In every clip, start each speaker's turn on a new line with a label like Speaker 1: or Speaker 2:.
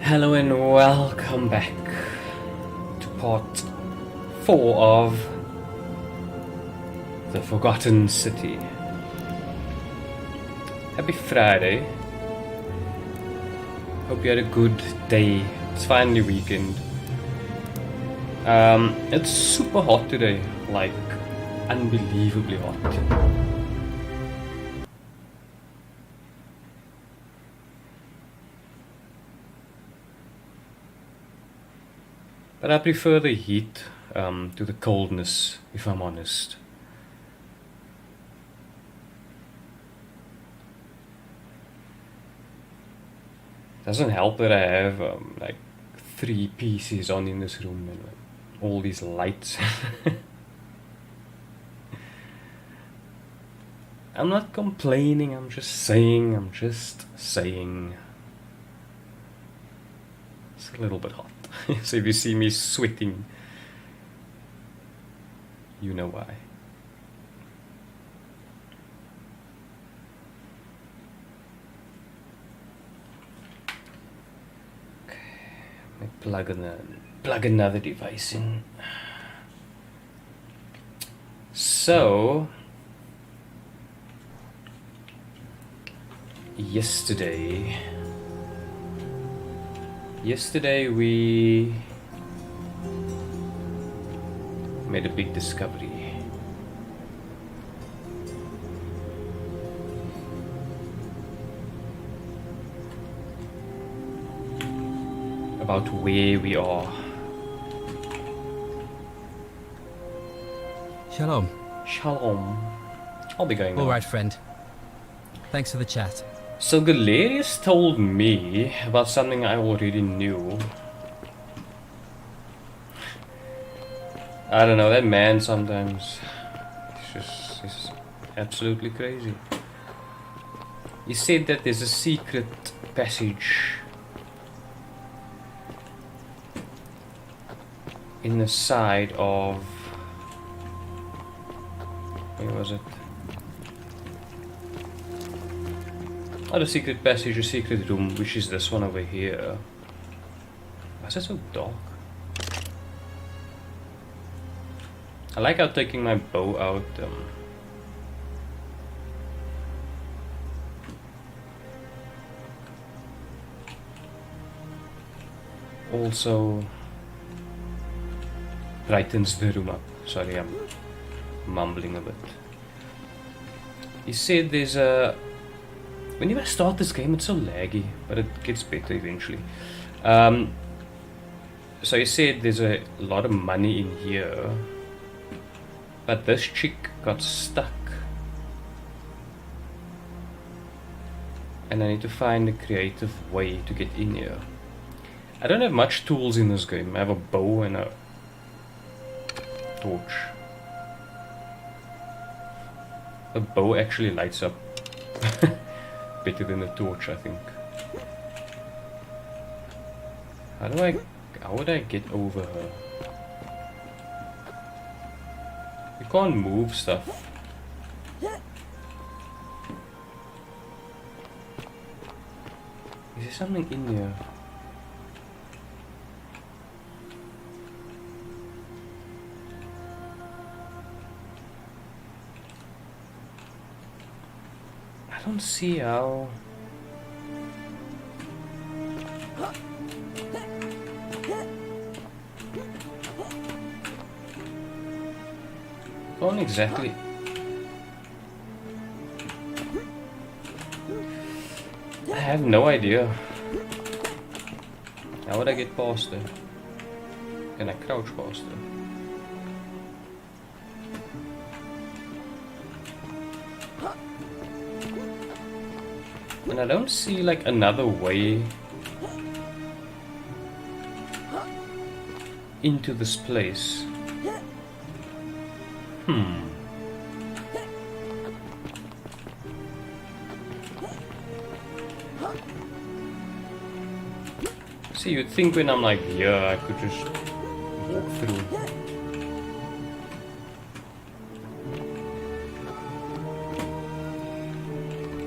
Speaker 1: Hello and welcome back to part 4 of The Forgotten City. Happy Friday. Hope you had a good day. It's finally weekend. It's super hot today, like unbelievably hot. But I prefer the heat to the coldness, if I'm honest. Doesn't help that I have like 3 PCs on in this room and all these lights. I'm not complaining, I'm just saying. It's a little bit hot. So if you see me sweating, you know why. Okay, let me plug another device in. So yesterday we made a big discovery. About where we are.
Speaker 2: Shalom.
Speaker 1: Shalom. I'll be going
Speaker 2: All
Speaker 1: now.
Speaker 2: right, friend. Thanks for the chat.
Speaker 1: So Galerius told me about something I already knew. I don't know, that man sometimes, he's absolutely crazy. He said that there's a secret passage in the side of, where was it? Not a secret passage, a secret room, which is this one over here. Why is it so dark? I like how taking my bow out also brightens the room up. Sorry, I'm mumbling a bit. He said there's a... When you start this game, it's so laggy, but it gets better eventually. So he said there's a lot of money in here, but this chick got stuck, and I need to find a creative way to get in here. I don't have much tools in this game. I have a bow and a torch. The bow actually lights up better than the torch, I think. How would I get over her? You can't move stuff. Is there something in here? I don't see how. Don't exactly. I have no idea. How would I get past her? Can I crouch past her? And I don't see like another way into this place. See, you'd think when I'm like here, I could just walk through.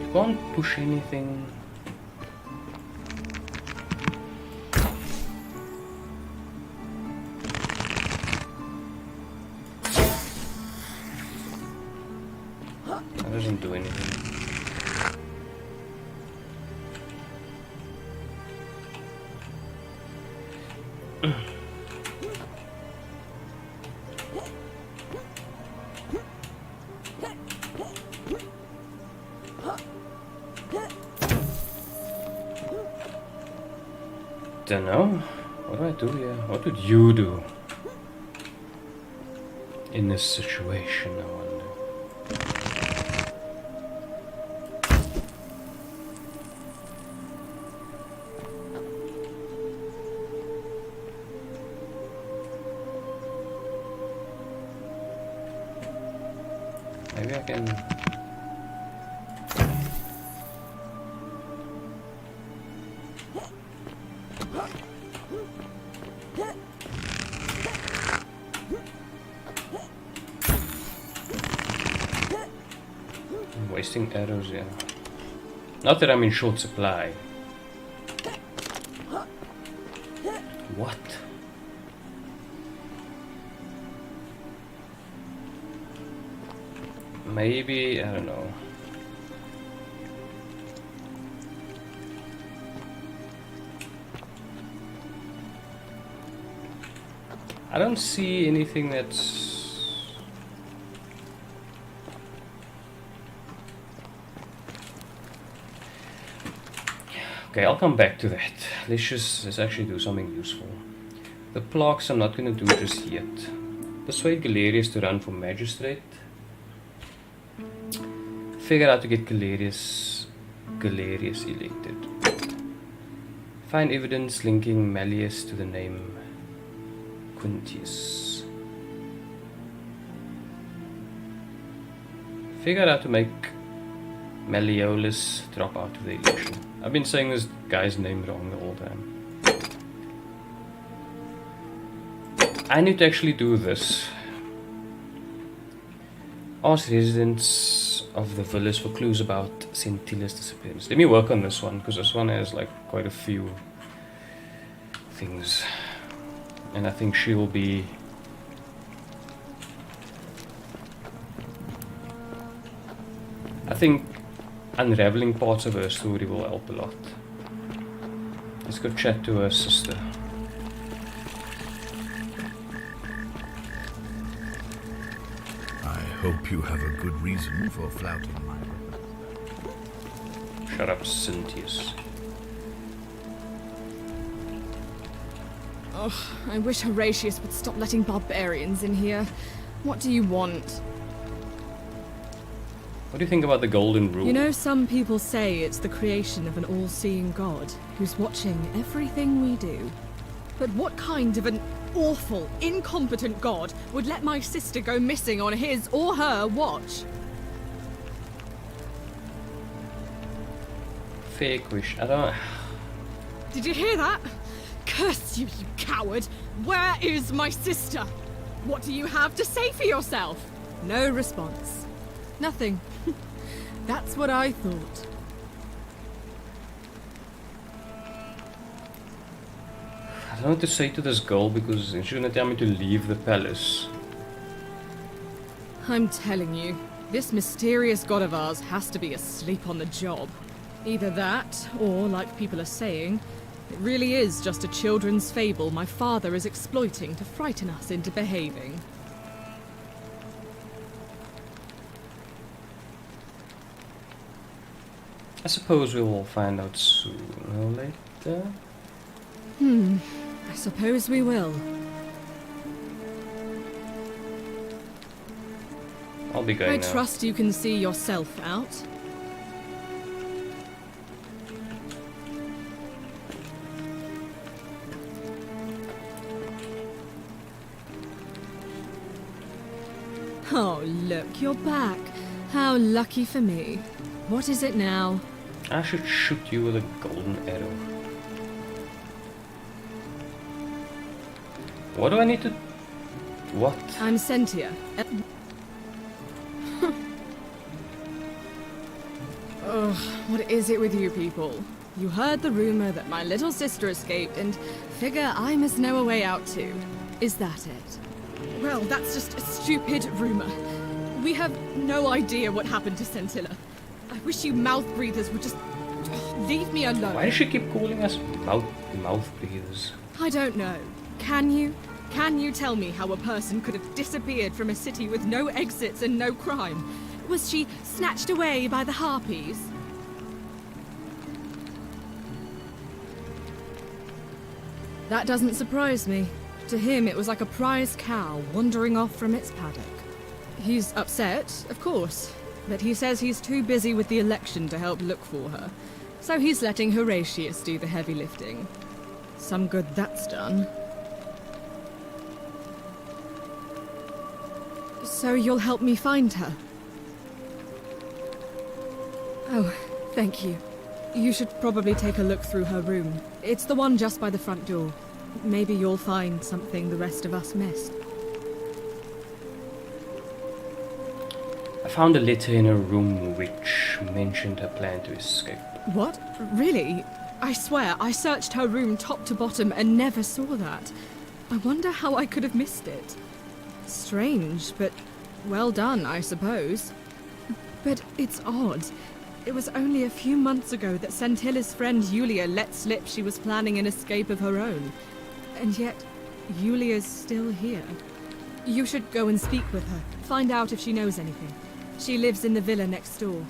Speaker 1: You can't push anything. Dunno. What do I do here? What would you do in this situation, I wonder? Maybe I can... I'm wasting arrows here. Not that I'm in short supply. What? Maybe, I don't know. I don't see anything that's... Okay, I'll come back to that. Let's actually do something useful. The plaques I'm not gonna do just yet. Persuade Galerius to run for magistrate. Figure out to get Galerius elected. Find evidence linking Malleus to the name Quintius. Figure out to make Malleolus drop out of the election. I've been saying this guy's name wrong the whole time. I need to actually do this. Ask residents of the villas for clues about Centilla's disappearance. Let me work on this one, because this one has like quite a few things. And I think she will be... I think unraveling parts of her story will help a lot. Let's go chat to her sister.
Speaker 3: I hope you have a good reason for flouting my...
Speaker 1: Shut up, Cynthius.
Speaker 4: Oh, I wish Horatius would stop letting barbarians in here. What do you want?
Speaker 1: What do you think about the golden rule?
Speaker 4: You know, some people say it's the creation of an all-seeing god who's watching everything we do. But what kind of an awful, incompetent god would let my sister go missing on his or her watch?
Speaker 1: Fake wish. I don't...
Speaker 4: Did you hear that? Curse you, you coward! Where is my sister? What do you have to say for yourself? No response. Nothing. That's what I thought.
Speaker 1: I don't know what to say to this girl because she's gonna tell me to leave the palace.
Speaker 4: I'm telling you, this mysterious god of ours has to be asleep on the job. Either that, or, like people are saying, it really is just a children's fable my father is exploiting to frighten us into behaving.
Speaker 1: I suppose we will find out sooner or later.
Speaker 4: I suppose we will.
Speaker 1: I'll be going
Speaker 4: I
Speaker 1: now.
Speaker 4: trust you can see yourself out. Oh, look, you're back. How lucky for me. What is it now?
Speaker 1: I should shoot you with a golden arrow. What do I need to... What?
Speaker 4: I'm Sentia. Ugh, what is it with you people? You heard the rumor that my little sister escaped and figure I must know a way out too. Is that it? Well, that's just a stupid rumor. We have no idea what happened to Scintilla. I wish you mouth breathers would just leave me alone.
Speaker 1: Why does she keep calling us mouth breathers?
Speaker 4: I don't know. Can you tell me how a person could have disappeared from a city with no exits and no crime? Was she snatched away by the harpies? That doesn't surprise me. To him, it was like a prize cow wandering off from its paddock. He's upset, of course, but he says he's too busy with the election to help look for her. So he's letting Horatius do the heavy lifting. Some good that's done. So you'll help me find her? Oh, thank you. You should probably take a look through her room. It's the one just by the front door. Maybe you'll find something the rest of us missed.
Speaker 1: I found a letter in her room which mentioned her plan to escape.
Speaker 4: What? Really? I swear, I searched her room top to bottom and never saw that. I wonder how I could have missed it. Strange, but well done, I suppose. But it's odd. It was only a few months ago that Sentilla's friend Yulia let slip she was planning an escape of her own. And yet, Yulia's still here. You should go and speak with her, find out if she knows anything. She lives in the villa next door.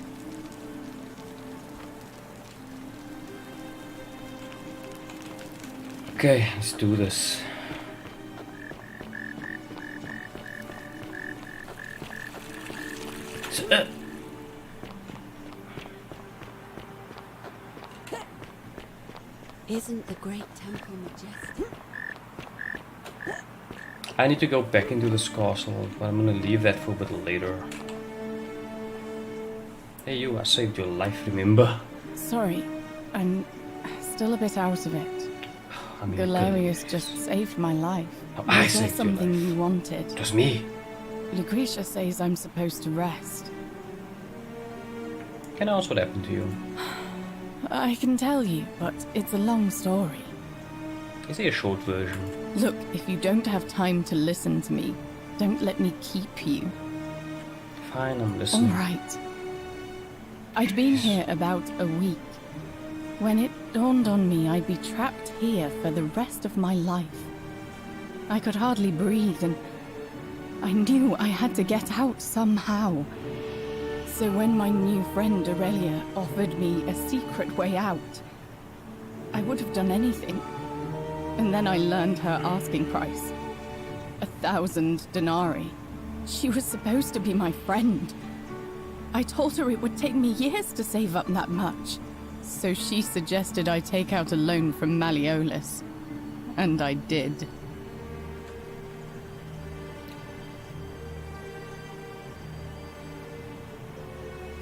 Speaker 1: Okay, let's do this. So,
Speaker 5: Isn't the great temple majestic?
Speaker 1: I need to go back into this castle, but I'm gonna leave that for a bit later. Hey you, I saved your life, remember?
Speaker 6: Sorry, I'm still a bit out of it.
Speaker 1: I mean,
Speaker 6: Galerius just saved my life.
Speaker 1: Oh, I
Speaker 6: Was there
Speaker 1: saved your
Speaker 6: something
Speaker 1: life.
Speaker 6: you wanted?
Speaker 1: It was me.
Speaker 6: Lucretia says I'm supposed to rest.
Speaker 1: Can I ask what happened to you?
Speaker 6: I can tell you, but it's a long story.
Speaker 1: Is there a short version?
Speaker 6: Look, if you don't have time to listen to me, don't let me keep you.
Speaker 1: Fine, I'm
Speaker 6: All
Speaker 1: listening.
Speaker 6: right. I'd been here about a week. When it dawned on me I'd be trapped here for the rest of my life. I could hardly breathe, and I knew I had to get out somehow. So when my new friend Aurelia offered me a secret way out, I would have done anything. And then I learned her asking price. 1,000 denarii. She was supposed to be my friend. I told her it would take me years to save up that much. So she suggested I take out a loan from Malleolus. And I did.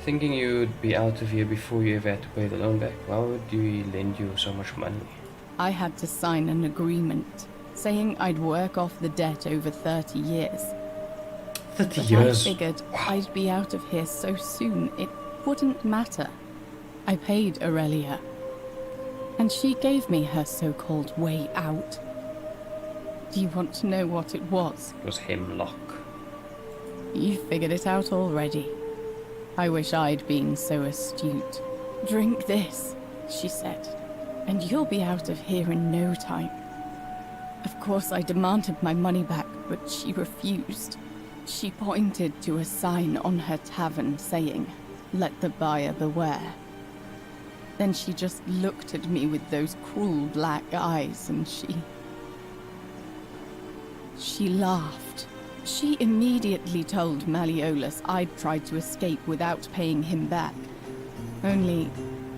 Speaker 1: Thinking you'd be out of here before you ever had to pay the loan back, why would he lend you so much money?
Speaker 6: I had to sign an agreement saying I'd work off the debt over 30 years.
Speaker 1: 30
Speaker 6: But
Speaker 1: years?
Speaker 6: I figured I'd be out of here so soon it wouldn't matter. I paid Aurelia, and she gave me her so-called way out. Do you want to know what it was?
Speaker 1: It was hemlock.
Speaker 6: You figured it out already. I wish I'd been so astute. Drink this, she said, and you'll be out of here in no time. Of course, I demanded my money back, but she refused. She pointed to a sign on her tavern saying, "Let the buyer beware." Then she just looked at me with those cruel black eyes, and she laughed. She immediately told Malleolus I'd tried to escape without paying him back. Only,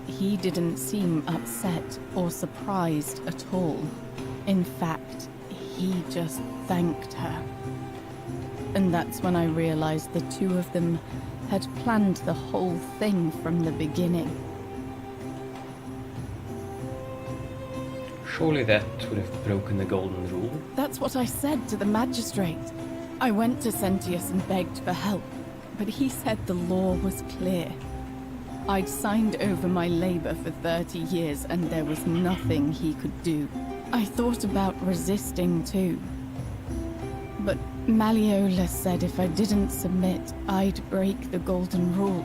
Speaker 6: he didn't seem upset or surprised at all. In fact, he just thanked her. And that's when I realized the two of them had planned the whole thing from the beginning.
Speaker 1: Surely that would have broken the golden rule.
Speaker 6: That's what I said to the magistrate. I went to Sentius and begged for help, but he said the law was clear. I'd signed over my labor for 30 years and there was nothing he could do. I thought about resisting too. But Malleolus said if I didn't submit, I'd break the golden rule.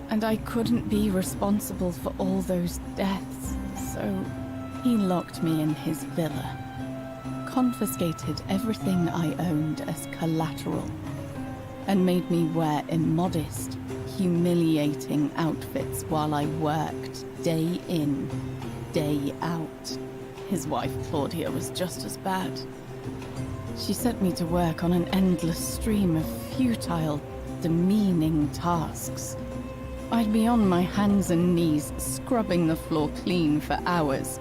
Speaker 6: And I couldn't be responsible for all those deaths, so he locked me in his villa. confiscated everything I owned as collateral and made me wear immodest, humiliating outfits while I worked day in, day out. His wife, Claudia, was just as bad. She sent me to work on an endless stream of futile, demeaning tasks. I'd be on my hands and knees, scrubbing the floor clean for hours,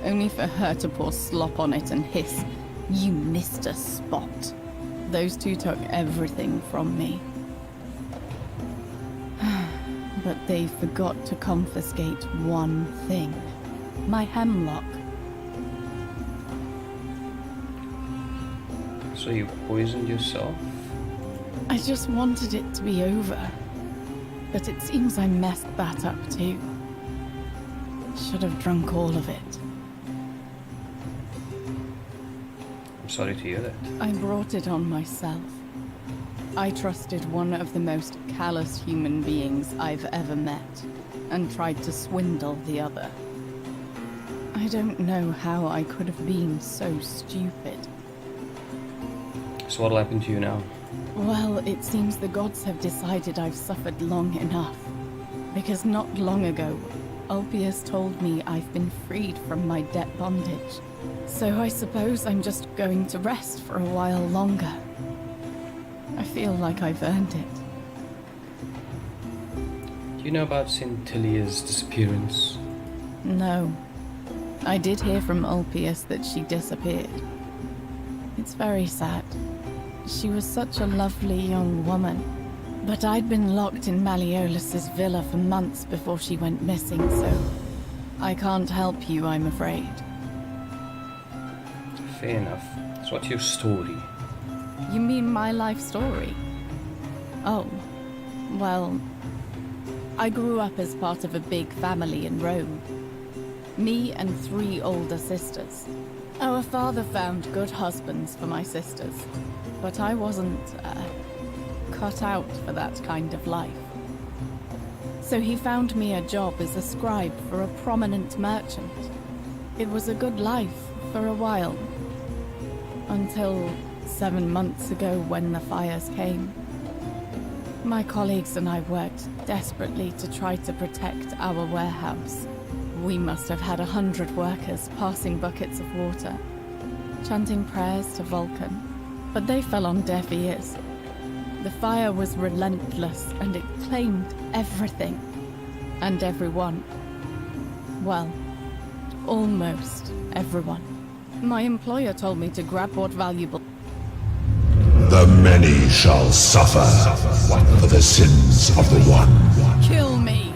Speaker 6: only for her to pour slop on it and hiss, "You missed a spot." Those two took everything from me. But they forgot to confiscate one thing. My hemlock.
Speaker 1: So you poisoned yourself?
Speaker 6: I just wanted it to be over. But it seems I messed that up too. Should have drunk all of it.
Speaker 1: I'm sorry to hear that.
Speaker 6: I brought it on myself. I trusted one of the most callous human beings I've ever met, and tried to swindle the other. I don't know how I could have been so stupid.
Speaker 1: So what'll happen to you now?
Speaker 6: Well, it seems the gods have decided I've suffered long enough. Because not long ago, Ulpius told me I've been freed from my debt bondage. So I suppose I'm just going to rest for a while longer. I feel like I've earned it.
Speaker 1: Do you know about Centilia's disappearance?
Speaker 6: No. I did hear from Ulpius that she disappeared. It's very sad. She was such a lovely young woman. But I'd been locked in Malleolus's villa for months before she went missing, so I can't help you, I'm afraid.
Speaker 1: Fair enough. So what's your story?
Speaker 6: You mean my life story? Oh, well, I grew up as part of a big family in Rome. Me and 3 older sisters. Our father found good husbands for my sisters, but I wasn't, cut out for that kind of life. So he found me a job as a scribe for a prominent merchant. It was a good life for a while, until 7 months ago when the fires came. My colleagues and I worked desperately to try to protect our warehouse. We must have had 100 workers passing buckets of water, chanting prayers to Vulcan, but they fell on deaf ears. The fire was relentless and it claimed everything and everyone. Well, almost everyone. My employer told me to grab what valuable.
Speaker 3: The many shall suffer for the sins of the one.
Speaker 6: Kill me!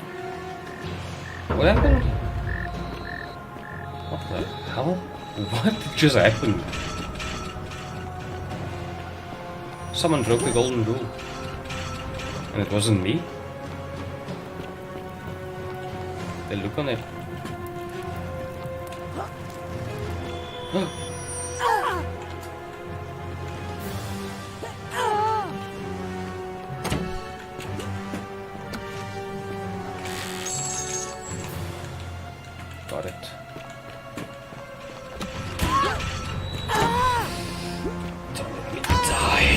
Speaker 1: What happened? What the hell? What just happened? Someone broke the golden rule. And it wasn't me? The look on it. Got it. Don't let me die.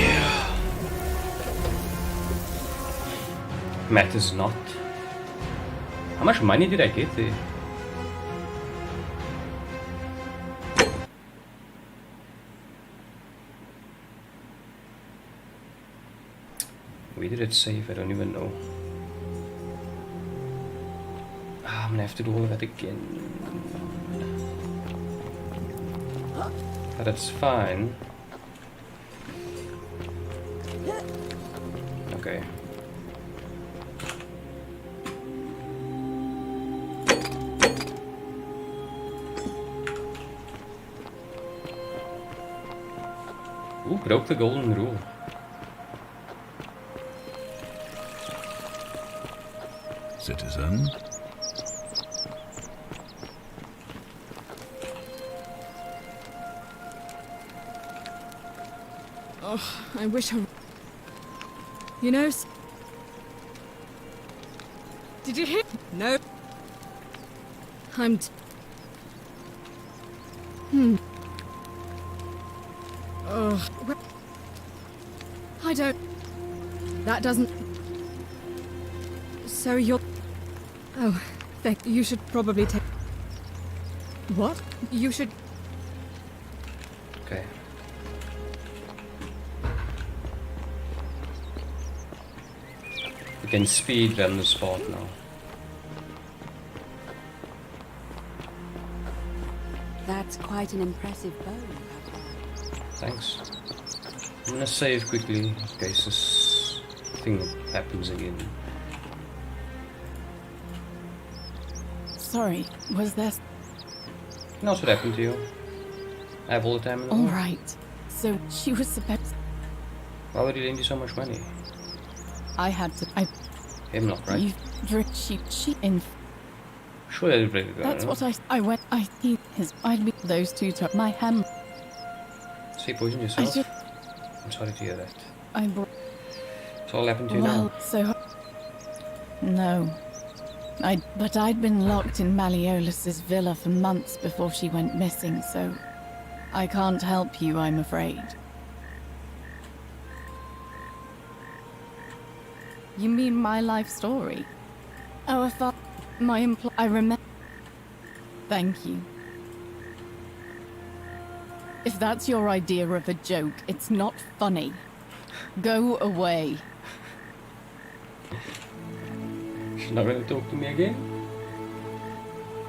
Speaker 1: Matters not. How much money did I get there? Where did it save? I don't even know. I'm gonna have to do all of that again. But that's fine. Okay. Ooh, broke the golden rule.
Speaker 3: Citizen,
Speaker 4: Oh, I wish I... You know... Did you hear? No. Ugh. I don't. That doesn't. So you're. Oh, you should probably take. What? You should.
Speaker 1: Okay. We can speed run the spot now.
Speaker 5: That's quite an impressive bow you have there.
Speaker 1: Thanks. I'm gonna save quickly in case this thing happens again.
Speaker 6: Sorry, was there...
Speaker 1: Knows what happened to you. I have all the time in the
Speaker 6: All
Speaker 1: world.
Speaker 6: right. So she was supposed...
Speaker 1: Why would he lend you so much money?
Speaker 6: I had to... I...
Speaker 1: Him not, right?
Speaker 6: You... She... In...
Speaker 1: Sure, I'll break it.
Speaker 6: That's what I went... He... His... I'd be... Those two took my hand.
Speaker 1: So you poisoned
Speaker 6: I
Speaker 1: yourself?
Speaker 6: just...
Speaker 1: I'm sorry to hear that.
Speaker 6: I brought...
Speaker 1: So what happened to you
Speaker 6: Well,
Speaker 1: now?
Speaker 6: so... No. But I'd been locked in Malleolus's villa for months before she went missing, so... I can't help you, I'm afraid. You mean my life story? Oh, if I... My I remember... Thank you. If that's your idea of a joke, it's not funny. Go away.
Speaker 1: She's not gonna talk to me again?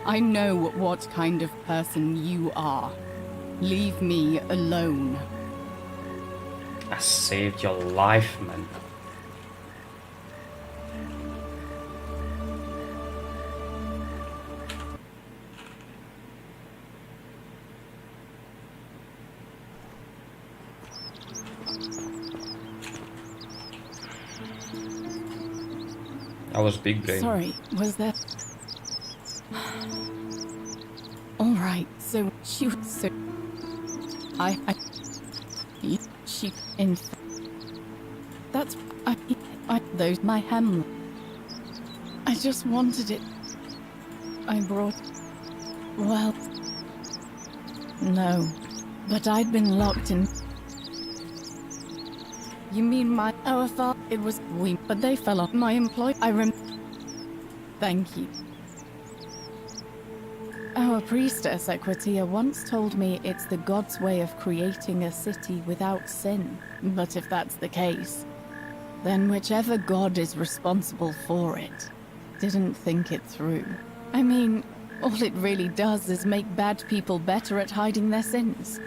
Speaker 6: I know what kind of person you are. Leave me alone.
Speaker 1: I saved your life, man. I was big brain.
Speaker 6: Sorry, was there... All right, so she was so... She... In... That's... Those... My hem... I just wanted it... I brought... Well... No. But I'd been locked in... You mean my... Oh, I thought it was... But they fell off my employ... Thank you. Our priestess, Equitia, once told me it's the god's way of creating a city without sin. But if that's the case, then whichever god is responsible for it didn't think it through. I mean, all it really does is make bad people better at hiding their sins,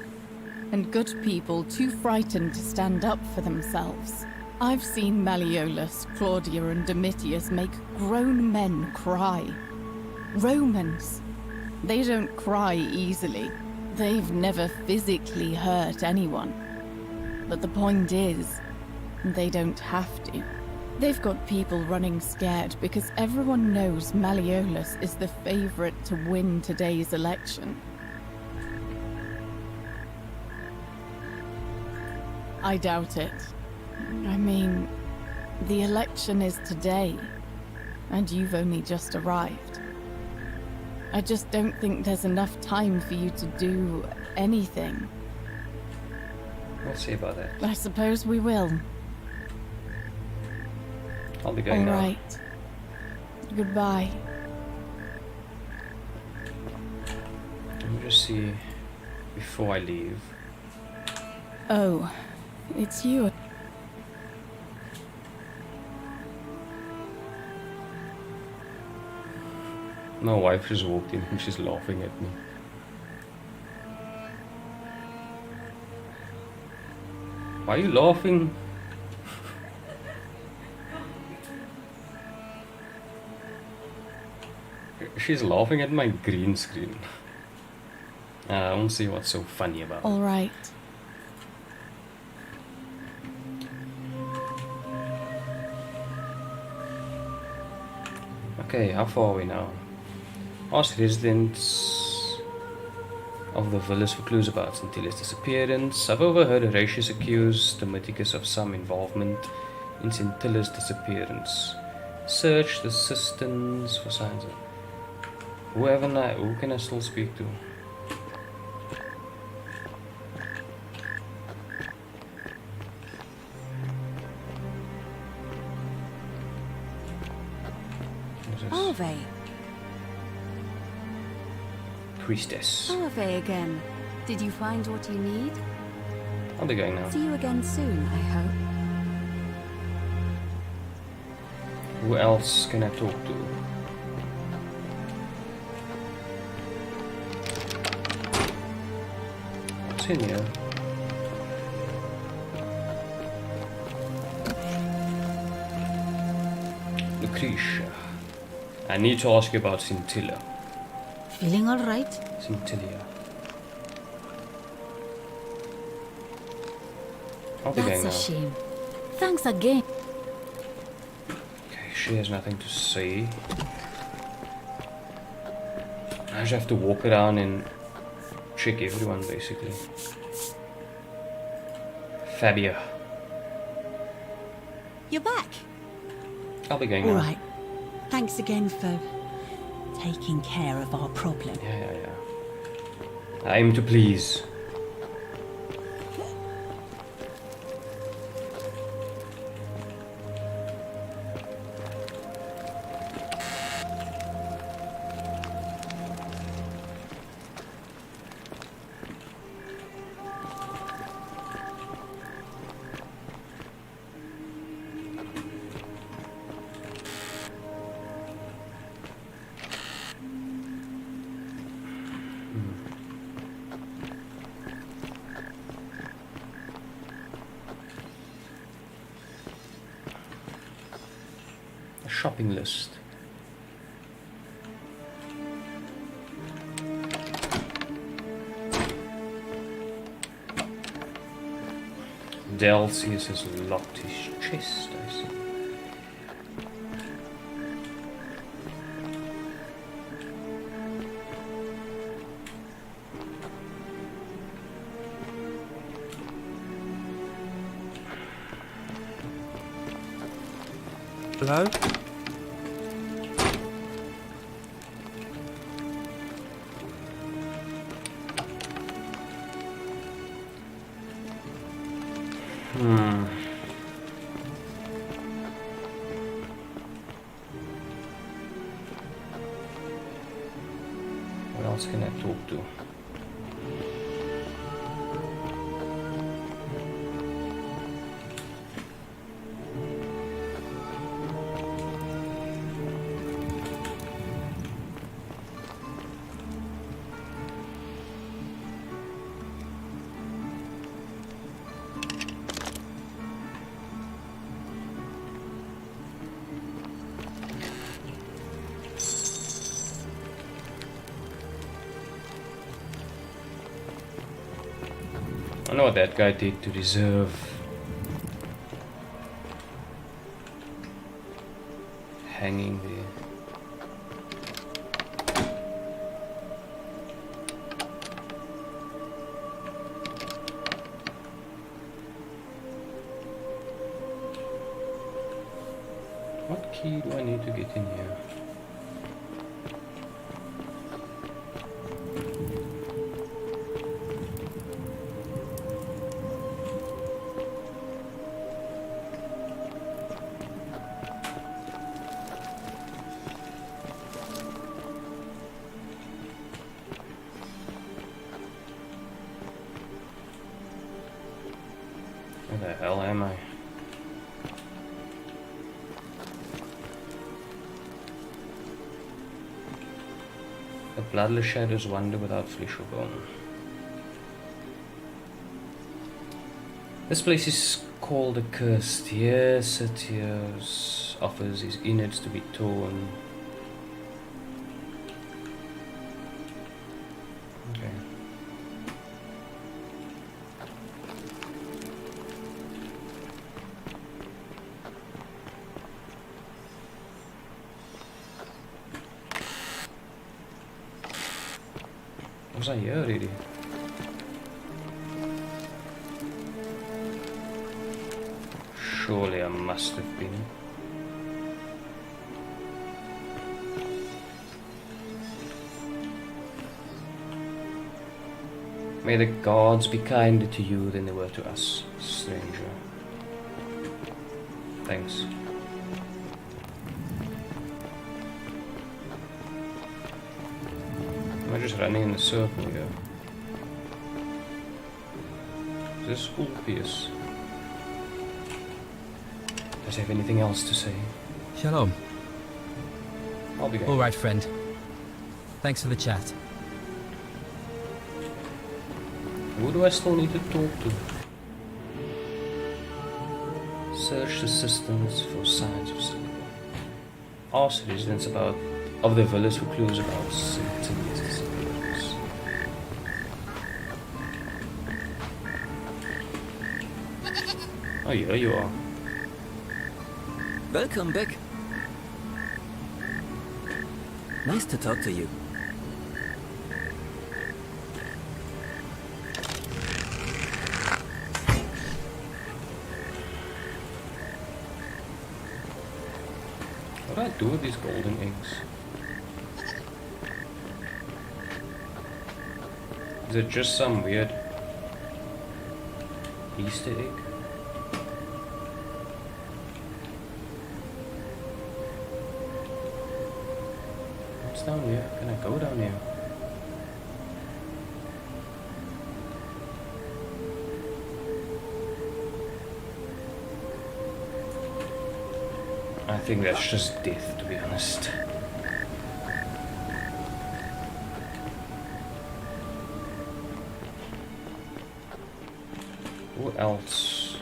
Speaker 6: and good people too frightened to stand up for themselves. I've seen Malleolus, Claudia, and Domitius make grown men cry. Romans. They don't cry easily. They've never physically hurt anyone. But the point is, they don't have to. They've got people running scared because everyone knows Malleolus is the favorite to win today's election. I doubt it. I mean, the election is today, and you've only just arrived. I just don't think there's enough time for you to do anything.
Speaker 1: We'll see about that.
Speaker 6: I suppose we will.
Speaker 1: I'll be going
Speaker 6: All
Speaker 1: now.
Speaker 6: right. Goodbye.
Speaker 1: Let me just see before I leave.
Speaker 6: Oh, it's you.
Speaker 1: My wife just walked in and she's laughing at me. Why are you laughing? She's laughing at my green screen. I don't see what's so funny about it.
Speaker 6: All right.
Speaker 1: Okay, how far are we now? Ask residents of the villas for clues about Scintilla's disappearance. I've overheard Horatius accuse Domitius of some involvement in Scintilla's disappearance. Search the cisterns for signs of... Who can I still speak to? priestess.
Speaker 5: Parfait again. Did you find what you need?
Speaker 1: I'll be going now.
Speaker 5: See you again soon, I hope.
Speaker 1: Who else can I talk to? What's in here? Lucretia. I need to ask you about Scintilla.
Speaker 7: Feeling all right?
Speaker 1: Scintilla. I'll be going
Speaker 7: That's a
Speaker 1: now.
Speaker 7: shame. Thanks again.
Speaker 1: Okay, she has nothing to say. I just have to walk around and check everyone basically. Fabia.
Speaker 8: You're back.
Speaker 1: I'll be going
Speaker 8: All
Speaker 1: now.
Speaker 8: right. Thanks again for taking care of our problem.
Speaker 1: Yeah. I aim to please. Shopping list. Delcius has locked his chest, I see.
Speaker 9: Hello?
Speaker 1: What else can I talk to? I know what that guy did to deserve hanging there. What key do I need to get in here? Where the hell am I? The bloodless shadows wander without flesh or bone. This place is called accursed. Here Satyrs offers his innards to be torn. Okay. Was I here already? Surely I must have been. May the gods be kinder to you than they were to us, stranger. Thanks. Am I just running in a circle here? Is this Ulpius? Does he have anything else to say?
Speaker 2: Shalom.
Speaker 1: I'll be going.
Speaker 2: All right, friend. Thanks for the chat.
Speaker 1: Who do I still need to talk to? Search assistance for signs of sleep. Ask residents of the village for clues about Cynthia's disappearance. Oh, here you are.
Speaker 9: Welcome back. Nice to talk to you.
Speaker 1: What do I do with these golden eggs? Is it just some weird Easter egg? What's down here? Can I go down here? I think that's just death, to be honest. Who else?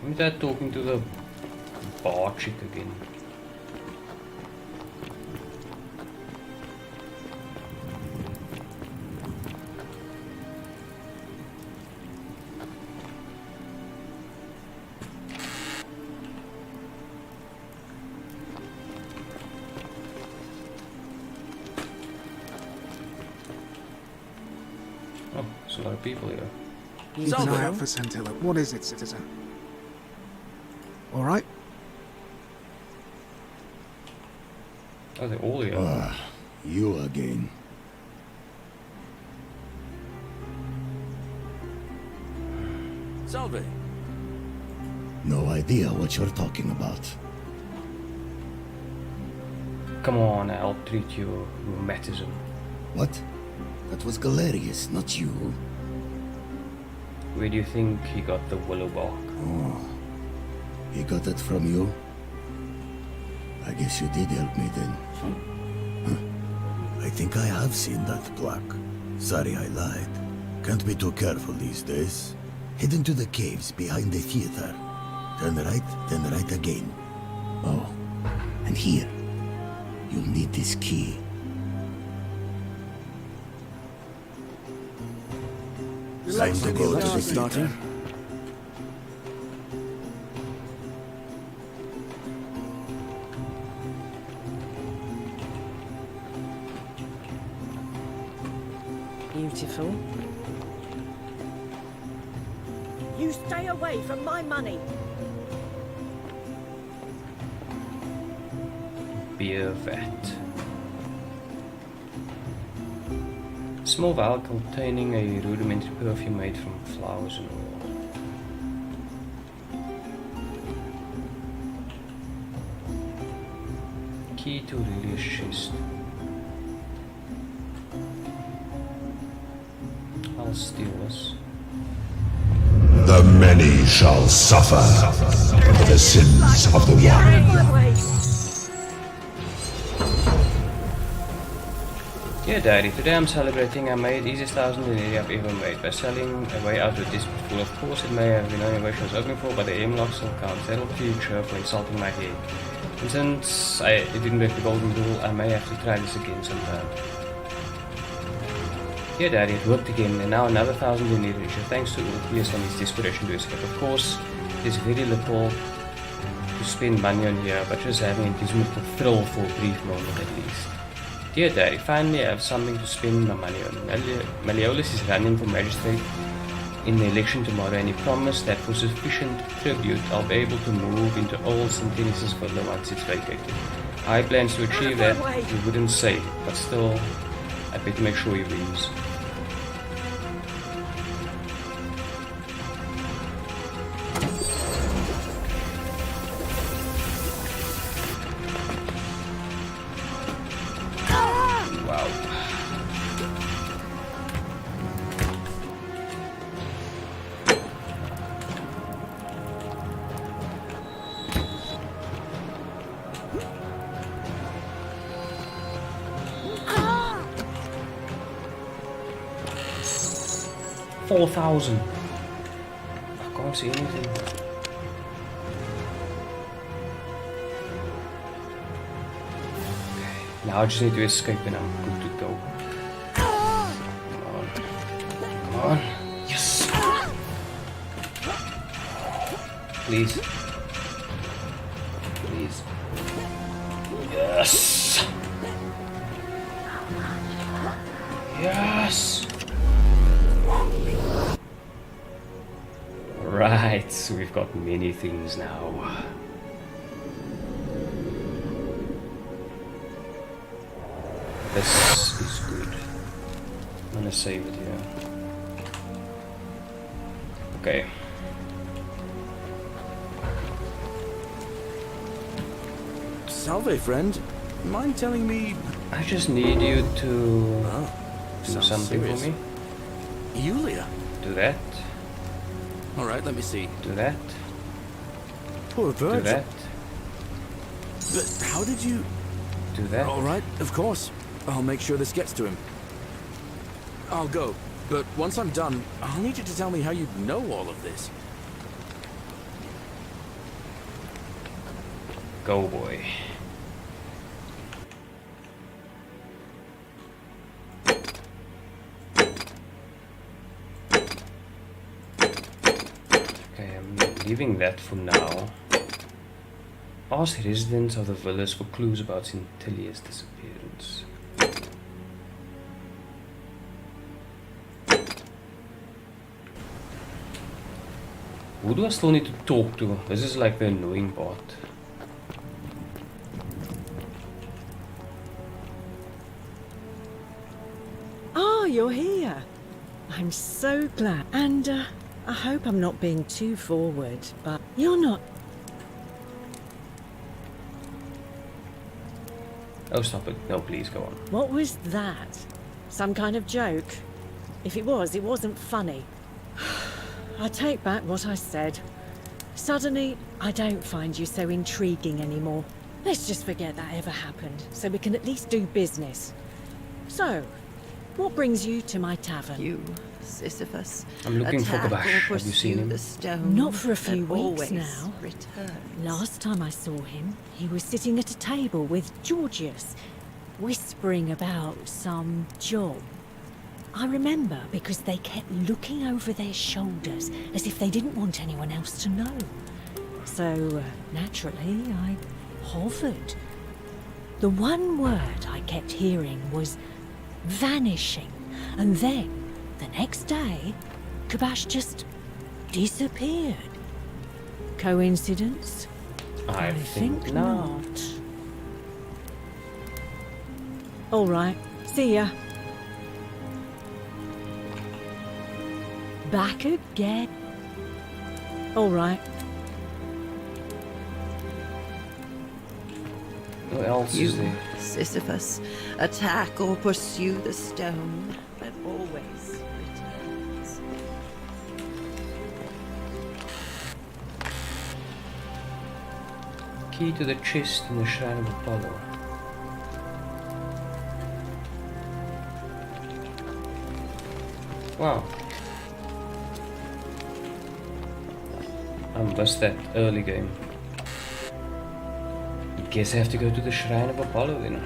Speaker 1: Isn't that talking to the bar chick again? Oh, there's a lot of people here.
Speaker 10: Keep an eye out for Scintilla. What is it, citizen? All right?
Speaker 1: Oh, they're all here.
Speaker 3: Ah, you again.
Speaker 9: Salve.
Speaker 3: No idea what you're talking about.
Speaker 1: Come on, I'll treat your rheumatism.
Speaker 3: What? That was Galerius, not you.
Speaker 1: Where do you think he got the willow bark?
Speaker 3: Oh, he got that from you? I guess you did help me then. Huh. I think I have seen that plaque. Sorry I lied. Can't be too careful these days. Head into the caves behind the theater. Turn right, then right again. Oh, and here. You'll need this key. Time to go to the theater.
Speaker 8: Beautiful. You stay away from my money.
Speaker 1: Beer vat. Small vial containing a rudimentary perfume made from flowers and oil. Key to Aurelius' chest. I'll steal this.
Speaker 3: The many shall suffer for the sins of the one.
Speaker 1: Dear Daddy, today I'm celebrating I made the easiest 1,000 dinerii I've ever made by selling a way out of this pool. Of course it may have been only what I was hoping for, but the aim lock still counts. That'll future for insulting my head. And since it didn't break the golden rule, I may have to try this again sometime. Dear Daddy, it worked again, and now another 1,000 dinerii, thanks to Ulpius and his desperation to escape. Of course, there's very little to spend money on here, but just having it gives me the thrill for a brief moment at least. Dear Daddy, finally I have something to spend my money on. Malleolus is running for magistrate in the election tomorrow, and he promised that for sufficient tribute I'll be able to move into old St. Denis's villa once it's vacated. I plans to achieve that, he wouldn't say, but still, I better make sure he wins. 4,000. I can't see anything. Okay, now I just need to escape and I'm good to go. Come on. Come on. Yes! Please. Please. Yes! Yes! Right, so we've got many things now. This is good. I'm gonna save it here. Okay.
Speaker 9: Salve, friend. Mind telling me...
Speaker 1: I just need you to do
Speaker 9: sounds
Speaker 1: something
Speaker 9: serious.
Speaker 1: for me.
Speaker 9: Yulia?
Speaker 1: Do that.
Speaker 9: Alright, let me see.
Speaker 1: Do that.
Speaker 9: Poor
Speaker 1: Do
Speaker 9: Virgil.
Speaker 1: that.
Speaker 9: But how did you...
Speaker 1: Do that.
Speaker 9: Alright, of course. I'll make sure this gets to him. I'll go. But once I'm done, I'll need you to tell me how you know all of this.
Speaker 1: Go, boy. Okay, I'm leaving that for now. Ask residents of the village for clues about Centilia's disappearance. Who do I still need to talk to? This is like the annoying part.
Speaker 11: Oh, you're here. I'm so glad. And I hope I'm not being too forward, but you're not.
Speaker 1: Oh, stop it. No, please go on.
Speaker 11: What was that? Some kind of joke? If it was, it wasn't funny. I take back what I said. Suddenly, I don't find you so intriguing anymore. Let's just forget that ever happened, so we can at least do business. So, what brings you to my tavern?
Speaker 5: You, Sisyphus.
Speaker 1: I'm looking for
Speaker 5: attack or
Speaker 1: Gabash. Have you seen
Speaker 5: pursue
Speaker 1: him?
Speaker 5: the stone
Speaker 11: Not for a few
Speaker 5: that
Speaker 11: weeks
Speaker 5: always
Speaker 11: now.
Speaker 5: returns.
Speaker 11: Last time I saw him, he was sitting at a table with Georgius, whispering about some job. I remember because they kept looking over their shoulders as if they didn't want anyone else to know. So, naturally, I hovered. The one word I kept hearing was vanishing, and then, the next day, Gabash just disappeared. Coincidence?
Speaker 1: I think not.
Speaker 11: All right, see ya. Back again. All right.
Speaker 1: What else
Speaker 5: You,
Speaker 1: is there?
Speaker 5: Sisyphus, attack or pursue the stone that always returns.
Speaker 1: Key to the chest in the Shrine of Apollo. Wow. I missed that early game. Guess I have to go to the Shrine of Apollo then.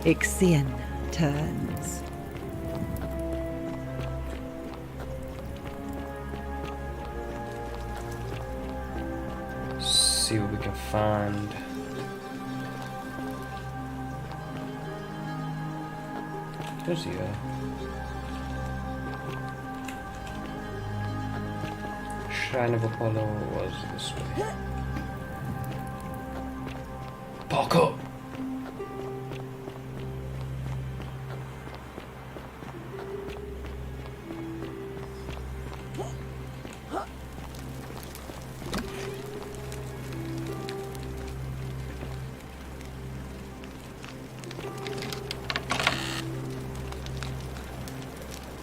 Speaker 5: Ixion turns.
Speaker 1: See what we can find. There's the Shrine of Apollo was this way. Park up!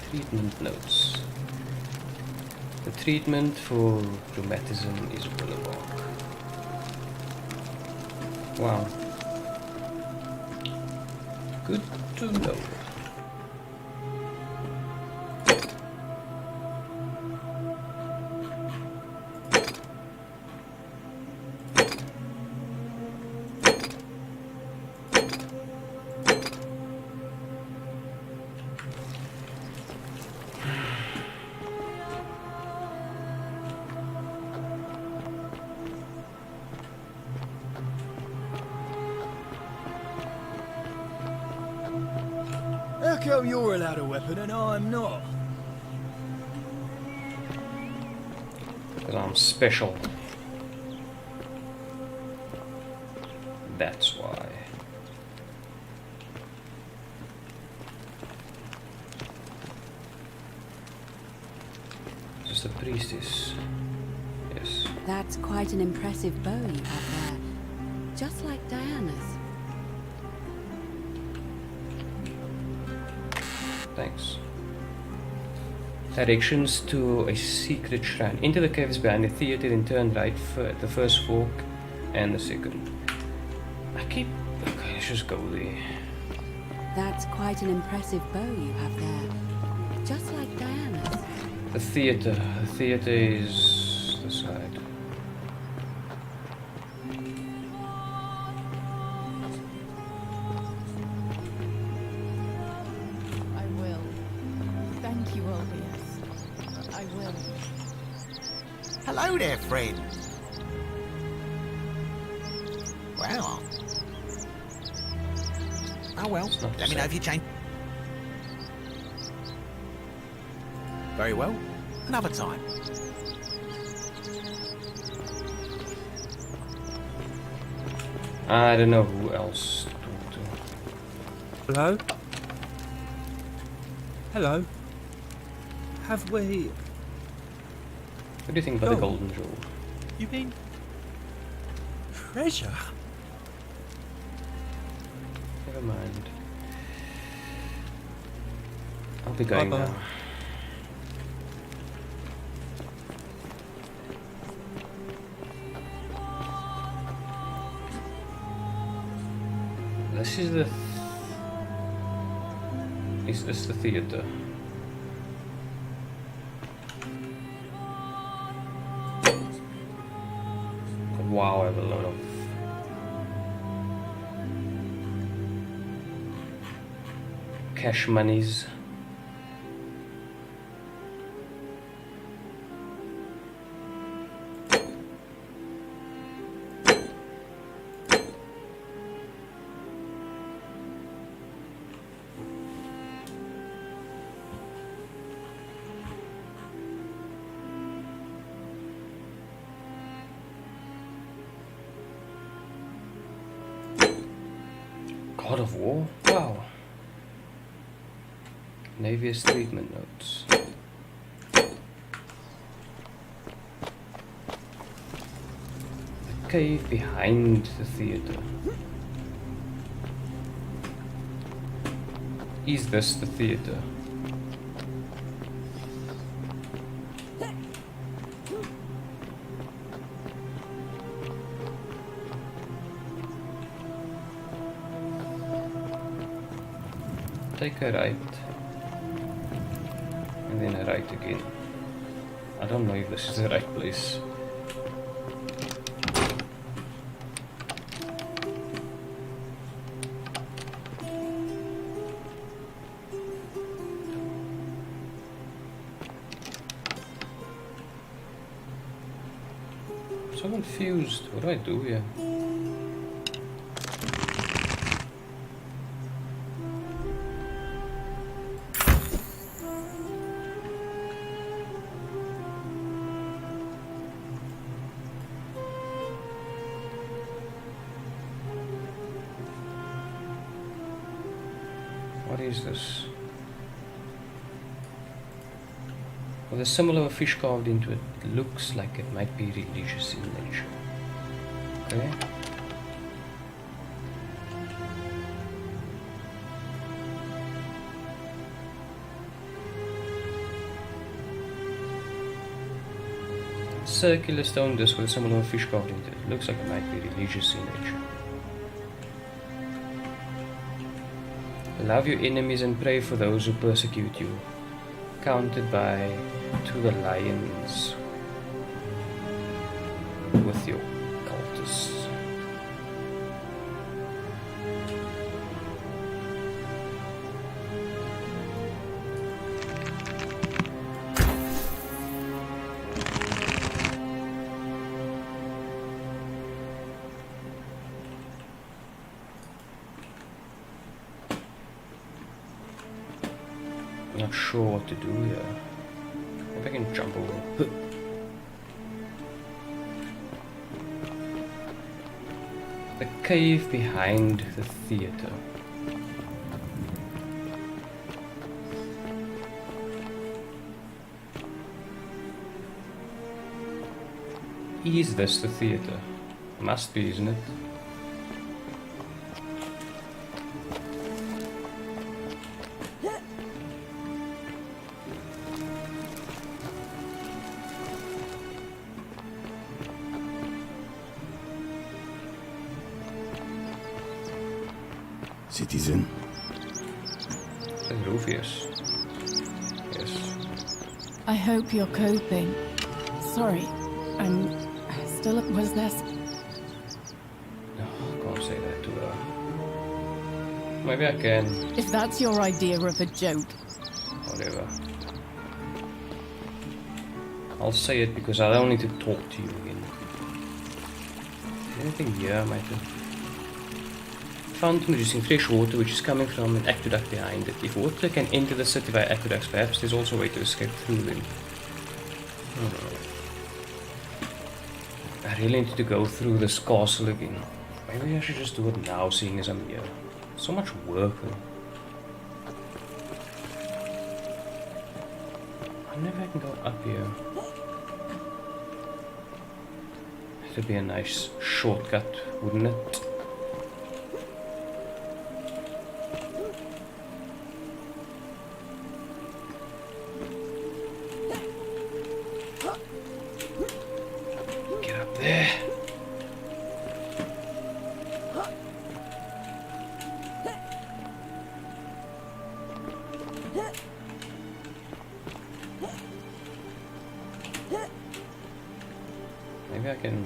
Speaker 1: Treatment notes. The treatment for rheumatism is willowbark. Wow. Good to know.
Speaker 12: come you're allowed a weapon and I'm not?
Speaker 1: Because I'm special. That's why. Just a priestess. Yes.
Speaker 5: That's quite an impressive bow you have there. Just like Diana's.
Speaker 1: Thanks. Directions to a secret shrine. Into the caves behind the theater, then turn right at the first fork and the second. Okay, let's just go there.
Speaker 5: That's quite an impressive bow you have there. Just like Diana's.
Speaker 1: The theater. The theater is the side.
Speaker 6: I will. Thank you, Ulvius. I will.
Speaker 13: Hello there, friend. Well. Oh well, let me know if you change. Very well. Another time.
Speaker 1: I don't know who else to talk to.
Speaker 14: Hello? Hello? Have we...
Speaker 1: What do you think about the golden jewel?
Speaker 14: You mean... treasure?
Speaker 1: Never mind. I'll be going
Speaker 14: Bye-bye.
Speaker 1: now. This is the... Is this the theater? Wow, I have a lot of... cash monies. God of War? Wow. Navy's treatment notes. The cave behind the theater. Is this the theater? Take a right. And then a right again. I don't know if this is the right place. I'm so confused. What do I do here? What is this? With a symbol of a fish carved into it, it looks like it might be religious in nature. Okay. Circular stone disc with a symbol of a fish carved into it. It looks like it might be religious in nature. Love your enemies and pray for those who persecute you. Counted by to the lions with your cultists. not sure what to do here. If I can jump over. The cave behind the theater. Is this the theater? Must be, isn't it?
Speaker 3: Citizen?
Speaker 1: The roof, yes. Yes.
Speaker 6: I hope you're coping. Sorry, I'm still at was this.
Speaker 1: No, can't say that to her. Maybe I can.
Speaker 6: If that's your idea of a joke.
Speaker 1: Whatever. I'll say it because I don't need to talk to you again. Anything here, mate? Fountain producing fresh water which is coming from an aqueduct behind it. If water can enter the city via aqueducts, perhaps there's also a way to escape through them. I really need to go through this castle again. Maybe I should just do it now, seeing as I'm here. So much work though. I wonder if I can go up here. It'd be a nice shortcut, wouldn't it? Maybe I can...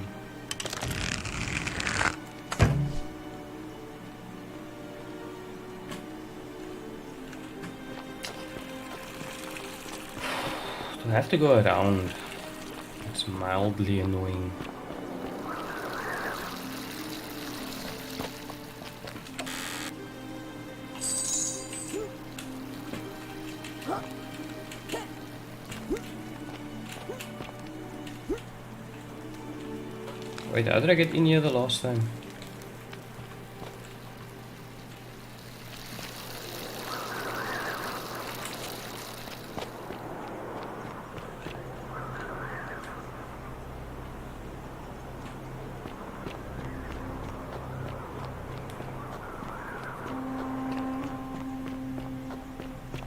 Speaker 1: Do I have to go around? It's mildly annoying. Wait, how did I get in here the last time?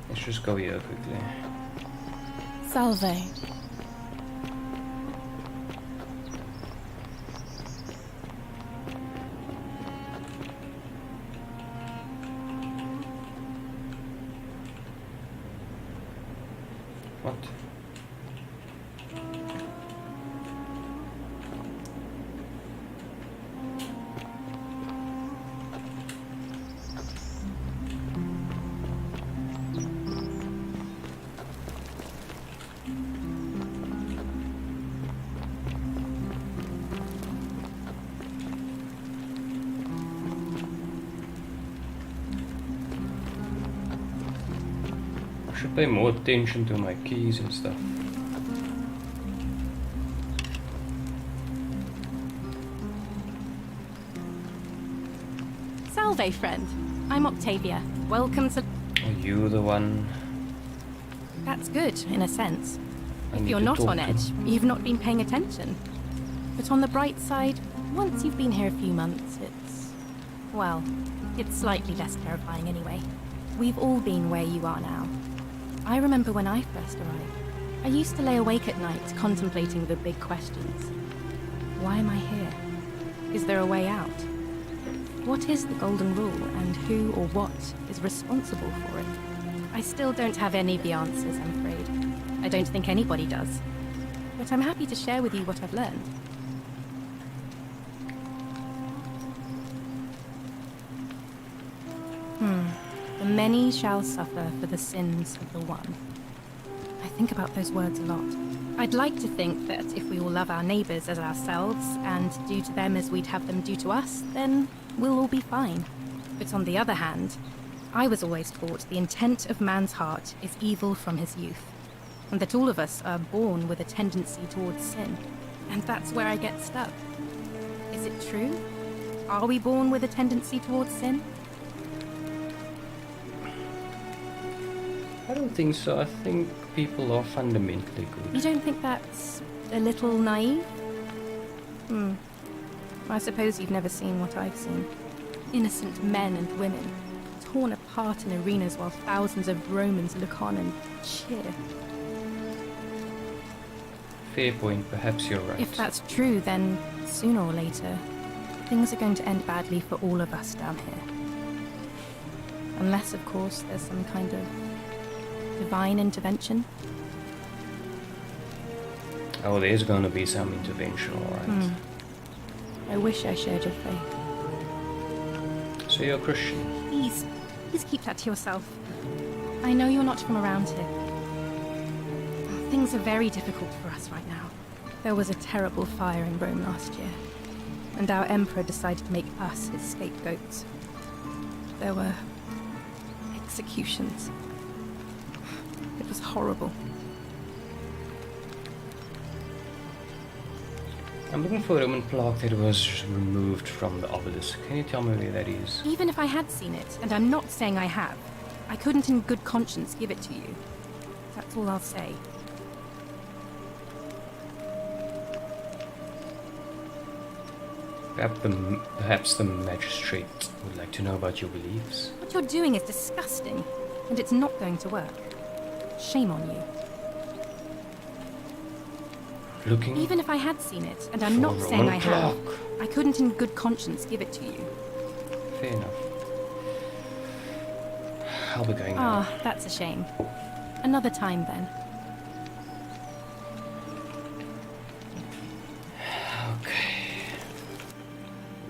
Speaker 1: Let's just go here quickly.
Speaker 6: Salve.
Speaker 1: What? I should pay more attention to my keys and stuff.
Speaker 15: Salve, friend. I'm Octavia. Welcome to...
Speaker 1: Are you the one?
Speaker 15: That's good, in a sense.
Speaker 1: I
Speaker 15: If
Speaker 1: need
Speaker 15: you're
Speaker 1: to
Speaker 15: not
Speaker 1: talk
Speaker 15: on
Speaker 1: to?
Speaker 15: edge, you've not been paying attention. But on the bright side, once you've been here a few months, it's... well, it's slightly less terrifying anyway. We've all been where you are now. I remember when I first arrived. I used to lay awake at night contemplating the big questions. Why am I here? Is there a way out? What is the Golden Rule, and who or what is responsible for it? I still don't have any of the answers, I'm afraid. I don't think anybody does. But I'm happy to share with you what I've learned. The many shall suffer for the sins of the one. I think about those words a lot. I'd like to think that if we all love our neighbours as ourselves, and do to them as we'd have them do to us, then we'll all be fine. But on the other hand, I was always taught the intent of man's heart is evil from his youth, and that all of us are born with a tendency towards sin. And that's where I get stuck. Is it true? Are we born with a tendency towards sin?
Speaker 1: I don't think so. I think people are fundamentally good.
Speaker 15: You don't think that's a little naive? I suppose you've never seen what I've seen. Innocent men and women, torn apart in arenas while thousands of Romans look on and cheer.
Speaker 1: Fair point, perhaps you're right.
Speaker 15: If that's true, then sooner or later, things are going to end badly for all of us down here. Unless, of course, there's some kind of divine intervention.
Speaker 1: Oh, there's gonna be some intervention, alright.
Speaker 15: I wish I shared your faith.
Speaker 1: So you're a Christian?
Speaker 15: Please keep that to yourself. I know you're not from around here. Things are very difficult for us right now. There was a terrible fire in Rome last year, and our emperor decided to make us his scapegoats. There were executions. It was horrible.
Speaker 1: I'm looking for a Roman plaque that was removed from the obelisk. Can you tell me where that is?
Speaker 15: Even if I had seen it, and I'm not saying I have, I couldn't in good conscience give it to you. That's all I'll say.
Speaker 1: Perhaps the magistrate would like to know about your beliefs.
Speaker 15: What you're doing is disgusting, and it's not going to work. Shame on you.
Speaker 1: Looking
Speaker 15: Even if I had seen it, and I'm not saying I have, I couldn't in good conscience give it to you.
Speaker 1: Fair enough. I'll be going now.
Speaker 15: Ah, that's a shame. Another time then.
Speaker 1: Okay.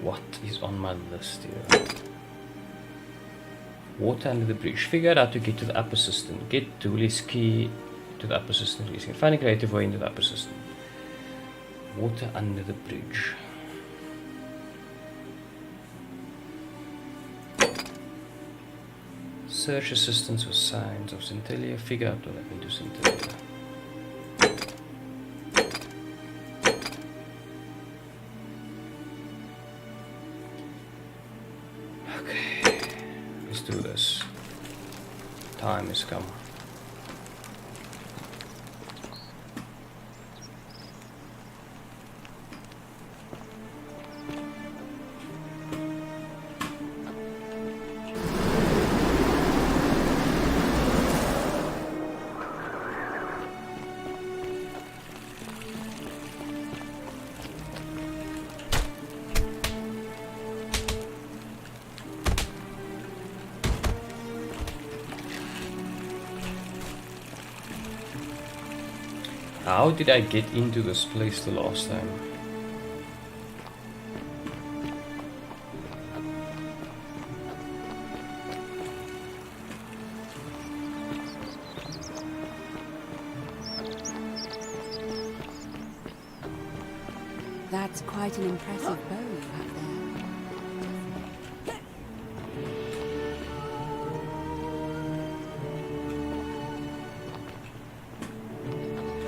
Speaker 1: What is on my list here? Water under the bridge. Figure out how to get to the upper system. Get Dooley's key to the upper system. Find a creative way into the upper system. Water under the bridge. Search assistance for signs of Centellia. Figure out what happened to Centellia. Okay, let's do this. Time has come. How did I get into this place the last time?
Speaker 5: That's quite an impressive bow you have there.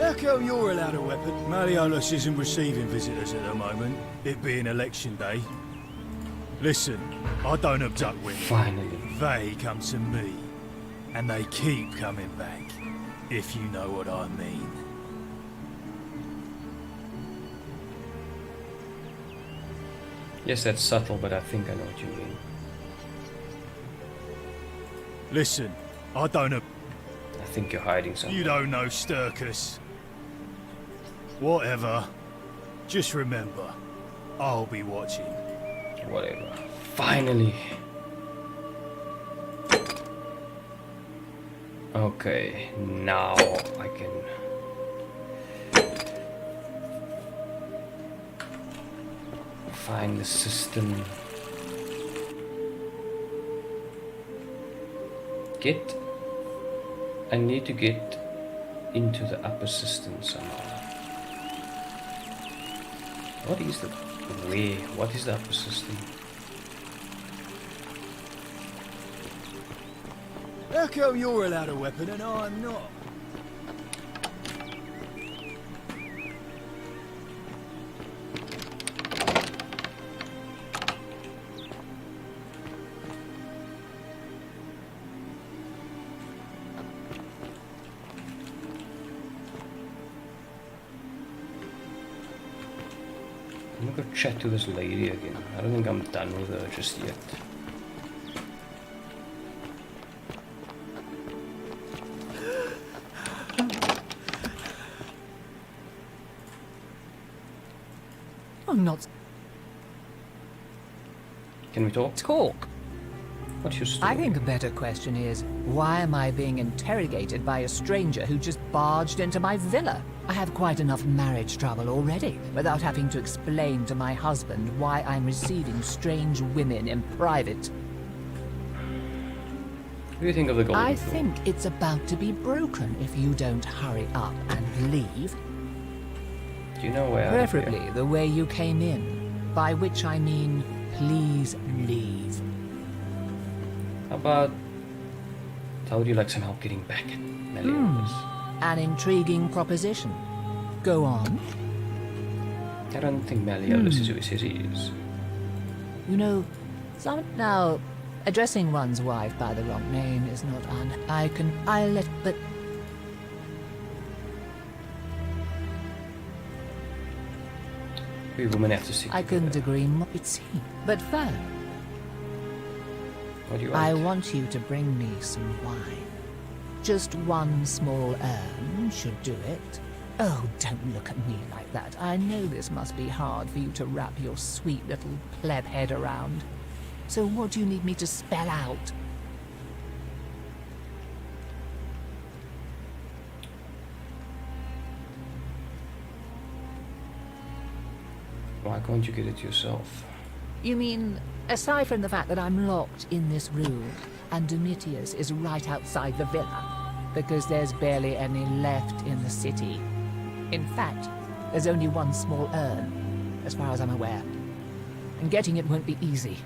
Speaker 12: How come you're allowed a weapon? Malleolus isn't receiving visitors at the moment, it being election day. Listen, I don't abduct women.
Speaker 1: Finally.
Speaker 12: They come to me, and they keep coming back, if you know what I mean.
Speaker 1: Yes, that's subtle, but I think I know what you mean.
Speaker 12: Listen, I don't
Speaker 1: I think you're hiding something.
Speaker 12: You don't know Sturkus. Whatever. Just remember, I'll be watching.
Speaker 1: Whatever. Finally. Okay, now I can... find the system. I need to get into the upper system somehow. What is the upper system?
Speaker 12: How come you're allowed a weapon and I'm not?
Speaker 1: I'm gonna go chat to this lady again. I don't think I'm done with her just yet.
Speaker 16: I'm not.
Speaker 1: Can we talk?
Speaker 16: Talk?
Speaker 1: What's your story?
Speaker 16: I think a better question is, why am I being interrogated by a stranger who just barged into my villa? I have quite enough marriage trouble already, without having to explain to my husband why I'm receiving strange women in private.
Speaker 1: What do you think of the golden
Speaker 16: I
Speaker 1: door?
Speaker 16: think it's about to be broken if you don't hurry up and leave.
Speaker 1: Do you know where?
Speaker 16: Preferably the way you came in, by which I mean, please leave.
Speaker 1: How about... How would you like some help getting back at Meliodas?
Speaker 16: An intriguing proposition. Go on.
Speaker 1: I don't think Meliodas is who he says he is.
Speaker 16: You know, now, addressing one's wife by the wrong name is not but...
Speaker 1: We women have to see.
Speaker 16: I couldn't agree more, it seems. But first,
Speaker 1: what do you want?
Speaker 16: I want you to bring me some wine. Just one small urn should do it. Oh, don't look at me like that. I know this must be hard for you to wrap your sweet little pleb head around. So what do you need me to spell out?
Speaker 1: Why can't you get it yourself?
Speaker 16: You mean, aside from the fact that I'm locked in this room, and Domitius is right outside the villa, because there's barely any left in the city. In fact, there's only one small urn, as far as I'm aware. And getting it won't be easy.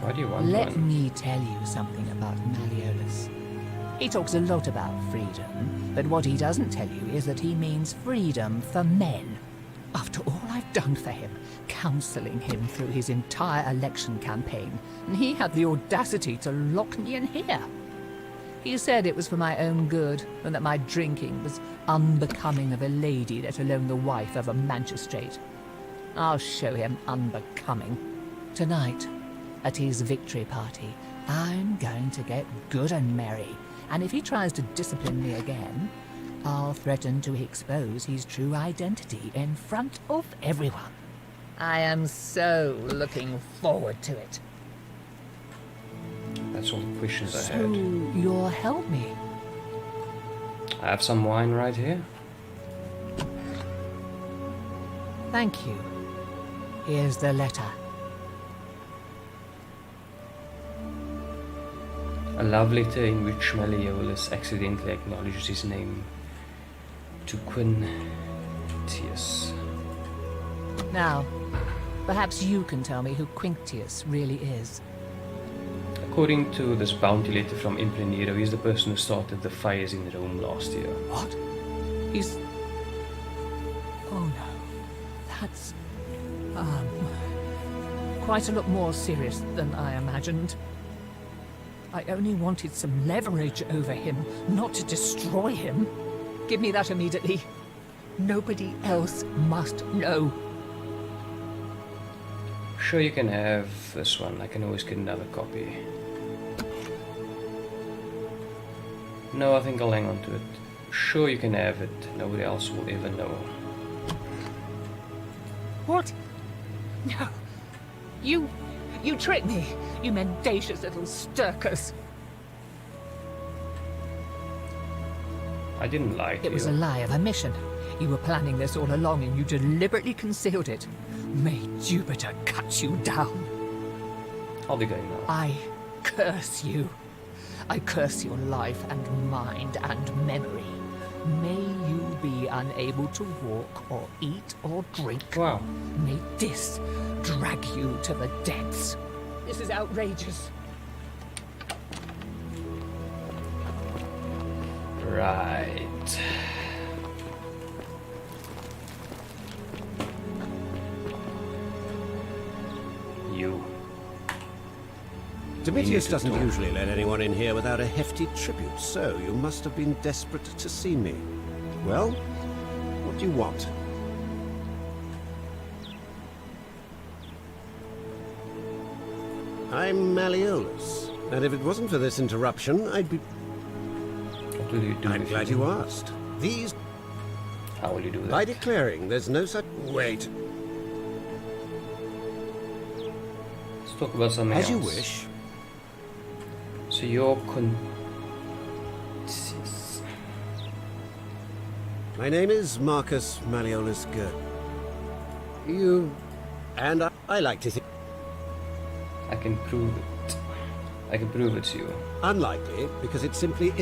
Speaker 1: Why do you want
Speaker 16: Let
Speaker 1: one?
Speaker 16: me tell you something about Malleolus. He talks a lot about freedom, but what he doesn't tell you is that he means freedom for men. After all I've done for him, counseling him through his entire election campaign, and he had the audacity to lock me in here. He said it was for my own good, and that my drinking was unbecoming of a lady, let alone the wife of a magistrate. I'll show him unbecoming. Tonight, at his victory party, I'm going to get good and merry, and if he tries to discipline me again, I'll threaten to expose his true identity in front of everyone. I am so looking forward to it.
Speaker 1: That's all the questions I
Speaker 16: So,
Speaker 1: had.
Speaker 16: you'll help me?
Speaker 1: I have some wine right here.
Speaker 16: Thank you. Here's the letter.
Speaker 1: A love letter in which Malleolus accidentally acknowledges his name to Quintius.
Speaker 16: Now, perhaps you can tell me who Quintius really is.
Speaker 1: According to this bounty letter from Emperor Nero, he's the person who started the fires in Rome last year.
Speaker 16: What? He's... Oh no. That's... quite a lot more serious than I imagined. I only wanted some leverage over him, not to destroy him. Give me that immediately. Nobody else must know.
Speaker 1: Sure, you can have this one. I can always get another copy. No, I think I'll hang on to it. Sure, you can have it. Nobody else will ever know.
Speaker 16: What? No. You tricked me, you mendacious little stirkers.
Speaker 1: I didn't lie to you.
Speaker 16: It was a lie of omission. You were planning this all along and you deliberately concealed it. May Jupiter cut you down.
Speaker 1: I'll be going now.
Speaker 16: I curse you. I curse your life and mind and memory. May you be unable to walk or eat or drink.
Speaker 1: Wow.
Speaker 16: May this drag you to the depths. This is outrageous.
Speaker 1: Right. You.
Speaker 17: Domitius doesn't usually let anyone in here without a hefty tribute, so you must have been desperate to see me. Well, what do you want? I'm Malleolus, and if it wasn't for this interruption, I'd be...
Speaker 1: What will you do?
Speaker 17: I'm glad you asked. These...
Speaker 1: How will you do that?
Speaker 17: By declaring there's no such... Wait.
Speaker 1: Let's talk about something
Speaker 17: As
Speaker 1: else.
Speaker 17: you wish.
Speaker 1: So your
Speaker 17: My name is Marcus Malleolus Gert. You... and I like to think...
Speaker 1: I can prove it. I can prove it to you.
Speaker 17: Unlikely, because it's simply...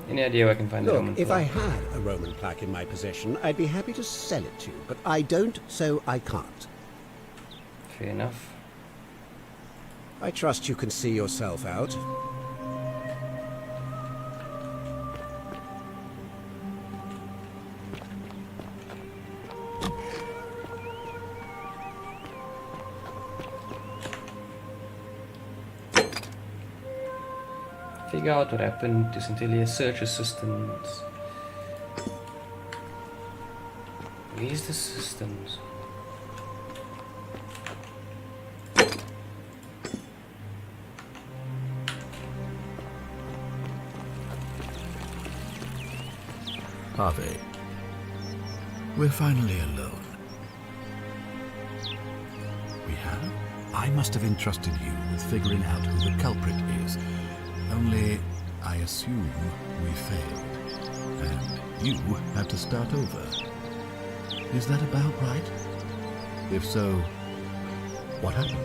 Speaker 1: Any idea where I can find the Roman
Speaker 17: Look, if
Speaker 1: plaque?
Speaker 17: I had a Roman plaque in my possession, I'd be happy to sell it to you, but I don't, so I can't.
Speaker 1: Fair enough.
Speaker 17: I trust you can see yourself out.
Speaker 1: Figure out what happened to Centilia's search assistants. Where's the systems?
Speaker 3: Harvey, we're finally alone. We have? I must have entrusted you with figuring out who the culprit is. Only, I assume we failed. And you had to start over. Is that about right? If so, what happened?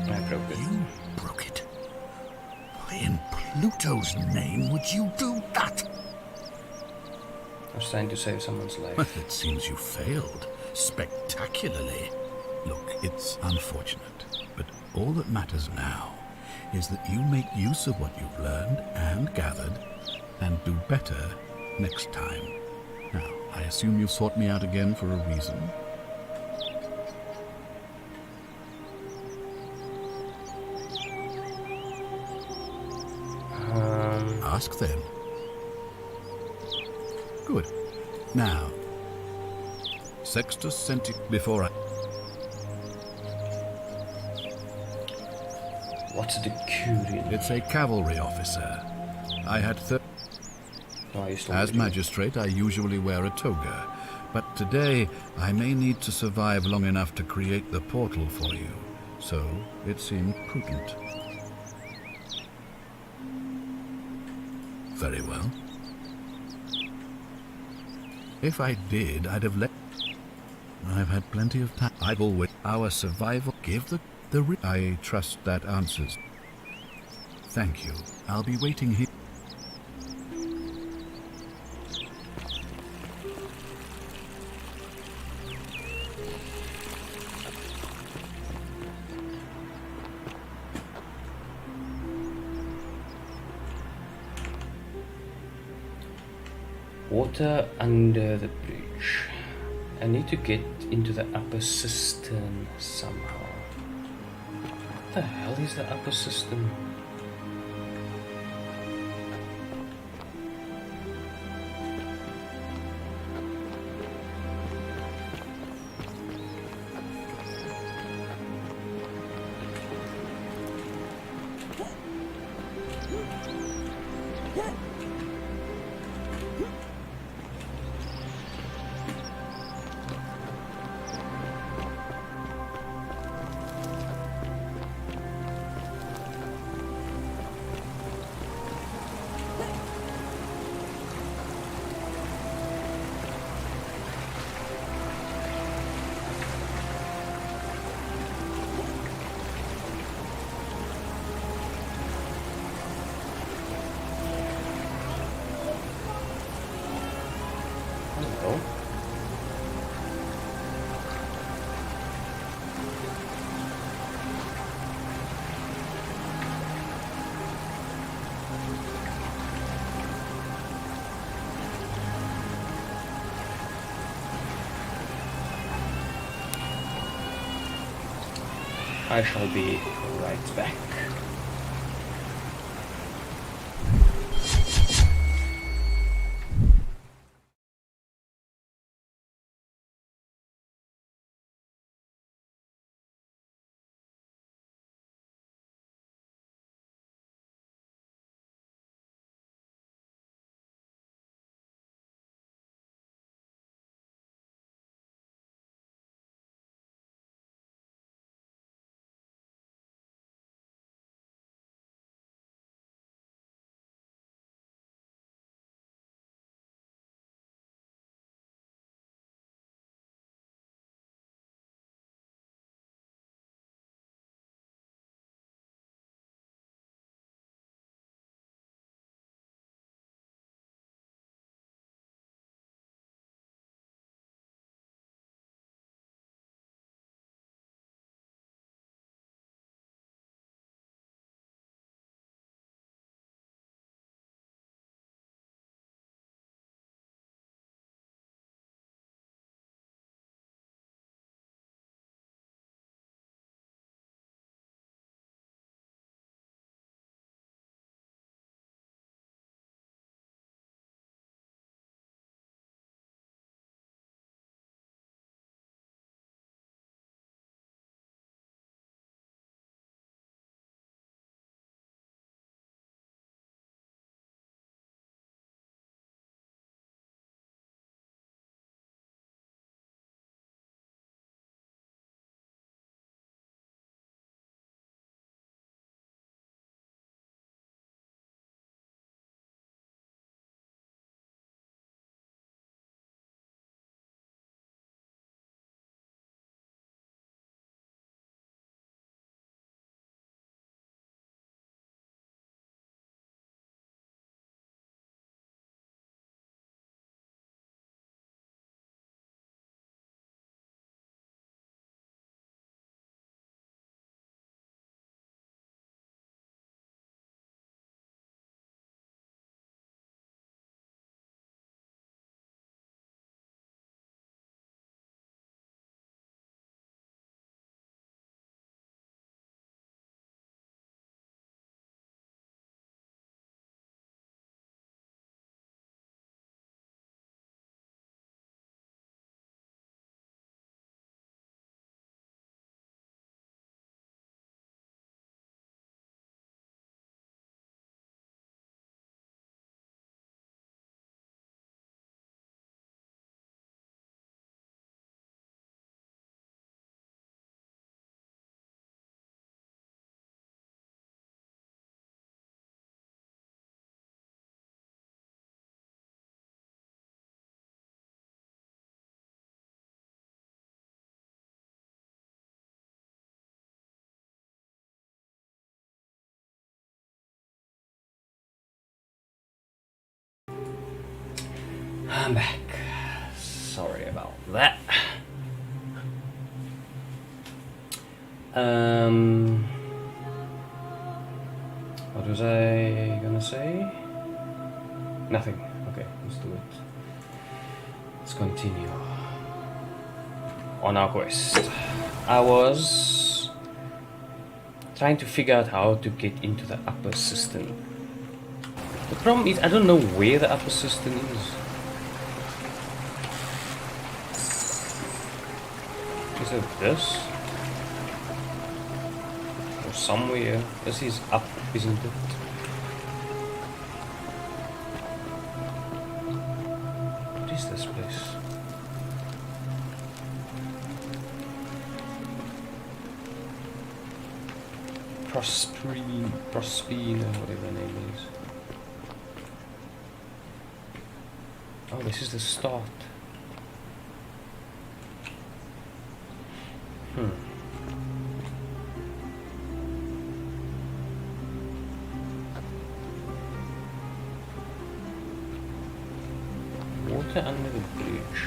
Speaker 1: I broke it.
Speaker 3: You broke it? Why in Pluto's name would you do that?
Speaker 1: I was trying to save someone's life.
Speaker 3: Well, it seems you failed spectacularly. Look, it's unfortunate, but all that matters now is that you make use of what you've learned and gathered and do better next time. Now, I assume you've sought me out again for a reason. Ask then. Good. Now, Sextus sent it before I...
Speaker 1: What's a decurion?
Speaker 3: It's a cavalry officer. I had As magistrate, I usually wear a toga, but today I may need to survive long enough to create the portal for you, so it seemed prudent. Very well. If I did, I'd have let... I've had plenty of time. I've always... Our survival... Give the I trust that answers. Thank you. I'll be waiting here.
Speaker 1: Water under the bridge. I need to get into the upper cistern somehow. What the hell is the upper cistern? I shall be right back. I'm back. Sorry about that. What was I gonna say? Nothing. Okay, let's do it. Let's continue on our quest. I was trying to figure out how to get into the upper cistern. The problem is I don't know where the upper cistern is. Is it this? Or somewhere? This is up, isn't it? What is this place? Prospine, whatever the name is. Oh, this is the start. Water under the bridge.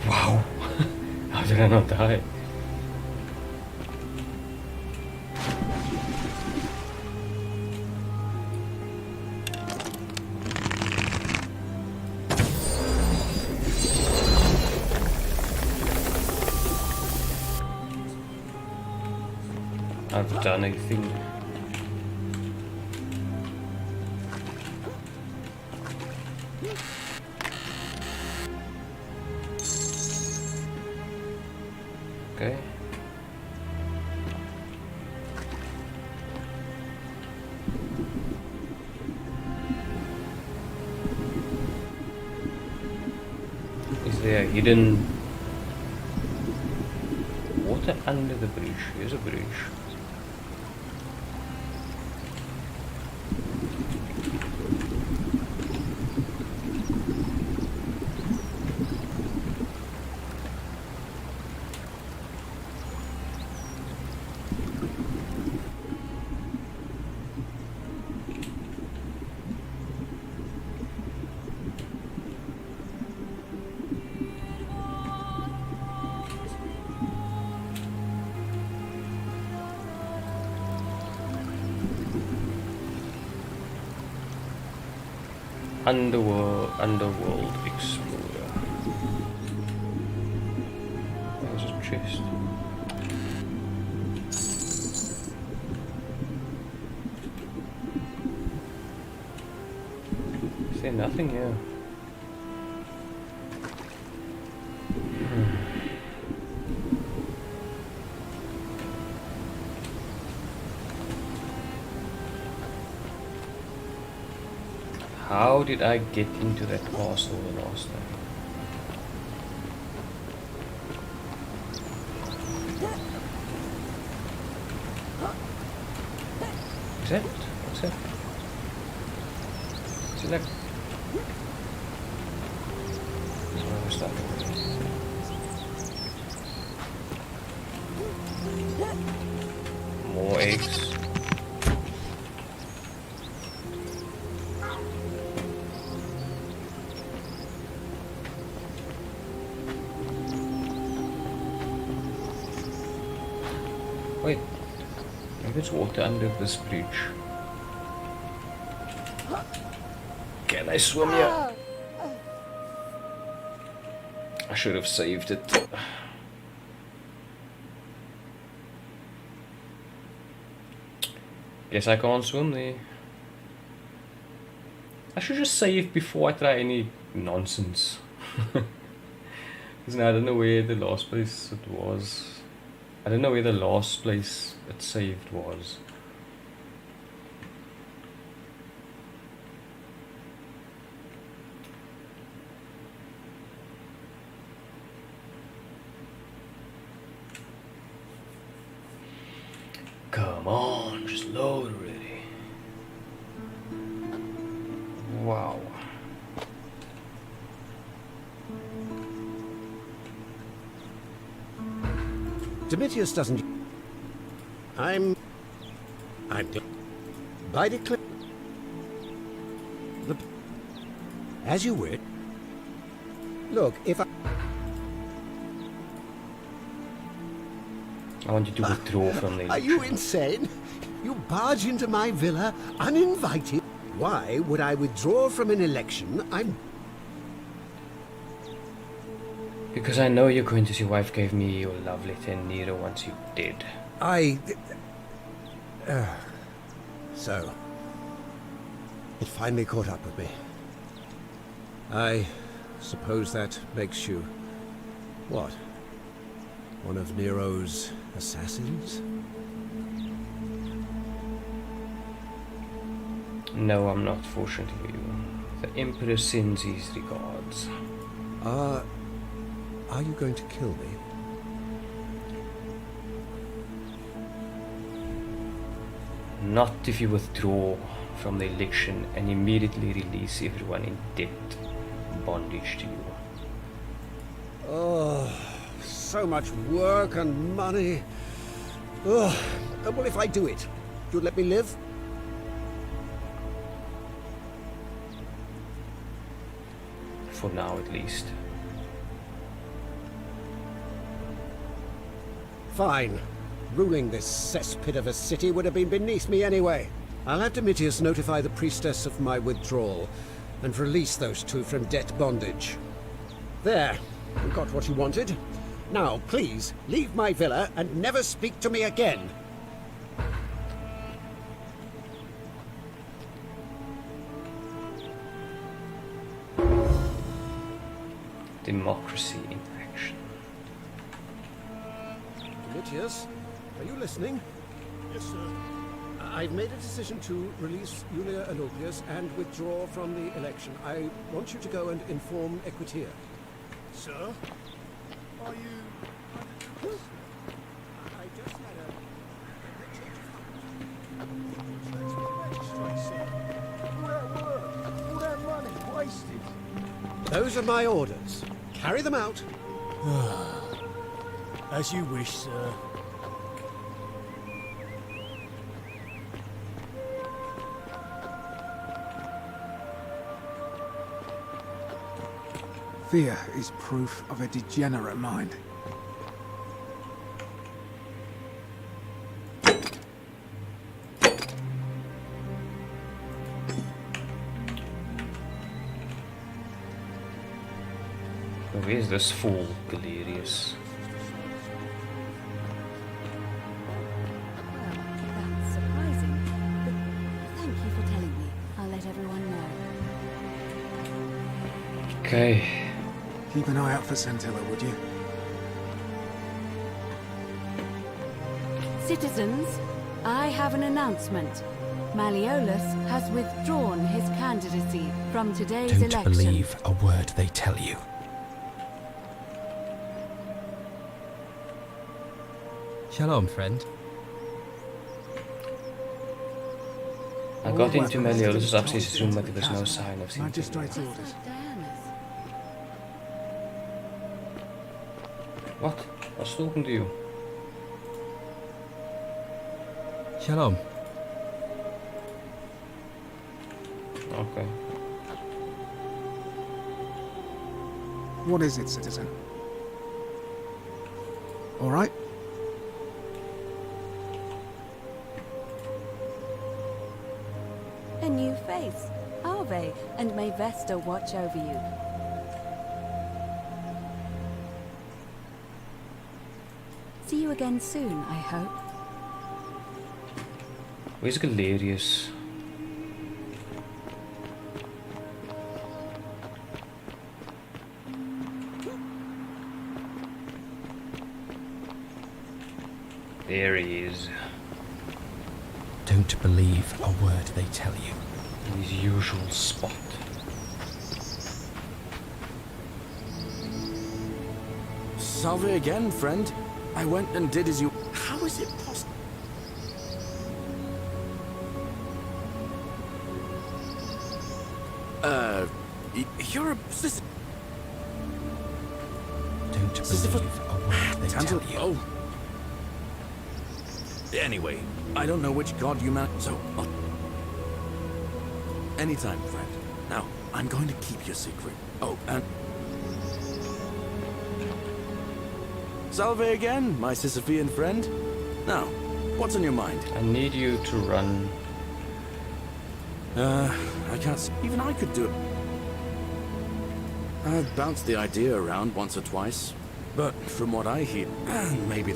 Speaker 1: Wow! How did I not die? I've done anything. Okay. Is there a hidden water under the bridge? Here's a bridge. Underworld explorer. There's a chest. Is there nothing here? How did I get into that castle the last time? Is that? What's that? Is it like... That's where we're starting. More eggs. Wait, maybe it's water under this bridge. Can I swim here? I should have saved it. Guess I can't swim there. I should just save before I try any nonsense. Because now I don't know where the last place it was. I don't know where the last place it saved was. Come on, just load already. Wow.
Speaker 17: Domitius doesn't... I'm by declare... As you wish. Look, if I
Speaker 1: want you to withdraw from the election.
Speaker 17: Are you insane? You barge into my villa uninvited. Why would I withdraw from an election?
Speaker 1: Because I know you're going to see wife gave me your love letter and Nero once you did.
Speaker 17: So, it finally caught up with me. I suppose that makes you... what? One of Nero's assassins?
Speaker 1: No, I'm not, fortunately for you. The Emperor sends his regards.
Speaker 17: Are you going to kill me?
Speaker 1: Not if you withdraw from the election and immediately release everyone in debt bondage to you.
Speaker 17: Oh, so much work and money. Oh, well, if I do it, you'd let me live?
Speaker 1: For now, at least.
Speaker 17: Fine. Ruling this cesspit of a city would have been beneath me anyway. I'll have Domitius notify the priestess of my withdrawal and release those two from debt bondage. There. You got what you wanted. Now, please, leave my villa and never speak to me again.
Speaker 1: Democracy in action.
Speaker 17: Domitius, are you listening?
Speaker 12: Yes, sir.
Speaker 17: I've made a decision to release Julia and Ulpius and withdraw from the election. I want you to go and inform Equitia.
Speaker 12: Sir? Are you...
Speaker 17: I just had a...
Speaker 12: All that money wasted.
Speaker 17: Those are my orders. Carry them out.
Speaker 12: As you wish, sir. Fear is proof of a degenerate mind.
Speaker 1: Where's this fool, Galerius?
Speaker 5: That's surprising. But thank you for telling me. I'll let everyone know.
Speaker 1: Okay.
Speaker 10: Keep an eye out for Scintilla, would you?
Speaker 5: Citizens, I have an announcement. Malleolus has withdrawn his candidacy from today's
Speaker 16: Don't
Speaker 5: election.
Speaker 16: believe a word they tell you.
Speaker 2: Shalom, friend.
Speaker 1: I got into Malleolus' upstairs room, but there was no sign of
Speaker 10: Magistrate's
Speaker 1: Scintilla.
Speaker 10: orders.
Speaker 1: What? I was talking to you.
Speaker 2: Shalom.
Speaker 1: Okay.
Speaker 10: What is it, citizen? All right?
Speaker 5: A new face, Ave, and may Vesta watch over you. See you again soon, I hope.
Speaker 1: Where's Galerius? There he is.
Speaker 16: Don't believe a word they tell you.
Speaker 1: In his usual spot.
Speaker 9: Salve again, friend. I went and did as you... How is it possible? You're a...
Speaker 16: Don't believe a word they tell you.
Speaker 9: Oh. Anyway, I don't know which god you meant, so... Anytime, friend. Now, I'm going to keep your secret. Oh, and... Salve again, my Sisyphean friend. Now, what's on your mind?
Speaker 1: I need you to run.
Speaker 9: I can't... Even I could do it. I've bounced the idea around once or twice, but from what I hear, maybe...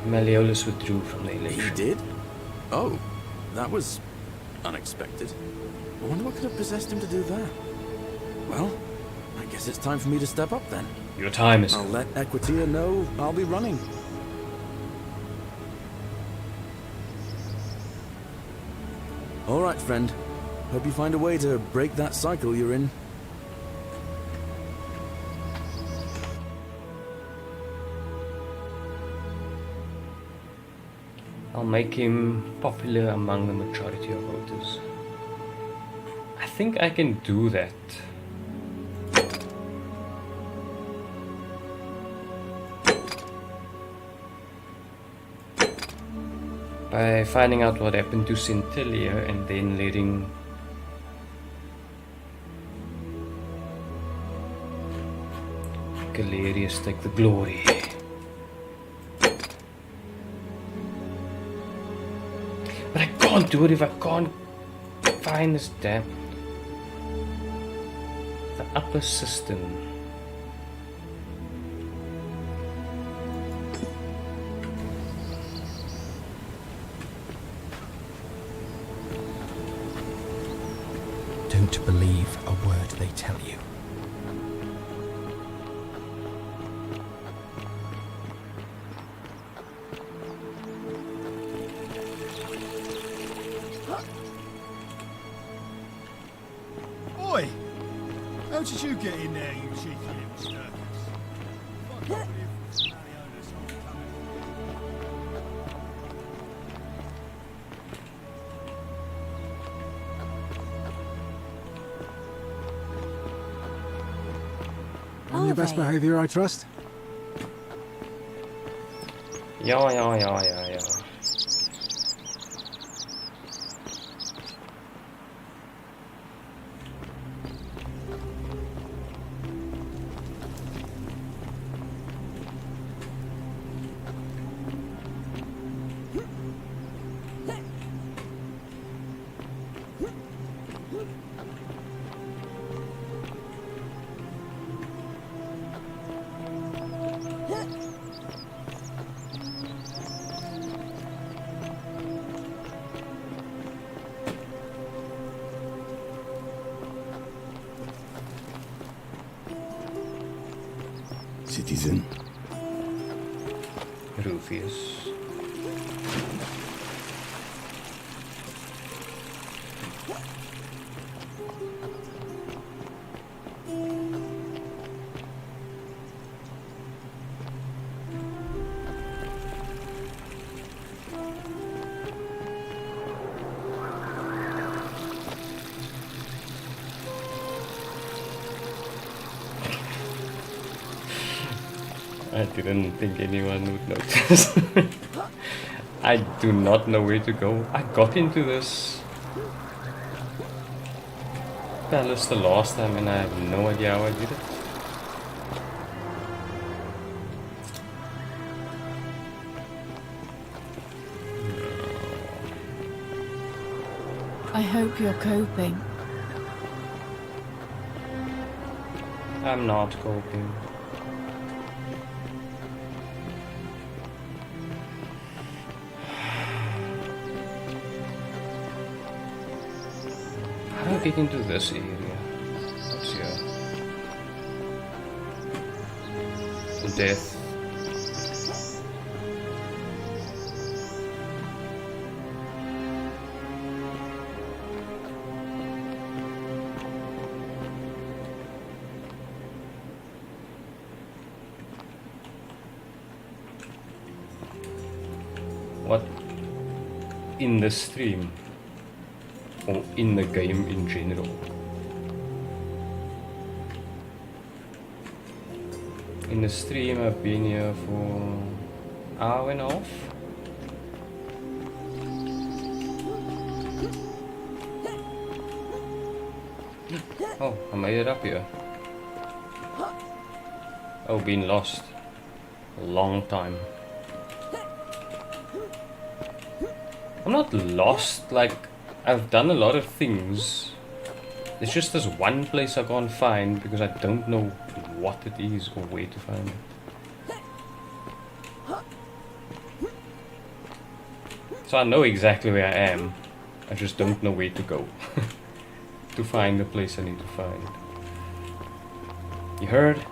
Speaker 1: Malleolus withdrew from the election.
Speaker 9: He did? Oh, that was unexpected. I wonder what could have possessed him to do that. Well, I guess it's time for me to step up then.
Speaker 1: Your time is...
Speaker 9: I'll let Equitia know I'll be running. All right, friend. Hope you find a way to break that cycle you're in.
Speaker 1: I'll make him popular among the majority of voters. I think I can do that. By finding out what happened to Scintilla and then letting Galerius take the glory. But I can't do it if I can't find this damn... the upper system.
Speaker 2: don't believe a word they tell you.
Speaker 12: Oi! How did you get in there, you cheeky little stirkers? Fuck off with you, Malleolus, I'll be coming. On your best behaviour, I trust?
Speaker 1: Ja.
Speaker 3: Citizen.
Speaker 1: Rufius. I didn't think anyone would notice. I do not know where to go. I got into this palace the last time and I have no idea how I did it.
Speaker 6: I hope you're coping.
Speaker 1: I'm not coping. How do I get into this area? What's here? Death. What in the stream or in the game in general? In the stream I've been here for an hour and a half. Oh, I made it up here. Oh, been lost a long time. I'm not lost, like, I've done a lot of things. It's just this one place I can't find because I don't know what it is or where to find it. So I know exactly where I am, I just don't know where to go to find the place I need to find. You heard?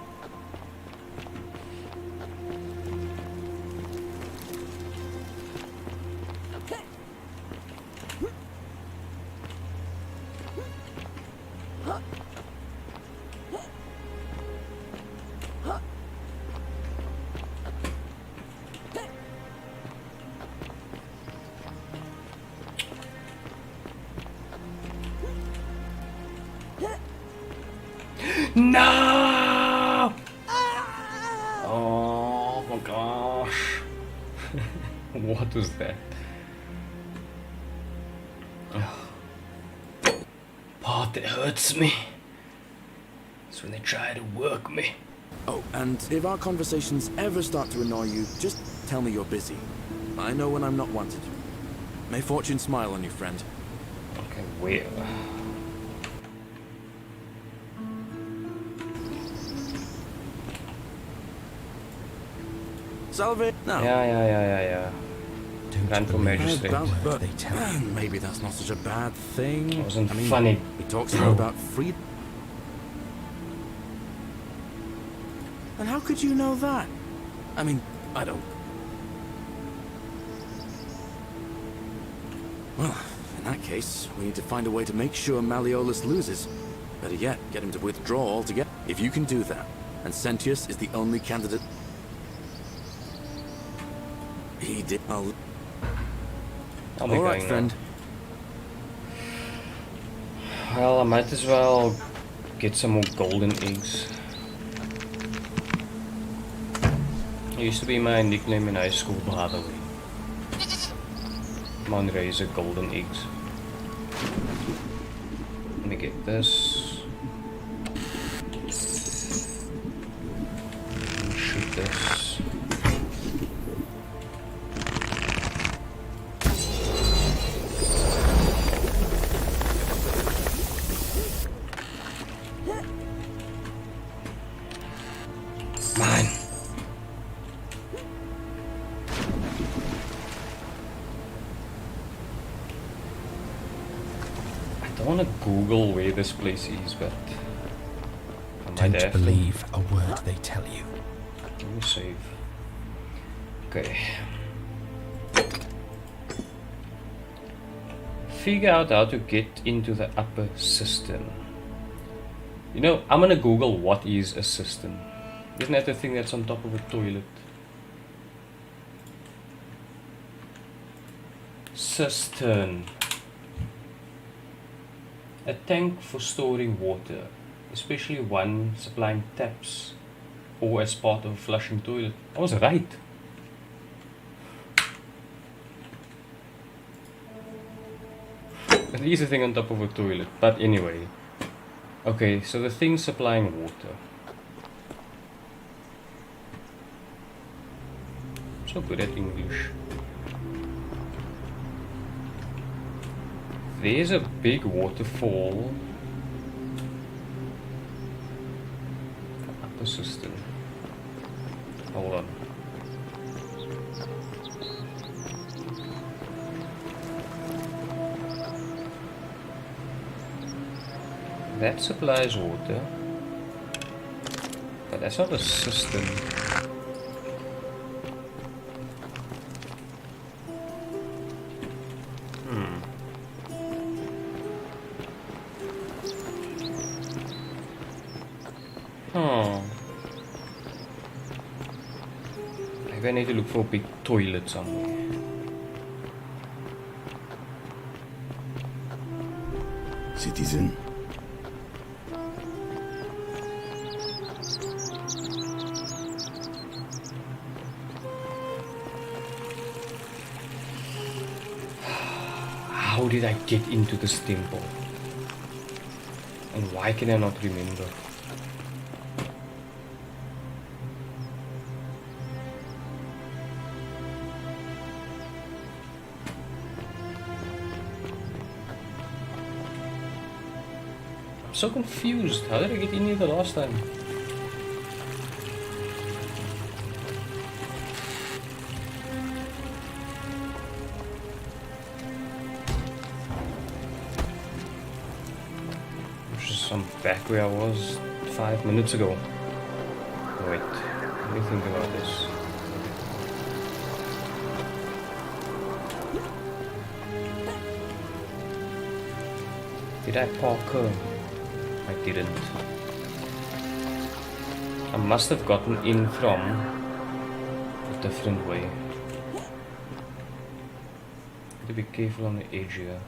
Speaker 1: No! Oh my gosh. What was that? Part that hurts me is when they try to work me.
Speaker 9: Oh, and if our conversations ever start to annoy you, just tell me you're busy. I know when I'm not wanted. May fortune smile on you, friend.
Speaker 1: Okay, where?
Speaker 9: Salve! No.
Speaker 1: Yeah.
Speaker 2: Don't
Speaker 1: Ran for magistrate.
Speaker 9: But maybe that's not such a bad thing.
Speaker 1: It wasn't
Speaker 9: I mean,
Speaker 1: funny.
Speaker 9: He talks a lot about freedom. And how could you know that? I mean, I don't. Well, in that case, we need to find a way to make sure Malleolus loses. Better yet, get him to withdraw altogether. If you can do that, and Sentius is the only candidate... He did...
Speaker 1: I'll be
Speaker 9: All right,
Speaker 1: going
Speaker 9: friend.
Speaker 1: now. Well, I might as well get some more golden eggs. It used to be my nickname in high school, by the way. Monraiser golden eggs. Let me get this. Shoot this. Man. I want to Google where this place is, but I might
Speaker 2: Don't
Speaker 1: have
Speaker 2: believe a word they tell you.
Speaker 1: Let me save. Okay. Figure out how to get into the upper cistern. You know, I'm gonna Google what is a cistern. Isn't that the thing that's on top of a toilet? Cistern. A tank for storing water, especially one supplying taps or as part of a flushing toilet. I was right. At least a thing on top of a toilet. But anyway. Okay, so the thing supplying water. I'm so good at English. There's a big waterfall. Upper cistern. Hold on. That supplies water. But that's not a cistern. Maybe I need to look for a big toilet somewhere.
Speaker 3: Citizen.
Speaker 1: How did I get into this temple? And why can I not remember? I'm so confused. How did I get in here the last time? I'm back where I was 5 minutes ago. Wait, let me think about this. Did I park her? I didn't. I must have gotten in from a different way. Have to be careful on the edge here.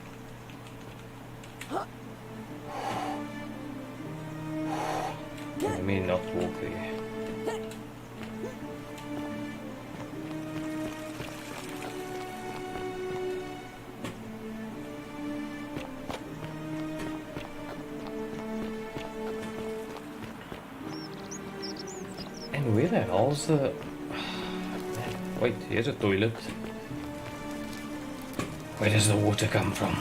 Speaker 1: Let me not walk there. And where the hell's the... Wait, here's a toilet. Where does the water come from?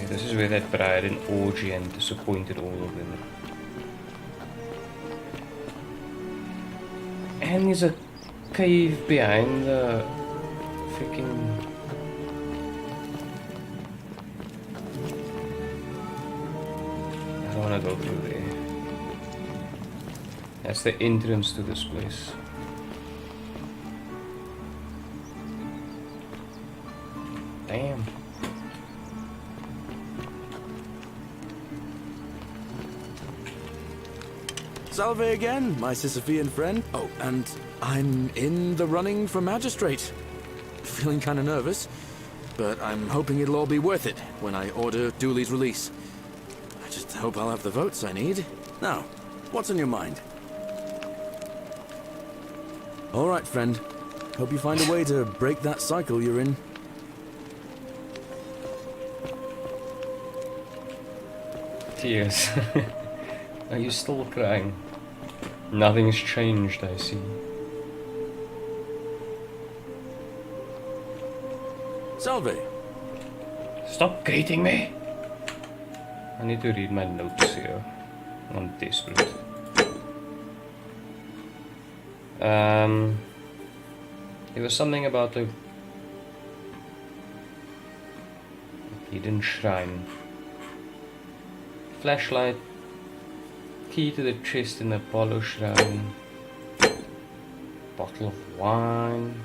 Speaker 1: Okay, this is where that bride and orgy and disappointed all of them. And there's a cave behind the freaking... I don't want to go through there. That's the entrance to this place. Damn.
Speaker 9: Salve again, my Sisyphean friend. Oh, and I'm in the running for magistrate. Feeling kind of nervous, but I'm hoping it'll all be worth it when I order Dooley's release. I just hope I'll have the votes I need. Now, what's on your mind? All right, friend. Hope you find a way to break that cycle you're in.
Speaker 1: Tears. Are you still crying? Nothing's changed, I see.
Speaker 9: Salve.
Speaker 1: Stop greeting me! I need to read my notes here. I'm desperate. There was something about a hidden shrine. Flashlight. Key to the chest in the Apollo shrine. Bottle of wine.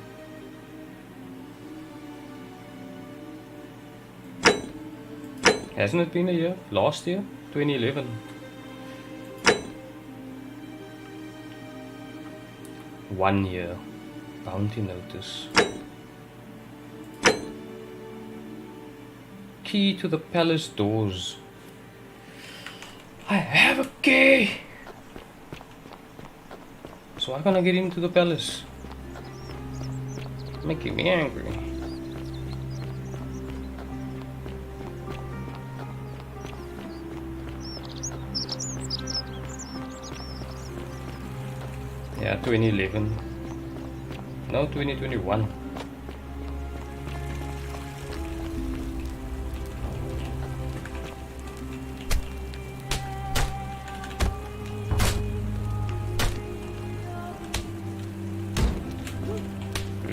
Speaker 1: Hasn't it been a year? Last year? 2011. One year. Bounty notice. Key to the palace doors. I have a key! So I'm gonna get into the palace. Making me angry. Yeah, 2011. No, 2021.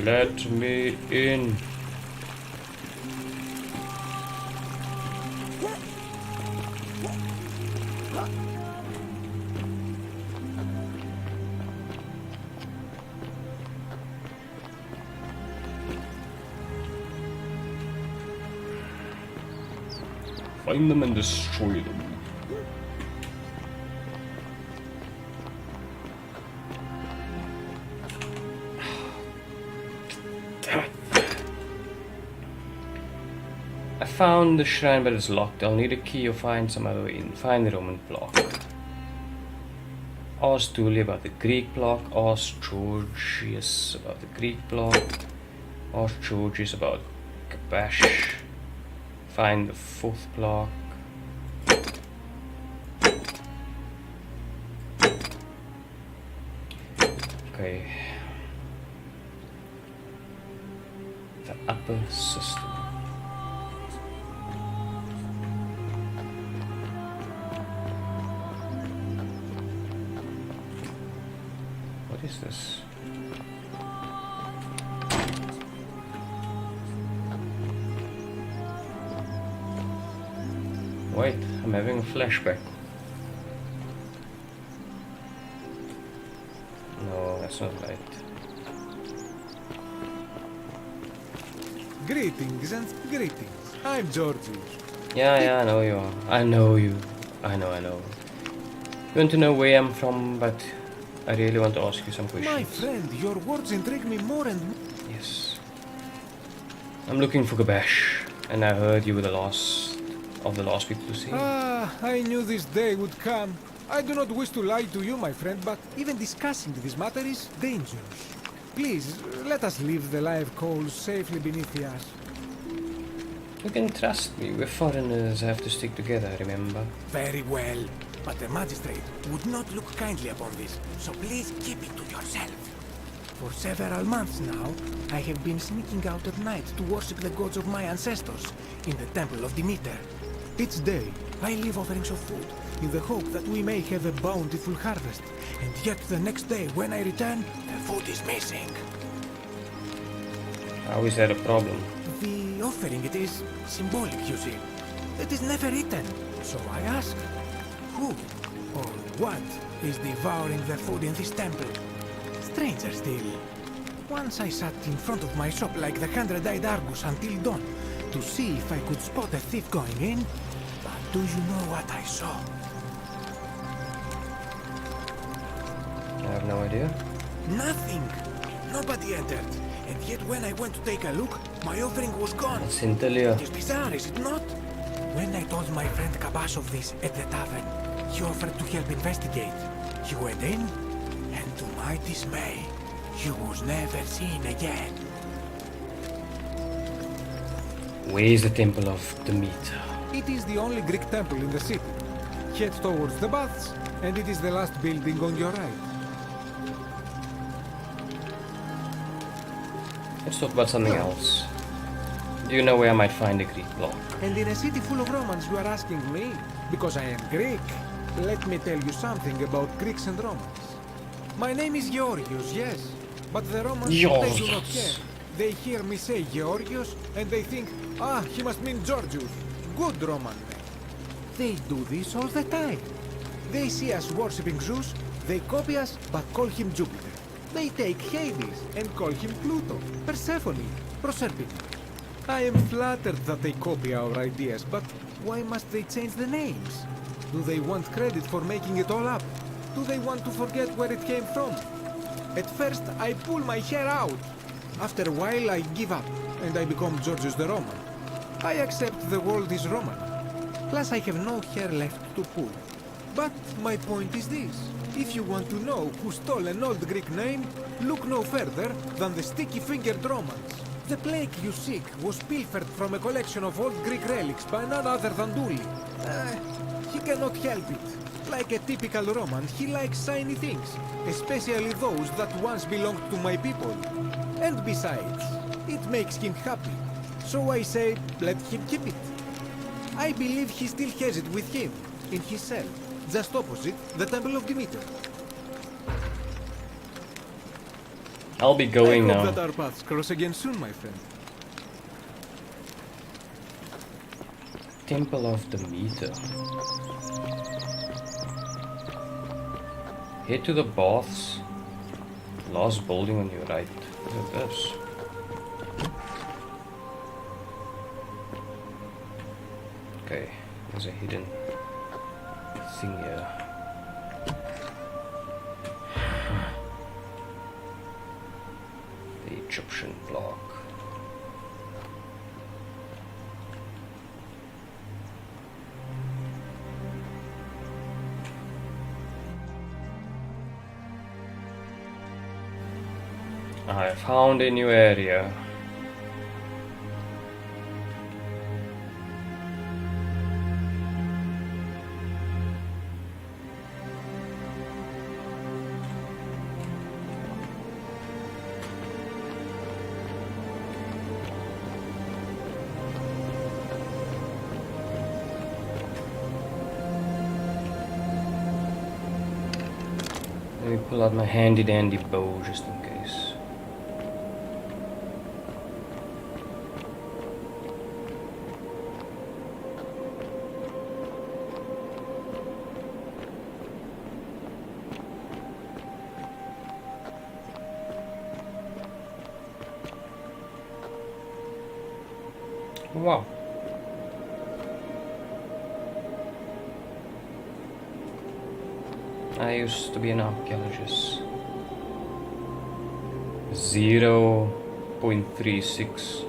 Speaker 1: Let me in. Find them and destroy them. I found the shrine, but it's locked. I'll need a key or find some other way in. Find the Roman block. Ask Dooley about the Greek block. Ask Georgius about the Greek block. Ask Georgius about Kabash. Find the fourth block. Okay. The upper system. What is this? Wait, I'm having a flashback. No, that's not right.
Speaker 10: Greetings and greetings. I'm Georgius.
Speaker 1: Yeah, I know you are. I know you. I know. You want to know where I'm from, but I really want to ask you some questions.
Speaker 10: My friend, your words intrigue me more and more.
Speaker 1: Yes. I'm looking for Gabash, and I heard you were the last of the last people to see.
Speaker 10: Ah, I knew this day would come. I do not wish to lie to you, my friend, but even discussing this matter is dangerous. Please, let us leave the live coals safely beneath us.
Speaker 1: You can trust me. We're foreigners, have to stick together, remember?
Speaker 10: Very well, but the magistrate would not look kindly upon this, so please keep it to yourself. For several months now, I have been sneaking out at night to worship the gods of my ancestors in the temple of Demeter. Each day, I leave offerings of food, in the hope that we may have a bountiful harvest. And yet the next day, when I return, the food is missing.
Speaker 1: How is that a problem?
Speaker 10: The offering, it is symbolic, you see. It is never eaten. So I ask, who or what is devouring the food in this temple? Stranger still. Once I sat in front of my shop like the 100-eyed Argus until dawn to see if I could spot a thief going in. But do you know what I saw?
Speaker 1: I have no idea.
Speaker 10: Nothing. Nobody entered. And yet when I went to take a look, my offering was gone.
Speaker 1: It's Intilia.
Speaker 10: It is bizarre, is it not? When I told my friend Kabash of this at the tavern, he offered to help investigate. He went in, and to my dismay, he was never seen again.
Speaker 1: Where is the Temple of Demeter?
Speaker 10: It is the only Greek temple in the city. Head towards the baths, and it is the last building on your right.
Speaker 1: Let's talk about something else. Do you know where I might find a Greek block?
Speaker 10: And in a city full of Romans, you are asking me? Because I am Greek. Let me tell you something about Greeks and Romans. My name is Georgios, yes. But the Romans, they do not care. They hear me say Georgios, and they think, ah, he must mean Georgius. Good Roman name. They do this all the time. They see us worshipping Zeus, they copy us, but call him Jupiter. They take Hades and call him Pluto, Persephone, Proserpine. I am flattered that they copy our ideas, but why must they change the names? Do they want credit for making it all up? Do they want to forget where it came from? At first, I pull my hair out. After a while, I give up, and I become Georgius the Roman. I accept the world is Roman. Plus, I have no hair left to pull. But my point is this. If you want to know who stole an old Greek name, look no further than the sticky-fingered Romans. The plague you seek was pilfered from a collection of old Greek relics by none other than Duli. He cannot help it. Like a typical Roman, he likes shiny things, especially those that once belonged to my people. And besides, it makes him happy. So I say, let him keep it. I believe he still has it with him, in his cell, just opposite the Temple of Demeter.
Speaker 1: I'll be going
Speaker 10: I
Speaker 1: now.
Speaker 10: hope that our paths cross again soon, my friend.
Speaker 1: Temple of Demeter. Head to the baths. Last building on your right. Look at this. Okay, there's a hidden thing here. The Egyptian block. I found a new area. Let me pull out my handy dandy bow just in case. Wow. I used to be an archaeologist. 0.36.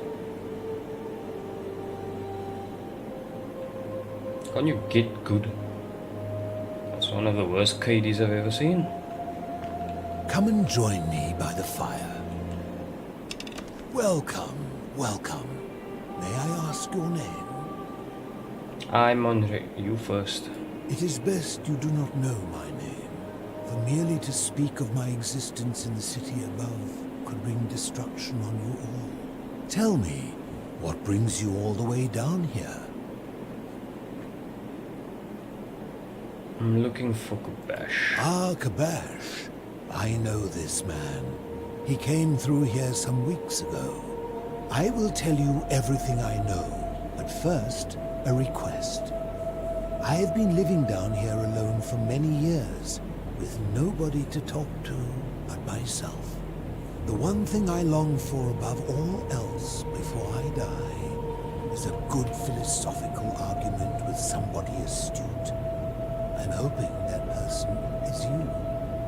Speaker 1: Can you get good? That's one of the worst KDs I've ever seen.
Speaker 3: Come and join me by the fire. Welcome, welcome. May I ask your name?
Speaker 1: I'm Andre. You first.
Speaker 3: It is best you do not know my name, for merely to speak of my existence in the city above could bring destruction on you all. Tell me, what brings you all the way down here?
Speaker 1: I'm looking for Kubash.
Speaker 3: Ah, Kabash. I know this man. He came through here some weeks ago. I will tell you everything I know, but first, a request. I have been living down here alone for many years, with nobody to talk to but myself. The one thing I long for above all else before I die is a good philosophical argument with somebody astute. I'm hoping that person is you.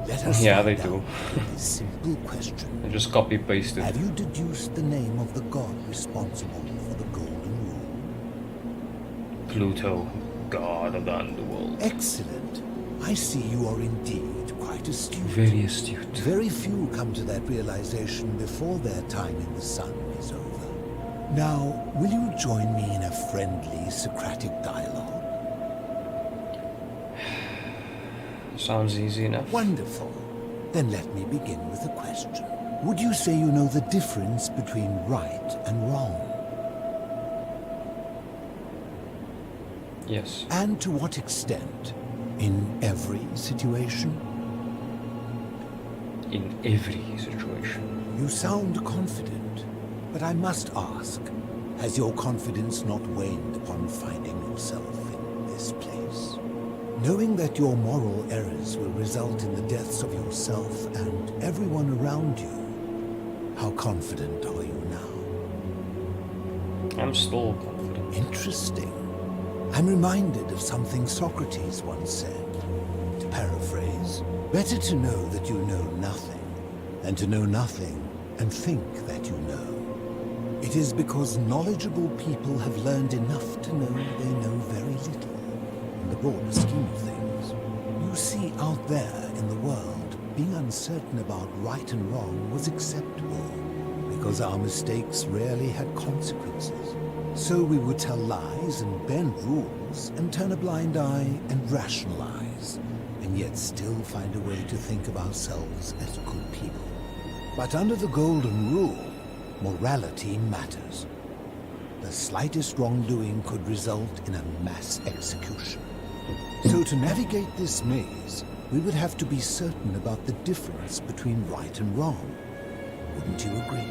Speaker 3: Let us
Speaker 1: Yeah,
Speaker 3: find
Speaker 1: they
Speaker 3: out
Speaker 1: do.
Speaker 3: with this simple question.
Speaker 1: I just copy pasted.
Speaker 3: Have you deduced the name of the god responsible for the Golden Rule?
Speaker 1: Pluto, god of the underworld.
Speaker 3: Excellent. I see you are indeed quite astute.
Speaker 1: Very astute.
Speaker 3: Very few come to that realization before their time in the sun is over. Now, will you join me in a friendly Socratic dialogue?
Speaker 1: Sounds easy enough.
Speaker 3: Wonderful. Then let me begin with a question. Would you say you know the difference between right and wrong?
Speaker 1: Yes.
Speaker 3: And to what extent? In every situation?
Speaker 1: In every situation.
Speaker 3: You sound confident, but I must ask, has your confidence not waned upon finding yourself in this place? Knowing that your moral errors will result in the deaths of yourself and everyone around you, how confident are you now?
Speaker 1: I'm still confident.
Speaker 3: Interesting. I'm reminded of something Socrates once said. To paraphrase, better to know that you know nothing than to know nothing and think that you know. It is because knowledgeable people have learned enough to know they know very little in the broader scheme of things. You see, out there in the world, being uncertain about right and wrong was acceptable because our mistakes rarely had consequences. So we would tell lies and bend rules and turn a blind eye and rationalize, and yet still find a way to think of ourselves as good people. But under the Golden Rule, morality matters. The slightest wrongdoing could result in a mass execution. So to navigate this maze, we would have to be certain about the difference between right and wrong. Wouldn't you agree?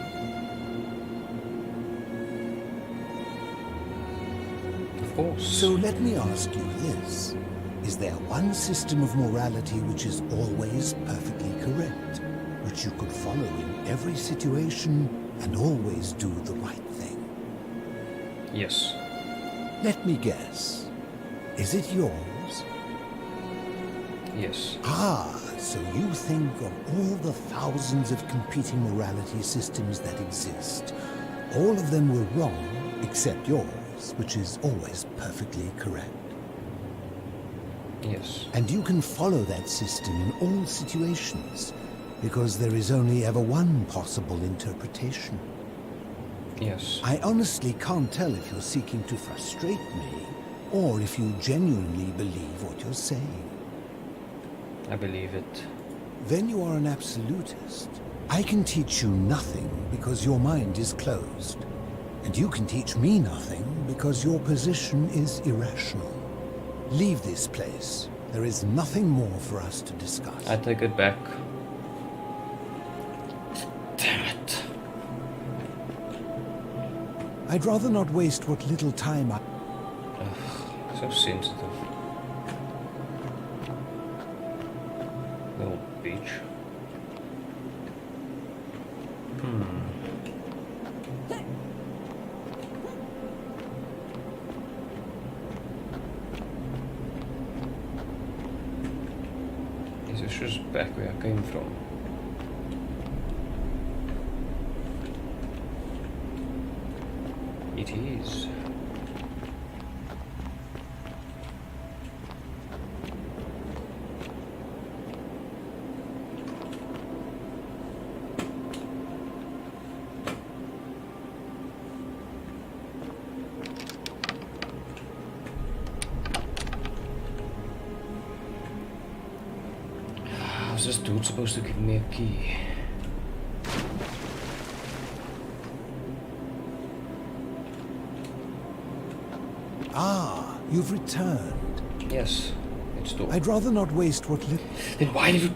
Speaker 3: So let me ask you this. Is there one system of morality which is always perfectly correct, which you could follow in every situation and always do the right thing?
Speaker 1: Yes.
Speaker 3: Let me guess. Is it yours?
Speaker 1: Yes.
Speaker 3: Ah, so you think of all the thousands of competing morality systems that exist. All of them were wrong except yours, which is always perfectly correct.
Speaker 1: Yes.
Speaker 3: And you can follow that system in all situations, because there is only ever one possible interpretation.
Speaker 1: Yes.
Speaker 3: I honestly can't tell if you're seeking to frustrate me, or if you genuinely believe what you're saying.
Speaker 1: I believe it.
Speaker 3: Then you are an absolutist. I can teach you nothing because your mind is closed. And you can teach me nothing because your position is irrational. Leave this place. There is nothing more for us to discuss.
Speaker 1: I take it back. Damn it.
Speaker 3: I'd rather not waste what little time I...
Speaker 1: Ugh, so sensitive. Little beach. Is this just back where I came from? It is. How's this dude supposed to give me a key?
Speaker 3: Ah, you've returned.
Speaker 1: Yes. It's door.
Speaker 12: I'd rather not waste what little.
Speaker 1: Then why did you...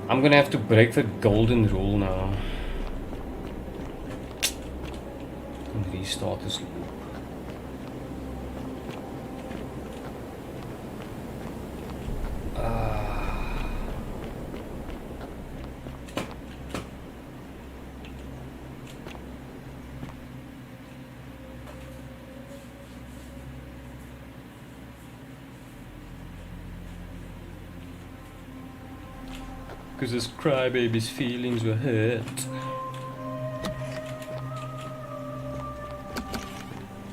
Speaker 1: I'm gonna have to break the golden rule now. And restart this loop. Because this crybaby's feelings were hurt.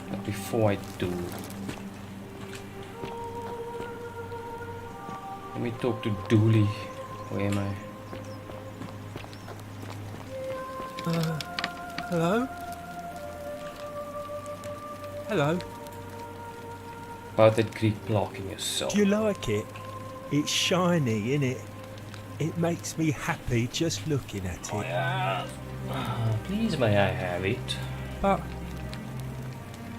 Speaker 1: But before I do, let me talk to Dooley. Where am I?
Speaker 14: Hello? Hello?
Speaker 1: About that Greek blocking yourself.
Speaker 14: Do you like it? It's shiny, innit? It makes me happy just looking at it.
Speaker 1: Oh, yeah. Please may I have it?
Speaker 14: But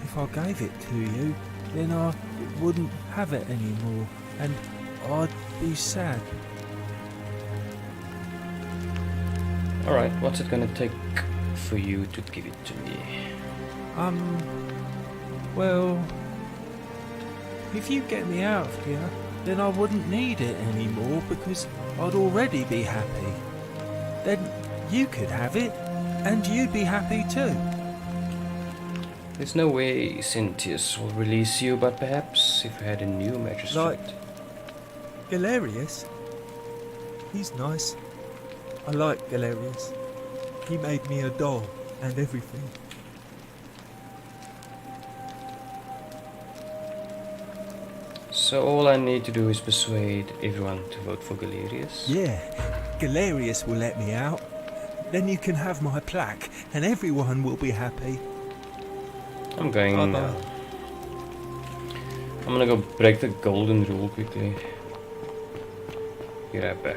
Speaker 14: if I gave it to you, then I wouldn't have it anymore, and I'd be sad.
Speaker 1: Alright, what's it gonna take for you to give it to me?
Speaker 14: Well, if you get me out of here, then I wouldn't need it anymore because I'd already be happy. Then you could have it, and you'd be happy too.
Speaker 1: There's no way Cynthius will release you, but perhaps if you had a new magistrate.
Speaker 14: Like Galerius? He's nice. I like Galerius. He made me a doll and everything.
Speaker 1: So all I need to do is persuade everyone to vote for Galerius?
Speaker 14: Yeah, Galerius will let me out. Then you can have my plaque and everyone will be happy.
Speaker 1: I'm going now. I'm gonna go break the golden rule quickly. Be right back.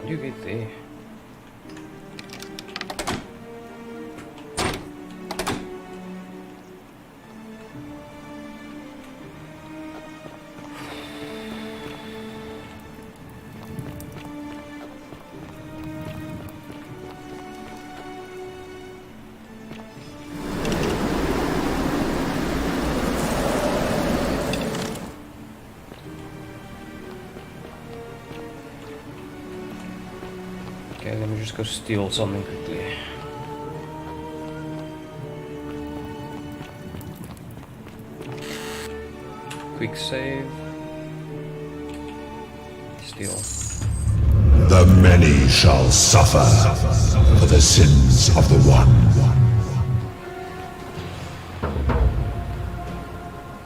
Speaker 1: You get there. Okay, let me just go steal something quickly. Quick save. Steal.
Speaker 18: The many shall suffer for the sins of the one.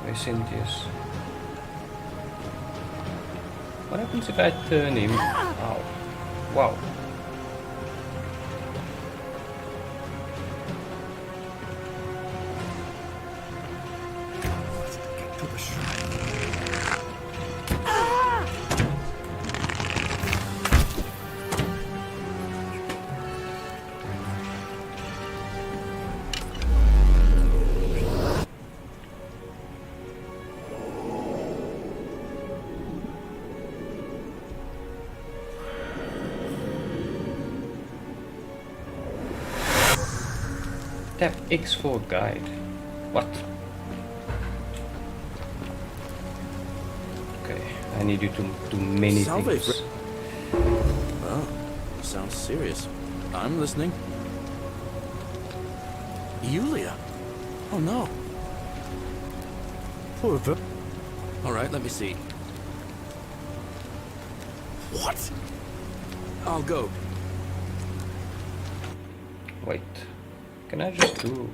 Speaker 1: Where's Cynthius? What happens if I turn him? Ow. Wow. Tap X for guide. What? Okay, I need you to do many things.
Speaker 9: Oh, sounds serious. I'm listening. Yulia? Oh no.
Speaker 12: Poor Ver.
Speaker 9: All right, let me see. What? I'll go.
Speaker 1: Wait, can I just do...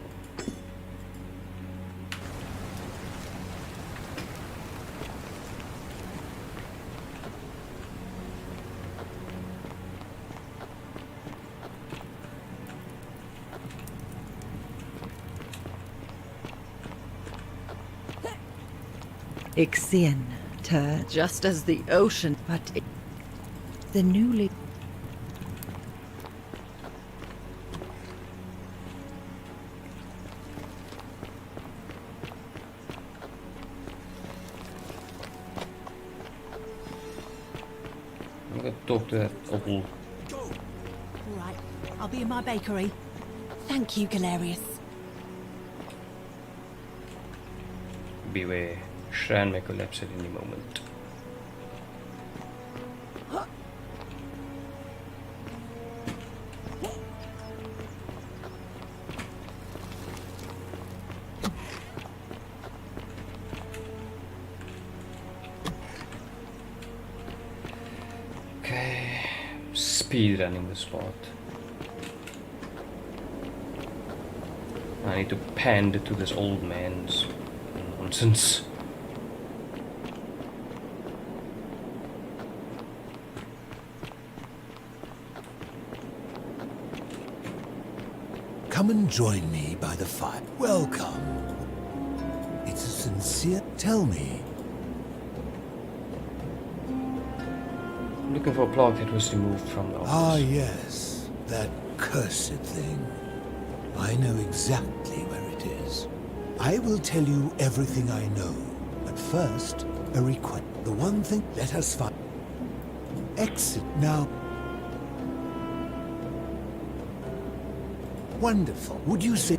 Speaker 8: Ixion, just as the ocean, but the newly...
Speaker 1: I'm gonna talk to that old...
Speaker 11: All right, I'll be in my bakery. Thank you, Galerius.
Speaker 1: Beware, Shrine may collapse at any moment. Okay, speed running the spot. I need to pander to this old man's nonsense.
Speaker 3: Come and join me by the fire. Welcome. It's a sincere... Tell me.
Speaker 1: Looking for a plaque that was removed from the office.
Speaker 3: Ah, yes. That cursed thing. I know exactly where it is. I will tell you everything I know. But first, a request. The one thing... Let us find... Exit now. Wonderful. Would you say...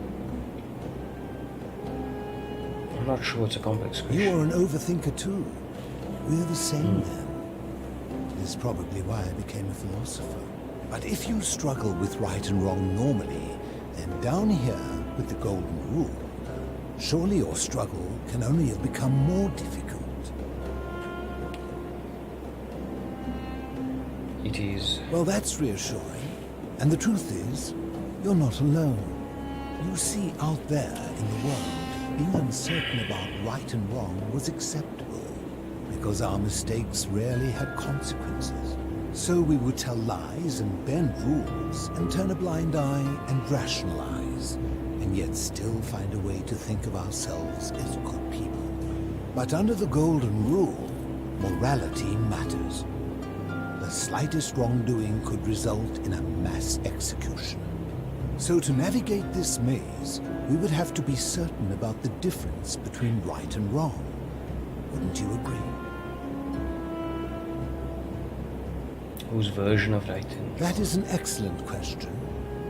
Speaker 1: I'm not sure it's a complex question.
Speaker 3: You are an overthinker too. We're the same then. It is probably why I became a philosopher. But if you struggle with right and wrong normally, then down here with the golden rule, surely your struggle can only have become more difficult.
Speaker 1: It is.
Speaker 3: Well, that's reassuring. And the truth is, you're not alone. You see, out there in the world, being uncertain about right and wrong was acceptable, because our mistakes rarely had consequences. So we would tell lies and bend rules and turn a blind eye and rationalize, and yet still find a way to think of ourselves as good people. But under the golden rule, morality matters. The slightest wrongdoing could result in a mass execution. So to navigate this maze, we would have to be certain about the difference between right and wrong. Wouldn't you agree?
Speaker 1: Whose version of right and
Speaker 3: That is an excellent question,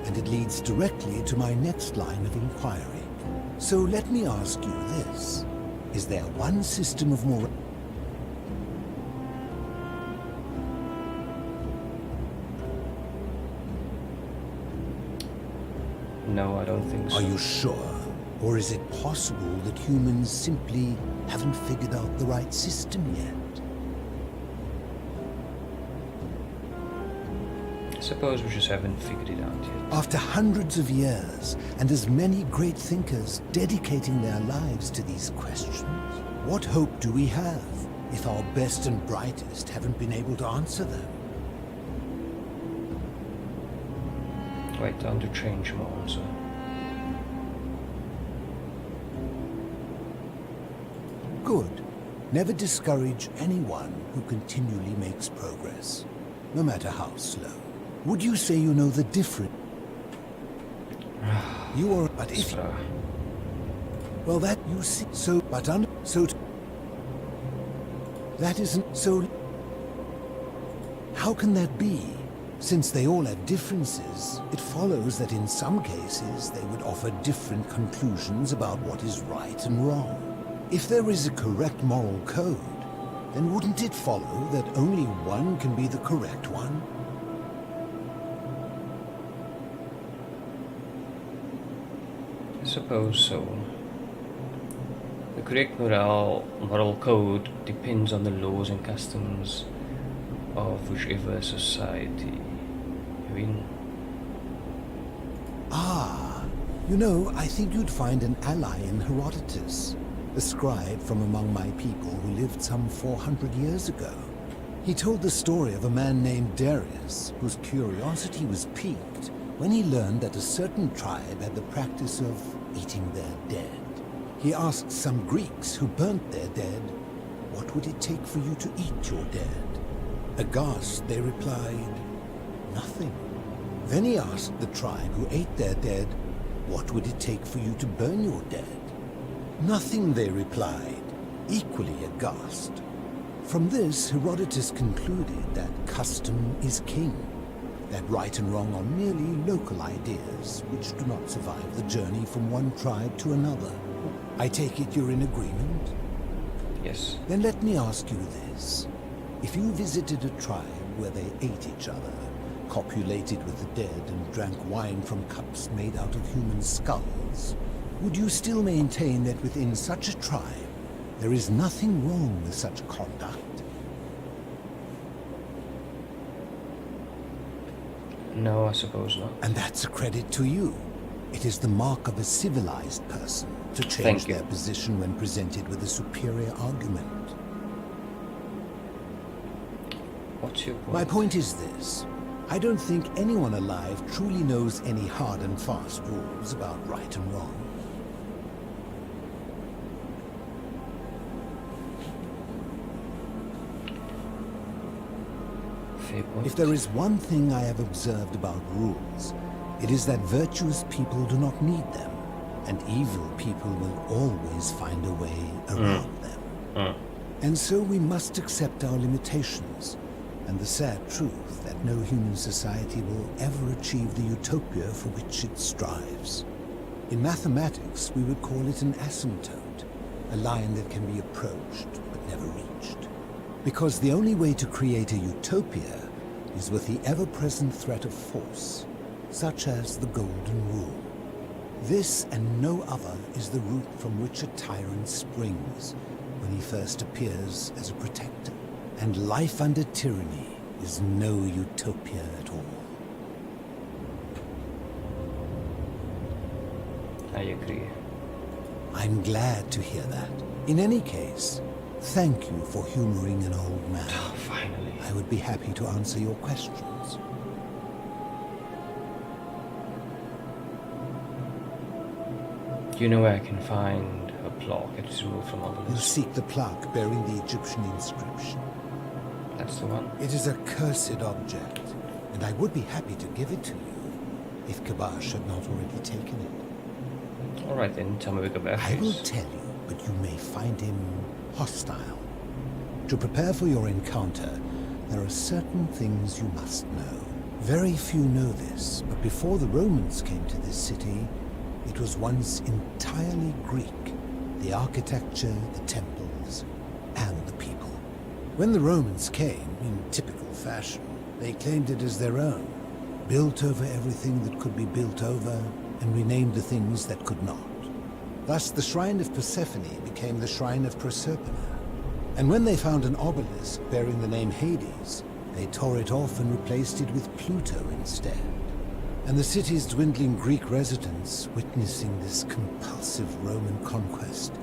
Speaker 3: and it leads directly to my next line of inquiry. So let me ask you this. Is there one system of morality?
Speaker 1: No, I don't think so.
Speaker 3: Are you sure? Or is it possible that humans simply haven't figured out the right system yet?
Speaker 1: I suppose we just haven't figured it out yet.
Speaker 3: After hundreds of years, and as many great thinkers dedicating their lives to these questions, what hope do we have if our best and brightest haven't been able to answer them?
Speaker 1: Wait, I want to change my answer.
Speaker 3: Good. Never discourage anyone who continually makes progress, no matter how slow. Would you say you know the difference? You are, but if you, well, that you see, so, but under, so, that isn't, so, how can that be? Since they all have differences, it follows that in some cases they would offer different conclusions about what is right and wrong. If there is a correct moral code,
Speaker 17: then wouldn't it follow that only one can be the correct one?
Speaker 1: I suppose so. The correct moral code depends on the laws and customs of whichever society you're in.
Speaker 17: Ah, you know, I think you'd find an ally in Herodotus, a scribe from among my people who lived some 400 years ago. He told the story of a man named Darius, whose curiosity was piqued when he learned that a certain tribe had the practice of eating their dead. He asked some Greeks who burnt their dead, "What would it take for you to eat your dead?" Aghast, they replied, "Nothing." Then he asked the tribe who ate their dead, "What would it take for you to burn your dead?" "Nothing," they replied, equally aghast. From this, Herodotus concluded that custom is king, that right and wrong are merely local ideas which do not survive the journey from one tribe to another. I take it you're in agreement?
Speaker 1: Yes.
Speaker 17: Then let me ask you this. If you visited a tribe where they ate each other, copulated with the dead, and drank wine from cups made out of human skulls, would you still maintain that within such a tribe there is nothing wrong with such conduct?
Speaker 1: No, I suppose not.
Speaker 17: And that's a credit to you. It is the mark of a civilized person to change their position when presented with a superior argument.
Speaker 1: What's your point?
Speaker 17: My point is this. I don't think anyone alive truly knows any hard and fast rules about right and wrong.
Speaker 1: Fair point.
Speaker 17: If there is one thing I have observed about rules, it is that virtuous people do not need them, and evil people will always find a way around them. And so we must accept our limitations, and the sad truth that no human society will ever achieve the utopia for which it strives. In mathematics, we would call it an asymptote, a line that can be approached but never reached. Because the only way to create a utopia is with the ever-present threat of force, such as the Golden Rule. This and no other is the root from which a tyrant springs when he first appears as a protector. And life under tyranny is no utopia at all.
Speaker 1: I agree.
Speaker 17: I'm glad to hear that. In any case, thank you for humoring an old man.
Speaker 1: Oh, finally.
Speaker 17: I would be happy to answer your questions.
Speaker 1: Do you know where I can find a plaque that is removed from obelisk?
Speaker 17: You seek the plaque bearing the Egyptian inscription.
Speaker 1: That's the one?
Speaker 17: It is a cursed object, and I would be happy to give it to you, if Kabash had not already taken it.
Speaker 1: Alright then, tell me where Kabash
Speaker 17: I will
Speaker 1: is.
Speaker 17: tell you, but you may find him hostile. To prepare for your encounter, there are certain things you must know. Very few know this, but before the Romans came to this city, it was once entirely Greek. The architecture, the temples, and the people. When the Romans came, in typical fashion, they claimed it as their own, built over everything that could be built over, and renamed the things that could not. Thus, the Shrine of Persephone became the Shrine of Proserpina. And when they found an obelisk bearing the name Hades, they tore it off and replaced it with Pluto instead. And the city's dwindling Greek residents, witnessing this compulsive Roman conquest,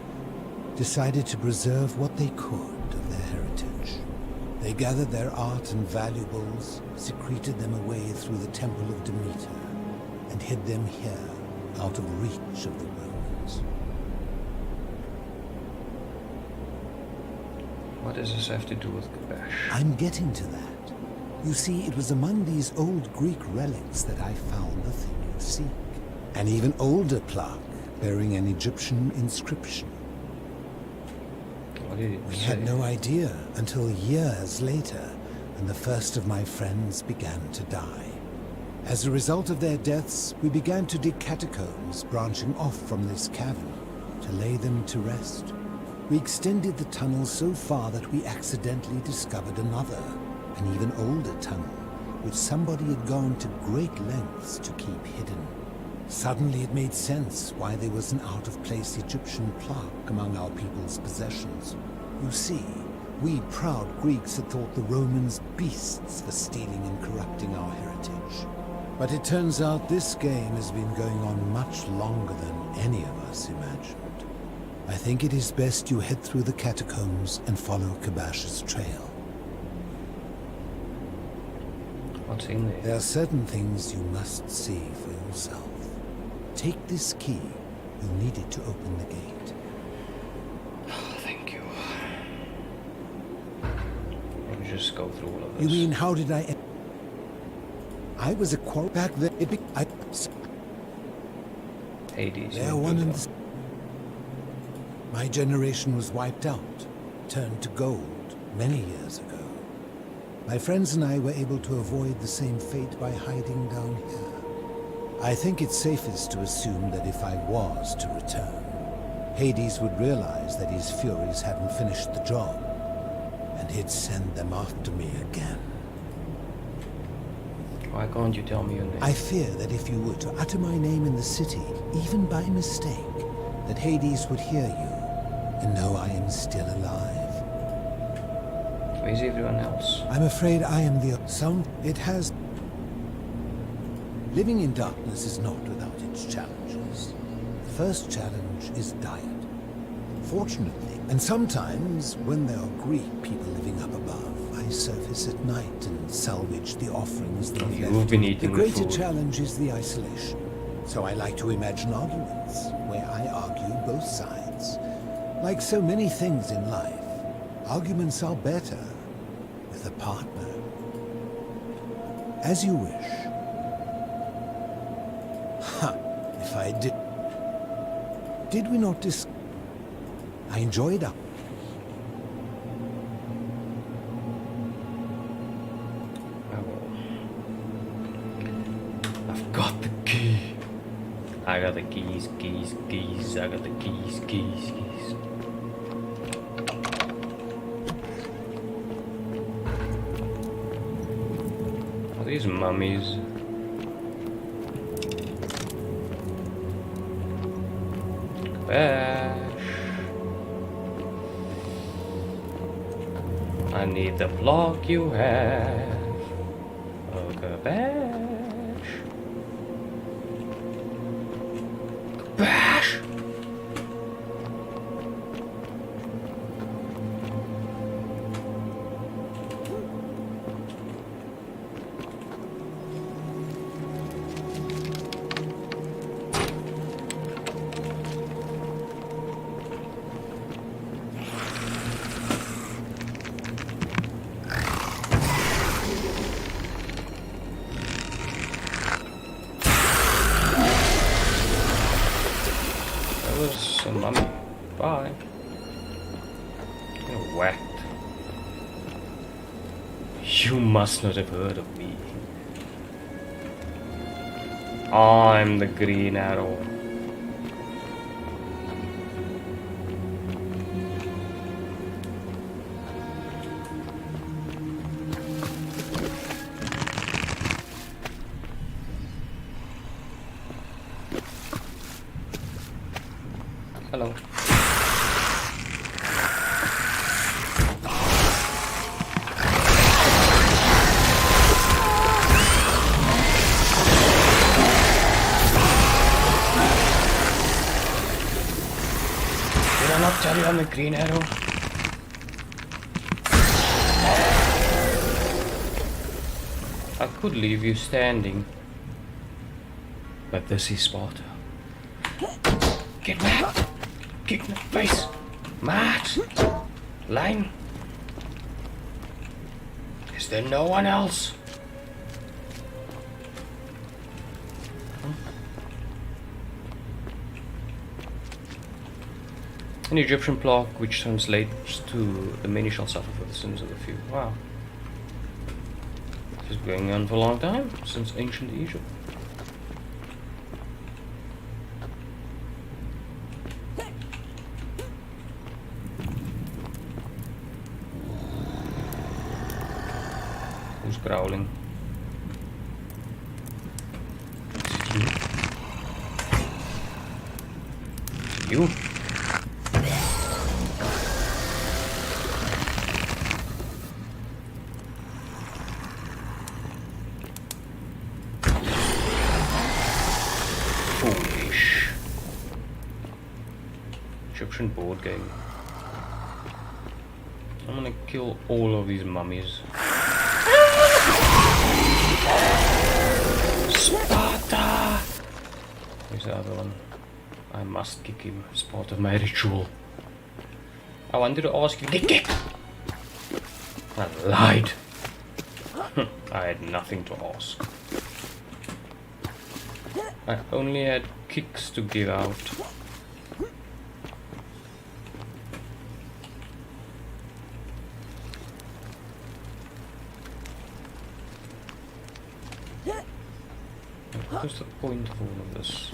Speaker 17: decided to preserve what they could of their heritage. They gathered their art and valuables, secreted them away through the Temple of Demeter, and hid them here, out of reach of the Romans.
Speaker 1: What does this have to do with Kabash?
Speaker 17: I'm getting to that. You see, it was among these old Greek relics that I found the thing you seek. An even older plaque bearing an Egyptian inscription.
Speaker 1: What did it
Speaker 17: We
Speaker 1: say?
Speaker 17: had no idea until years later, when the first of my friends began to die. As a result of their deaths, we began to dig catacombs branching off from this cavern to lay them to rest. We extended the tunnel so far that we accidentally discovered another, an even older tunnel, which somebody had gone to great lengths to keep hidden. Suddenly it made sense why there was an out-of-place Egyptian plaque among our people's possessions. You see, we proud Greeks had thought the Romans beasts for stealing and corrupting our heritage. But it turns out this game has been going on much longer than any of us imagined. I think it is best you head through the catacombs and follow Kabash's trail.
Speaker 1: What's in there?
Speaker 17: There are certain things you must see for yourself. Take this key. You'll need it to open the gate.
Speaker 1: Thank you. Let me just go through all of
Speaker 17: You
Speaker 1: this.
Speaker 17: mean, how did I was a quarrel back then.
Speaker 1: Hades.
Speaker 17: They're one and the same. My generation was wiped out, turned to gold, many years ago. My friends and I were able to avoid the same fate by hiding down here. I think it's safest to assume that if I was to return, Hades would realize that his furies hadn't finished the job, and he'd send them after me again.
Speaker 1: Why can't you tell me your name?
Speaker 17: I fear that if you were to utter my name in the city, even by mistake, that Hades would hear you and know I am still alive.
Speaker 1: Where's everyone else?
Speaker 17: I'm afraid I am the sound. It has. Living in darkness is not without its challenges. The first challenge is diet. Fortunately, and sometimes when there are Greek people living up above, I surface at night and salvage the offerings that have left.
Speaker 1: Been eating
Speaker 17: the greater
Speaker 1: food.
Speaker 17: challenge is the isolation. So I like to imagine arguments where I argue both sides. Like so many things in life, arguments are better with a partner. As you wish. Ha! If I did... Did we not I enjoyed it.
Speaker 1: I've got the key. I got the keys. I got the keys. Are these mummies? Bash. I need the block you have. Oh, Kabash. Kabash. A mummy. Bye. You're whacked. You must not have heard of me. I'm the Green Arrow. Hello. Did I not tell you I'm the Green Arrow? I could leave you standing, but this is Sparta. Get back! Kick in the face! Matt! Line! Is there no one else? An Egyptian plaque which translates to the many shall suffer for the sins of the few. Wow. This is going on for a long time, since ancient Egypt. Who's growling? Is it you? You? Foolish. Egyptian board game. I'm gonna kill all of these mummies. Sparta! Where's the other one? I must kick him as part of my ritual. I wanted to ask you to kick! I lied. I had nothing to ask. I only had kicks to give out. What's the point of all of this?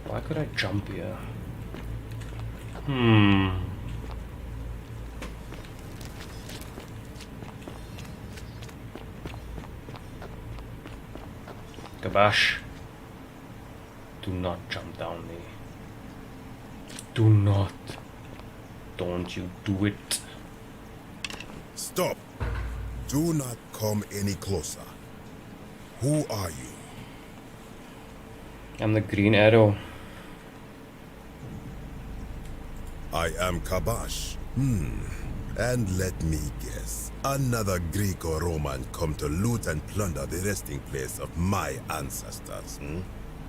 Speaker 1: Why could I jump here? Kabash, do not jump down there. Do not. Don't you do it.
Speaker 19: Stop. Do not come any closer. Who are you?
Speaker 1: I'm the Green Arrow.
Speaker 19: I am Kabash. And let me guess. Another Greek or Roman come to loot and plunder the resting place of my ancestors,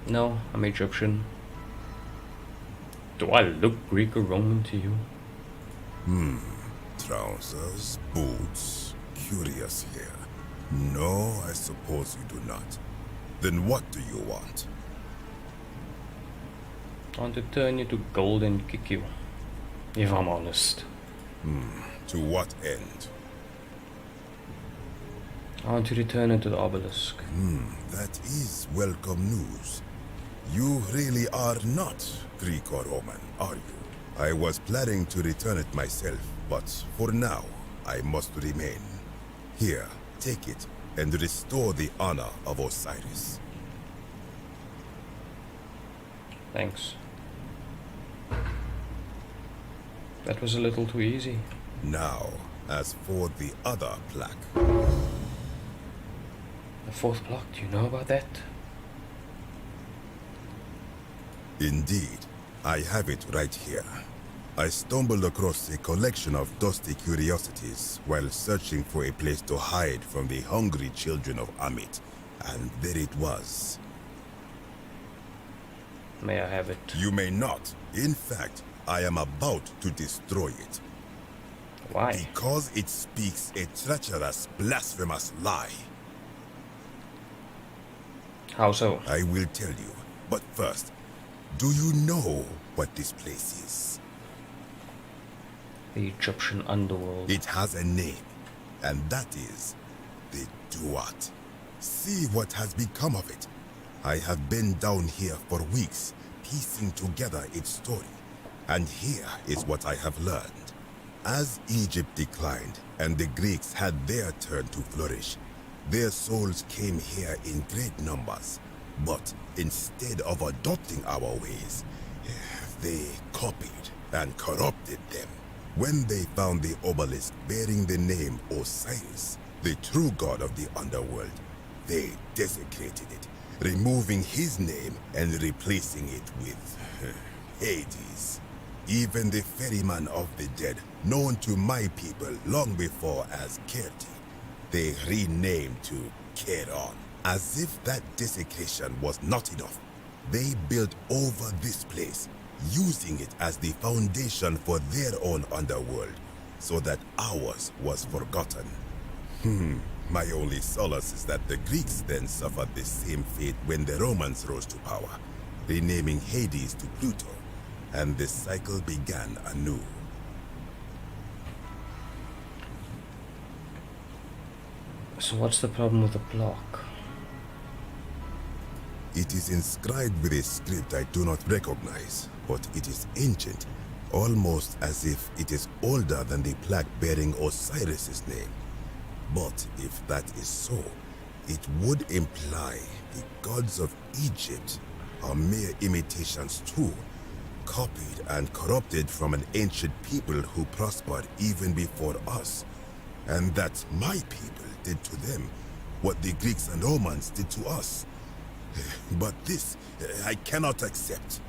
Speaker 1: No, I'm Egyptian. Do I look Greek or Roman to you?
Speaker 19: Trousers, boots, curious here. No, I suppose you do not. Then what do you want?
Speaker 1: I want to turn you to gold and kick you. If I'm honest.
Speaker 19: To what end?
Speaker 1: I want to return it to the obelisk.
Speaker 19: That is welcome news. You really are not Greek or Roman, are you? I was planning to return it myself, but for now, I must remain. Here, take it and restore the honor of Osiris.
Speaker 1: Thanks. That was a little too easy.
Speaker 19: Now, as for the other plaque.
Speaker 1: The fourth block, do you know about that?
Speaker 19: Indeed, I have it right here. I stumbled across a collection of dusty curiosities while searching for a place to hide from the hungry children of Amit, and there it was.
Speaker 1: May I have it?
Speaker 19: You may not. In fact, I am about to destroy it.
Speaker 1: Why?
Speaker 19: Because it speaks a treacherous, blasphemous lie.
Speaker 1: How so?
Speaker 19: I will tell you, but first, do you know what this place is?
Speaker 1: The Egyptian underworld.
Speaker 19: It has a name, and that is the Duat. See what has become of it. I have been down here for weeks, piecing together its story. And here is what I have learned. As Egypt declined and the Greeks had their turn to flourish, their souls came here in great numbers. But instead of adopting our ways, they copied and corrupted them. When they found the obelisk bearing the name Osiris, the true god of the underworld, they desecrated it, removing his name and replacing it with Hades. Even the ferryman of the dead, known to my people long before as Kerti, they renamed to Keron. As if that desecration was not enough, they built over this place, using it as the foundation for their own underworld, so that ours was forgotten. My only solace is that the Greeks then suffered the same fate when the Romans rose to power, renaming Hades to Pluto, and the cycle began anew.
Speaker 1: So what's the problem with the block?
Speaker 19: It is inscribed with a script I do not recognize, but it is ancient, almost as if it is older than the plaque bearing Osiris's name. But if that is so, it would imply the gods of Egypt are mere imitations too, copied and corrupted from an ancient people who prospered even before us, and that my people did to them what the Greeks and Romans did to us. But this I cannot accept.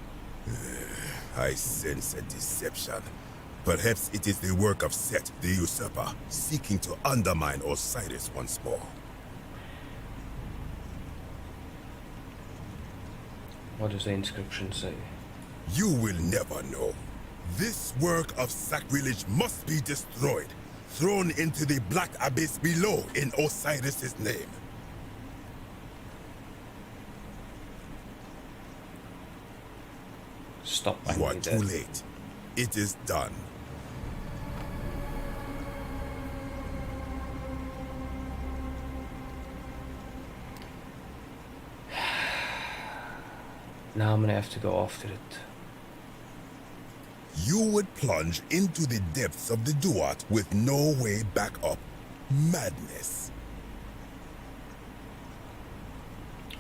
Speaker 19: I sense a deception. Perhaps it is the work of Set, the usurper, seeking to undermine Osiris once more.
Speaker 1: What does the inscription say?
Speaker 19: You will never know. This work of sacrilege must be destroyed, thrown into the black abyss below in Osiris's name.
Speaker 1: Stop.
Speaker 19: You are too late. It is done.
Speaker 1: Now I'm gonna have to go after it.
Speaker 19: You would plunge into the depths of the Duat with no way back up. Madness.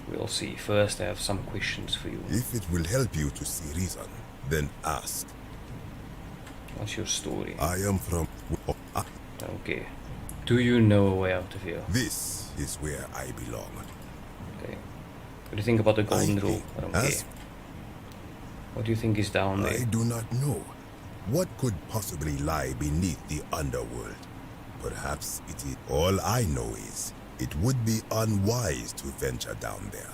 Speaker 1: We'll see. First, I have some questions for you.
Speaker 19: If it will help you to see reason, then ask.
Speaker 1: What's your story?
Speaker 19: I am from...
Speaker 1: Okay. Do you know a way out of here?
Speaker 19: This is where I belong.
Speaker 1: Okay. What do you think about the golden rule? I don't care. What do you think is down there?
Speaker 19: I do not know. What could possibly lie beneath the underworld? Perhaps it is... All I know is, it would be unwise to venture down there.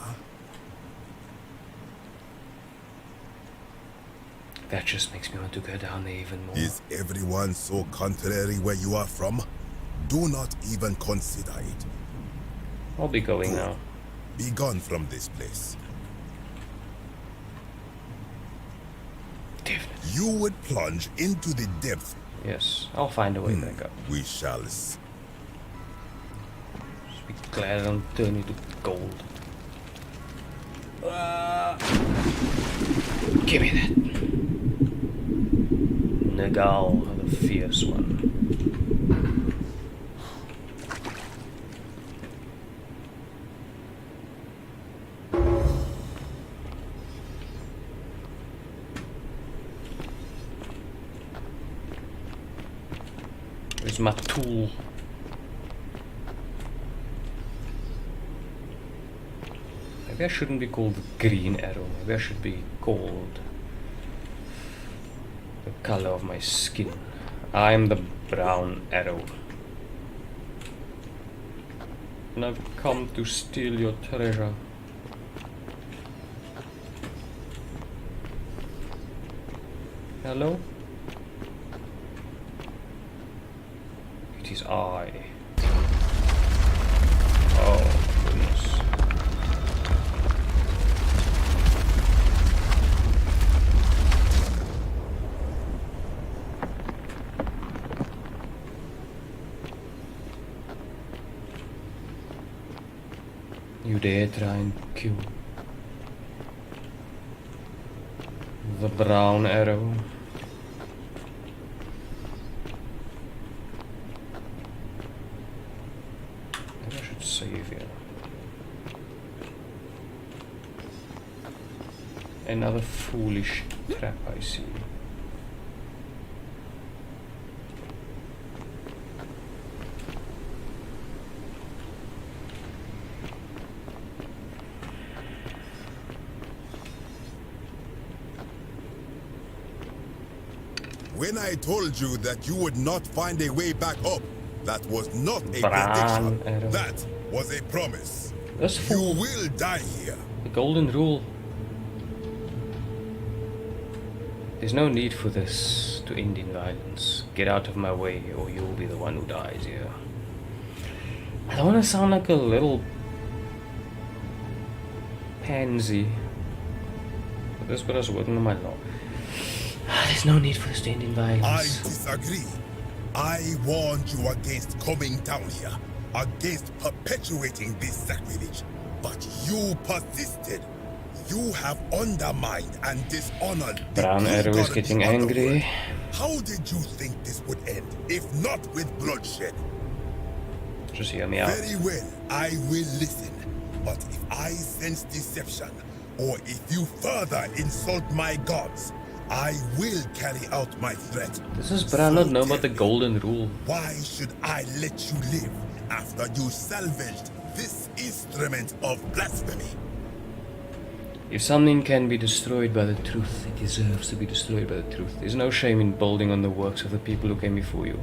Speaker 1: That just makes me want to go down there even more.
Speaker 19: Is everyone so contrary where you are from? Do not even consider it.
Speaker 1: I'll be going now.
Speaker 19: Be gone from this place.
Speaker 1: Definitely.
Speaker 19: You would plunge into the depth.
Speaker 1: Yes, I'll find a way back up.
Speaker 19: We shall see.
Speaker 1: Just be glad I don't turn into gold. Give me that. Nagal, the fierce one. Where's my tool? Maybe I shouldn't be called the green arrow. Maybe I should be called the color of my skin. I'm the brown arrow. And I've come to steal your treasure. Hello? It is I. Oh, goodness. You dare try and kill the brown arrow? Maybe I should save here. Another foolish trap, I see.
Speaker 19: When I told you that you would not find a way back up, that was not a
Speaker 1: Brown
Speaker 19: prediction.
Speaker 1: arrow.
Speaker 19: That was a promise.
Speaker 1: That's
Speaker 19: You will die here.
Speaker 1: The golden rule. There's no need for this to end in violence. Get out of my way or you'll be the one who dies here. I don't want to sound like a little pansy. But that's what I was working on my law. There's no need for this to end in
Speaker 19: I
Speaker 1: violence.
Speaker 19: disagree. I warned you against coming down here, against perpetuating this sacrilege, but you persisted. You have undermined and dishonored the
Speaker 1: Brown
Speaker 19: true
Speaker 1: Arrow is
Speaker 19: god of the
Speaker 1: getting
Speaker 19: underworld.
Speaker 1: angry.
Speaker 19: How did you think this would end, if not with bloodshed?
Speaker 1: Just hear me out.
Speaker 19: Very well, I will listen. But if I sense deception, or if you further insult my gods, I will carry out my threat.
Speaker 1: This is Brown not know about the golden rule.
Speaker 19: Why should I let you live after you salvaged this instrument of blasphemy?
Speaker 1: If something can be destroyed by the truth, it deserves to be destroyed by the truth. There's no shame in building on the works of the people who came before you.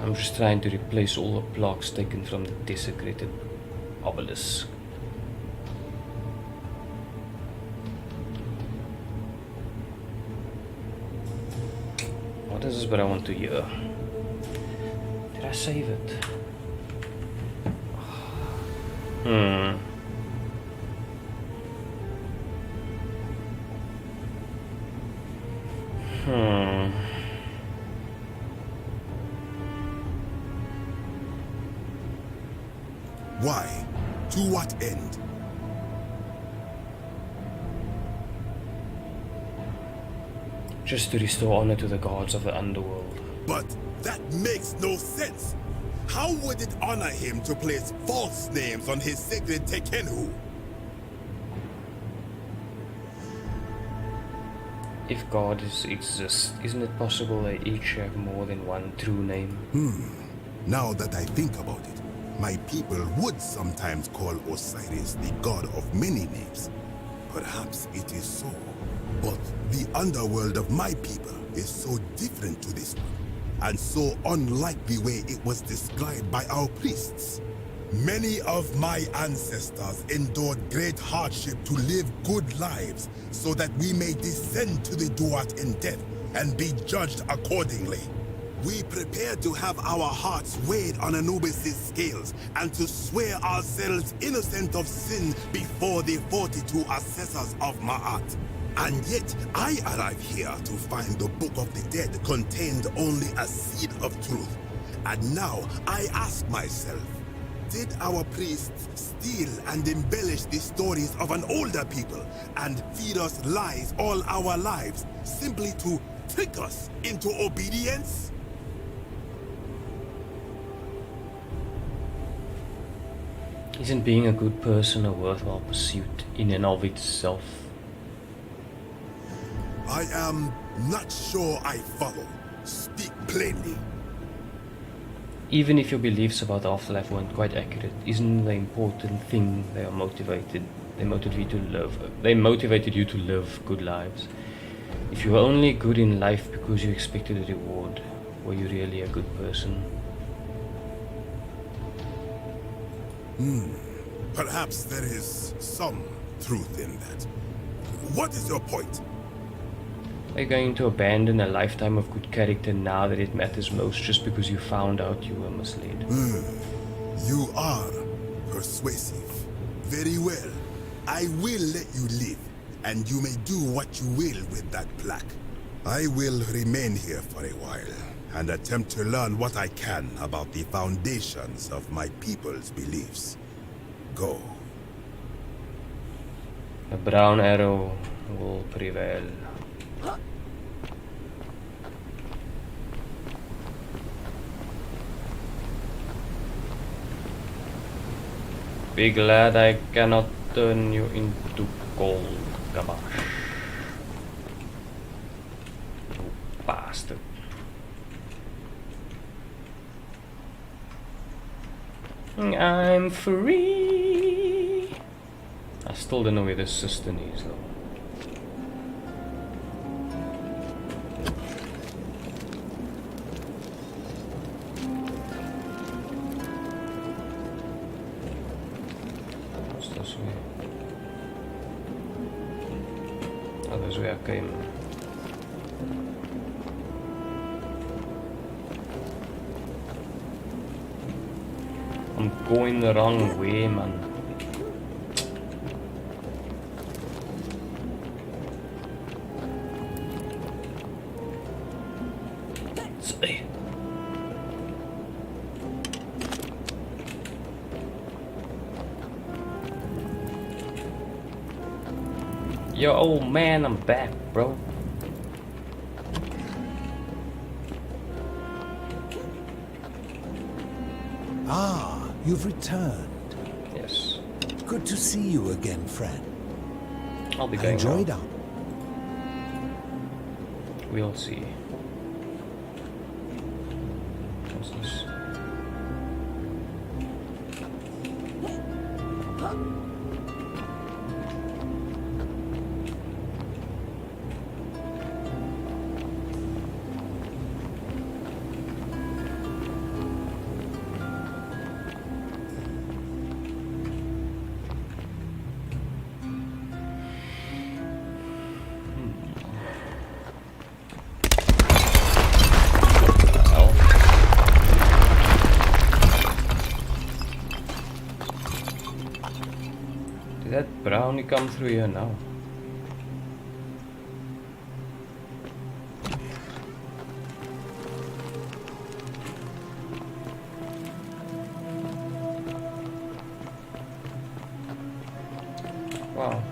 Speaker 1: I'm just trying to replace all the plaques taken from the desecrated obelisk. What is this but I want to hear? Did I save it?
Speaker 19: Why? To what end?
Speaker 1: Just to restore honor to the gods of the underworld.
Speaker 19: But that makes no sense. How would it honor him to place false names on his sacred Tekenhu?
Speaker 1: If gods exist, isn't it possible they each have more than one true name?
Speaker 19: Now that I think about it, my people would sometimes call Osiris the god of many names. Perhaps it is so. But the underworld of my people is so different to this one, and so unlike the way it was described by our priests. Many of my ancestors endured great hardship to live good lives so that we may descend to the Duat in death and be judged accordingly. We prepared to have our hearts weighed on Anubis' scales and to swear ourselves innocent of sin before the 42 assessors of Ma'at. And yet, I arrive here to find the Book of the Dead contained only a seed of truth. And now, I ask myself, did our priests steal and embellish the stories of an older people and feed us lies all our lives simply to trick us into obedience?
Speaker 1: Isn't being a good person a worthwhile pursuit in and of itself?
Speaker 19: I am not sure I follow. Speak plainly.
Speaker 1: Even if your beliefs about the afterlife weren't quite accurate, isn't the important thing they motivated you to live good lives? If you were only good in life because you expected a reward, were you really a good person?
Speaker 19: Perhaps there is some truth in that. What is your point?
Speaker 1: Are you going to abandon a lifetime of good character now that it matters most just because you found out you were misled?
Speaker 19: You are persuasive. Very well. I will let you live, and you may do what you will with that plaque. I will remain here for a while, and attempt to learn what I can about the foundations of my people's beliefs. Go.
Speaker 1: The brown arrow will prevail. Be glad I cannot turn you into gold, Gabash. You bastard. I'm free. I still don't know where the cistern is though. What's this way? Oh, this way I came. I'm going the wrong way, man. Say. Yo, old man, I'm back, bro.
Speaker 2: Ah, you've returned.
Speaker 1: Yes.
Speaker 2: Good to see you again, friend.
Speaker 1: I'll be
Speaker 2: I
Speaker 1: going
Speaker 2: enjoyed
Speaker 1: now.
Speaker 2: our...
Speaker 1: We'll see. What's this? Did that brownie come through here now? Wow.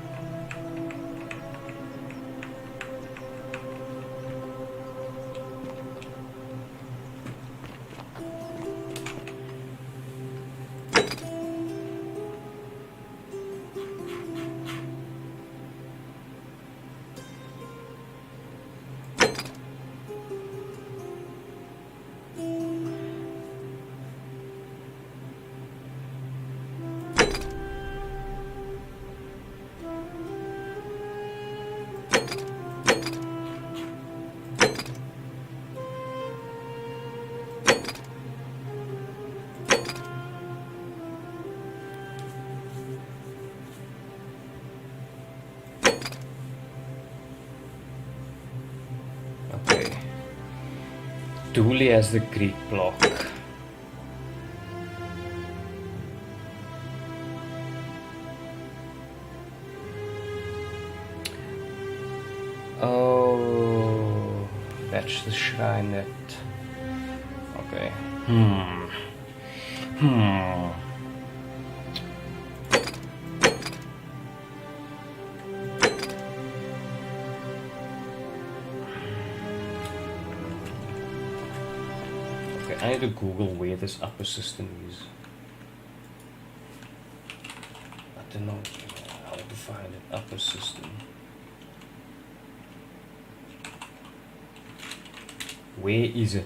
Speaker 1: Okay. Dooley has the Greek block. Oh, that's the shrine that. Okay. Okay, I need to Google where this upper system is. I don't know how to find an upper system. Where is it?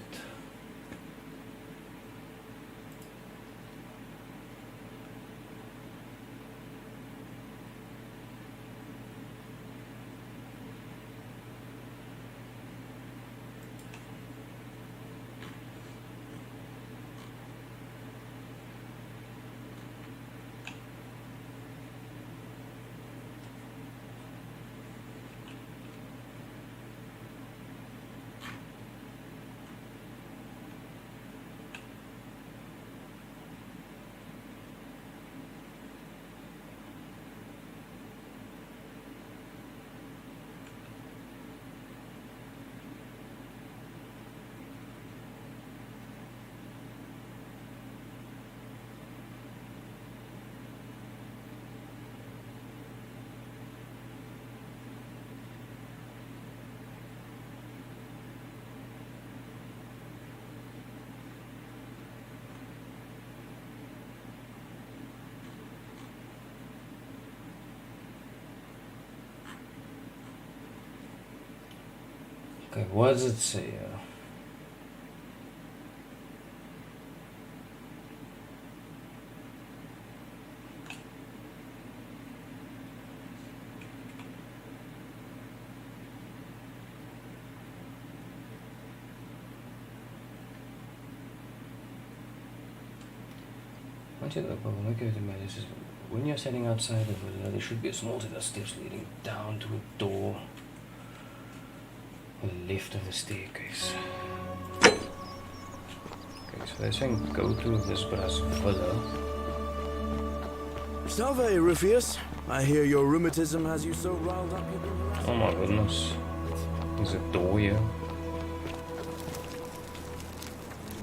Speaker 1: Okay, what does it say here? When you're standing outside the villa, there should be a small set of steps leading down to a door on the left of the staircase. Okay, so they're saying go to Visbra's villa.
Speaker 9: Salve, Rufus. I hear your rheumatism has you so riled up you've been harassed.
Speaker 1: Oh my goodness. There's a door here.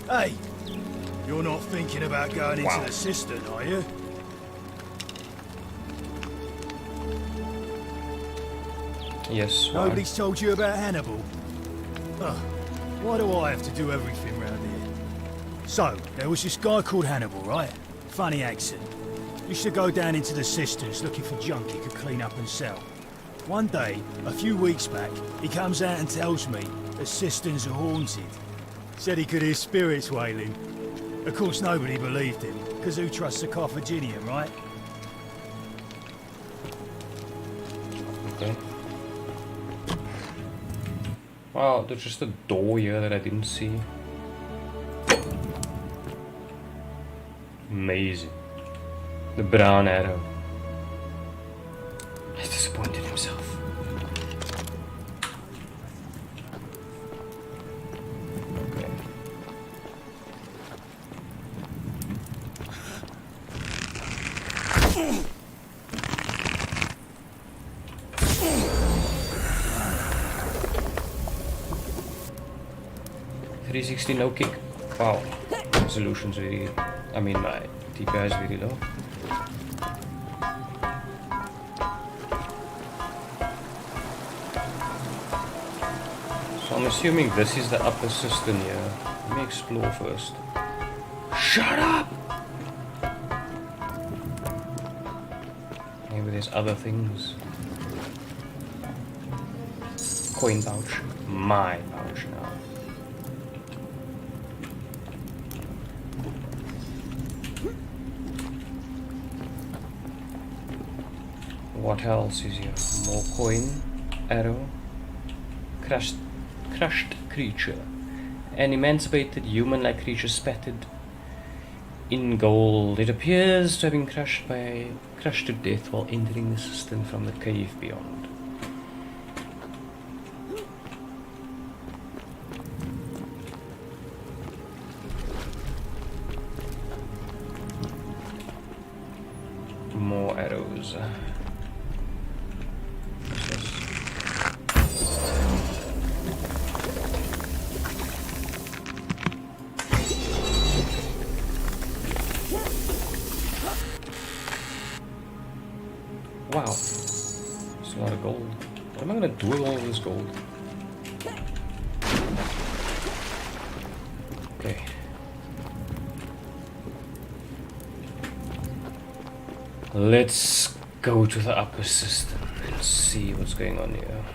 Speaker 12: Hey! You're not thinking about going into the cistern, are you?
Speaker 1: Yes, why?
Speaker 12: Nobody's told you about Hannibal? Huh. Why do I have to do everything round here? So, there was this guy called Hannibal, right? Funny accent. Used to go down into the cisterns looking for junk he could clean up and sell. One day, a few weeks back, he comes out and tells me the cisterns are haunted. Said he could hear spirits wailing. Of course, nobody believed him, because who trusts a Carthaginian, right?
Speaker 1: Okay. Wow, there's just a door here that I didn't see. Amazing. The brown arrow. He's disappointed himself. Okay. .360 no kick. Wow. Resolution's very... I mean my DPI is very low. So I'm assuming this is the upper cistern here. Let me explore first. Shut up! Maybe there's other things. Coin pouch. My pouch now. What else is here? More coin, arrow, crushed creature. An emancipated human-like creature spattered in gold. It appears to have been crushed to death while entering the cistern from the cave beyond. More arrows. Wow, it's a lot of gold. What am I gonna do with all of this gold? Okay. Let's go to the upper cistern and see what's going on here.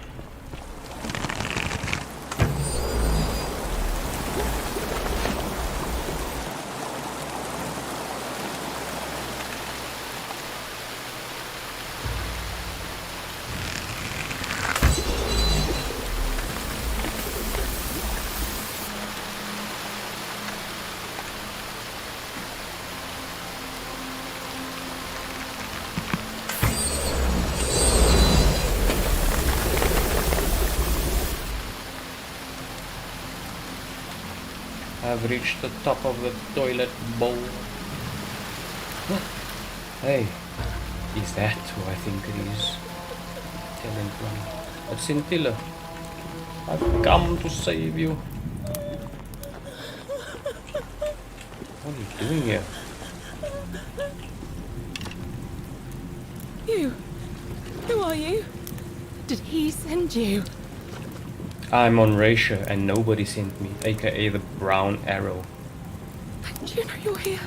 Speaker 1: I've reached the top of the toilet bowl. Hey, is that who I think it is? Telling me. But Scintilla, I've come to save you. What are you doing here?
Speaker 6: You? Who are you? Did he send you?
Speaker 1: I'm on Raisha and nobody sent me, aka the brown arrow.
Speaker 6: And you know you're here.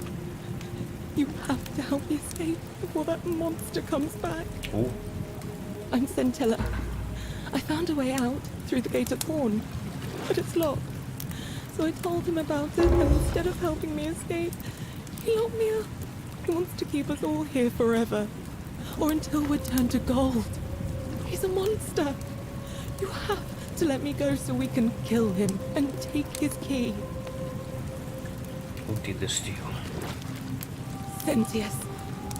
Speaker 6: You have to help me escape before that monster comes back.
Speaker 1: Ooh.
Speaker 6: I'm Scintilla. I found a way out through the gate of Thorn, but it's locked. So I told him about it, and instead of helping me escape, he locked me up. He wants to keep us all here forever, or until we're turned to gold. He's a monster. You have to let me go so we can kill him and take his key.
Speaker 1: Who did this to you?
Speaker 6: Sentius,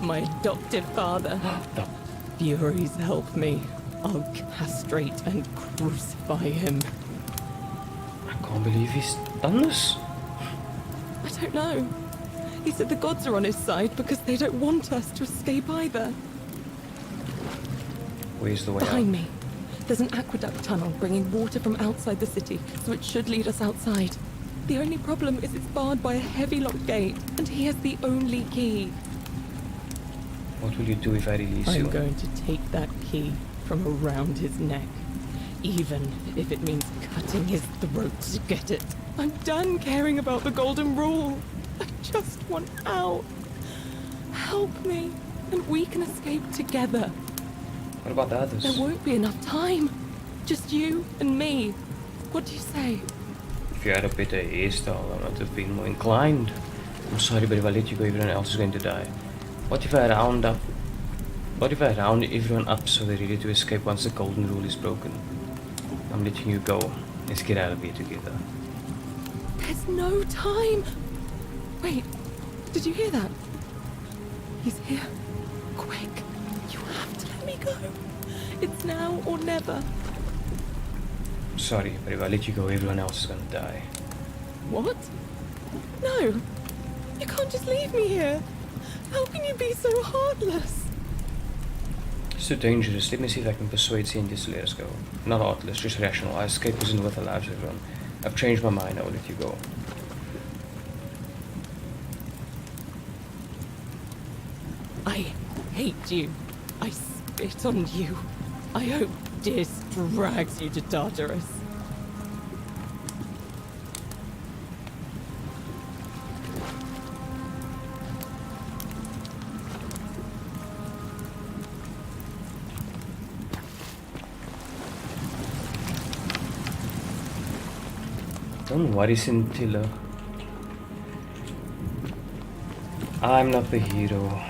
Speaker 6: my adopted father. Furies help me. I'll castrate and crucify him.
Speaker 1: I can't believe he's done this.
Speaker 6: I don't know. He said the gods are on his side because they don't want us to escape either.
Speaker 1: Where's the way out?
Speaker 6: Behind me. There's an aqueduct tunnel bringing water from outside the city, so it should lead us outside. The only problem is it's barred by a heavy locked gate, and he has the only key.
Speaker 1: What will you do if I release you?
Speaker 6: I'm going to take that key from around his neck Even if it means cutting his throat to get it. I'm done caring about the Golden Rule. I just want out. Help me, and we can escape together.
Speaker 1: What about the others?
Speaker 6: There won't be enough time. Just you and me. What do you say?
Speaker 1: If you had a better hairstyle, I might have been more inclined. I'm sorry, but if I let you go, everyone else is going to die. What if I round everyone up so they're ready to escape once the Golden Rule is broken? I'm letting you go. Let's get out of here together.
Speaker 6: There's no time. Wait, did you hear that? He's here. Quick, you have to let me go. It's now or never.
Speaker 1: Sorry, but if I let you go, everyone else is gonna die.
Speaker 6: What? No, you can't just leave me here. How can you be so heartless?
Speaker 1: It's too dangerous. Let me see if I can persuade Cindy to let us go. Not heartless, just rational. Our escape isn't worth our lives, everyone. I've changed my mind. I will let you go.
Speaker 6: I hate you. I spit on you. I hope Dis drags you to Tartarus.
Speaker 1: Don't worry, Scintilla. I'm not the hero.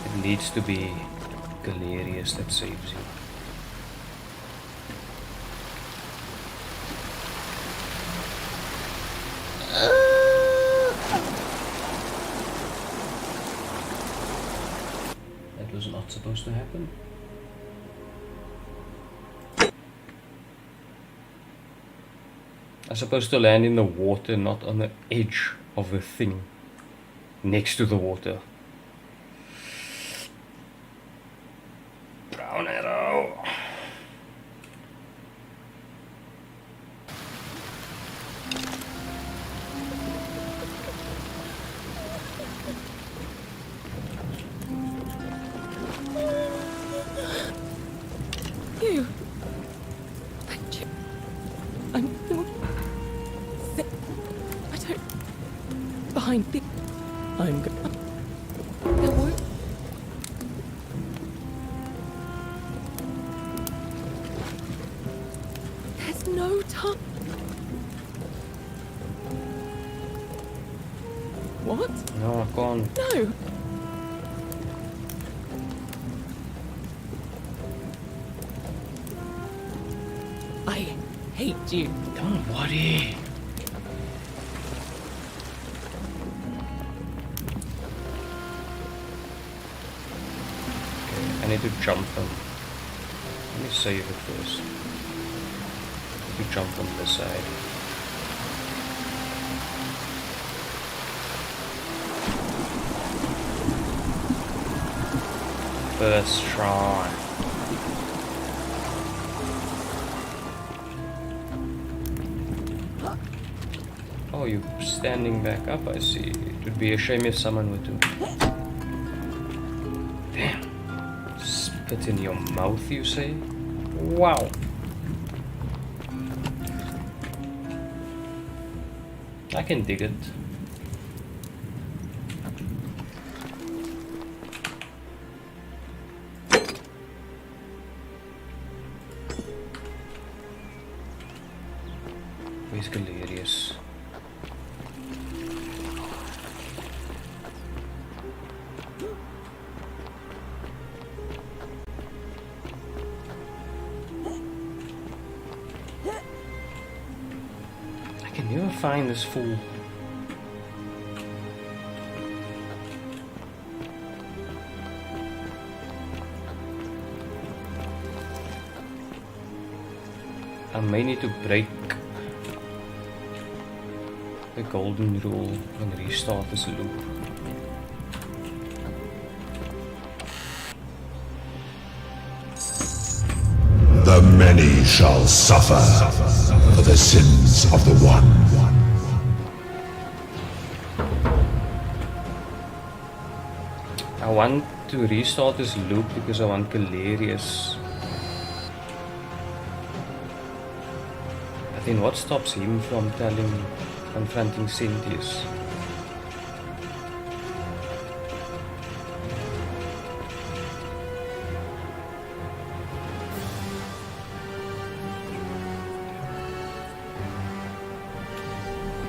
Speaker 1: It needs to be Galerius that saves you. That was not supposed to happen. I'm supposed to land in the water, not on the edge of the thing next to the water. Brown arrow.
Speaker 6: You. I'm not. I don't. Behind the. I'm good. There won't. There's no time. What?
Speaker 1: No, I've gone.
Speaker 6: No. I hate you.
Speaker 1: Don't worry. Okay, I need to jump them. Let me save it first. You jump on this side. First try. Oh, you're standing back up, I see. It would be a shame if someone were to... Damn. Spit in your mouth, you say? Wow. I can dig it. Where's Galerius? I can never find this fool. I may need to break the Golden Rule and restart this loop.
Speaker 18: The many shall suffer for the sins of the one.
Speaker 1: I want to restart this loop because I want Galerius. But then what stops him from confronting Sentius?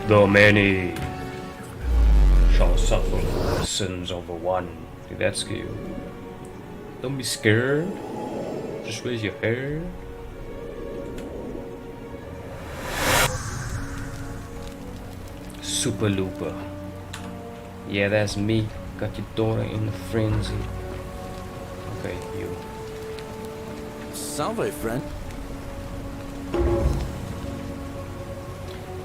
Speaker 1: The many shall suffer the sins of the one. Did that scare you? Don't be scared. Just raise your hair. Super Looper. Yeah, that's me. Got your daughter in a frenzy. Okay, you.
Speaker 9: Salve, friend.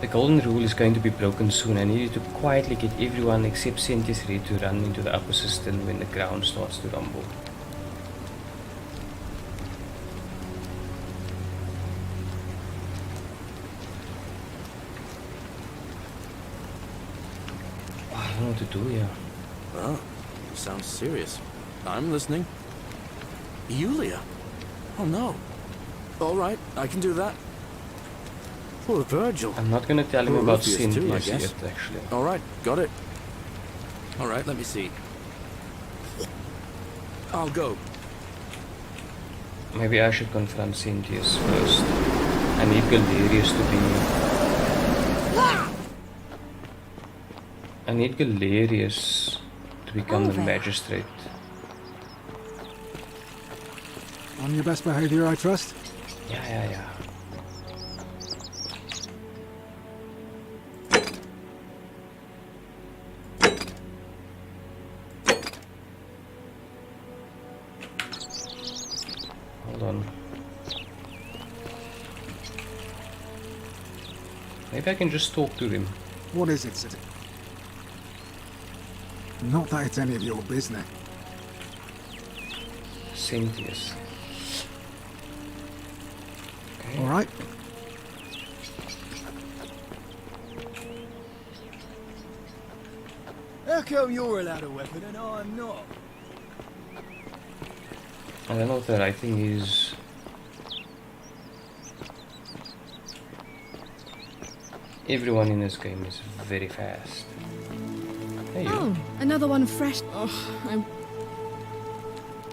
Speaker 1: The golden rule is going to be broken soon. I need you to quietly get everyone except Sentius ready to run into the upper cistern when the ground starts to rumble. I don't know what to do here.
Speaker 9: Oh, sounds serious. I'm listening. Yulia? Oh no. Alright, I can do that. Poor Virgil.
Speaker 1: I'm not gonna tell him
Speaker 9: Poor
Speaker 1: about
Speaker 9: Orpheus too, I
Speaker 1: Sentius
Speaker 9: guess.
Speaker 1: yet, actually.
Speaker 9: Alright, got it. Alright, let me see. I'll go.
Speaker 1: Maybe I should confront Sentius first. I need Galerius to be... I need Galerius to become the magistrate.
Speaker 10: On your best behavior, I trust?
Speaker 1: Yeah. Hold on. Maybe I can just talk to him.
Speaker 10: What is it, City? Not that it's any of your business.
Speaker 1: Sentius. Okay.
Speaker 10: All right.
Speaker 12: How come you're allowed a weapon and I'm not?
Speaker 1: I don't know what the right thing is. Everyone in this game is very fast. Hey, you.
Speaker 4: Oh, another one fresh. Oh, I'm.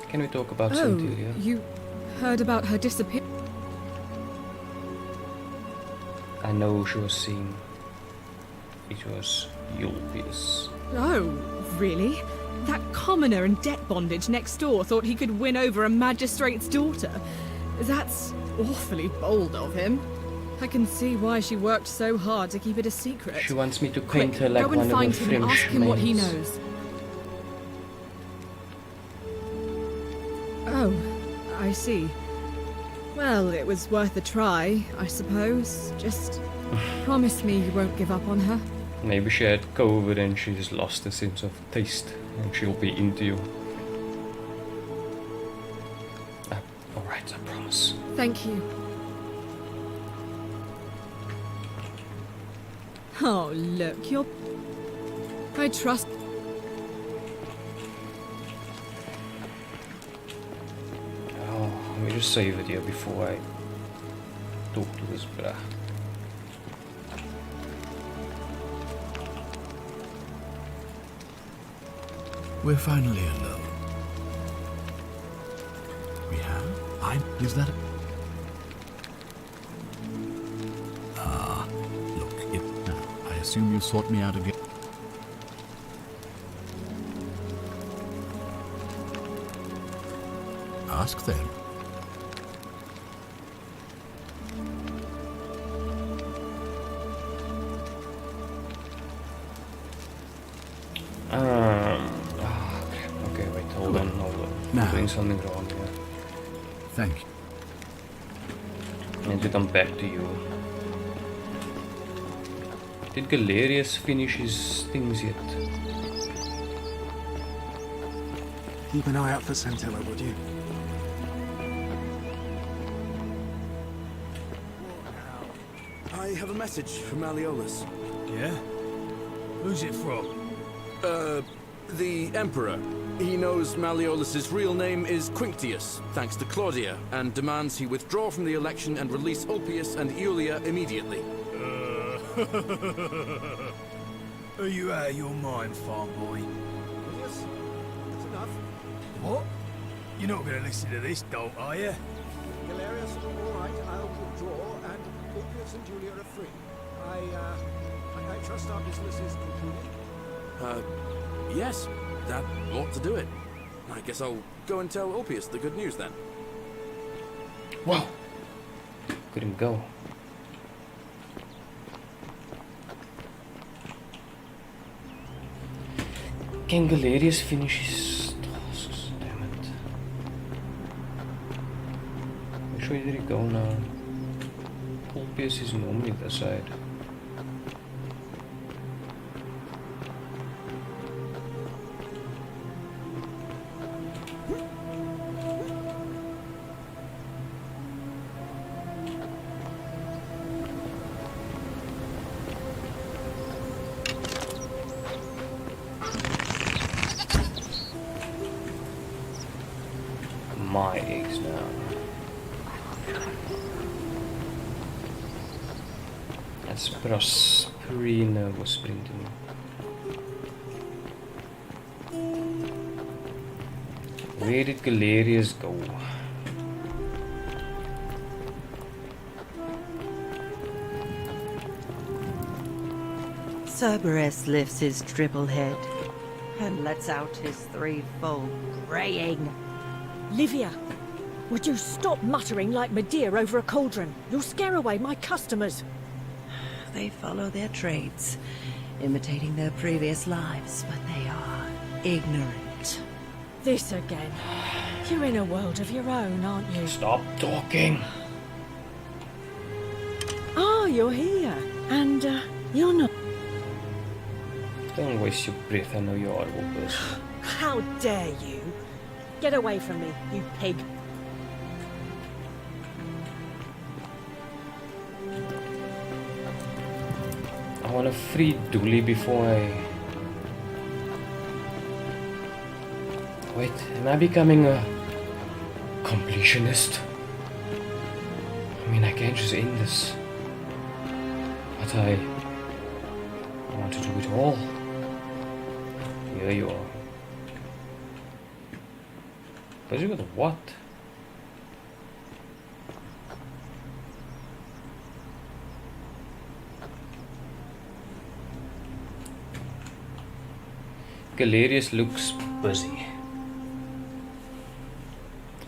Speaker 1: Can we talk about
Speaker 4: Oh,
Speaker 1: Centuria?
Speaker 4: you heard about her disappearance?
Speaker 1: I know she was seen. It was Ulpius.
Speaker 4: Oh, really? That commoner in debt bondage next door thought he could win over a magistrate's daughter. That's awfully bold of him. I can see why she worked so hard to keep it a secret.
Speaker 1: She wants me to paint her like
Speaker 4: go and
Speaker 1: one
Speaker 4: find
Speaker 1: of the
Speaker 4: him and
Speaker 1: French
Speaker 4: ask him what he
Speaker 1: maids.
Speaker 4: knows. Oh, I see. Well, it was worth a try, I suppose. Just promise me you won't give up on her.
Speaker 1: Maybe she had COVID and she just lost the sense of taste and she'll be into you. Alright, I promise.
Speaker 4: Thank you. Oh, look, you're... I trust...
Speaker 1: Oh, let me just save it here before I talk to this bruh.
Speaker 3: We're finally alone. We have? Is that look, I assume you sought me out again. Ask them.
Speaker 1: Okay, wait, hold on.
Speaker 3: Now.
Speaker 1: I'm doing something wrong here.
Speaker 3: Thank you.
Speaker 1: I need to come back to you. Did Galerius finish his things yet?
Speaker 10: Keep an eye out for Centilla, would you?
Speaker 9: I have a message from Malleolus.
Speaker 12: Yeah? Who's it from?
Speaker 9: The Emperor. He knows Malleolus's real name is Quinctius, thanks to Claudia, and demands he withdraw from the election and release Ulpius and Iulia immediately.
Speaker 12: Are you out of your mind, farm boy?
Speaker 17: Yes, that's enough.
Speaker 12: What? You're not going to listen to this dolt, are you?
Speaker 17: Galerius, all right, I'll withdraw, and Ulpius and Julia are free. I trust our business is concluded.
Speaker 9: Yes, that ought to do it. I guess I'll go and tell Ulpius the good news then.
Speaker 1: Wow. Couldn't go. Can Galerius finish his tasks? Damn it. Which way did he go now? Ulpius is normally this side. My eggs now. That's Prosperina was sprinting. Where did Galerius go?
Speaker 20: Cerberus lifts his triple head and lets out his threefold braying.
Speaker 11: Livia, would you stop muttering like Medea over a cauldron? You'll scare away my customers.
Speaker 20: They follow their trades, imitating their previous lives, but they are ignorant.
Speaker 11: This again. You're in a world of your own, aren't you?
Speaker 1: Stop talking.
Speaker 11: Ah, you're here. And, you're not...
Speaker 1: Don't waste your breath, I know you're a horrible person.
Speaker 11: How dare you? Get away from me, you pig.
Speaker 1: I want to free Dooley before I... Wait, am I becoming a completionist? I mean, I can't just end this. But I want to do it all. Here you are. Busy with what? Galerius looks busy.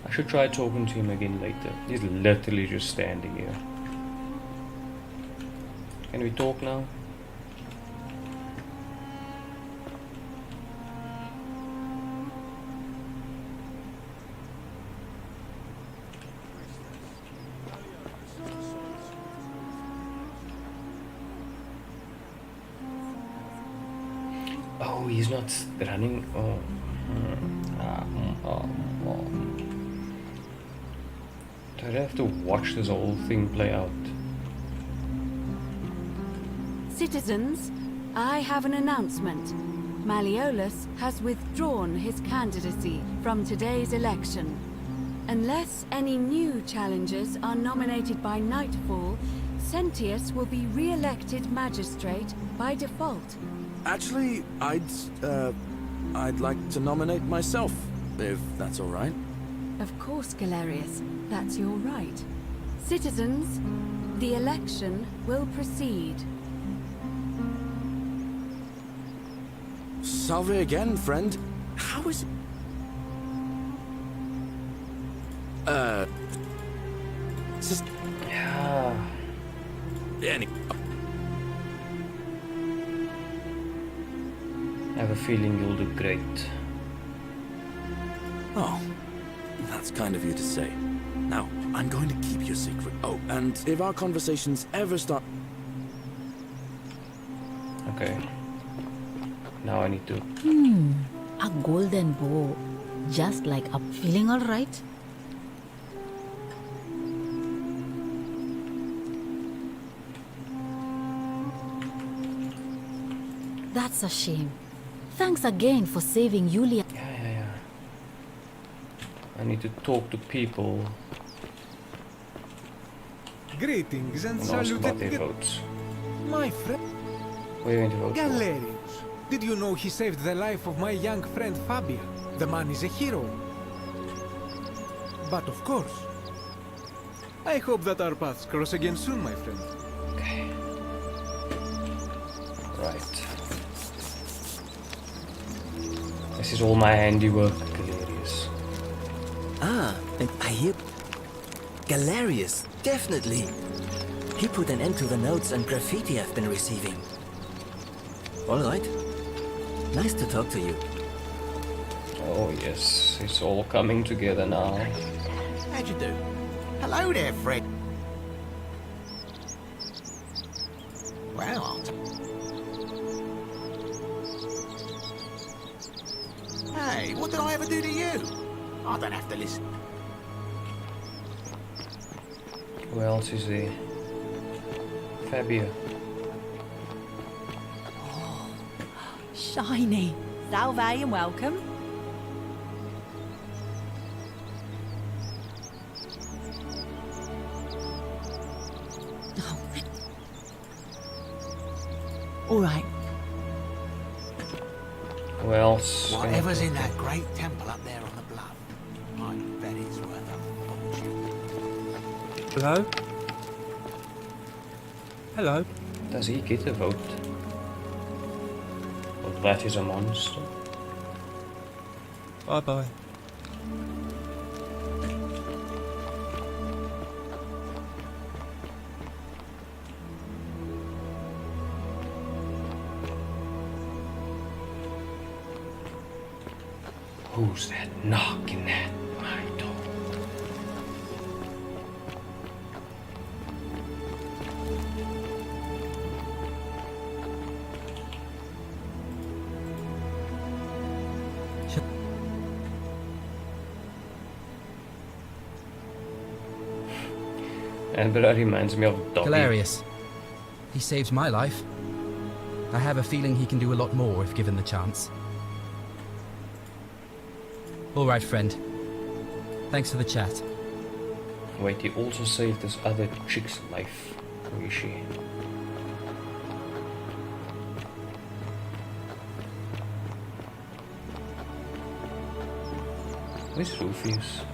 Speaker 1: I should try talking to him again later. He's literally just standing here. Can we talk now? Oh, he's not running. Oh. Do I have to watch this whole thing play out?
Speaker 5: Citizens, I have an announcement. Malleolus has withdrawn his candidacy from today's election. Unless any new challengers are nominated by nightfall, Sentius will be re-elected magistrate by default.
Speaker 9: Actually, I'd like to nominate myself, if that's all right.
Speaker 5: Of course, Galerius, that's your right. Citizens, the election will proceed.
Speaker 9: Salve again, friend. How is... Just...
Speaker 1: Yeah. I have a feeling you'll do great.
Speaker 9: Oh, that's kind of you to say. Now, I'm going to keep your secret. Oh, and if our conversations ever start...
Speaker 1: Okay. Now I need to...
Speaker 7: A golden bow. Just like up. Feeling alright? That's a shame. Thanks again for saving Yulia.
Speaker 1: Yeah. I need to talk to people
Speaker 10: Greetings and
Speaker 1: and ask about their
Speaker 10: salutations.
Speaker 1: votes.
Speaker 10: My friend
Speaker 1: What are you going to vote for?
Speaker 10: Galerius. Did you know he saved the life of my young friend Fabia? The man is a hero. But of course, I hope that our paths cross again soon, my friend.
Speaker 1: Okay. Right. This is all my handiwork, Galerius.
Speaker 21: Ah, and I hear... Galerius, definitely. He put an end to the notes and graffiti I've been receiving. All right. Nice to talk to you.
Speaker 1: Oh yes, it's all coming together now.
Speaker 13: How'd you do? Hello there, Fred. Well, hey, what did I ever do to you? I don't have to listen.
Speaker 1: Who else is there? Fabia.
Speaker 8: Shiny. Salve and welcome. All right.
Speaker 1: Who else?
Speaker 13: Whatever's in that great temple up there on the bluff, I bet it's worth a fortune.
Speaker 14: Hello? Hello?
Speaker 1: Does he get a vote? Well, that is a monster.
Speaker 14: Bye-bye.
Speaker 1: Who's that knocking at my door? And that reminds me of Dobby.
Speaker 22: Galerius. He saved my life. I have a feeling he can do a lot more if given the chance. All right, friend. Thanks for the chat.
Speaker 1: Wait, he also saved this other chick's life. Where is she? Where's Rufius?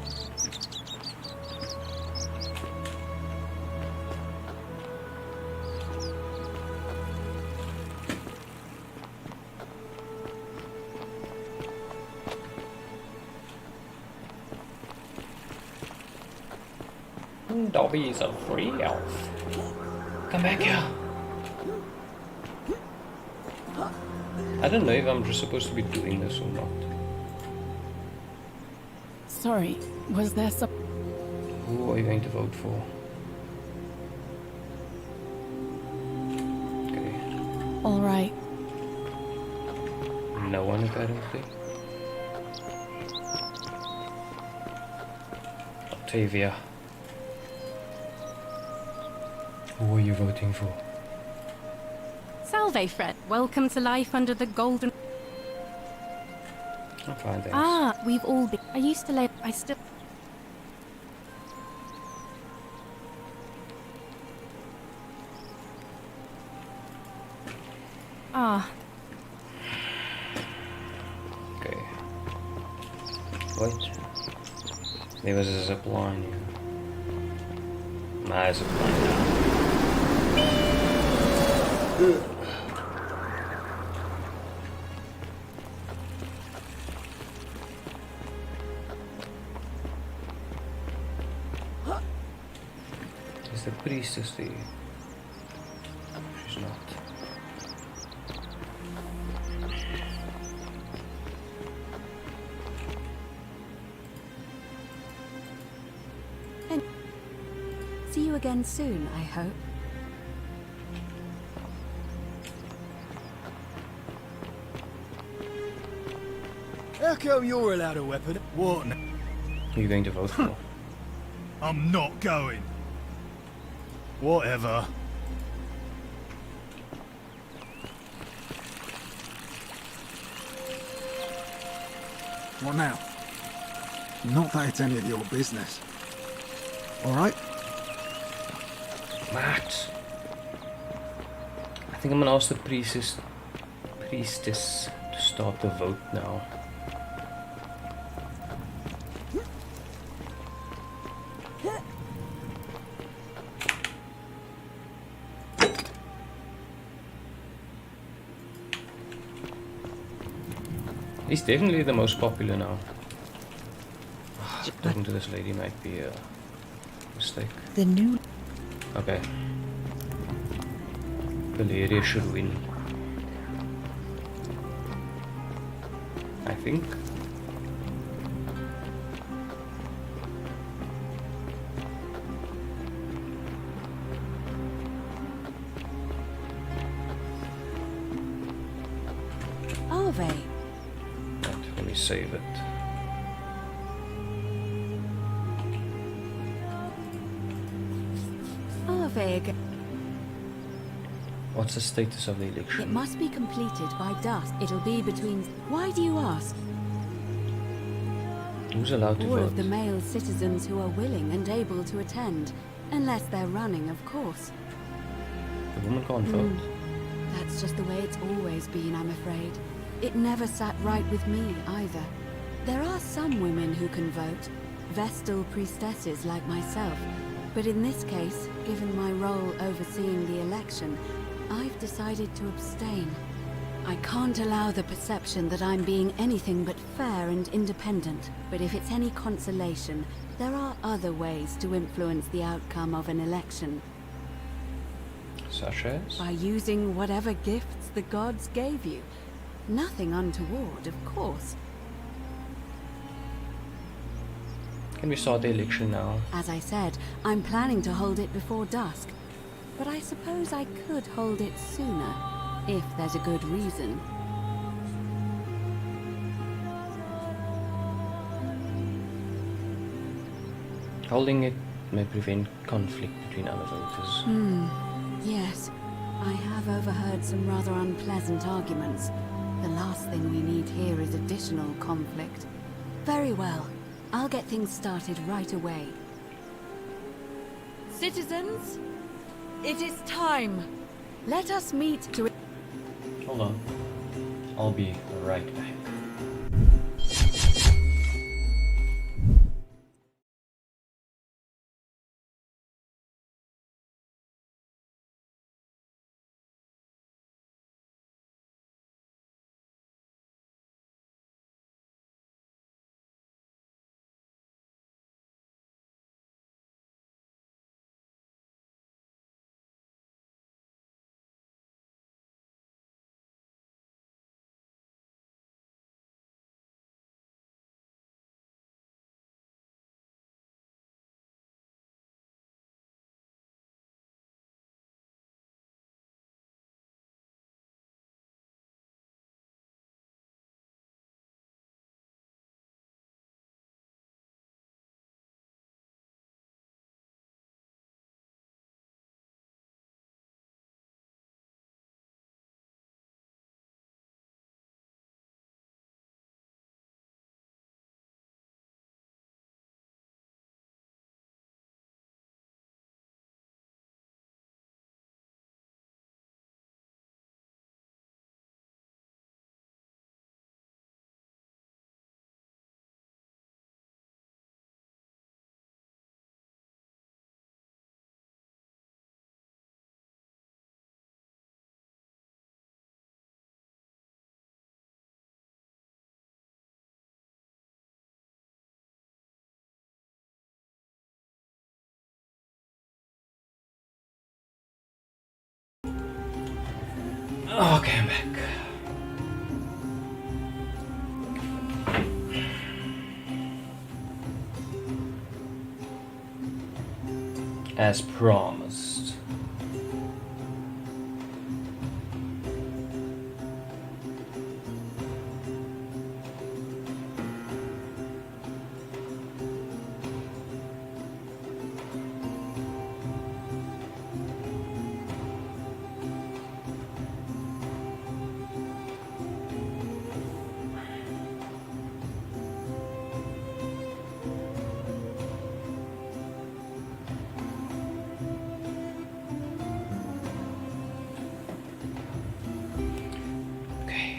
Speaker 1: Dobby's a free elf. Come back here. I don't know if I'm just supposed to be doing this or not.
Speaker 6: Sorry, was there some...
Speaker 1: Who are you going to vote for? Okay.
Speaker 6: All right.
Speaker 1: No one apparently. Octavia. Who are you voting for?
Speaker 15: Salve, Fred. Welcome to life under the golden...
Speaker 1: I'm fine, thanks.
Speaker 15: Ah, we've all been... I used to live... I still... Ah.
Speaker 1: Okay. Wait. There was a zip line here. Nah, zip line down. Is the priestess there? She's not.
Speaker 5: And see you again soon, I hope.
Speaker 12: How come you're allowed a weapon? What?
Speaker 1: Who are you going to vote for?
Speaker 12: I'm not going. Whatever.
Speaker 13: What now? Not that it's any of your business. Alright?
Speaker 1: Matt. I think I'm gonna ask the priestess to start the vote now. He's definitely the most popular now. Talking to this lady might be a mistake.
Speaker 11: The new...
Speaker 1: Okay. Valeria should win. I think.
Speaker 5: Are they?
Speaker 1: Let me save it.
Speaker 5: Are they again?
Speaker 1: What's the status of the
Speaker 5: It
Speaker 1: election?
Speaker 5: must be completed by dusk. It'll be between... Why do you ask?
Speaker 1: Who's allowed to
Speaker 5: All
Speaker 1: vote?
Speaker 5: of the male citizens who are willing and able to attend. Unless they're running, of course.
Speaker 1: The woman can't vote.
Speaker 5: That's just the way it's always been, I'm afraid. It never sat right with me, either. There are some women who can vote. Vestal priestesses like myself. But in this case, given my role overseeing the election, I've decided to abstain. I can't allow the perception that I'm being anything but fair and independent. But if it's any consolation, there are other ways to influence the outcome of an election.
Speaker 1: Such as?
Speaker 5: By using whatever gifts the gods gave you. Nothing untoward, of course.
Speaker 1: Can we start the election now?
Speaker 5: As I said, I'm planning to hold it before dusk. But I suppose I could hold it sooner, if there's a good reason.
Speaker 1: Holding it may prevent conflict between other voters.
Speaker 5: Yes. I have overheard some rather unpleasant arguments. The last thing we need here is additional conflict. Very well. I'll get things started right away. Citizens, it is time. Let us meet to...
Speaker 1: Hold on. I'll be right back. Okay, I'm back. As promised.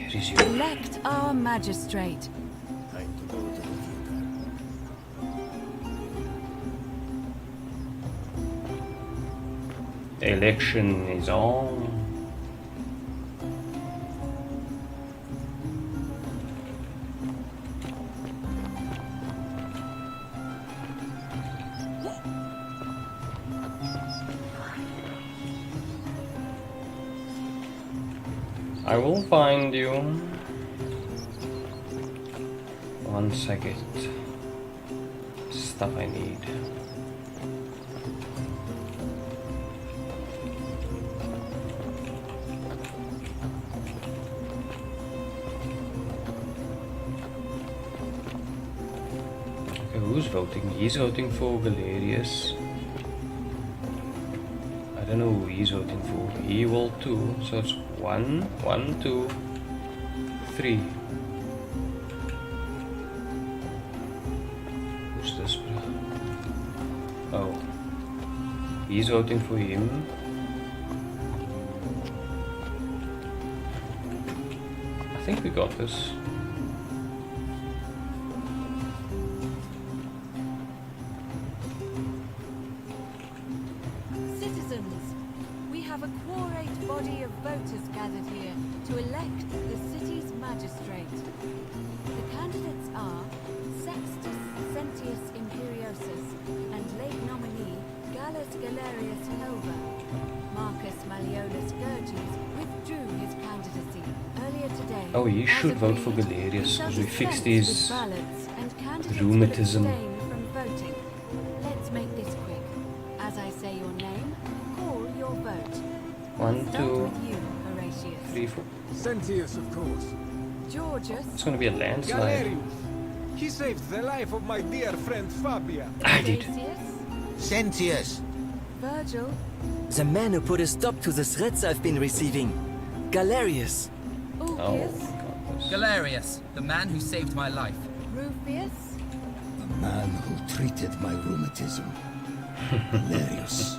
Speaker 1: Here is you.
Speaker 5: Elect our magistrate.
Speaker 3: Time to go to the theater.
Speaker 1: Election is on. I will find you. Once I get stuff I need. Okay, who's voting? He's voting for Galerius. I don't know who he's voting for. He will too. So it's 1, 1, 2, 3. Who's this, bro? Oh. He's voting for him. I think we got this.
Speaker 5: Citizens, we have a quorate body of voters gathered here to elect the city's magistrate. The candidates are Sextus Sentius Imperiosus and late nominee Gallus Galerius Helva. Marcus Malleolus Gurges withdrew his candidacy earlier today.
Speaker 1: Oh, he should vote for Galerius because we fixed his rheumatism.
Speaker 5: From voting. Let's make this quick. As I say your name, call your vote.
Speaker 1: 1, 2,
Speaker 5: You, Horatius.
Speaker 1: 3, 4.
Speaker 10: Sentius, of course.
Speaker 5: Georgius.
Speaker 1: It's gonna be a landslide.
Speaker 10: Galerius. He saved the life of my dear friend Fabia.
Speaker 1: I did.
Speaker 13: Sentius.
Speaker 5: Virgil.
Speaker 21: The man who put a stop to the threats I've been receiving. Galerius.
Speaker 5: Ulpius.
Speaker 22: Galerius, the man who saved my life.
Speaker 5: Rufius.
Speaker 3: The man who treated my rheumatism. Hilarious.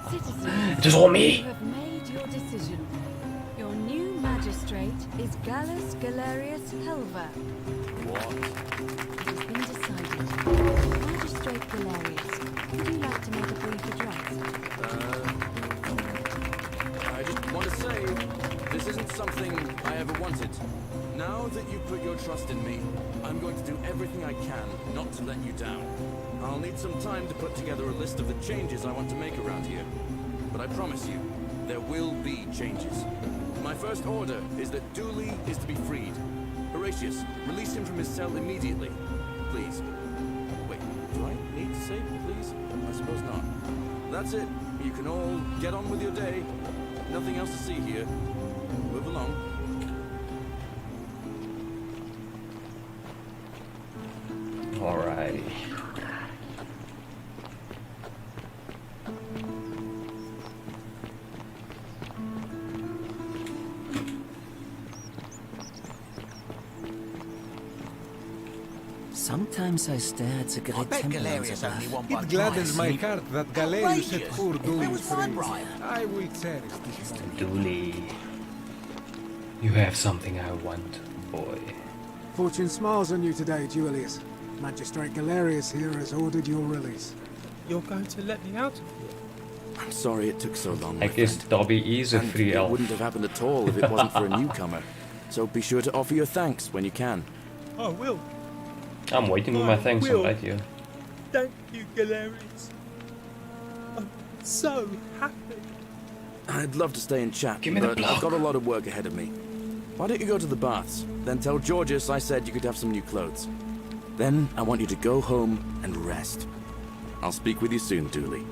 Speaker 5: Citizens,
Speaker 1: It is all me.
Speaker 5: you have made your decision. Your new magistrate is Gallus Galerius Helva.
Speaker 9: What?
Speaker 5: It has been decided. Magistrate Galerius, would you like to make a brief address?
Speaker 9: I just want to say, this isn't something I ever wanted. Now that you put your trust in me, I'm going to do everything I can not to let you down. I'll need some time to put together a list of the changes I want to make around here. But I promise you, there will be changes. My first order is that Dooley is to be freed. Horatius, release him from his cell immediately. Please. Wait, do I need to say please? I suppose not. That's it. You can all get on with your day. Nothing else to see here. Move along.
Speaker 1: Alrighty.
Speaker 21: Sometimes I stare at the great temple on the
Speaker 13: Galerius only
Speaker 21: path.
Speaker 13: won by
Speaker 10: It gladdens my
Speaker 13: price.
Speaker 10: heart that Galerius set
Speaker 13: Outrageous.
Speaker 10: poor
Speaker 13: If
Speaker 10: Dooley
Speaker 13: it was my
Speaker 10: free.
Speaker 13: bribe.
Speaker 10: I will cherish this moment.
Speaker 1: Dooley. You have something I want, boy.
Speaker 16: Fortune smiles on you today, Julius. Magistrate Galerius here has ordered your release.
Speaker 14: You're going to let me out of here?
Speaker 9: I'm sorry it took so long,
Speaker 1: I
Speaker 9: my
Speaker 1: guess
Speaker 9: friend.
Speaker 1: Dobby is a
Speaker 9: And
Speaker 1: free
Speaker 9: it
Speaker 1: elf.
Speaker 9: wouldn't have happened at all if it wasn't for a newcomer. So be sure to offer your thanks when you can.
Speaker 14: I will.
Speaker 1: I'm waiting with my thanks, I'm
Speaker 14: will.
Speaker 1: right here.
Speaker 14: Thank you, Galerius. I'm so happy.
Speaker 9: I'd love to stay and chat,
Speaker 1: Give me the
Speaker 9: but
Speaker 1: block.
Speaker 9: I've got a lot of work ahead of me. Why don't you go to the baths? Then tell Georgius I said you could have some new clothes. Then I want you to go home and rest. I'll speak with you soon, Dooley.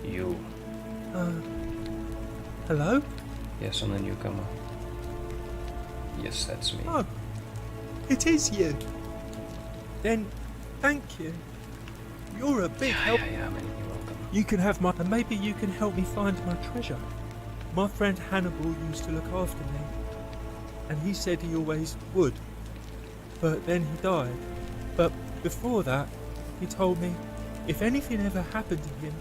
Speaker 1: You.
Speaker 14: Hello?
Speaker 1: Yes, I'm the newcomer. Yes, that's me.
Speaker 14: Oh, it is you. Then, thank you. You're a big help.
Speaker 1: Yeah, man, you're welcome.
Speaker 14: You can have my... And maybe you can help me find my treasure. My friend Hannibal used to look after me. And he said he always would. But then he died. But before that, he told me if anything ever happened to him,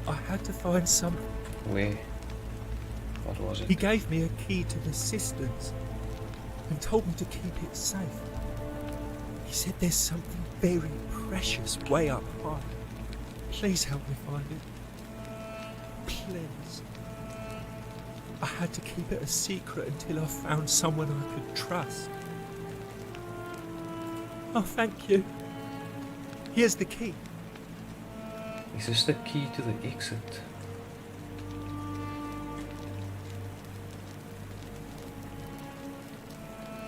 Speaker 14: I had to find something.
Speaker 1: Where? What was it?
Speaker 14: He gave me a key to the cisterns and told me to keep it safe. He said there's something very precious way up high. Please help me find it. Please. I had to keep it a secret until I found someone I could trust. Oh, thank you. Here's the key.
Speaker 1: Is this the key to the exit?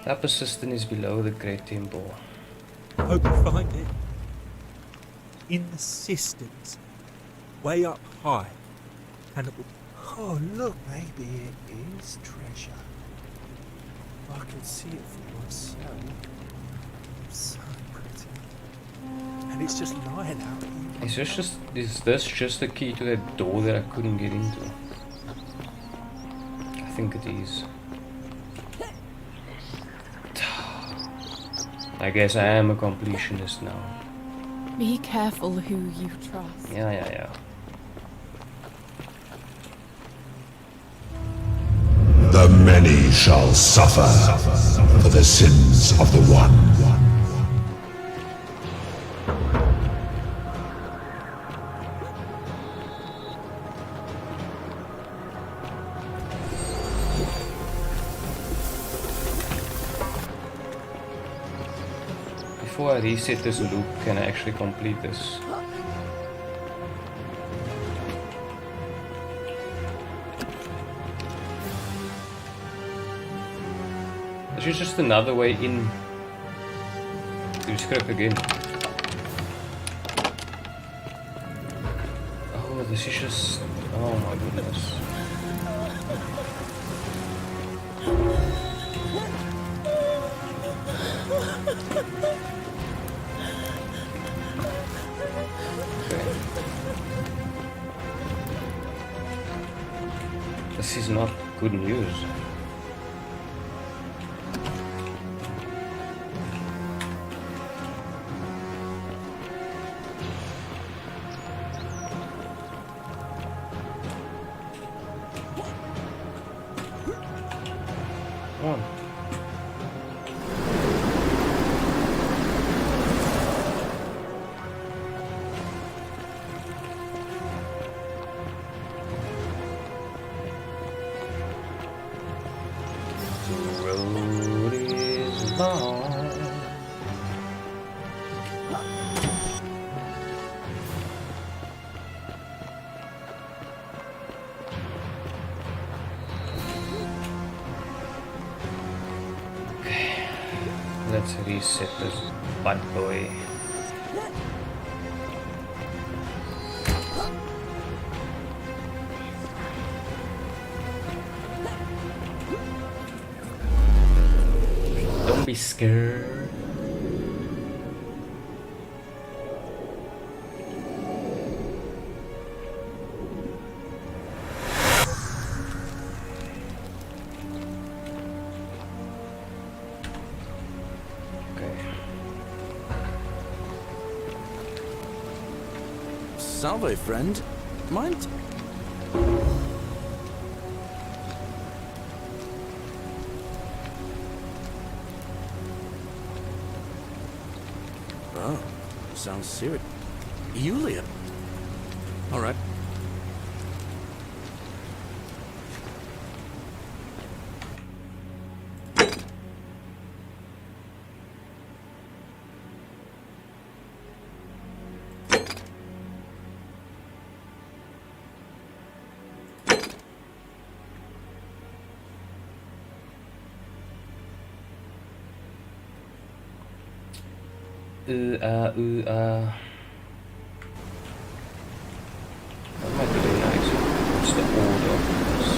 Speaker 1: The upper cistern is below the Great Temple.
Speaker 14: Hope you find it. In the cisterns, way up high. Hannibal.
Speaker 12: Oh, look, maybe it is treasure. I can see it for myself. So pretty. And it's just lying out here.
Speaker 1: Is this just the key to that door that I couldn't get into? I think it is. I guess I am a completionist now.
Speaker 6: Be careful who you trust.
Speaker 1: Yeah.
Speaker 18: The many shall suffer for the sins of the one.
Speaker 1: Before I reset this loop, can I actually complete this? This is just another way in to script again. Oh, this is just... oh my goodness. This is not good news. One. The road is long. Okay, let's reset this bad boy. Don't be scared. Okay.
Speaker 9: Salve, friend. Mind? Oh, sounds serious. Yulia. All right.
Speaker 1: What am I doing next? What's the order of this?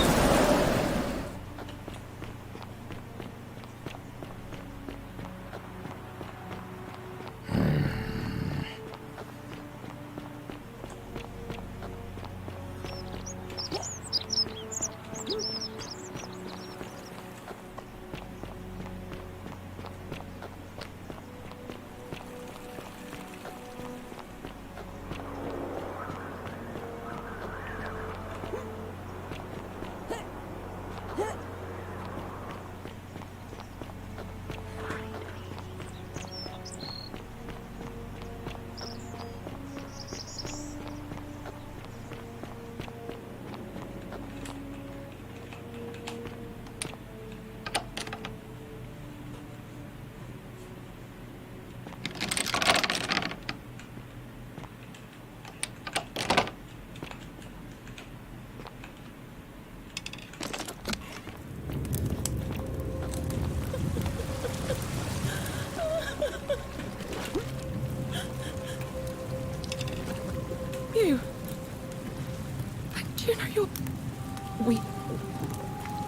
Speaker 6: We...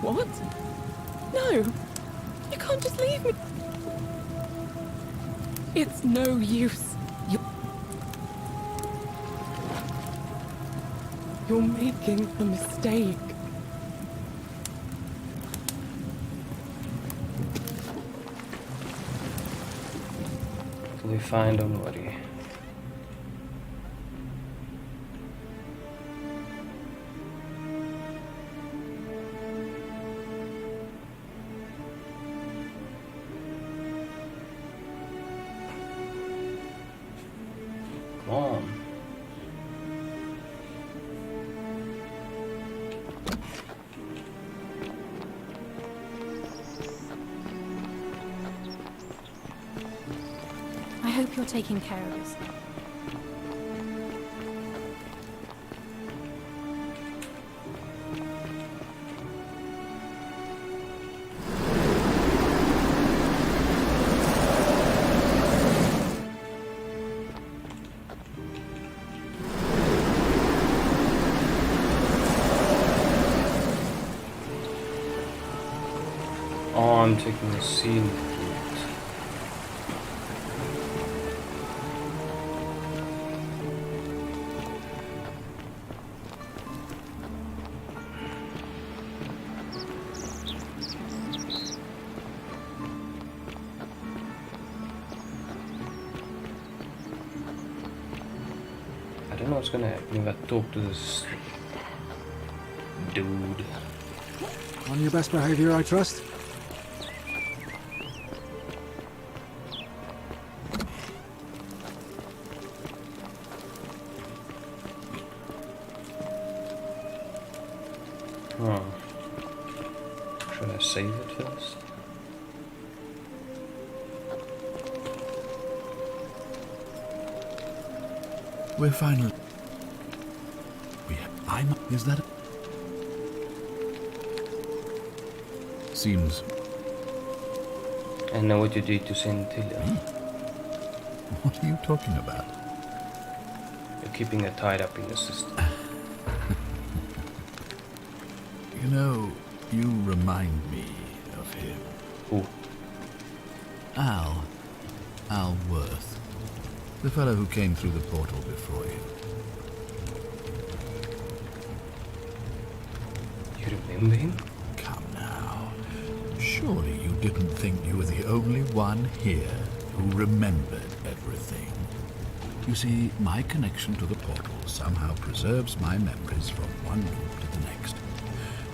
Speaker 6: What? No! You can't just leave me! It's no use. You're making a mistake.
Speaker 1: Till we find, don't worry. Come on.
Speaker 15: I hope you're taking care of yourself.
Speaker 1: Oh, I'm taking the scene. I don't know what's gonna happen if I talk to this dude.
Speaker 16: On your best behavior, I trust?
Speaker 1: Oh. Should I save it first?
Speaker 18: We're finally... Is that... Seems...
Speaker 1: I know what you did to Centilla.
Speaker 18: What are you talking about?
Speaker 1: You're keeping her tied up in the system.
Speaker 18: You know, you remind me of him.
Speaker 1: Who?
Speaker 18: Al Worth. The fellow who came through the portal before you.
Speaker 1: You remember him?
Speaker 18: Come now. Surely you didn't think you were the only one here who remembered everything. You see, my connection to the portal somehow preserves my memories from one loop to the next.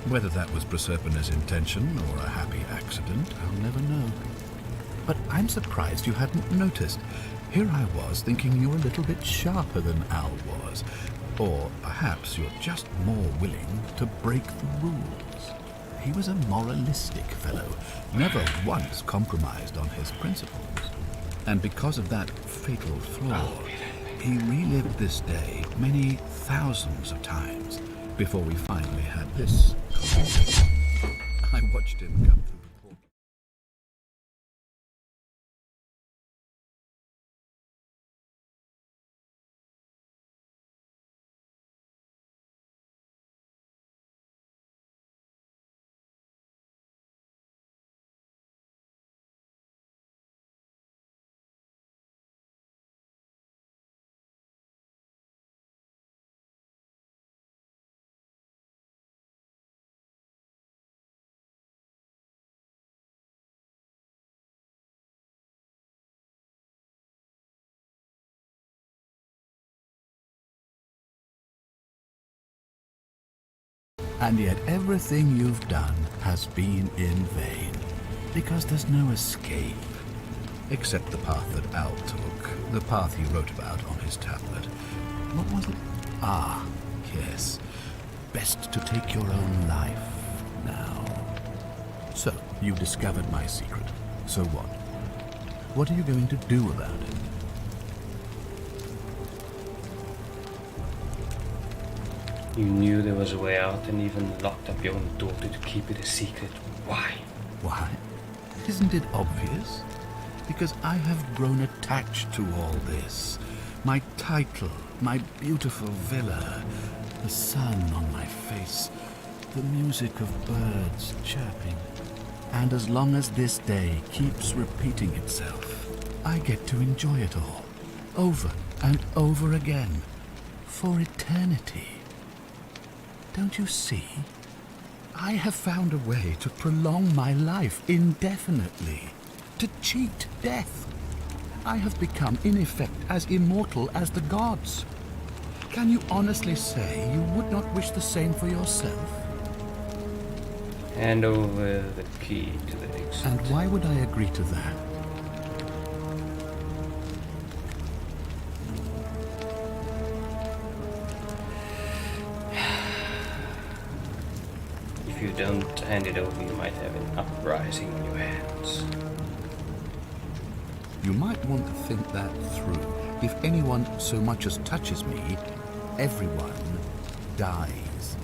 Speaker 18: Whether that was Proserpina's intention or a happy accident, I'll never know. But I'm surprised you hadn't noticed. Here I was thinking you were a little bit sharper than Al was. Or perhaps you're just more willing to break the rules. He was a moralistic fellow, never once compromised on his principles. And because of that fatal flaw, he relived this day many thousands of times before we finally had this conversation. I watched him come through. And yet everything you've done has been in vain, because there's no escape. Except the path that Al took, the path he wrote about on his tablet. What was it? Ah, yes. Best to take your own life now. So, you discovered my secret. So what? What are you going to do about it?
Speaker 1: You knew there was a way out and even locked up your own daughter to keep it a secret. Why?
Speaker 18: Why? Isn't it obvious? Because I have grown attached to all this. My title, my beautiful villa. The sun on my face, the music of birds chirping. And as long as this day keeps repeating itself, I get to enjoy it all, over and over again, for eternity. Don't you see? I have found a way to prolong my life indefinitely, to cheat death. I have become, in effect, as immortal as the gods. Can you honestly say you would not wish the same for yourself?
Speaker 1: Hand over the key to the exit.
Speaker 18: And why would I agree to that?
Speaker 1: If you don't hand it over, you might have an uprising on your hands.
Speaker 18: You might want to think that through. If anyone so much as touches me, everyone dies.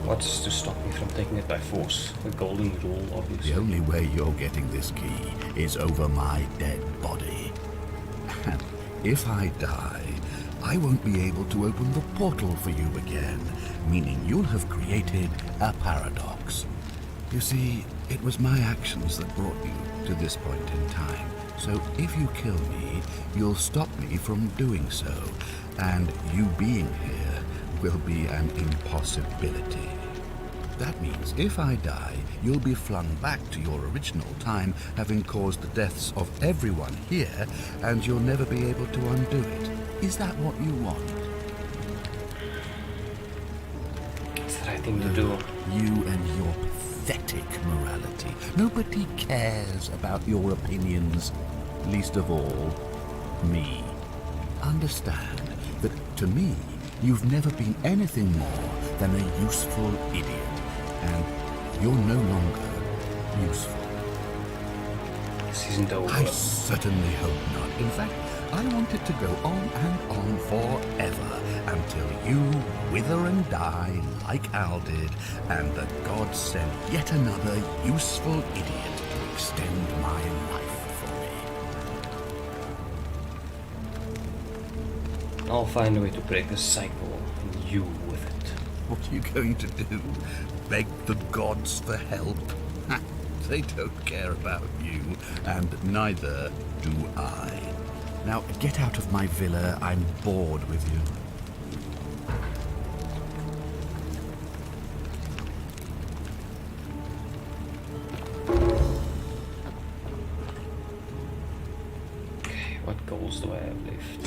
Speaker 1: What's to stop me from taking it by force? The golden rule, obviously.
Speaker 18: The only way you're getting this key is over my dead body. And if I die, I won't be able to open the portal for you again, meaning you'll have created a paradox. You see, it was my actions that brought you to this point in time. So if you kill me, you'll stop me from doing so, and you being here will be an impossibility. That means if I die, you'll be flung back to your original time, having caused the deaths of everyone here, and you'll never be able to undo it. Is that what you want?
Speaker 1: It's the right thing to do.
Speaker 18: You and your pathetic morality. Nobody cares about your opinions, least of all, me. Understand that to me, you've never been anything more than a useful idiot, and you're no longer useful.
Speaker 1: This isn't over.
Speaker 18: I certainly hope not. In fact, I want it to go on and on forever until you wither and die like Al did, and the gods send yet another useful idiot to extend my life for me.
Speaker 1: I'll find a way to break the cycle, and you with it.
Speaker 18: What are you going to do? Beg the gods for help? They don't care about you, and neither do I. Now, get out of my villa. I'm bored with you.
Speaker 1: Okay, what goals do I have left?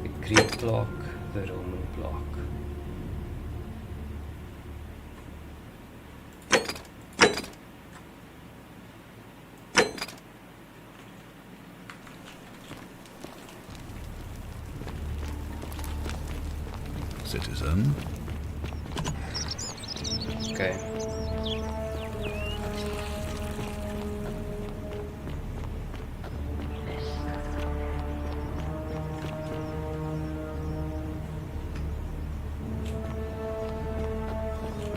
Speaker 1: The Greek block, the Roman block.
Speaker 18: Citizen.
Speaker 1: Okay.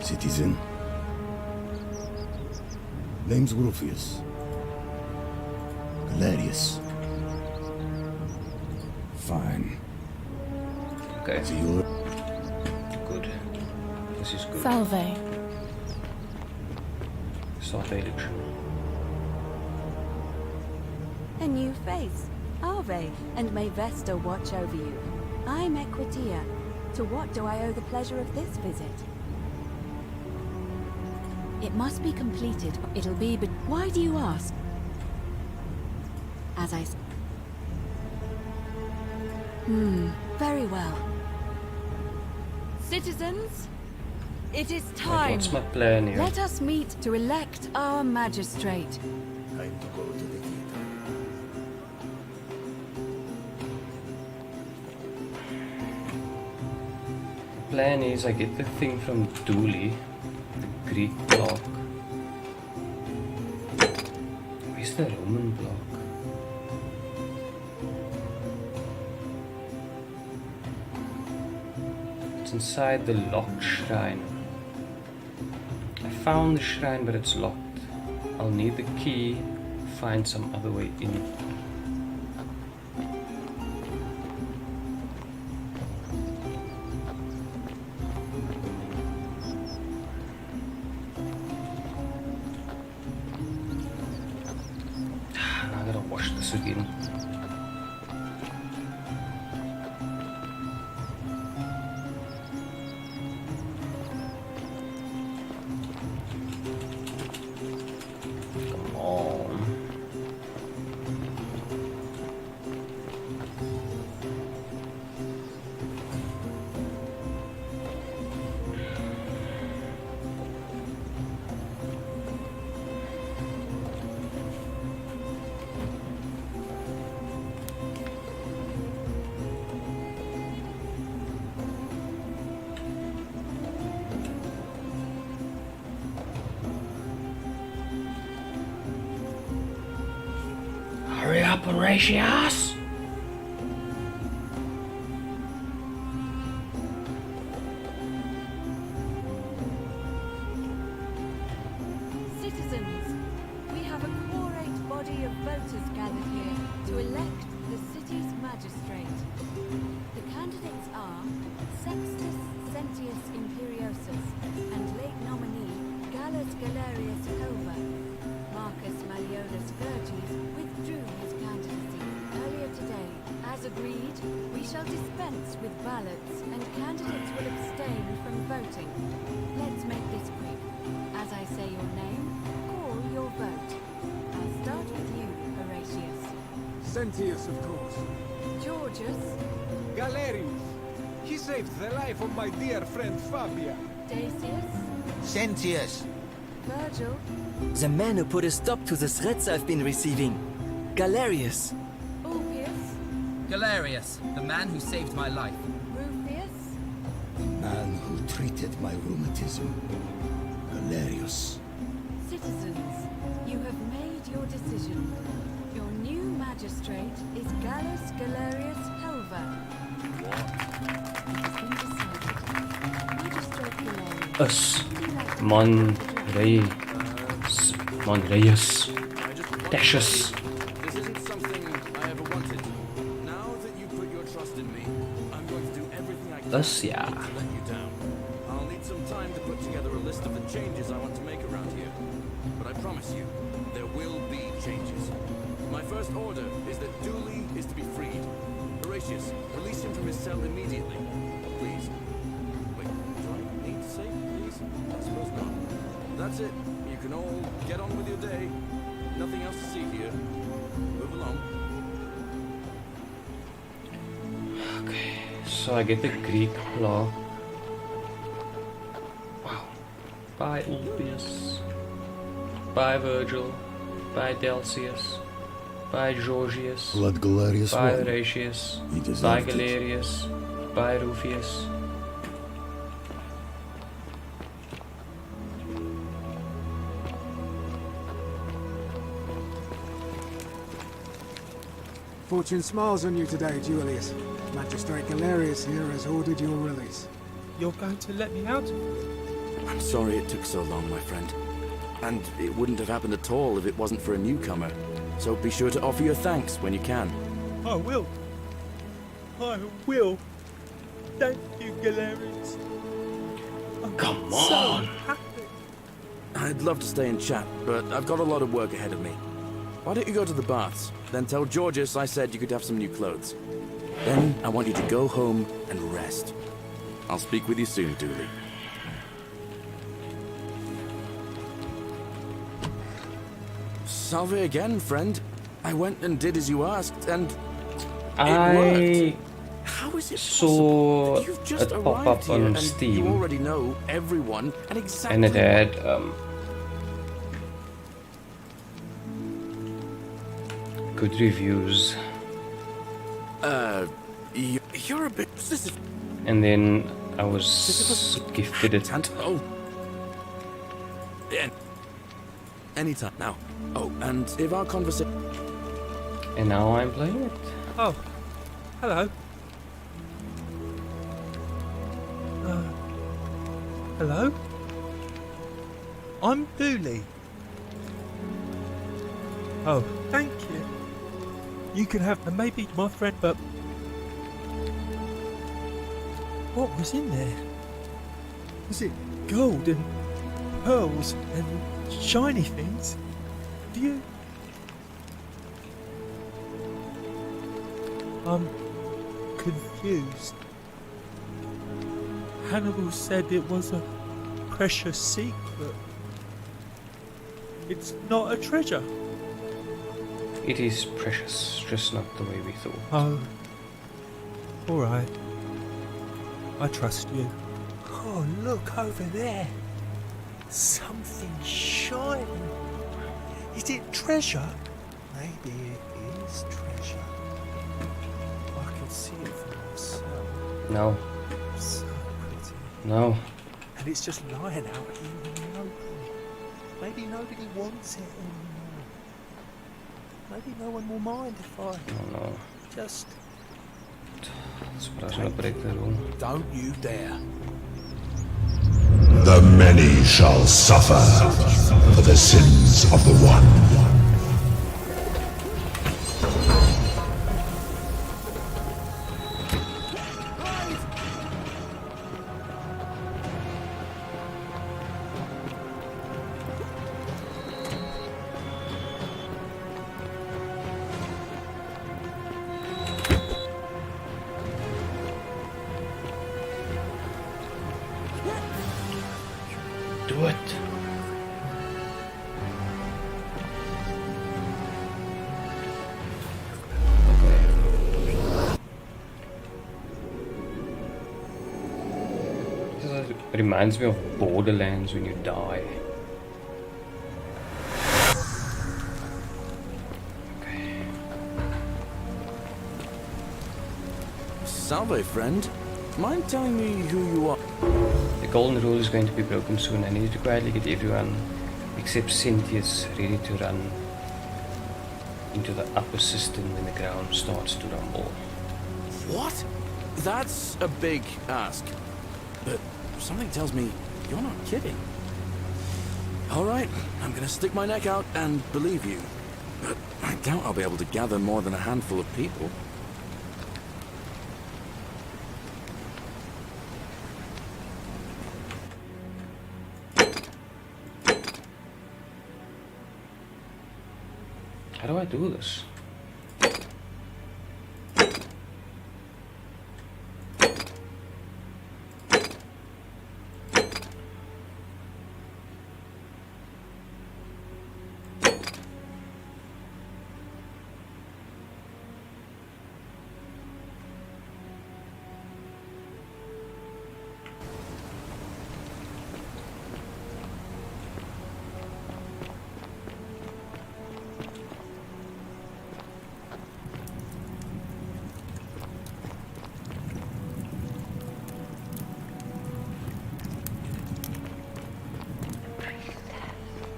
Speaker 3: Citizen. Name's Rufius. Galerius. Fine.
Speaker 1: Okay.
Speaker 3: See you.
Speaker 1: Good. This is good.
Speaker 6: Salve.
Speaker 1: Start the election.
Speaker 5: A new face. Arve, and may Vesta watch over you. I'm Equitia. To what do I owe the pleasure of this visit? It must be completed. It'll be, but why do you ask? As I... very well. Citizens, it is time.
Speaker 1: What's my plan here?
Speaker 5: Let us meet to elect our magistrate.
Speaker 3: Time to go to the theater.
Speaker 1: The plan is I get the thing from Dooley, the Greek block. Where's the Roman block? It's inside the locked shrine. I found the shrine, but it's locked. I'll need the key, find some other way in. wash this again. Come on. Hurry up, Horatius!
Speaker 5: Citizens, we have a quorate body of voters gathered here to elect the city's magistrate. The candidates are Sextus Sentius Imperiosus and late nominee Gallus Galerius Culver. Marcus Malleolus Verges withdrew his candidacy earlier today. As agreed, we shall dispense with ballots and candidates will abstain from voting. Let's make this quick. As I say your name, call your vote. I'll start with you, Horatius.
Speaker 16: Sentius, of course.
Speaker 5: Georgius.
Speaker 10: Galerius. He saved the life of my dear friend Fabia.
Speaker 5: Dacius.
Speaker 13: Sentius.
Speaker 5: Virgil.
Speaker 21: The man who put a stop to the threats I've been receiving. Galerius.
Speaker 5: Ulpius.
Speaker 22: Galerius, the man who saved my life.
Speaker 5: Rufius.
Speaker 3: The man who treated my rheumatism. Galerius.
Speaker 5: Citizens, you have made your decision. Your new magistrate is Gallus Galerius Helver. What? It has been decided. Magistrate Galerius.
Speaker 1: Us. Monreyes. Dashes.
Speaker 9: This isn't something I ever wanted. Now that you put your trust in me, I'm going to do everything I can
Speaker 1: Us, yeah.
Speaker 9: to let you down. I'll need some time to put together a list of the changes I want to make around here. But I promise you, there will be changes. My first order is that Dooley is to be freed. Horatius, release him from his cell immediately. Please. Wait, do I need to say please? I suppose not. That's it. You can all get on with your day. Nothing else to see here. Move along.
Speaker 1: Okay, so I get the Greek law. Wow. By Ulpius. By Virgil. By Delcius. By Georgius.
Speaker 3: Let Galerius
Speaker 1: by
Speaker 3: win.
Speaker 1: Horatius.
Speaker 3: He
Speaker 1: By
Speaker 3: deserved it.
Speaker 1: Galerius. By Rufius.
Speaker 16: Fortune smiles on you today, Julius. Magistrate Galerius here has ordered your release.
Speaker 14: You're going to let me out?
Speaker 9: I'm sorry it took so long, my friend. And it wouldn't have happened at all if it wasn't for a newcomer. So be sure to offer your thanks when you can.
Speaker 14: I will. I will. Thank you, Galerius.
Speaker 1: Come
Speaker 14: So
Speaker 1: on.
Speaker 14: happy.
Speaker 9: I'd love to stay and chat, but I've got a lot of work ahead of me. Why don't you go to the baths? Then tell Georgius I said you could have some new clothes. Then I want you to go home and rest. I'll speak with you soon, Dooley. Salve again, friend. I went and did as you asked, and it worked. How is it
Speaker 1: saw
Speaker 9: possible that you've just
Speaker 1: it pop
Speaker 9: arrived
Speaker 1: up
Speaker 9: here
Speaker 1: on
Speaker 9: and
Speaker 1: Steam.
Speaker 9: you already know everyone and exactly
Speaker 1: And it had good reviews.
Speaker 9: You're a bit...
Speaker 1: And then I was gifted it.
Speaker 9: Oh. Yeah. Anytime now. Oh, and if our conversation...
Speaker 1: And now I'm playing it.
Speaker 14: Oh, hello. Hello? I'm Dooley. Oh, thank you. You can have maybe my friend, but... What was in there? Was it gold and pearls and shiny things? Do you... I'm confused. Hannibal said it was a precious secret. It's not a treasure.
Speaker 1: It is precious, just not the way we thought.
Speaker 14: Oh. Alright. I trust you. Oh, look over there. Something shining. Is it treasure? Maybe it is treasure. I can see it for myself.
Speaker 1: No.
Speaker 14: So pretty.
Speaker 1: No.
Speaker 14: And it's just lying out here in the open. Maybe nobody wants it anymore. Maybe no one will mind if I
Speaker 1: no.
Speaker 14: just...
Speaker 13: Don't you dare.
Speaker 3: The many shall suffer for the sins of the one.
Speaker 1: Do it. This reminds me of Borderlands when you die.
Speaker 9: Salve, friend. Mind telling me who you are?
Speaker 1: The golden rule is going to be broken soon. I need to quietly get everyone except Cynthia's ready to run into the upper system when the ground starts to rumble.
Speaker 9: What? That's a big ask. But something tells me you're not kidding. Alright, I'm gonna stick my neck out and believe you. But I doubt I'll be able to gather more than a handful of people.
Speaker 1: How do I do this?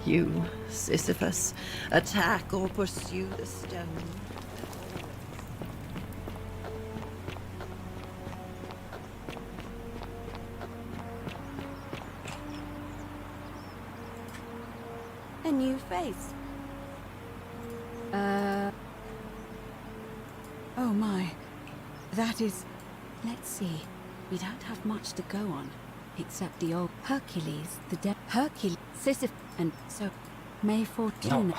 Speaker 20: You, Sisyphus, attack or pursue the stone.
Speaker 5: A new face. Oh my. That is... Let's see. We don't have much to go on. Except the old Hercules, the dead Hercules, Sisyphus, and so May Fortuna.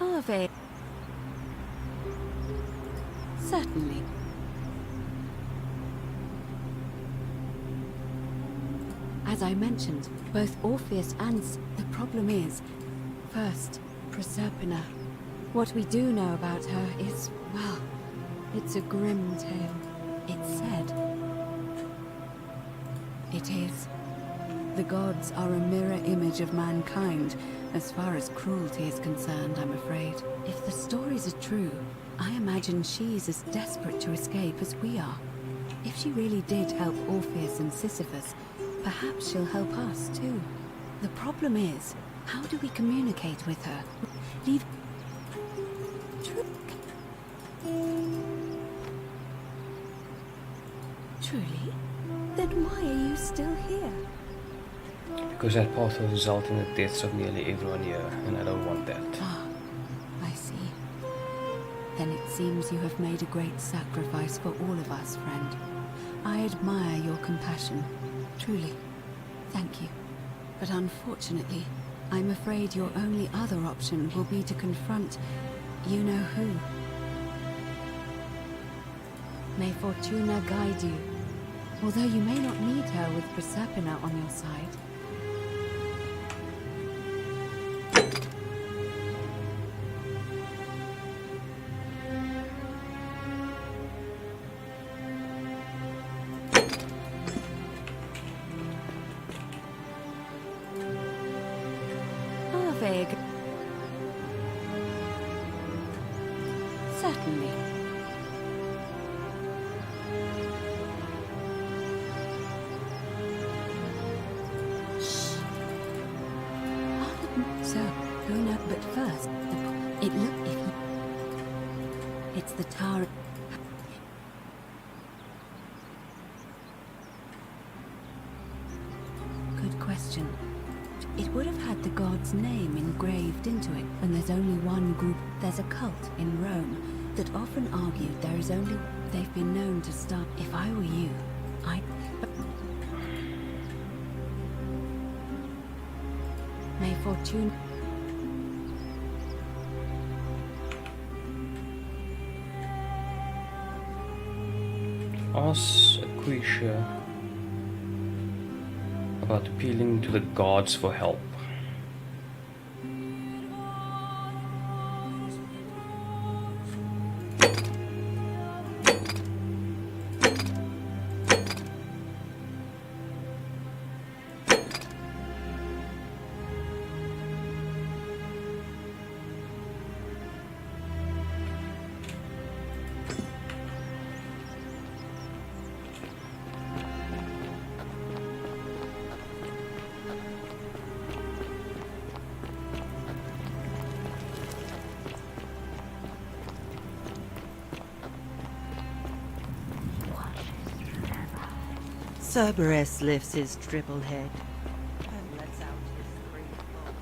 Speaker 5: Are they? Certainly. As I mentioned, both Orpheus and the problem is, first, Proserpina. What we do know about her is, well, it's a grim tale. It's said. It is. The gods are a mirror image of mankind, as far as cruelty is concerned, I'm afraid. If the stories are true, I imagine she's as desperate to escape as we are. If she really did help Orpheus and Sisyphus, perhaps she'll help us too. The problem is, how do we communicate with her? Leave... Truly? Then why are you still here?
Speaker 1: Because that path will result in the deaths of nearly everyone here, and I don't want that.
Speaker 5: Ah, I see. Then it seems you have made a great sacrifice for all of us, friend. I admire your compassion. Truly. Thank you. But unfortunately, I'm afraid your only other option will be to confront you-know-who. May Fortuna guide you, although you may not need her with Proserpina on your side. Vague. Certainly. So, going up, but first, it looked if he... It's the tower. Good question. It would have had the god's name engraved into it, and there's only one group. There's a cult in Rome that often argued there is only... They've been known to start... If I were you, I'd... May Fortune...
Speaker 1: Ask Aquisha about appealing to the gods for help.
Speaker 20: Cerberus lifts his triple head and lets out his threefold.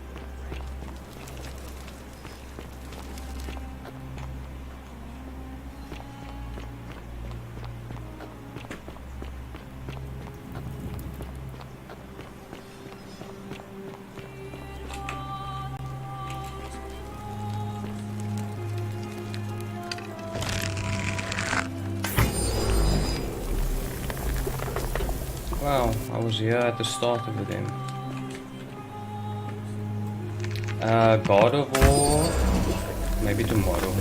Speaker 1: Wow, I was here at the start of the game. God of War, maybe tomorrow.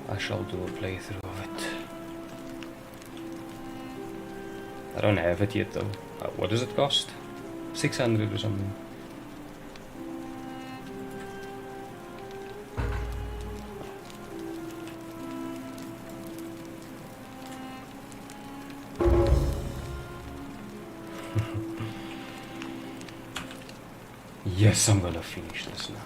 Speaker 1: I shall do a playthrough of it. I don't have it yet though. What does it cost? 600 or something. Yes, I'm gonna finish this now.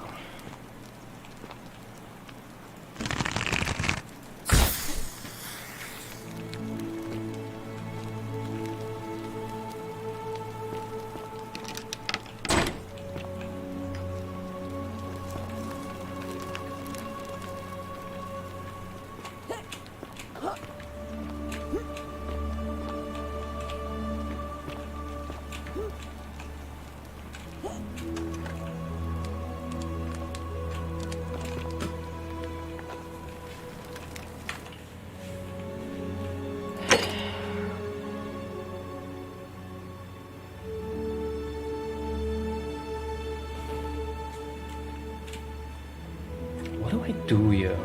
Speaker 1: What do I do here?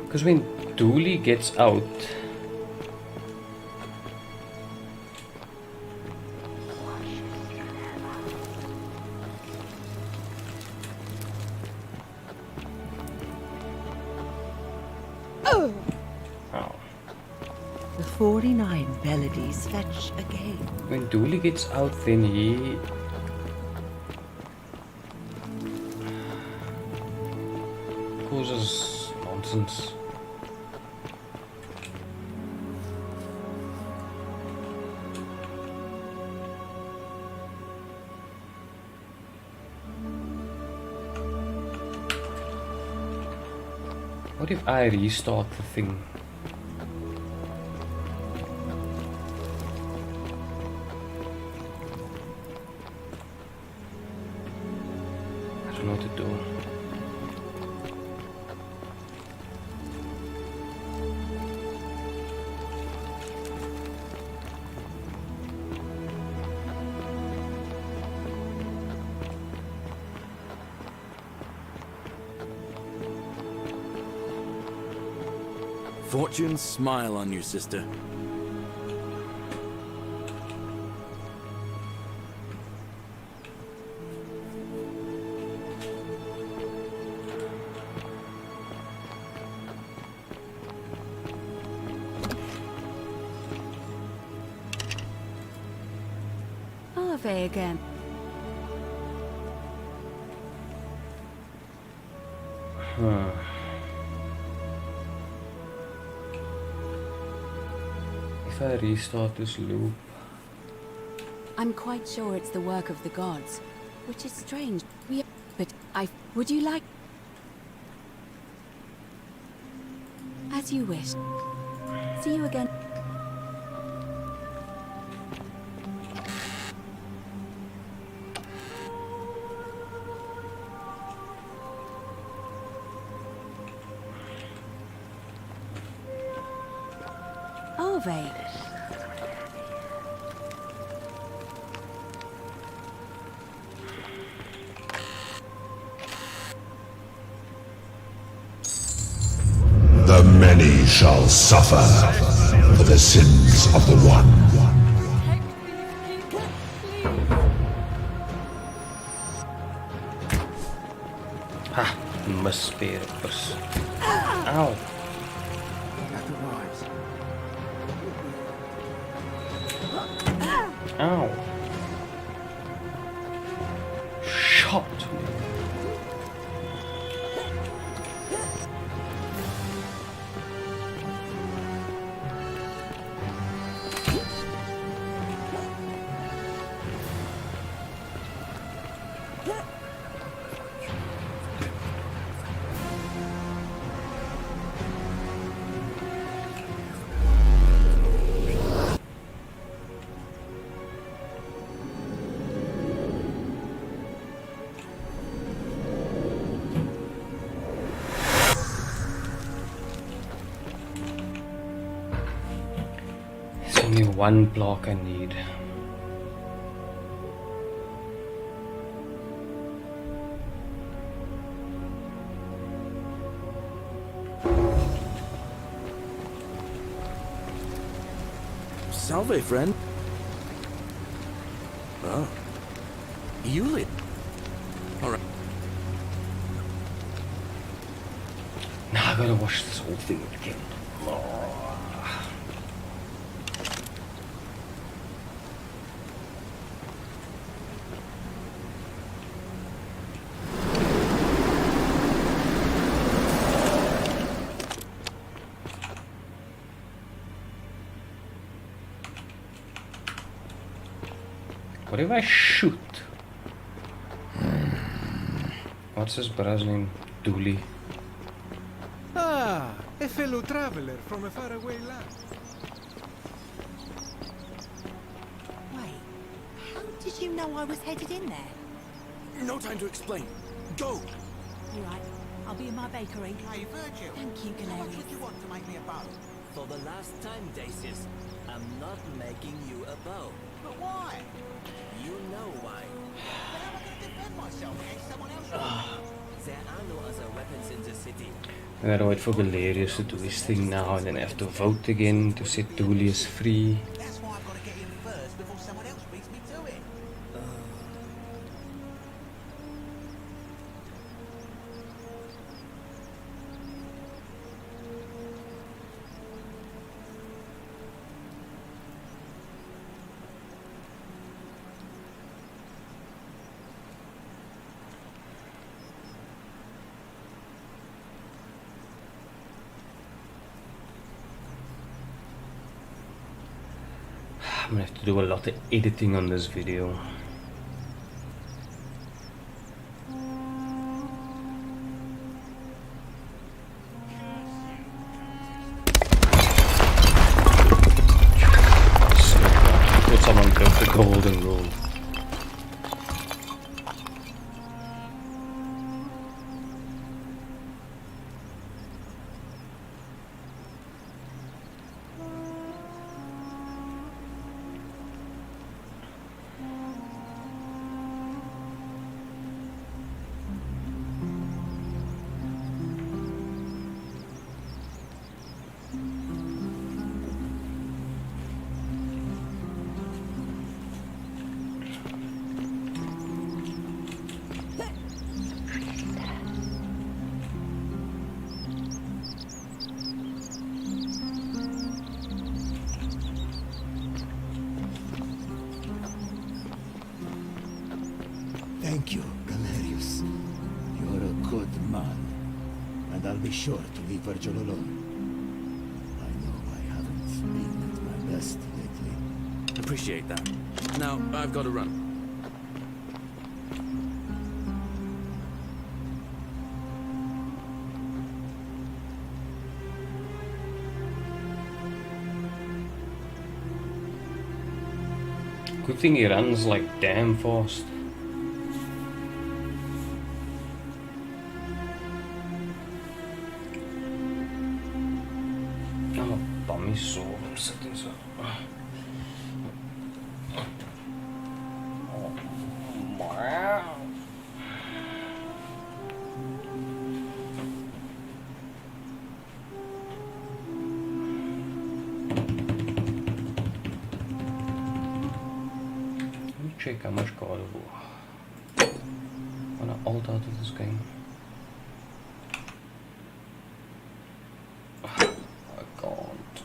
Speaker 1: Because when Dooley gets out,
Speaker 20: The 49 melodies fetch again.
Speaker 1: when Dooley gets out, then he causes nonsense. What if I restart the thing? I don't know what to do.
Speaker 9: Fortune smile on you, sister.
Speaker 5: Ave again.
Speaker 1: Huh. If I restart this loop,
Speaker 5: I'm quite sure it's the work of the gods, which is strange. Would you like... As you wish. See you again. Ave.
Speaker 2: The many shall suffer for the sins of the one.
Speaker 1: Ha! Misspelers. Ow! Ow! Shot me. Only one block I need.
Speaker 9: Salve, friend. Oh. You live. Alright.
Speaker 1: Now I gotta watch this whole thing again. Oh. What if I shoot? What's his brother's name? Dooley.
Speaker 10: Ah, a fellow traveler from a faraway land.
Speaker 13: Wait, how did you know I was headed in there?
Speaker 9: No time to explain. Go!
Speaker 13: All right, I'll be in my bakery. Hey, Virgil. Thank you, How much Galerius. would you want to make me a bow?
Speaker 21: For the last time, Dacius, I'm not making you a bow.
Speaker 13: But why?
Speaker 21: You know why.
Speaker 13: Then how am I going to defend myself against someone else?
Speaker 21: There are no other weapons in the city.
Speaker 1: I gotta wait for Galerius to do his thing now and then I have to vote again to set Dooley as free.
Speaker 13: That's why I've got to get in first before someone else beats me to it.
Speaker 1: I'm gonna have to do a lot of editing on this video.
Speaker 3: Thank you, Galerius. You're a good man. And I'll be sure to leave Virgil alone. I know I haven't been at my best lately.
Speaker 9: Appreciate that. Now, I've got to run.
Speaker 1: Good thing he runs like damn fast. Oh, bummy sore. I'm sitting so. Oh, wow. Check how much God of War. I want to alt out of this game. I can't.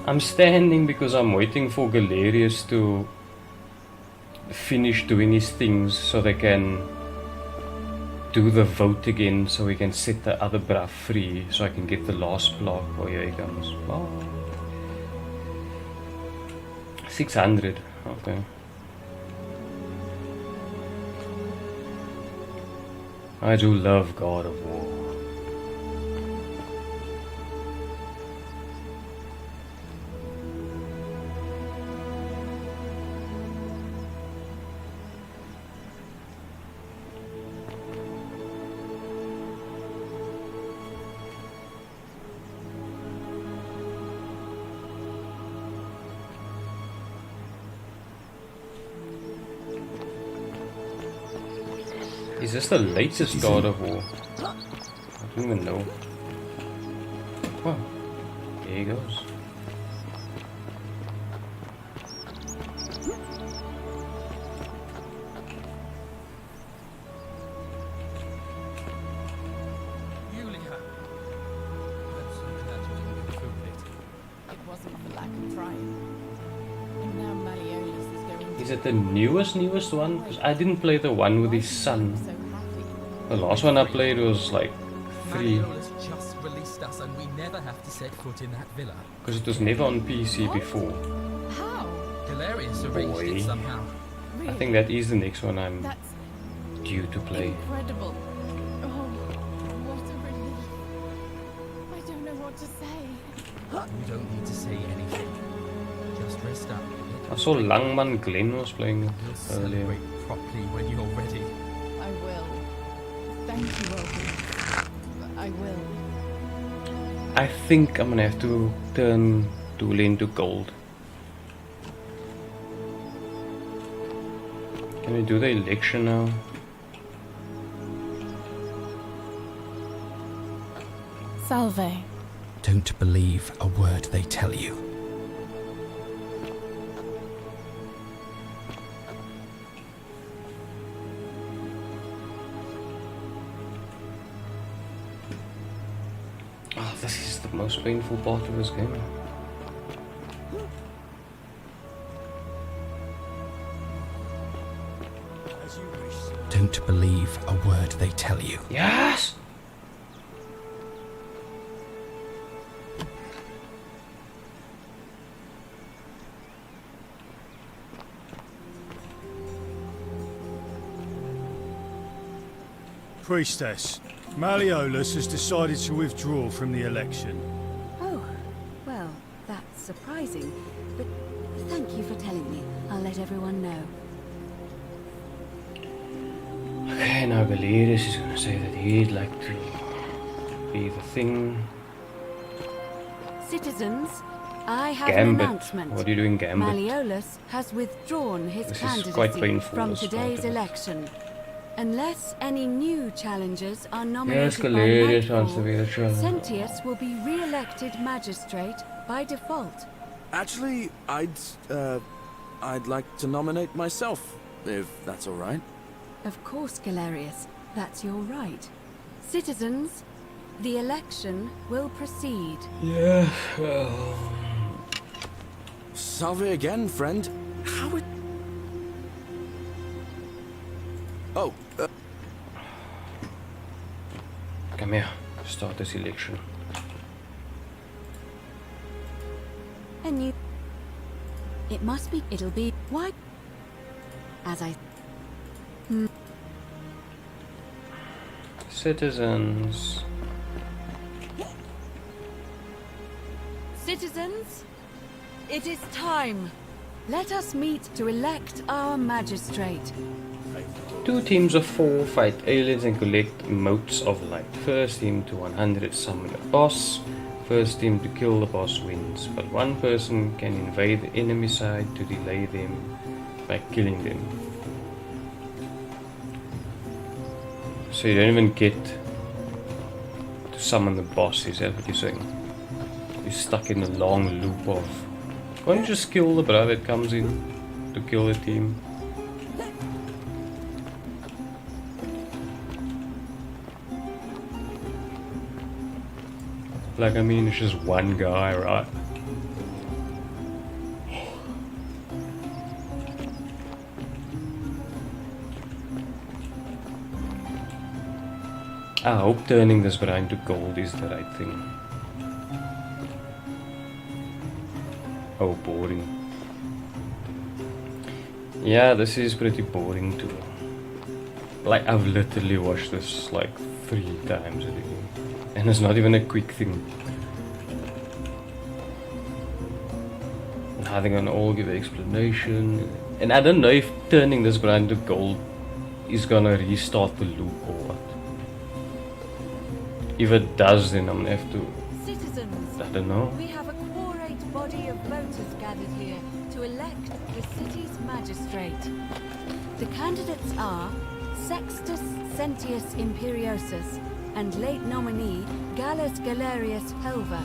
Speaker 1: I'm standing because I'm waiting for Galerius to finish doing his things so they can do the vote again, so we can set the other bruv free, so I can get the last block. Oh, here he comes. Oh. 600. Okay. I do love God of War. Is this the latest God of War? I don't even know. Well, there he goes.
Speaker 6: It wasn't for lack of trying. And now Malleolus is going to...
Speaker 1: Is it the newest one? Because I didn't play the one with his son. The last one I played was like 3.
Speaker 22: Malleolus just released us and we never have to set foot in that villa.
Speaker 1: Because it was never on PC before.
Speaker 6: How?
Speaker 22: Galerius arranged it somehow.
Speaker 1: I think that is the next one I'm
Speaker 6: That's
Speaker 1: due to play.
Speaker 6: incredible. Oh, what a relief. I don't know what to say.
Speaker 22: You don't need to say anything. Just rest up.
Speaker 1: I saw Langman Glenn was playing it
Speaker 22: We'll
Speaker 1: earlier.
Speaker 22: celebrate properly when you're ready.
Speaker 6: I will. Thank you, Robin. I will.
Speaker 1: I think I'm gonna have to turn Dule into gold. Can we do the election now?
Speaker 6: Salve.
Speaker 22: Don't believe a word they tell you.
Speaker 1: Oh, this is the most painful part of this game.
Speaker 22: Don't believe a word they tell you.
Speaker 1: Yes!
Speaker 12: Priestess, Malleolus has decided to withdraw from the election.
Speaker 5: Oh, well, that's surprising. But thank you for telling me. I'll let everyone know.
Speaker 1: Okay, now Galerius is gonna say that he'd like to be the thing.
Speaker 5: Citizens, I have
Speaker 1: Gambit.
Speaker 5: an announcement.
Speaker 1: What are you doing, Gambit?
Speaker 5: Malleolus has withdrawn his
Speaker 1: This is quite
Speaker 5: candidacy
Speaker 1: painful,
Speaker 5: from
Speaker 1: this part
Speaker 5: today's
Speaker 1: of it.
Speaker 5: election. Unless any new challengers are
Speaker 1: Yes,
Speaker 5: nominated by
Speaker 1: Galerius wants to
Speaker 5: Nightfall,
Speaker 1: be the challenger.
Speaker 5: Sentius will be re-elected magistrate by default.
Speaker 9: Actually, I'd like to nominate myself, if that's all right.
Speaker 5: Of course, Galerius, that's your right. Citizens, The election will proceed.
Speaker 1: Yeah, well...
Speaker 9: Salve again, friend. How would... Oh,
Speaker 1: Come here. Start this election.
Speaker 5: And you... It must be... It'll be... Why? As I...
Speaker 1: Citizens.
Speaker 5: Citizens, it is time. Let us meet to elect our magistrate.
Speaker 1: 2 teams of 4 fight aliens and collect motes of light. First team to 100 summon a boss. First team to kill the boss wins, but one person can invade the enemy side to delay them by killing them. So you don't even get to summon the boss, is that what you're saying? You're stuck in a long loop of... Why don't you just kill the bro that comes in to kill the team? Like, I mean, it's just one guy, right? I hope turning this brine to gold is the right thing. Oh, boring. Yeah, this is pretty boring too. Like, I've literally watched this like 3 times already. And it's not even a quick thing. Now they're gonna all give an explanation. And I don't know if turning this brand to gold is gonna restart the loop or what. If it does, then I'm gonna have to...
Speaker 5: Citizens,
Speaker 1: I don't know.
Speaker 5: we have a quorate body of voters gathered here to elect the city's magistrate. The candidates are Sextus Sentius Imperiosus and late nominee Gallus Galerius Helva.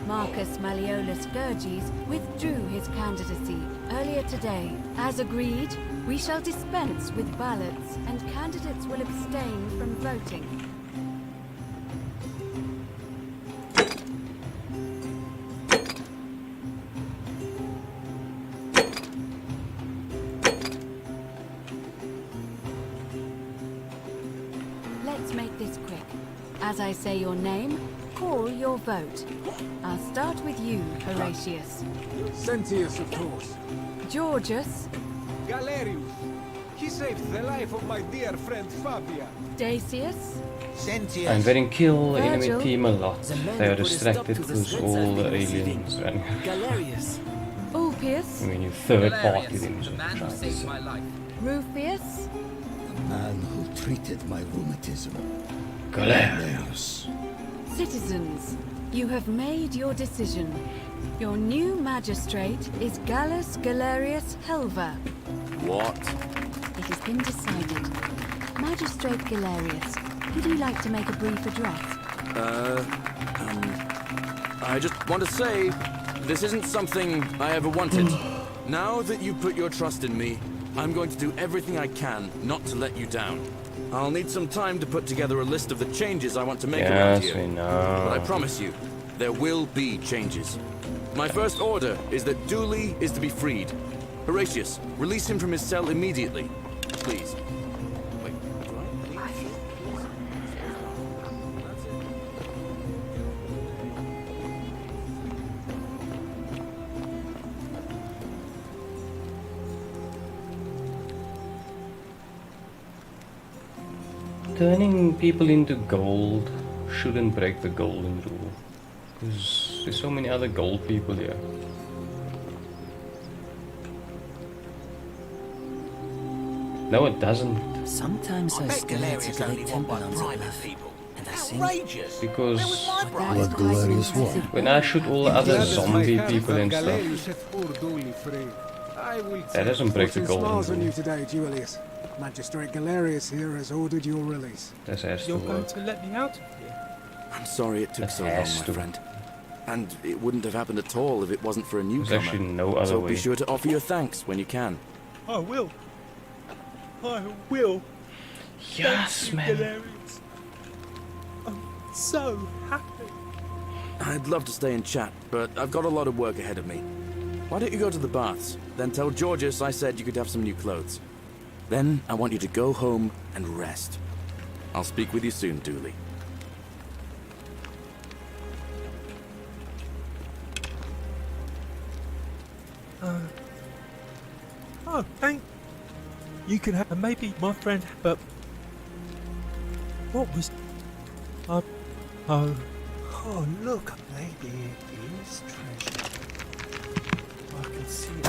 Speaker 5: Marcus Malleolus Gurges withdrew his candidacy earlier today. As agreed, we shall dispense with ballots and candidates will abstain from voting. Let's make this quick. As I say your name, call your vote. I'll start with you, Horatius.
Speaker 16: Sentius, of course.
Speaker 5: Georgius.
Speaker 10: Galerius. He saved the life of my dear friend Fabia.
Speaker 5: Dacius.
Speaker 10: Sentius.
Speaker 1: I'm betting kill the enemy
Speaker 5: Virgil.
Speaker 1: team a lot.
Speaker 21: The man
Speaker 1: They are
Speaker 21: who put a stop
Speaker 1: distracted
Speaker 21: to the
Speaker 1: because
Speaker 21: threats
Speaker 1: all
Speaker 21: I've
Speaker 1: the
Speaker 21: been receiving.
Speaker 1: aliens running.
Speaker 21: Galerius.
Speaker 5: Ulpius.
Speaker 1: I mean, you third party
Speaker 22: Galerius,
Speaker 1: them,
Speaker 22: the
Speaker 1: so
Speaker 22: man who
Speaker 1: trying to
Speaker 22: saved
Speaker 1: say.
Speaker 22: my life.
Speaker 5: Rufius.
Speaker 3: The man who treated my rheumatism.
Speaker 1: Galerius.
Speaker 5: Citizens, you have made your decision. Your new magistrate is Gallus Galerius Helva.
Speaker 9: what?
Speaker 5: It has been decided. Magistrate Galerius, would you like to make a brief address?
Speaker 9: I just want to say, this isn't something I ever wanted. Now that you put your trust in me, I'm going to do everything I can not to let you down. I'll need some time to put together a list of the changes I want to make around
Speaker 1: Yes,
Speaker 9: here.
Speaker 1: we know.
Speaker 9: But I promise you, there will be changes. My first order is that Dooley is to be freed. Horatius, release him from his cell immediately. Please. Wait, do I leave? That's it.
Speaker 1: Turning people into gold shouldn't break the golden rule. Because there's so many other gold people here. No, it doesn't.
Speaker 21: Sometimes I stare at the great temple on the bluff, and I think...
Speaker 1: Because
Speaker 3: What glorious war.
Speaker 1: when I shoot all the other zombie people and stuff, that doesn't break the
Speaker 16: Fortune smiles
Speaker 1: golden
Speaker 16: on you
Speaker 1: rule.
Speaker 16: today, Julius. Magistrate Galerius here has ordered your release.
Speaker 1: That has to
Speaker 14: You're going
Speaker 1: work.
Speaker 14: to let me out of here?
Speaker 9: I'm sorry it took
Speaker 1: That
Speaker 9: so long, my
Speaker 1: has to.
Speaker 9: friend. And it wouldn't have happened at all if it wasn't for a newcomer.
Speaker 1: actually no other
Speaker 9: so
Speaker 1: way.
Speaker 9: be sure to offer your thanks when you can.
Speaker 14: I will. I will.
Speaker 1: Yes,
Speaker 14: Thank you,
Speaker 1: man.
Speaker 14: Galerius. I'm so happy.
Speaker 9: I'd love to stay and chat, but I've got a lot of work ahead of me. Why don't you go to the baths? Then tell Georgius I said you could have some new clothes. Then I want you to go home and rest. I'll speak with you soon, Dooley.
Speaker 14: Oh, thank you. Can have maybe my friend, but what was? Oh, look, maybe it is treasure. I can see it.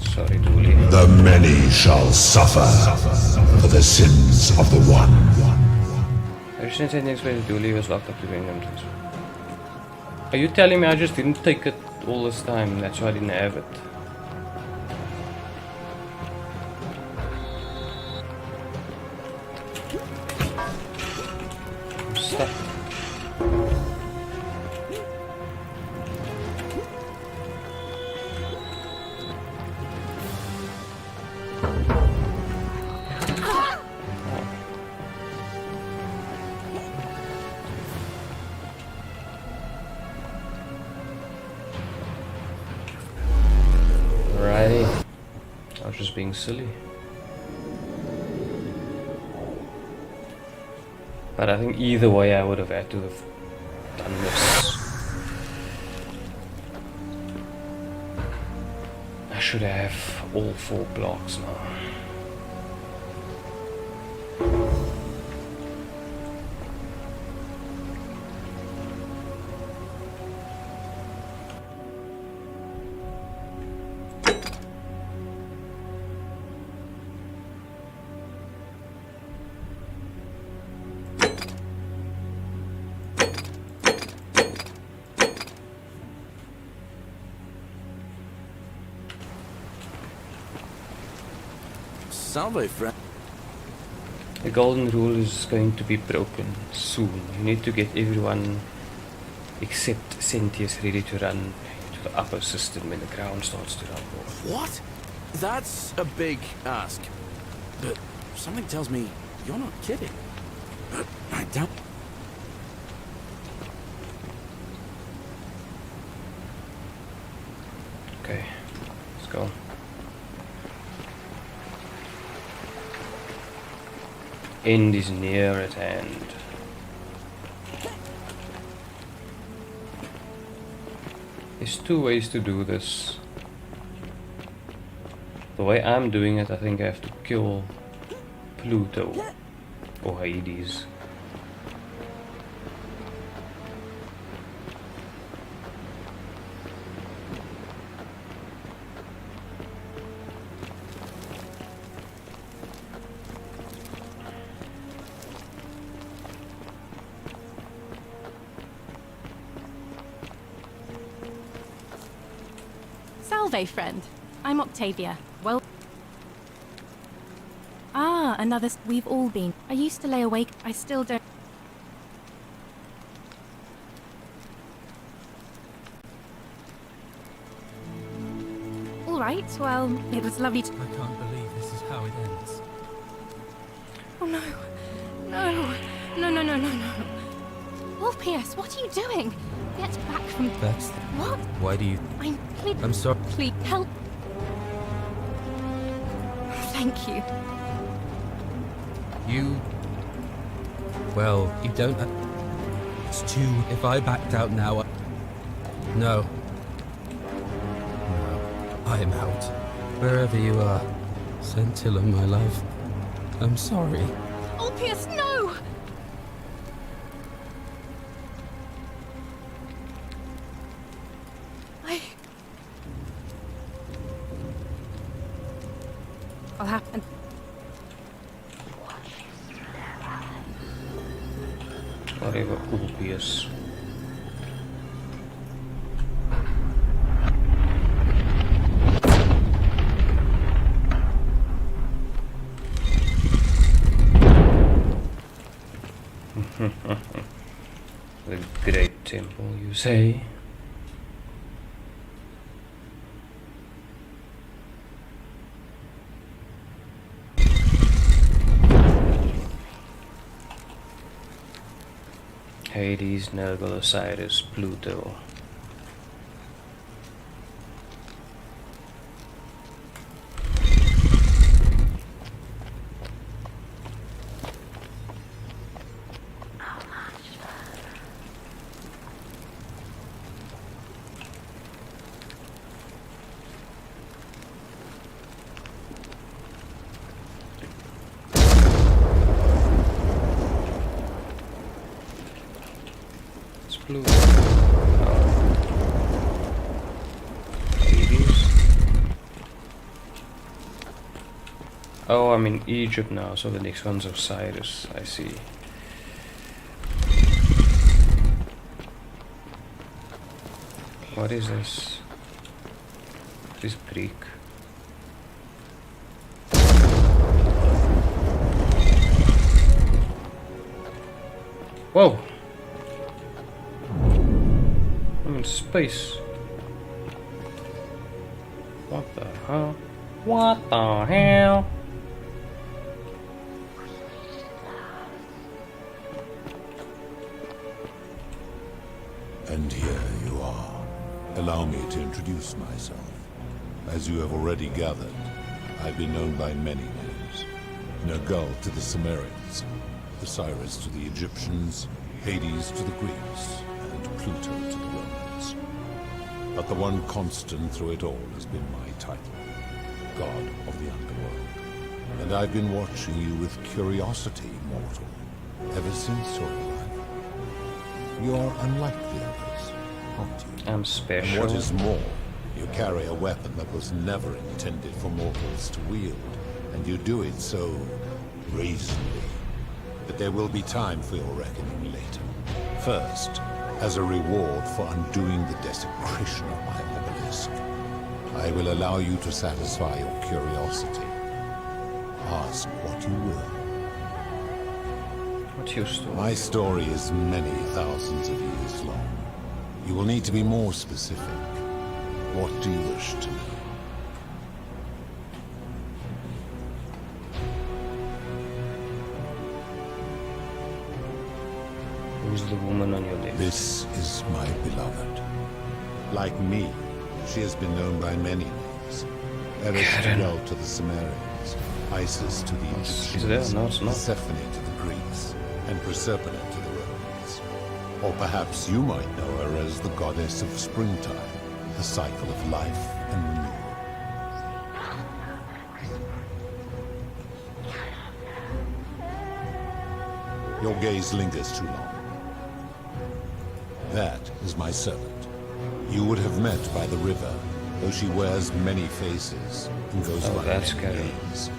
Speaker 1: Sorry, Dooley.
Speaker 2: The many shall suffer for the sins of the one.
Speaker 1: I just said next way Dooley was locked up to bring them to this. Are you telling me I just didn't take it all this time? That's why I didn't have it. I'm stuck. I was just being silly. But I think either way I would have had to have done this. I should have all 4 blocks now.
Speaker 9: Salve, friend.
Speaker 1: The golden rule is going to be broken soon. You need to get everyone except Sentius ready to run to the upper system when the ground starts to rumble.
Speaker 9: What? That's a big ask. But something tells me you're not kidding. But I doubt...
Speaker 1: Okay, let's go. End is near at hand. There's 2 ways to do this. The way I'm doing it, I think I have to kill Pluto or Hades.
Speaker 15: Salve, friend. I'm Octavia. Well... Ah, another... We've all been. I used to lay awake. I still don't... Alright, well, it was lovely to...
Speaker 22: I can't believe this is how it ends.
Speaker 15: Oh no. No. No, no, no, no, no. Orpheus, what are you doing? Get back from...
Speaker 22: That's...
Speaker 15: What?
Speaker 22: Why do you... I'm sorry.
Speaker 15: Please, help. Thank you.
Speaker 22: You... Well, you don't... It's too... If I backed out now, No. No. I am out. Wherever you are. Scintilla, my love. I'm sorry.
Speaker 15: Orpheus, no! I'll happen.
Speaker 1: Whatever, Orpheus. The great temple, you say? Hades, Nergal, Osiris, Pluto. Pluto. Oh, I'm in Egypt now, so the next one's Osiris, I see. What is this? This is Greek. Whoa! I'm in space. What the hell? What the hell?
Speaker 2: And here you are. Allow me to introduce myself. As you have already gathered, I've been known by many names. Nergal to the Sumerians, Osiris to the Egyptians, Hades to the Greeks, and Pluto to the Romans. But the one constant through it all has been my title, God of the Underworld. And I've been watching you with curiosity, mortal, ever since your arrival. You are unlike the others, aren't you?
Speaker 1: I'm special.
Speaker 2: And what is more, you carry a weapon that was never intended for mortals to wield, and you do it so brazenly that there will be time for your reckoning later. First, as a reward for undoing the desecration of my obelisk, I will allow you to satisfy your curiosity. Ask what you will.
Speaker 1: What's your story?
Speaker 2: My story is many thousands of years long. You will need to be more specific. What do you wish to know?
Speaker 1: Who's the woman on your list?
Speaker 2: This is my beloved. Like me, she has been known by many names. Eris to the Sumerians, Isis to the Egyptians, Persephone to the Greeks, and Proserpine to the Romans. Or perhaps you might know her as the goddess of springtime, the cycle of life and renewal. Your gaze lingers too long. That is my servant. You would have met by the river, though she wears many faces and goes by many names.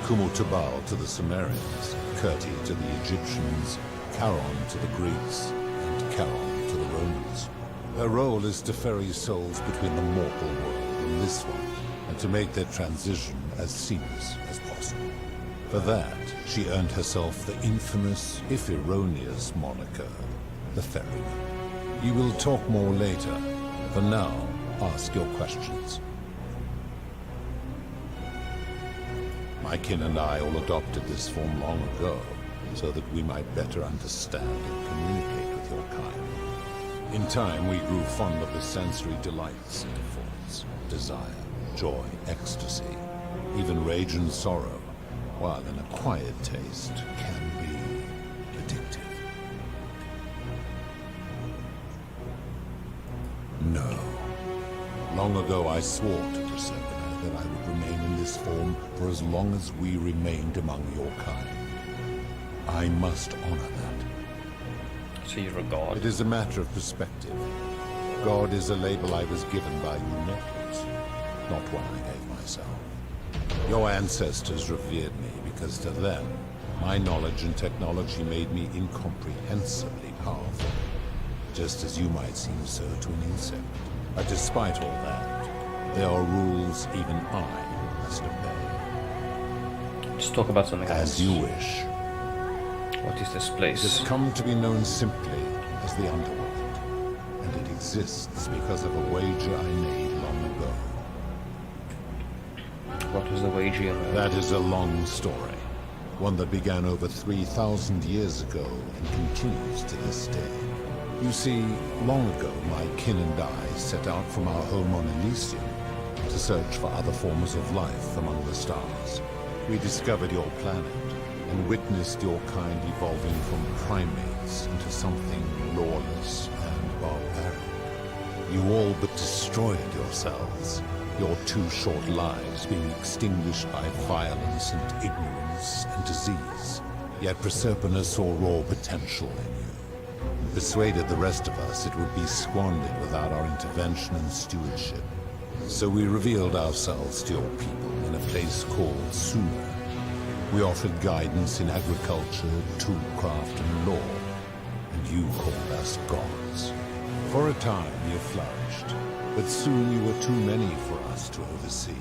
Speaker 2: Kumutubal to the Sumerians, Kirti to the Egyptians, Charon to the Greeks, and Charon to the Romans. Her role is to ferry souls between the mortal world and this one, and to make their transition as seamless as possible. For that, she earned herself the infamous, if erroneous, moniker, the Ferryman. You will talk more later. For now, ask your questions. My kin and I all adopted this form long ago, so that we might better understand and communicate with your kind. In time, we grew fond of the sensory delights it affords: desire, joy, ecstasy, even rage and sorrow, while an acquired taste can be addictive. No. Long ago I swore to Persephone that I would remain in this form for as long as we remained among your kind. I must honor that.
Speaker 1: So you're a god?
Speaker 2: It is a matter of perspective. God is a label I was given by you mortals, not one I gave myself. Your ancestors revered me because to them, my knowledge and technology made me incomprehensibly powerful, just as you might seem so to an insect. But despite all that, there are rules even I must obey.
Speaker 1: Let's talk about something else.
Speaker 2: As you wish.
Speaker 1: What is this place?
Speaker 2: It has come to be known simply as the Underworld, and it exists because of a wager I made long ago.
Speaker 1: What was the wager you made?
Speaker 2: That is a long story. one that began over 3,000 years ago and continues to this day. You see, long ago my kin and I set out from our home on Elysium to search for other forms of life among the stars. We discovered your planet and witnessed your kind evolving from primates into something lawless and barbaric. You all but destroyed yourselves, your 2 short lives being extinguished by violence and ignorance and disease. Yet Proserpina saw raw potential in you, and persuaded the rest of us it would be squandered without our intervention and stewardship. So we revealed ourselves to your people in a place called Sumer. We offered guidance in agriculture, toolcraft, and law, and you called us gods. For a time you flourished, but soon you were too many for us to oversee.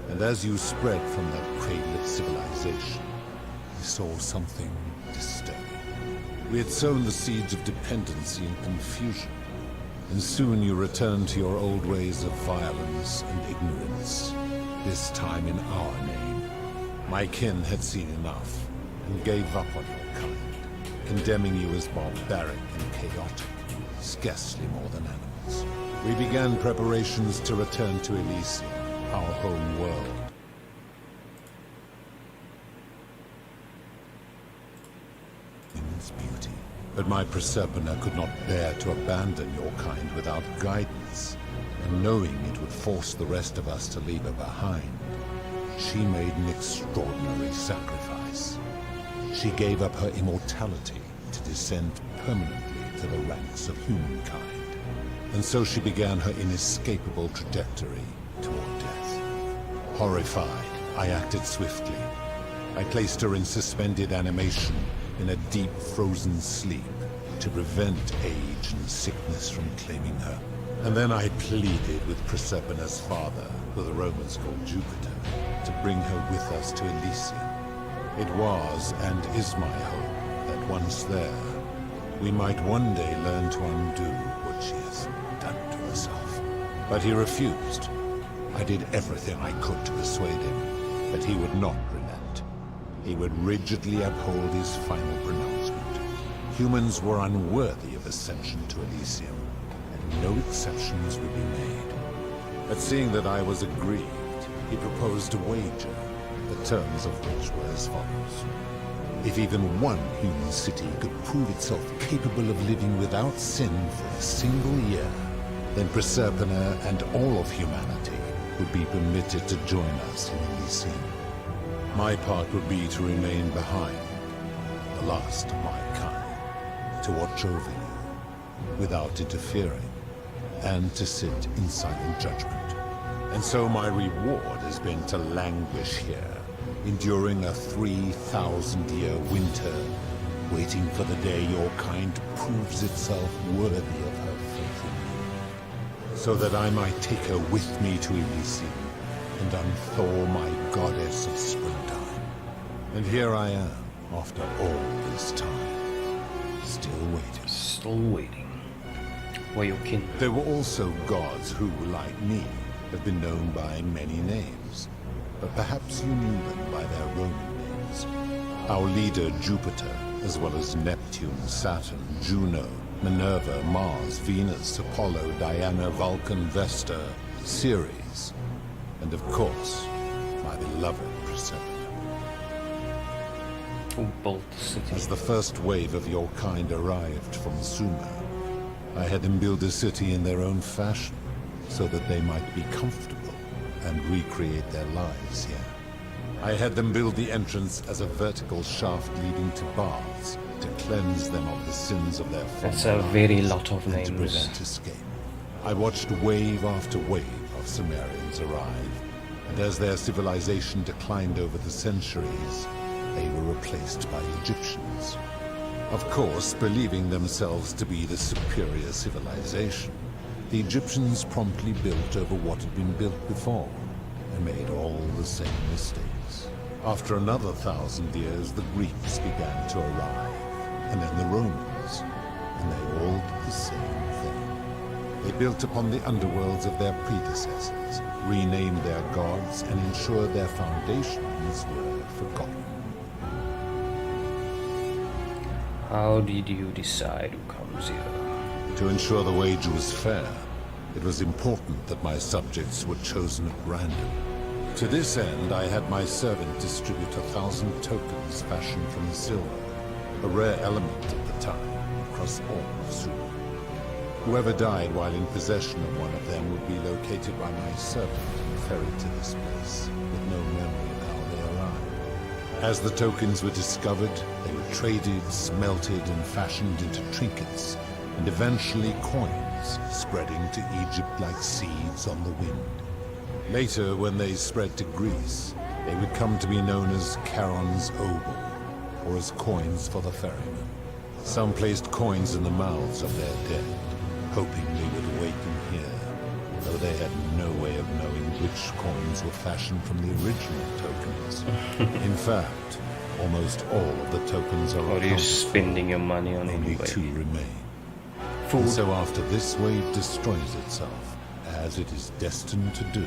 Speaker 2: And as you spread from that cradle of civilization, we saw something disturbing. We had sown the seeds of dependency and confusion, and soon you returned to your old ways of violence and ignorance, this time in our name. My kin had seen enough, and gave up on your kind, condemning you as barbaric and chaotic, scarcely more than animals. We began preparations to return to Elysium, our home world. In its beauty. But my Proserpina could not bear to abandon your kind without guidance, and knowing it would force the rest of us to leave her behind, she made an extraordinary sacrifice. She gave up her immortality to descend permanently to the ranks of humankind. And so she began her inescapable trajectory toward death. Horrified, I acted swiftly. I placed her in suspended animation in a deep frozen sleep to prevent age and sickness from claiming her. And then I pleaded with Proserpina's father, who the Romans called Jupiter, to bring her with us to Elysium. It was and is my hope that once there, we might one day learn to undo what she has done to herself. But he refused. I did everything I could to persuade him, but he would not relent. He would rigidly uphold his final pronouncement. Humans were unworthy of ascension to Elysium, and no exceptions would be made. But seeing that I was aggrieved, he proposed a wager, the terms of which were as follows. If even one human city could prove itself capable of living without sin for a single year, then Proserpina and all of humanity would be permitted to join us in Elysium. My part would be to remain behind, the last of my kind, to watch over you, without interfering, and to sit in silent judgment. And so my reward has been to languish here, enduring a 3,000-year winter, waiting for the day your kind proves itself worthy of her faith in you, so that I might take her with me to Elysium and unthaw my goddess of springtime. And here I am, after all this time, still waiting.
Speaker 1: Still waiting. Were your kin?
Speaker 2: There were also gods who, like me, have been known by many names, but perhaps you knew them by their Roman names. Our leader, Jupiter, as well as Neptune, Saturn, Juno, Minerva, Mars, Venus, Apollo, Diana, Vulcan, Vesta, Ceres, and of course, my beloved Proserpina.
Speaker 1: Who built the city?
Speaker 2: As the first wave of your kind arrived from Sumer, I had them build a city in their own fashion, so that they might be comfortable and recreate their lives here. I had them build the entrance as a vertical shaft leading to baths to cleanse them of the sins of their former
Speaker 1: That's a very lot of names.
Speaker 2: to prevent escape. I watched wave after wave of Sumerians arrive, and as their civilization declined over the centuries, they were replaced by Egyptians. Of course, believing themselves to be the superior civilization, the Egyptians promptly built over what had been built before, and made all the same mistakes. After another 1,000 years, the Greeks began to arrive, and then the Romans, and they all did the same thing. They built upon the underworlds of their predecessors, renamed their gods, and ensured their foundations were forgotten.
Speaker 1: How did you decide who comes here?
Speaker 2: To ensure the wager was fair, it was important that my subjects were chosen at random. To this end, I had my servant distribute 1,000 tokens fashioned from silver, a rare element at the time, across all of Sumer. Whoever died while in possession of one of them would be located by my servant and ferried to this place, with no memory of how they arrived. As the tokens were discovered, they were traded, smelted, and fashioned into trinkets, and eventually coins, spreading to Egypt like seeds on the wind. Later, when they spread to Greece, they would come to be known as Charon's obol, or as coins for the ferryman. Some placed coins in the mouths of their dead, hoping they would awaken here, though they had no way of knowing which coins were fashioned from the original tokens. In fact, almost all of the tokens are
Speaker 1: What are you spending your money on
Speaker 2: only
Speaker 1: anyway?
Speaker 2: 2 remain.
Speaker 1: Food.
Speaker 2: And so after this wave destroys itself, as it is destined to do,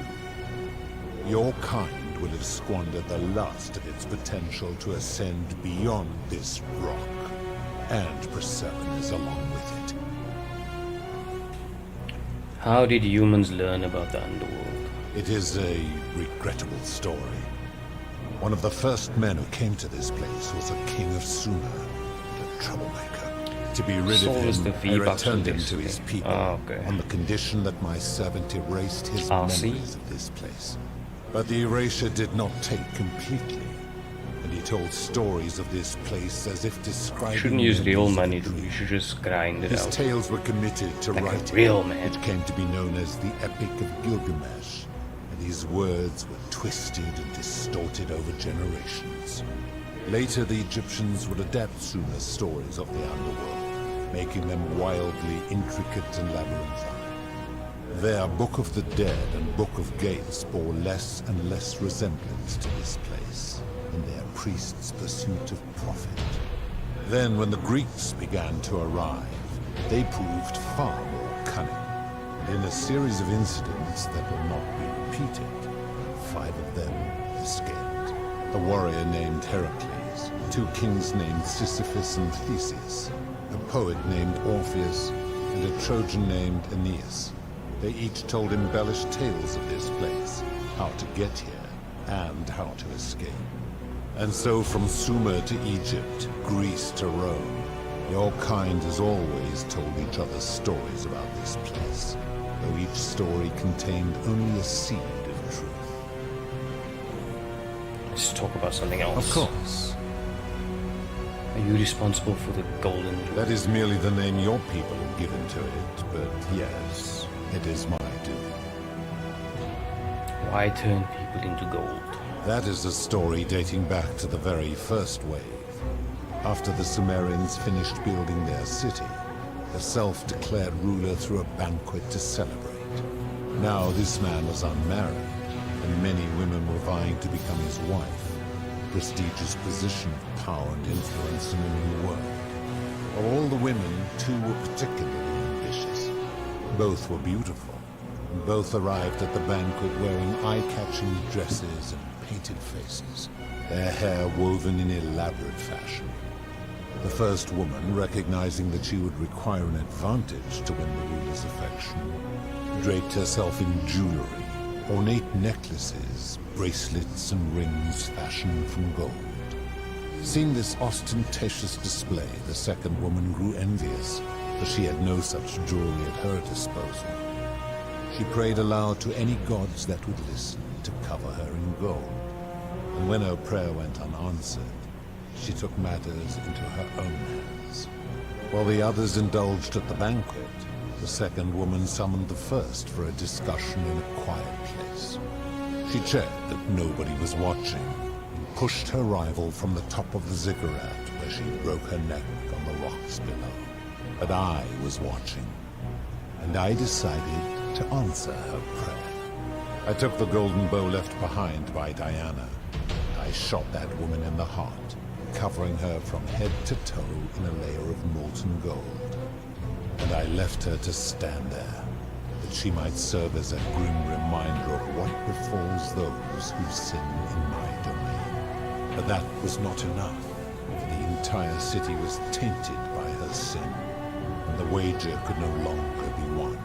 Speaker 2: your kind will have squandered the last of its potential to ascend beyond this rock, and Persephone along with it.
Speaker 1: How did humans learn about the underworld?
Speaker 2: It is a regrettable story. One of the first men who came to this place was a king of Sumer, and a troublemaker. To be rid
Speaker 1: So
Speaker 2: of
Speaker 1: was
Speaker 2: him,
Speaker 1: the
Speaker 2: I
Speaker 1: V-Bucks
Speaker 2: returned him
Speaker 1: this
Speaker 2: to his
Speaker 1: thing.
Speaker 2: people on the condition that my servant erased his
Speaker 1: RC?
Speaker 2: memories of this place. But the erasure did not take completely, and he told stories of this place as if describing.
Speaker 1: You shouldn't use real
Speaker 2: memories of a
Speaker 1: money, dude.
Speaker 2: dream.
Speaker 1: You should just grind it
Speaker 2: His
Speaker 1: out.
Speaker 2: tales were committed to
Speaker 1: Like a
Speaker 2: writing,
Speaker 1: real man.
Speaker 2: which came to be known as the Epic of Gilgamesh, and his words were twisted and distorted over generations. Later, the Egyptians would adapt Sumer's stories of the underworld, making them wildly intricate and labyrinthine. Their Book of the Dead and Book of Gates bore less and less resemblance to this place in their priests' pursuit of profit. Then, when the Greeks began to arrive, they proved far more cunning, and in a series of incidents that will not be repeated, 5 of them escaped. A warrior named Heracles, 2 kings named Sisyphus and Theseus, a poet named Orpheus, and a Trojan named Aeneas. They each told embellished tales of this place, how to get here, and how to escape. And so from Sumer to Egypt, Greece to Rome, your kind has always told each other stories about this place, though each story contained only a seed of truth.
Speaker 1: Let's talk about something else.
Speaker 2: Of course.
Speaker 1: Are you responsible for the golden jewel?
Speaker 2: That is merely the name your people have given to it, but yes, it is my doing.
Speaker 1: Why turn people into gold?
Speaker 2: That is a story dating back to the very first wave. After the Sumerians finished building their city, the self-declared ruler threw a banquet to celebrate. Now this man was unmarried, and many women were vying to become his wife, a prestigious position of power and influence in a new world. Of all the women, 2 were particularly ambitious. Both were beautiful, and both arrived at the banquet wearing eye-catching dresses and painted faces, their hair woven in elaborate fashion. The first woman, recognizing that she would require an advantage to win the ruler's affection, draped herself in jewelry, ornate necklaces, bracelets, and rings fashioned from gold. Seeing this ostentatious display, the second woman grew envious, for she had no such jewelry at her disposal. She prayed aloud to any gods that would listen to cover her in gold, and when her prayer went unanswered, she took matters into her own hands. While the others indulged at the banquet, the second woman summoned the first for a discussion in a quiet place. She checked that nobody was watching, and pushed her rival from the top of the ziggurat, where she broke her neck on the rocks below. But I was watching, and I decided to answer her prayer. I took the golden bow left behind by Diana, and I shot that woman in the heart, covering her from head to toe in a layer of molten gold. And I left her to stand there, that she might serve as a grim reminder of what befalls those who sin in my domain. But that was not enough. for the entire city was tainted by her sin, and the wager could no longer be won.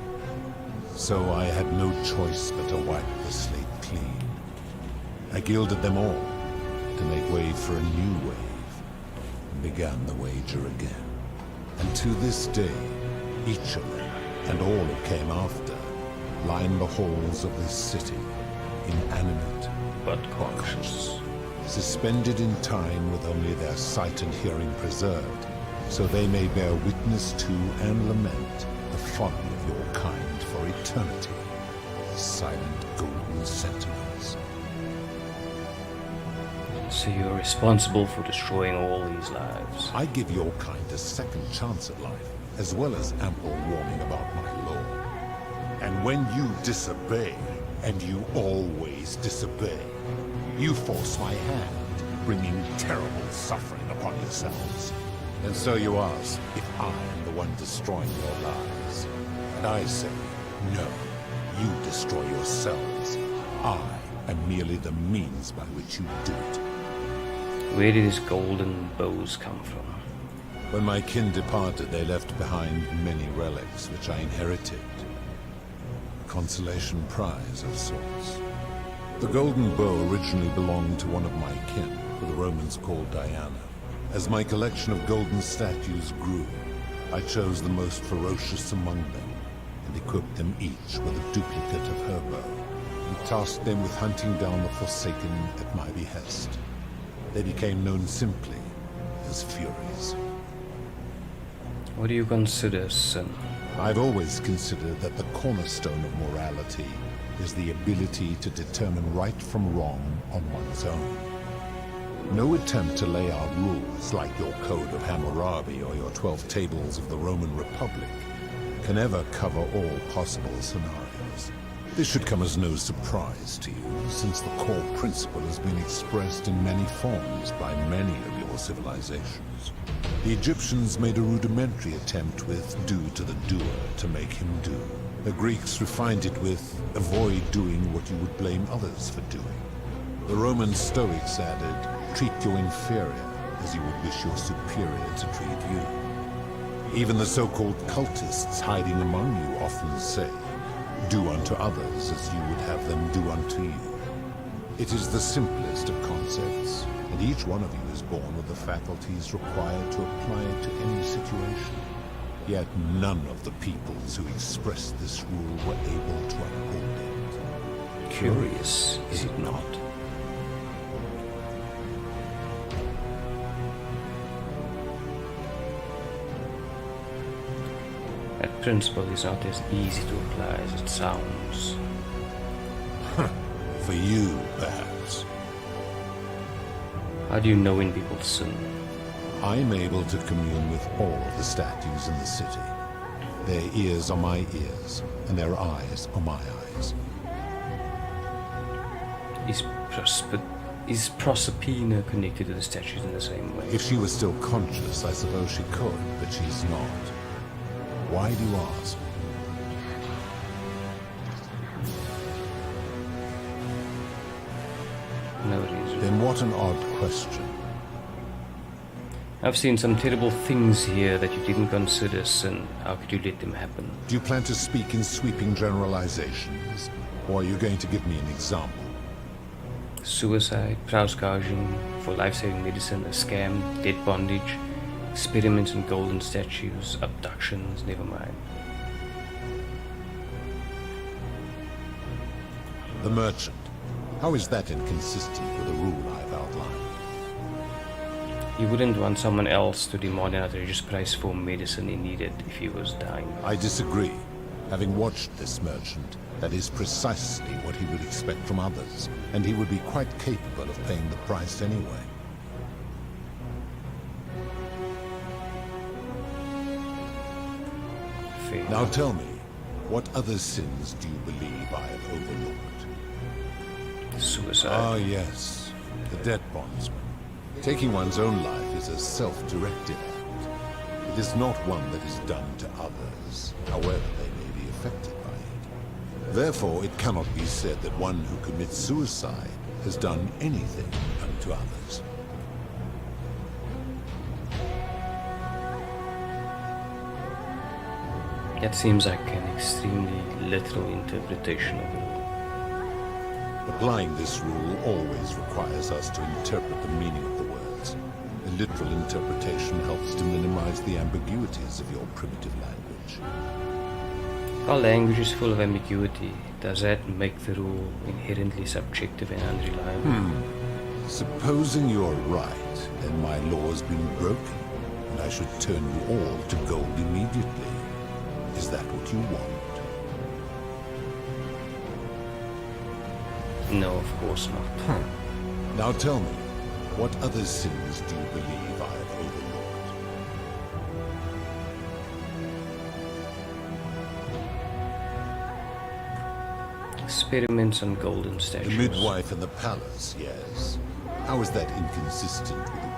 Speaker 2: So I had no choice but to wipe the slate clean. I gilded them all to make way for a new wave, and began the wager again. And to this day, each of them, and all who came after, line the halls of this city, inanimate
Speaker 1: but conscious,
Speaker 2: suspended in time with only their sight and hearing preserved, so they may bear witness to and lament the folly of your kind for eternity, the silent golden sentinels.
Speaker 1: So you're responsible for destroying all these lives.
Speaker 2: I give your kind a second chance at life, as well as ample warning about my law. And when you disobey, and you always disobey, you force my hand, bringing terrible suffering upon yourselves. And so you ask if I am the one destroying your lives. And I say, no, you destroy yourselves. I am merely the means by which you do it.
Speaker 1: Where did these golden bows come from?
Speaker 2: When my kin departed, they left behind many relics which I inherited. A consolation prize of sorts. The golden bow originally belonged to one of my kin, who the Romans called Diana. As my collection of golden statues grew, I chose the most ferocious among them, and equipped them each with a duplicate of her bow, and tasked them with hunting down the Forsaken at my behest. They became known simply as Furies.
Speaker 1: What do you consider sin?
Speaker 2: I've always considered that the cornerstone of morality is the ability to determine right from wrong on one's own. No attempt to lay out rules like your Code of Hammurabi or your 12 Tables of the Roman Republic can ever cover all possible scenarios. This should come as no surprise to you, since the core principle has been expressed in many forms by many of your civilizations. The Egyptians made a rudimentary attempt with do to the doer to make him do. The Greeks refined it with avoid doing what you would blame others for doing. The Roman Stoics added, treat your inferior as you would wish your superior to treat you. Even the so-called cultists hiding among you often say, do unto others as you would have them do unto you. It is the simplest of concepts, and each one of you is born with the faculties required to apply it to any situation. Yet none of the peoples who expressed this rule were able to uphold it.
Speaker 1: Curious, is it not? That principle is not as easy to apply as it sounds.
Speaker 2: For you, perhaps.
Speaker 1: How do you know when people sin?
Speaker 2: I'm able to commune with all of the statues in the city. Their ears are my ears, and their eyes are my eyes.
Speaker 1: Is Proserpina connected to the statues in the same way?
Speaker 2: If she was still conscious, I suppose she could, but she's not. Why do you ask?
Speaker 1: No reason.
Speaker 2: Then what an odd question.
Speaker 1: I've seen some terrible things here that you didn't consider sin. How could you let them happen?
Speaker 2: Do you plan to speak in sweeping generalizations? Or are you going to give me an example?
Speaker 1: Suicide, price gouging for life-saving medicine, a scam, debt bondage, experiments in golden statues, abductions, never mind.
Speaker 2: The merchant. How is that inconsistent with the rule I've outlined?
Speaker 1: You wouldn't want someone else to demand an outrageous price for medicine he needed if he was dying.
Speaker 2: I disagree. Having watched this merchant, that is precisely what he would expect from others, and he would be quite capable of paying the price anyway.
Speaker 1: Fair.
Speaker 2: Now tell me, what other sins do you believe I have overlooked?
Speaker 1: Suicide.
Speaker 2: Ah, yes, the debt bondsman. Taking one's own life is a self-directed act. It is not one that is done to others, however they may be affected by it. Therefore, it cannot be said that one who commits suicide has done anything unto others.
Speaker 1: That seems like an extremely literal interpretation of it.
Speaker 2: Applying this rule always requires us to interpret the meaning of the words. A literal interpretation helps to minimize the ambiguities of your primitive language.
Speaker 1: Our language is full of ambiguity. Does that make the rule inherently subjective and unreliable?
Speaker 2: Supposing you're right, then my law's been broken, and I should turn you all to gold immediately. Is that what you want?
Speaker 1: No, of course not.
Speaker 2: Now tell me, what other sins do you believe I have overlooked?
Speaker 1: Experiments on golden statues.
Speaker 2: The midwife in the palace, yes. How is that inconsistent with the rule?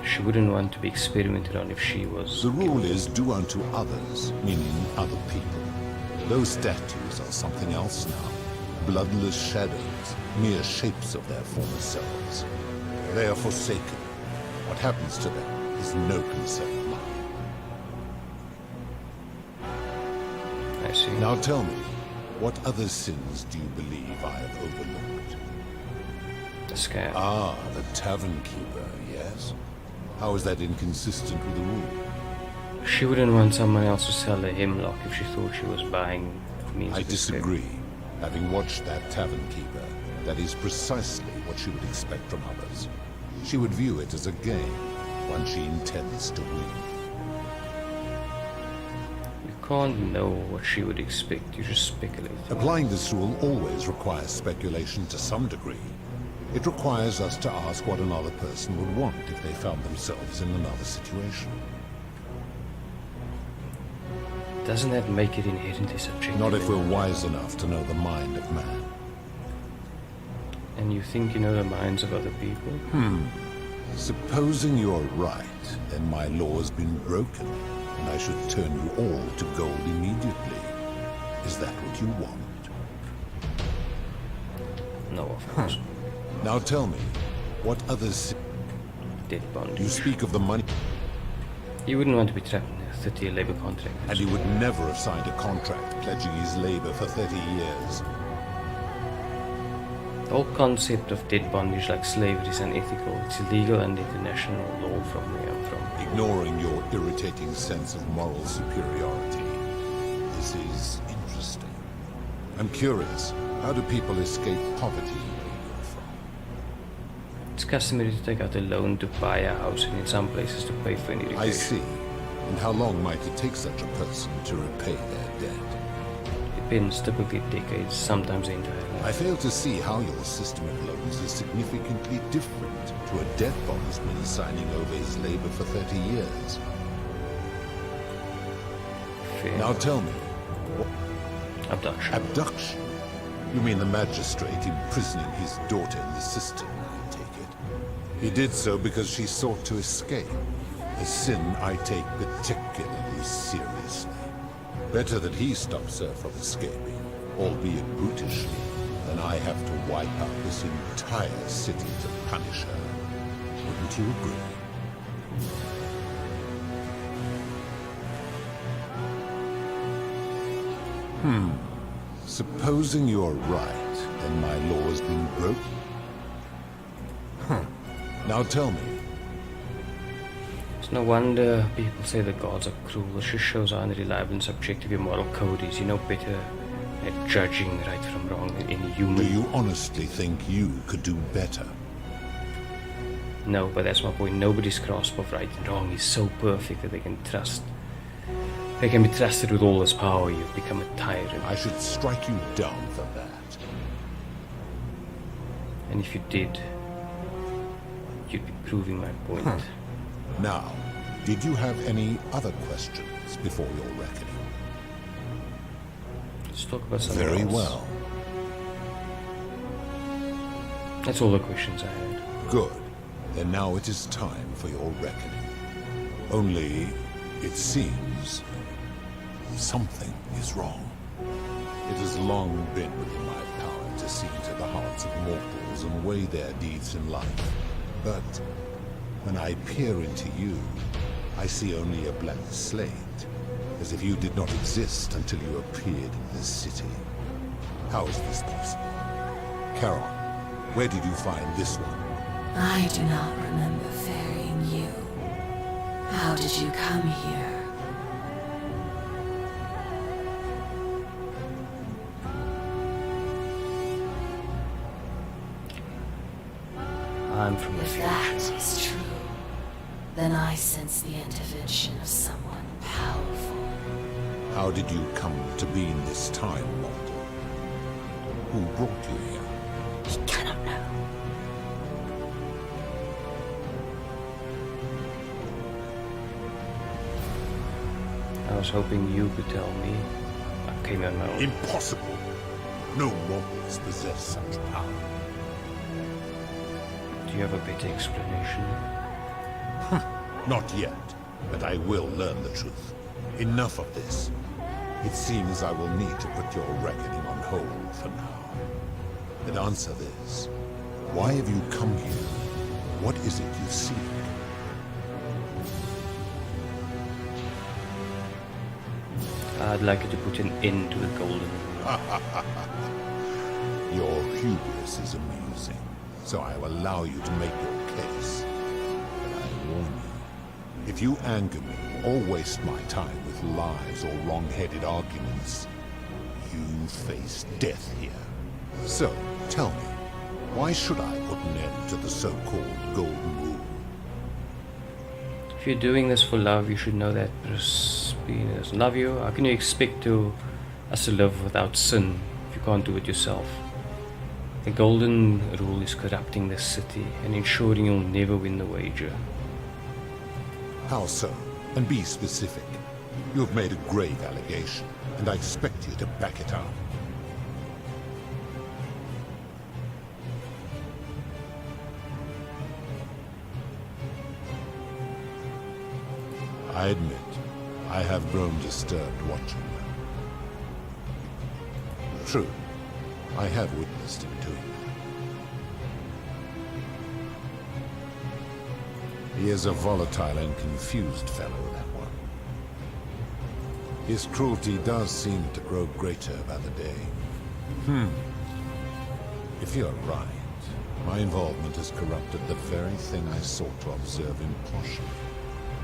Speaker 1: She wouldn't want to be experimented on if she was...
Speaker 2: The rule is do unto others, meaning other people. Those statues are something else now. Bloodless shadows, mere shapes of their former selves. They are forsaken. What happens to them is no concern of mine.
Speaker 1: I see.
Speaker 2: Now tell me, what other sins do you believe I have overlooked?
Speaker 1: The scab.
Speaker 2: Ah, the tavern keeper, yes? How is that inconsistent with the rule?
Speaker 1: She wouldn't want someone else to sell a hemlock if she thought she was buying means
Speaker 2: I
Speaker 1: of escape.
Speaker 2: disagree. Having watched that tavern keeper, that is precisely what she would expect from others. She would view it as a game, one she intends to win.
Speaker 1: You can't know what she would expect, you just speculate.
Speaker 2: Applying this rule always requires speculation to some degree. It requires us to ask what another person would want if they found themselves in another situation.
Speaker 1: Doesn't that make it inherently subjective?
Speaker 2: Not if we're wise enough to know the mind of man.
Speaker 1: And you think you know the minds of other people?
Speaker 2: Supposing you're right, then my law's been broken, and I should turn you all to gold immediately. Is that what you want?
Speaker 1: No, of course.
Speaker 2: Now tell me, what others...
Speaker 1: Dead bondage.
Speaker 2: You speak of the money...
Speaker 1: You wouldn't want to be trapped in a 30-year labor contract.
Speaker 2: And he would never have signed a contract pledging his labor for 30 years.
Speaker 1: The whole concept of dead bondage like slavery is unethical. It's illegal under international law from where I'm from.
Speaker 2: Ignoring your irritating sense of moral superiority. This is interesting. I'm curious, how do people escape poverty where you're from?
Speaker 1: It's customary to take out a loan to buy a house and in some places to pay for an irrigation.
Speaker 2: I see. And how long might it take such a person to repay their debt?
Speaker 1: Depends, typically decades, sometimes the entire life.
Speaker 2: I fail to see how your system of loans is significantly different to a debt bondsman signing over his labor for 30 years.
Speaker 1: Fair.
Speaker 2: Now tell me.
Speaker 1: Abduction.
Speaker 2: Abduction? You mean the magistrate imprisoning his daughter in the cistern, I take it? He did so because she sought to escape. A sin I take particularly seriously. Better that he stops her from escaping, albeit brutishly, than I have to wipe out this entire city to punish her. Wouldn't you agree? Supposing you're right, then my law's been broken. Now tell me.
Speaker 1: It's no wonder people say the gods are cruel. It just shows how unreliable and subjective your moral code is. You know better at judging right from wrong than any human.
Speaker 2: Do you honestly think you could do better?
Speaker 1: No, but that's my point. Nobody's grasp of right and wrong is so perfect that they can trust. They can be trusted with all this power. You've become a tyrant.
Speaker 2: I should strike you down for that.
Speaker 1: And if you did, you'd be proving my point.
Speaker 2: Now, did you have any other questions before your reckoning?
Speaker 1: Let's talk about something
Speaker 2: Very
Speaker 1: else.
Speaker 2: well.
Speaker 1: That's all the questions I had.
Speaker 2: Good. Then now it is time for your reckoning. Only, it seems, something is wrong. It has long been within my power to see into the hearts of mortals and weigh their deeds in life. But when I peer into you, I see only a blank slate, as if you did not exist until you appeared in this city. How is this possible? Charon, where did you find this one?
Speaker 4: I do not remember ferrying you. How did you come here?
Speaker 1: I'm from the
Speaker 4: If
Speaker 1: future.
Speaker 4: that is true, then I sense the intervention of someone powerful.
Speaker 2: How did you come to be in this time, mortal? Who brought you here?
Speaker 4: He cannot know.
Speaker 1: I was hoping you could tell me. I came on my own.
Speaker 2: Impossible! No mortals possess such power.
Speaker 1: Do you have a better explanation?
Speaker 2: Not yet, but I will learn the truth. Enough of this. It seems I will need to put your reckoning on hold for now. But answer this. Why have you come here? What is it you seek?
Speaker 1: I'd like you to put an end to the golden.
Speaker 2: Your hubris is amusing, so I will allow you to make your case. But I warn you, if you anger me or waste my time with lies or wrong-headed arguments, you face death here. So, tell me, why should I put an end to the so-called Golden Rule?
Speaker 1: If you're doing this for love, you should know that Prospina doesn't love you. How can you expect us to live without sin if you can't do it yourself? The Golden Rule is corrupting this city and ensuring you'll never win the wager.
Speaker 2: How so? And be specific. You have made a grave allegation, and I expect you to back it up. I admit, I have grown disturbed watching them. True, I have witnessed him doing that. He is a volatile and confused fellow, that one. His cruelty does seem to grow greater by the day. If you're right, my involvement has corrupted the very thing I sought to observe impartially.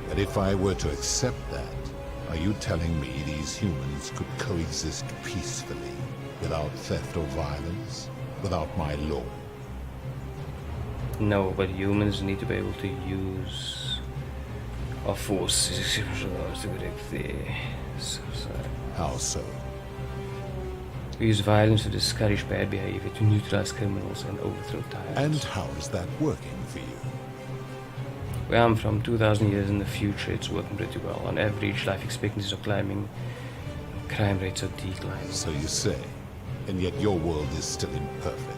Speaker 2: But if I were to accept that, are you telling me these humans could coexist peacefully, without theft or violence, without my law?
Speaker 1: No, but humans need to be able to use our forces.
Speaker 2: How so?
Speaker 1: We use violence to discourage bad behavior, to neutralize criminals and overthrow tyrants.
Speaker 2: And how is that working for you?
Speaker 1: Where I'm from, 2,000 years in the future, it's working pretty well. On average, life expectancies are climbing, crime rates are declining.
Speaker 2: So you say, and yet your world is still imperfect.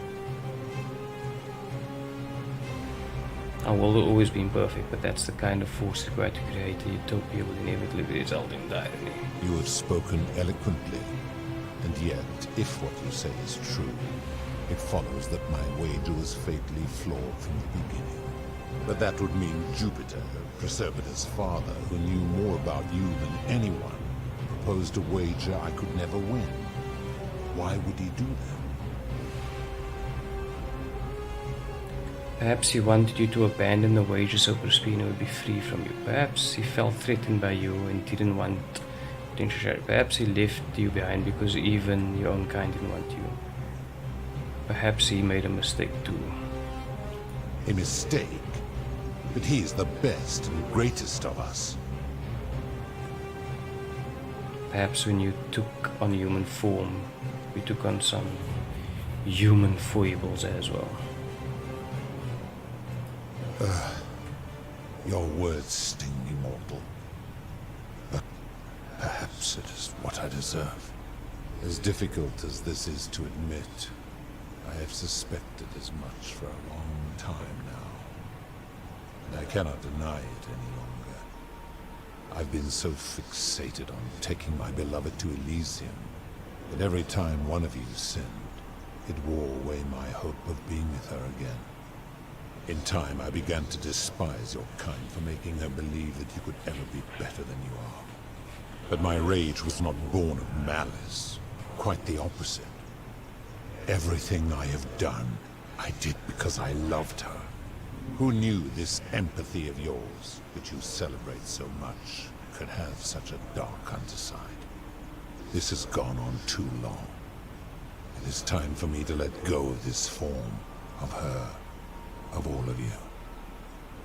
Speaker 1: Our world will always be imperfect, but that's the kind of force required to create a utopia will inevitably result in tyranny.
Speaker 2: You have spoken eloquently, and yet, if what you say is true, it follows that my wager was fatally flawed from the beginning. But that would mean Jupiter, Proserpina's father, who knew more about you than anyone, proposed a wager I could never win. Why would he do that?
Speaker 1: Perhaps he wanted you to abandon the wager so Prospina would be free from you. Perhaps he felt threatened by you and didn't want potential share. Perhaps he left you behind because even your own kind didn't want you. Perhaps he made a mistake too.
Speaker 2: A mistake? But he is the best and greatest of us.
Speaker 1: Perhaps when you took on human form, we took on some human foibles as well.
Speaker 2: Your words sting me, mortal. But perhaps it is what I deserve. As difficult as this is to admit, I have suspected as much for a long time now. And I cannot deny it any longer. I've been so fixated on taking my beloved to Elysium that every time one of you sinned, it wore away my hope of being with her again. In time, I began to despise your kind for making her believe that you could ever be better than you are. But my rage was not born of malice. Quite the opposite. Everything I have done, I did because I loved her. Who knew this empathy of yours, which you celebrate so much, could have such a dark underside? This has gone on too long. It is time for me to let go of this form, of her, of all of you.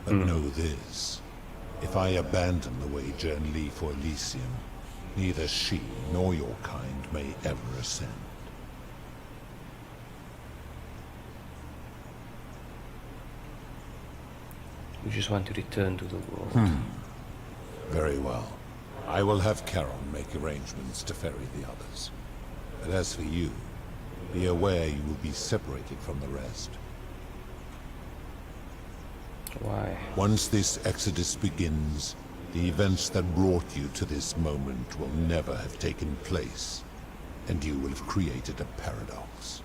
Speaker 2: But know this. If I abandon the wage and leave for Elysium, neither she nor your kind may ever ascend.
Speaker 1: You just want to return to the world.
Speaker 2: Very well. I will have Charon make arrangements to ferry the others. But as for you, be aware you will be separated from the rest.
Speaker 1: Why?
Speaker 2: Once this exodus begins, the events that brought you to this moment will never have taken place, and you will have created a paradox.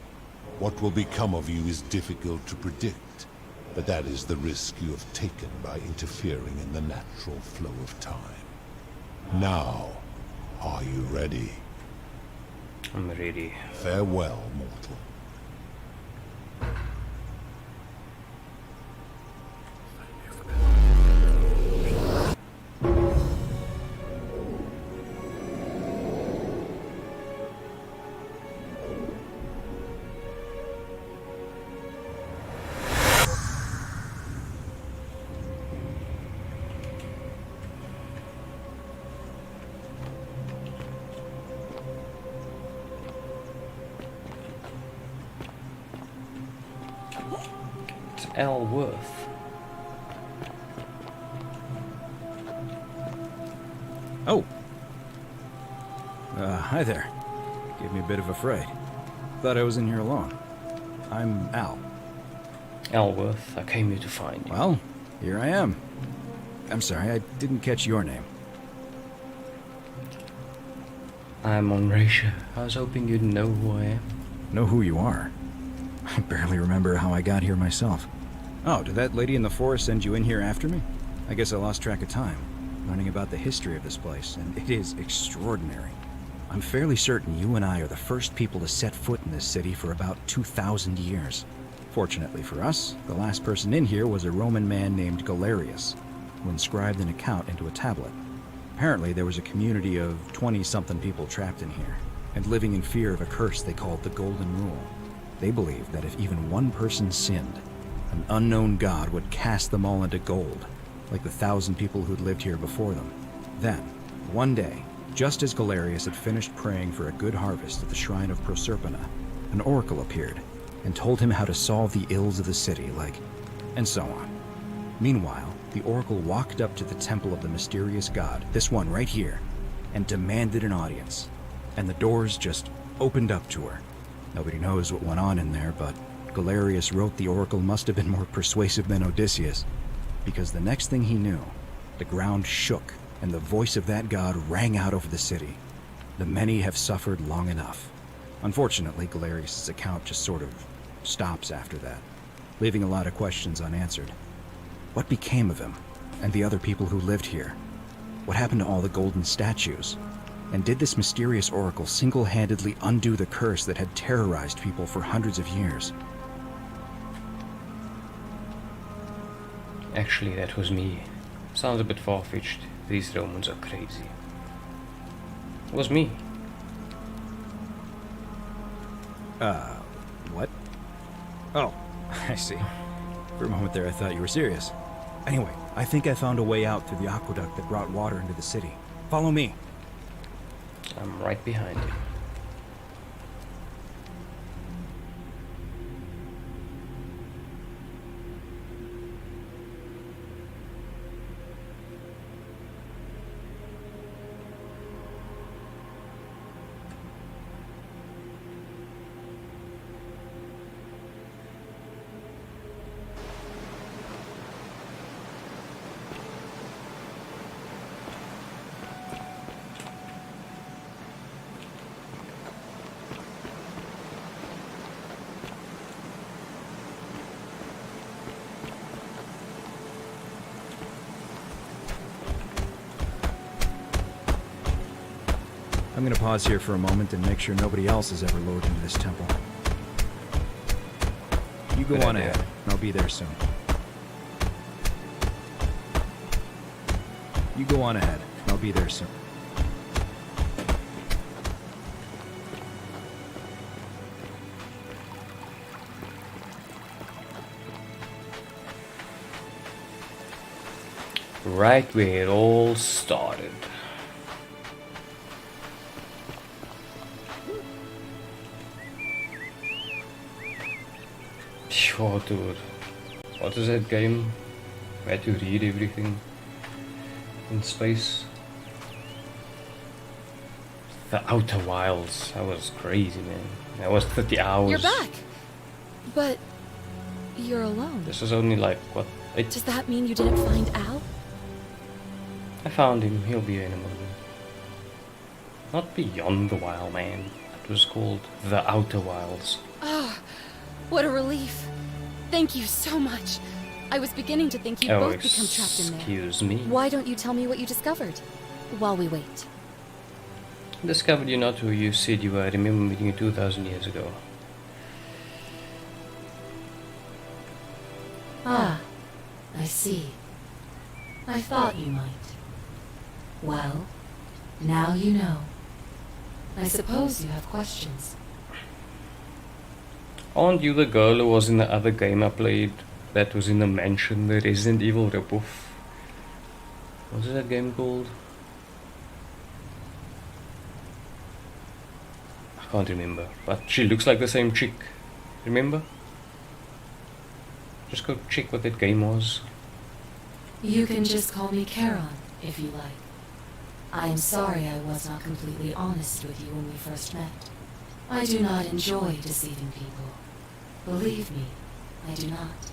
Speaker 2: What will become of you is difficult to predict, but that is the risk you have taken by interfering in the natural flow of time. Now, are you ready?
Speaker 1: I'm ready.
Speaker 2: Farewell, mortal.
Speaker 1: Elworth.
Speaker 17: Oh. Hi there. Gave me a bit of a fright. Thought I was in here alone. I'm Al.
Speaker 1: Elworth, I came here to find you.
Speaker 17: Well, here I am. I'm sorry, I didn't catch your name.
Speaker 1: I'm Onracia. I was hoping you'd know who I am.
Speaker 17: Know who you are? I barely remember how I got here myself. Oh, did that lady in the forest send you in here after me? I guess I lost track of time, learning about the history of this place, and it is extraordinary. I'm fairly certain you and I are the first people to set foot in this city for about 2,000 years. Fortunately for us, the last person in here was a Roman man named Galerius, who inscribed an account into a tablet. Apparently, there was a community of 20-something people trapped in here, and living in fear of a curse they called the Golden Rule. They believed that if even one person sinned, an unknown god would cast them all into gold, like the 1,000 people who'd lived here before them. Then, one day, just as Galerius had finished praying for a good harvest at the shrine of Proserpina, an oracle appeared and told him how to solve the ills of the city, and so on. Meanwhile, the oracle walked up to the temple of the mysterious god, this one right here, and demanded an audience. And the doors just opened up to her. Nobody knows what went on in there, but Galerius wrote the oracle must have been more persuasive than Odysseus, because the next thing he knew, the ground shook and the voice of that god rang out over the city. The many have suffered long enough. Unfortunately, Galerius' account just sort of stops after that, leaving a lot of questions unanswered. What became of him and the other people who lived here? What happened to all the golden statues? And did this mysterious oracle single-handedly undo the curse that had terrorized people for hundreds of years?
Speaker 1: Actually, that was me. Sounds a bit far-fetched. These Romans are crazy. It was me.
Speaker 17: What? Oh, I see. For a moment there, I thought you were serious. Anyway, I think I found a way out through the aqueduct that brought water into the city. Follow me.
Speaker 1: I'm right behind you.
Speaker 17: I'm gonna pause here for a moment and make sure nobody else has ever lured into this temple. You go on ahead, and I'll be there soon. You go on ahead, and I'll be there soon.
Speaker 1: Right where it all started. Sure, dude. What is that game? I had to read everything in space. The Outer Wilds. That was crazy, man. That was 30 hours.
Speaker 7: You're back! But you're alone.
Speaker 1: This was only like, what?
Speaker 7: Does that mean you didn't find Al?
Speaker 1: I found him. He'll be here in a moment. Not Beyond the Wild, man. It was called The Outer Wilds.
Speaker 7: Ah, what a relief. Thank you so much. I was beginning to think you'd both become trapped in there.
Speaker 1: Excuse me.
Speaker 7: Why don't you tell me what you discovered while we wait?
Speaker 1: I discovered you're not who you said you were. I remember meeting you 2,000 years ago.
Speaker 4: Ah, I see. I thought you might. Well, now you know. I suppose you have questions.
Speaker 1: Aren't you the girl who was in the other game I played that was in the mansion, the Resident Evil ripoff? What's that game called? I can't remember, but she looks like the same chick. Remember? Just go check what that game was.
Speaker 4: You can just call me Charon, if you like. I am sorry I was not completely honest with you when we first met. I do not enjoy deceiving people. Believe me, I do not.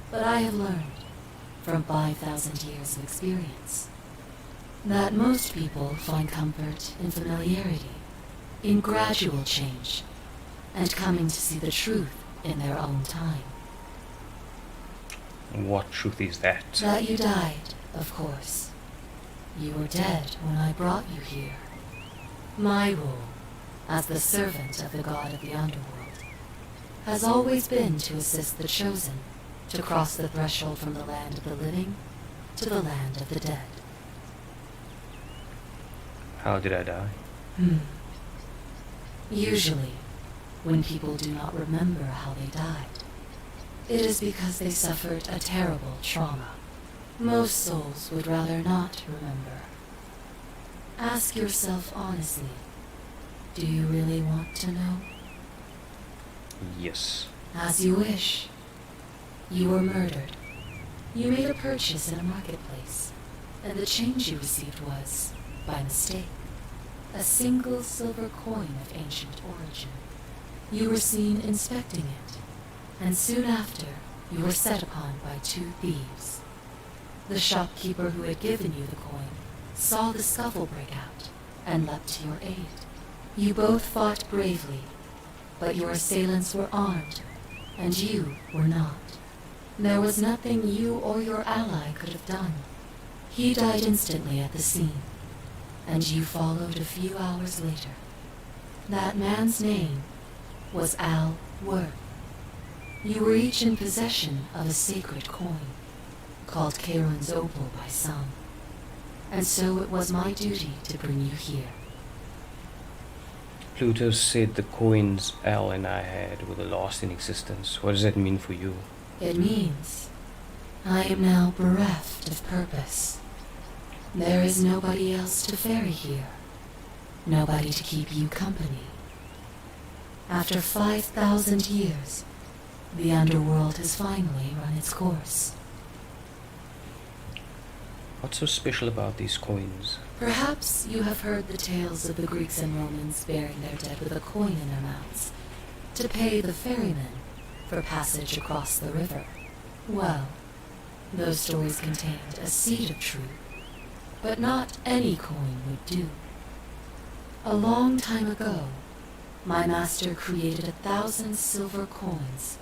Speaker 4: But I have learned, from 5,000 years of experience, that most people find comfort in familiarity, in gradual change, and coming to see the truth in their own time.
Speaker 1: What truth is that?
Speaker 4: That you died, of course. You were dead when I brought you here. My role, as the servant of the god of the underworld, has always been to assist the chosen to cross the threshold from the land of the living to the land of the dead.
Speaker 1: How did I die?
Speaker 4: Usually, when people do not remember how they died, it is because they suffered a terrible trauma. Most souls would rather not remember. Ask yourself honestly, do you really want to know?
Speaker 1: Yes.
Speaker 4: As you wish. You were murdered. You made a purchase in a marketplace, and the change you received was, by mistake, a single silver coin of ancient origin. You were seen inspecting it, and soon after, you were set upon by two thieves. The shopkeeper who had given you the coin saw the scuffle break out and leapt to your aid. You both fought bravely, but your assailants were armed, and you were not. There was nothing you or your ally could have done. He died instantly at the scene, and you followed a few hours later. That man's name was Al Worth. You were each in possession of a sacred coin, called Charon's Opal by some, and so it was my duty to bring you here.
Speaker 1: Pluto said the coins Al and I had were the last in existence. What does that mean for you?
Speaker 4: It means I am now bereft of purpose. There is nobody else to ferry here, nobody to keep you company. After 5,000 years, the underworld has finally run its course.
Speaker 1: What's so special about these coins?
Speaker 4: Perhaps you have heard the tales of the Greeks and Romans burying their dead with a coin in their mouths to pay the ferrymen for passage across the river. Well, those stories contained a seed of truth, but not any coin would do. A long time ago, my master created 1,000 silver coins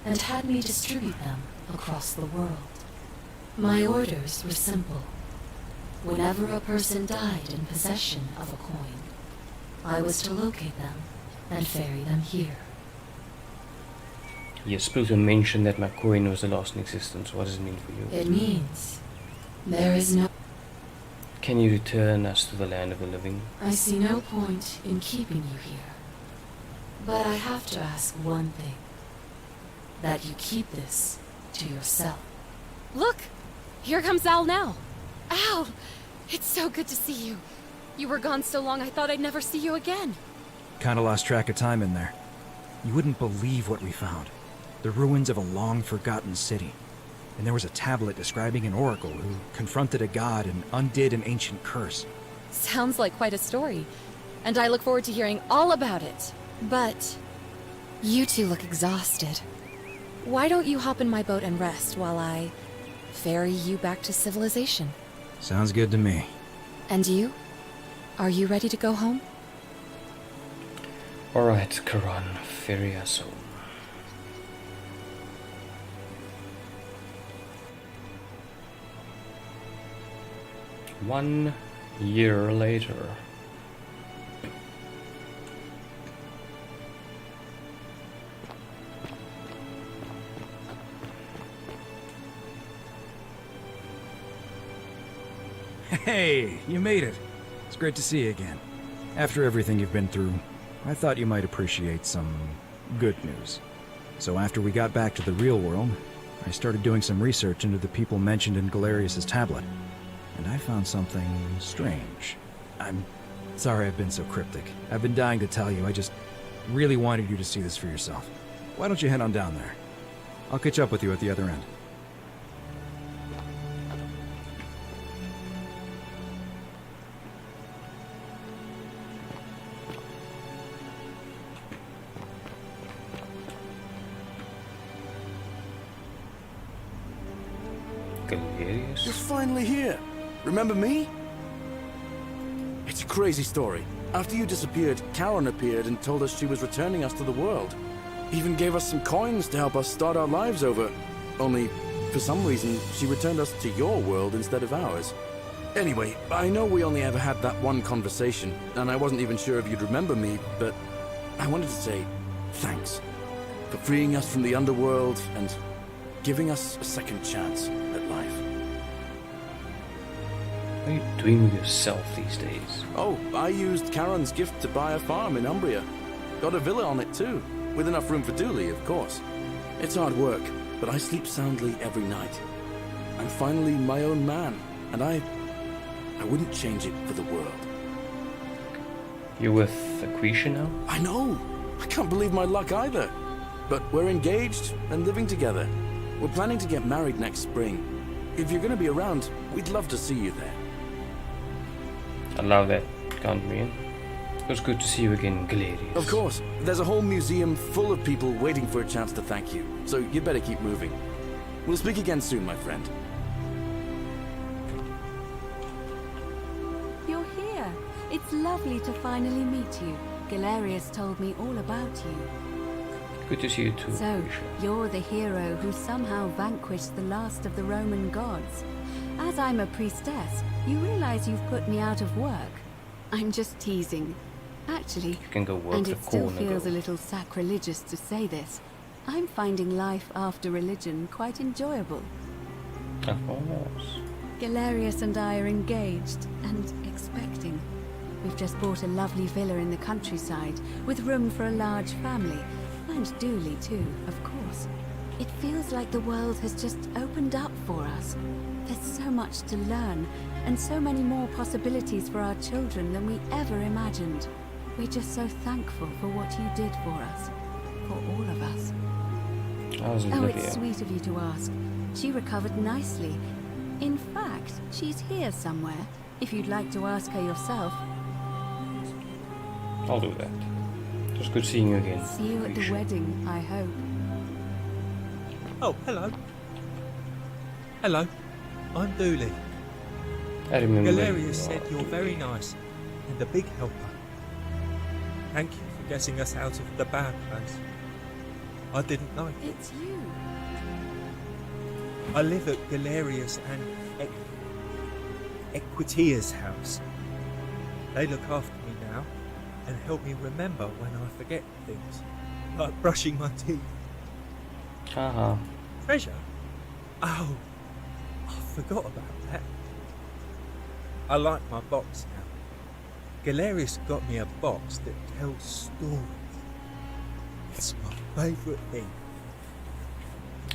Speaker 4: and had me distribute them across the world. My orders were simple. Whenever a person died in possession of a coin, I was to locate them and ferry them here.
Speaker 1: Yes, Pluto mentioned that my coin was the last in existence. What does it mean for you?
Speaker 4: It means there is no...
Speaker 1: Can you return us to the land of the living?
Speaker 4: I see no point in keeping you here. But I have to ask one thing. That you keep this to yourself.
Speaker 7: Look! Here comes Al now. Al! It's so good to see you. You were gone so long I thought I'd never see you again.
Speaker 17: Kinda lost track of time in there. You wouldn't believe what we found. The ruins of a long-forgotten city. And there was a tablet describing an oracle who confronted a god and undid an ancient curse.
Speaker 7: Sounds like quite a story. And I look forward to hearing all about it. But you two look exhausted. Why don't you hop in my boat and rest while I ferry you back to civilization?
Speaker 17: Sounds good to me.
Speaker 7: And you? Are you ready to go home?
Speaker 1: Alright, Karan, ferry us home. One year later.
Speaker 17: Hey, you made it. It's great to see you again. After everything you've been through, I thought you might appreciate some good news. So after we got back to the real world, I started doing some research into the people mentioned in Galerius' tablet. And I found something strange. I'm sorry I've been so cryptic. I've been dying to tell you. I just really wanted you to see this for yourself. Why don't you head on down there? I'll catch up with you at the other end.
Speaker 1: Galerius?
Speaker 9: You're finally here. Remember me? It's a crazy story. After you disappeared, Karen appeared and told us she was returning us to the world. Even gave us some coins to help us start our lives over. Only, for some reason, she returned us to your world instead of ours. Anyway, I know we only ever had that one conversation, and I wasn't even sure if you'd remember me, but I wanted to say thanks for freeing us from the underworld and giving us a second chance at life.
Speaker 1: What are you doing with yourself these days?
Speaker 9: Oh, I used Karen's gift to buy a farm in Umbria. Got a villa on it too, with enough room for Dooley, of course. It's hard work, but I sleep soundly every night. I'm finally my own man, and I wouldn't change it for the world.
Speaker 1: You're with Aquisha now?
Speaker 9: I know! I can't believe my luck either. But we're engaged and living together. We're planning to get married next spring. If you're going to be around, we'd love to see you there.
Speaker 1: I love that. Count me in. It was good to see you again, Galerius.
Speaker 9: Of course. There's a whole museum full of people waiting for a chance to thank you. So you better keep moving. We'll speak again soon, my friend.
Speaker 5: You're here. It's lovely to finally meet you. Galerius told me all about you.
Speaker 1: Good to see you too.
Speaker 5: So, you're the hero who somehow vanquished the last of the Roman gods. As I'm a priestess, you realize you've put me out of work. I'm just teasing. Actually,
Speaker 1: you can go work
Speaker 5: and
Speaker 1: the
Speaker 5: it still
Speaker 1: corner
Speaker 5: feels
Speaker 1: though.
Speaker 5: a little sacrilegious to say this, I'm finding life after religion quite enjoyable.
Speaker 1: Of course.
Speaker 5: Galerius and I are engaged and expecting. We've just bought a lovely villa in the countryside with room for a large family. And Dooley too, of course. It feels like the world has just opened up for us. There's so much to learn, and so many more possibilities for our children than we ever imagined. We're just so thankful for what you did for us. For all of us. Oh, it's sweet of you to ask. She recovered nicely. In fact, she's here somewhere, if you'd like to ask her yourself.
Speaker 1: I'll do that. It was good seeing you again.
Speaker 5: See you at the wedding, I hope.
Speaker 14: Oh, hello. Hello. I'm Dooley.
Speaker 1: I remember.
Speaker 14: Galerius said you're very nice and a big helper. Thank you for getting us out of the bad place. I didn't know.
Speaker 5: It's you.
Speaker 14: I live at Galerius and Equitia's house. They look after me now, and help me remember when I forget things, like brushing my teeth.
Speaker 1: Haha.
Speaker 14: Treasure? Oh, I forgot about that. I like my box now. Galerius got me a box that tells stories. It's my favourite thing.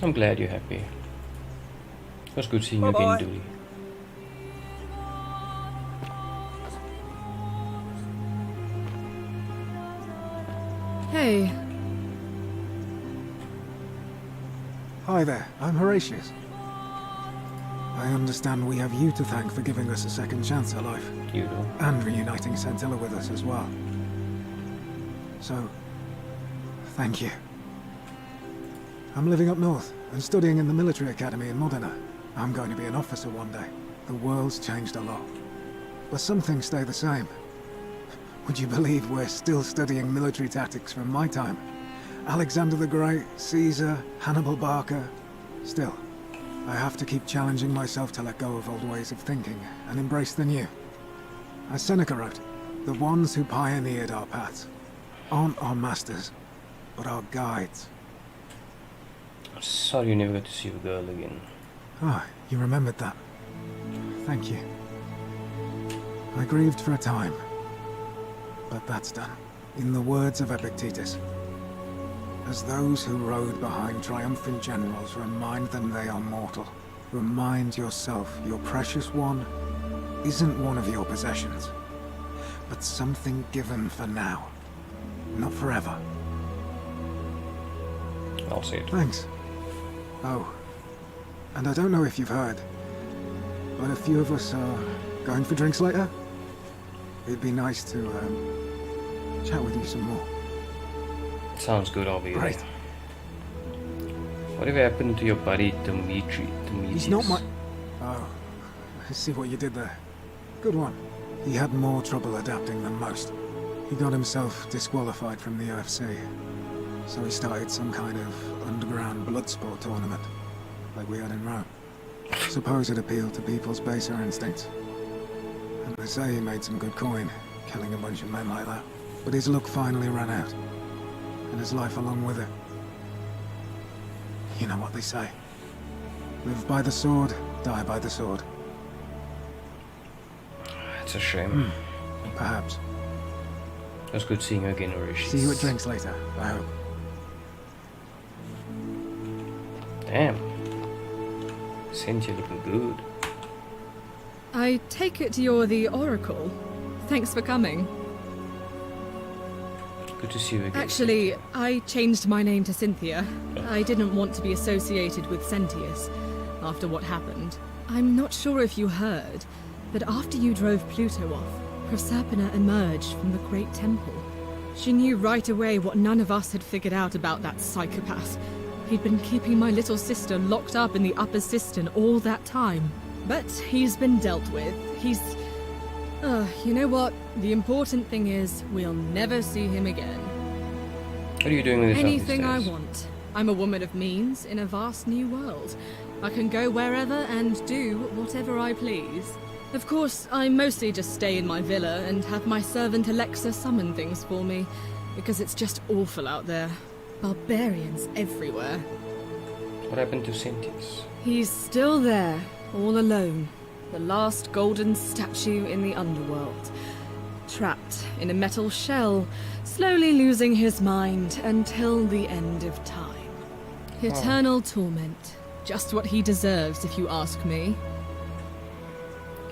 Speaker 1: I'm glad you're happy. It was good seeing you
Speaker 14: Bye-bye.
Speaker 1: again, Dooley.
Speaker 8: Hey.
Speaker 16: Hi there, I'm Horatius. I understand we have you to thank for giving us a second chance at life.
Speaker 1: You know.
Speaker 16: And reuniting Scintilla with us as well. So, thank you. I'm living up north and studying in the military academy in Modena. I'm going to be an officer one day. The world's changed a lot. But some things stay the same. Would you believe we're still studying military tactics from my time? Alexander the Great, Caesar, Hannibal Barca. Still, I have to keep challenging myself to let go of old ways of thinking and embrace the new. As Seneca wrote, the ones who pioneered our paths aren't our masters, but our guides.
Speaker 1: I'm sorry you never got to see the girl again.
Speaker 16: Ah, you remembered that. Thank you. I grieved for a time, but that's done. In the words of Epictetus, as those who rode behind triumphant generals remind them they are mortal, remind yourself your precious one isn't one of your possessions, but something given for now, not forever.
Speaker 1: I'll say it.
Speaker 16: Thanks. Oh, and I don't know if you've heard, but a few of us are going for drinks later. It'd be nice to chat with you some more.
Speaker 1: Sounds good, I'll be
Speaker 16: Great.
Speaker 1: there. Whatever happened to your buddy Dimitri?
Speaker 16: He's not my... Oh, I see what you did there. Good one. He had more trouble adapting than most. He got himself disqualified from the UFC. So he started some kind of underground blood sport tournament, like we had in Rome. Suppose it appealed to people's baser instincts. And they say he made some good coin, killing a bunch of men like that. But his luck finally ran out. And his life along with it. You know what they say. Live by the sword, die by the sword.
Speaker 1: It's a shame.
Speaker 16: Perhaps.
Speaker 1: It was good seeing you again, Horatius.
Speaker 16: See you at drinks later, I hope.
Speaker 1: Damn. Cynthia looking good.
Speaker 8: I take it you're the Oracle. Thanks for coming.
Speaker 1: Good to see you again.
Speaker 8: Actually, I changed my name to Cynthia. I didn't want to be associated with Sentius after what happened. I'm not sure if you heard, but after you drove Pluto off, Proserpina emerged from the Great Temple. She knew right away what none of us had figured out about that psychopath. He'd been keeping my little sister locked up in the upper cistern all that time. But he's been dealt with. He's... you know what? The important thing is, we'll never see him again.
Speaker 1: What are you doing with this?
Speaker 8: Anything I want. I'm a woman of means in a vast new world. I can go wherever and do whatever I please. Of course, I mostly just stay in my villa and have my servant Alexa summon things for me, because it's just awful out there. Barbarians everywhere.
Speaker 1: What happened to Cynthia?
Speaker 8: He's still there, all alone. The last golden statue in the underworld. Trapped in a metal shell, slowly losing his mind until the end of time. Eternal torment. Just what he deserves, if you ask me.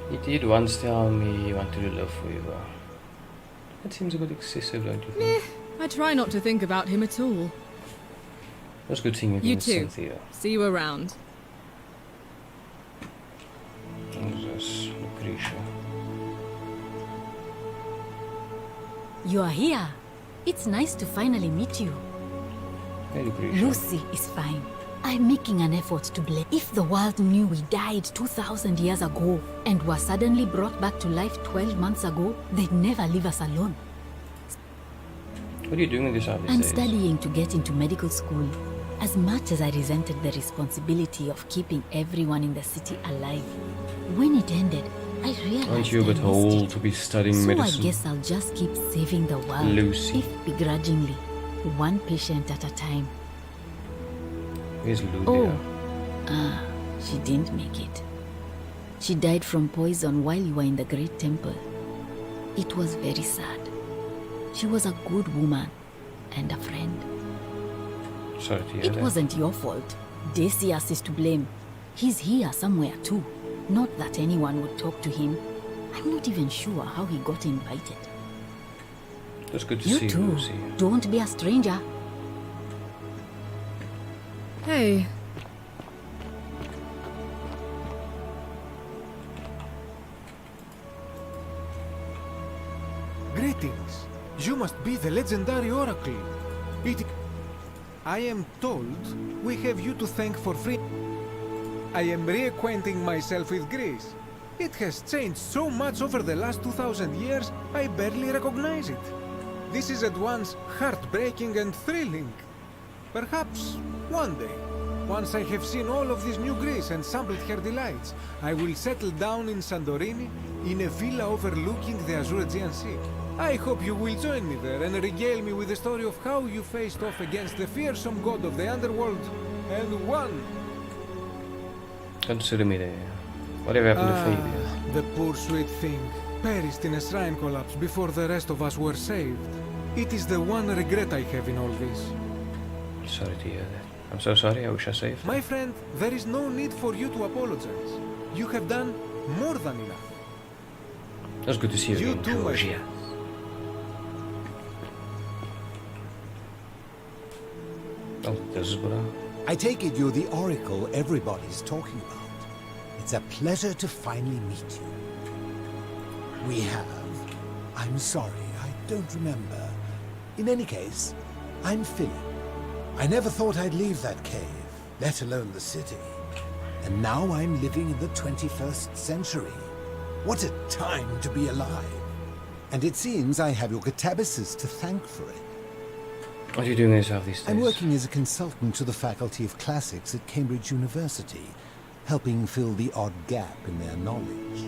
Speaker 1: He did once tell me he wanted to live forever. That seems a bit excessive, don't you think?
Speaker 8: I try not to think about him at all.
Speaker 1: It was good seeing you again,
Speaker 8: You too.
Speaker 1: Cynthia.
Speaker 8: See you around.
Speaker 1: Jesus, Lucretia.
Speaker 19: You are here. It's nice to finally meet you.
Speaker 1: Hey, Lucretia.
Speaker 19: Lucy is fine. I'm making an effort to blame. If the world knew we died 2,000 years ago and were suddenly brought back to life 12 months ago, they'd never leave us alone.
Speaker 1: What are you doing with this out
Speaker 19: I'm
Speaker 1: these days?
Speaker 19: studying to get into medical school. As much as I resented the responsibility of keeping everyone in the city alive, when it ended, I realized
Speaker 1: Aren't you a
Speaker 19: I
Speaker 1: bit
Speaker 19: missed
Speaker 1: old
Speaker 19: it.
Speaker 1: to be studying
Speaker 19: So
Speaker 1: medicine?
Speaker 19: I guess I'll just keep saving the world.
Speaker 1: Lucy.
Speaker 19: If begrudgingly, one patient at a time.
Speaker 1: Where's Lulia?
Speaker 19: Oh, she didn't make it. She died from poison while you were in the Great Temple. It was very sad. She was a good woman and a friend.
Speaker 1: Sorry to hear
Speaker 19: It
Speaker 1: that.
Speaker 19: wasn't your fault. Decius is to blame. He's here somewhere too. Not that anyone would talk to him. I'm not even sure how he got invited.
Speaker 1: It's good to
Speaker 19: You
Speaker 1: see you,
Speaker 19: too.
Speaker 1: Lucy.
Speaker 19: Don't be a stranger.
Speaker 8: Hey.
Speaker 10: Greetings. You must be the legendary oracle. I am told we have you to thank for free. I am reacquainting myself with Greece. It has changed so much over the last 2,000 years, I barely recognize it. This is at once heartbreaking and thrilling. Perhaps one day, once I have seen all of this new Greece and sampled her delights, I will settle down in Santorini in a villa overlooking the Azure Aegean Sea. I hope you will join me there and regale me with the story of how you faced off against the fearsome god of the underworld and won.
Speaker 1: Consider me there. Whatever happened to Phoebe?
Speaker 10: The poor sweet thing perished in a shrine collapse before the rest of us were saved. It is the one regret I have in all this.
Speaker 1: Sorry to hear that. I'm so sorry, I wish I saved.
Speaker 10: My friend, there is no need for you to apologize. You have done more than enough.
Speaker 1: That's good to see you again,
Speaker 10: too, my
Speaker 1: Georgia.
Speaker 10: friend.
Speaker 1: Oh, this is Bra.
Speaker 11: I take it you're the oracle everybody's talking about. It's a pleasure to finally meet you. We have. I'm sorry, I don't remember. In any case, I'm Philip. I never thought I'd leave that cave, let alone the city. And now I'm living in the 21st century. What a time to be alive. And it seems I have your catabasis to thank for it.
Speaker 1: What are you doing yourself these days?
Speaker 11: I'm working as a consultant to the Faculty of Classics at Cambridge University, helping fill the odd gap in their knowledge.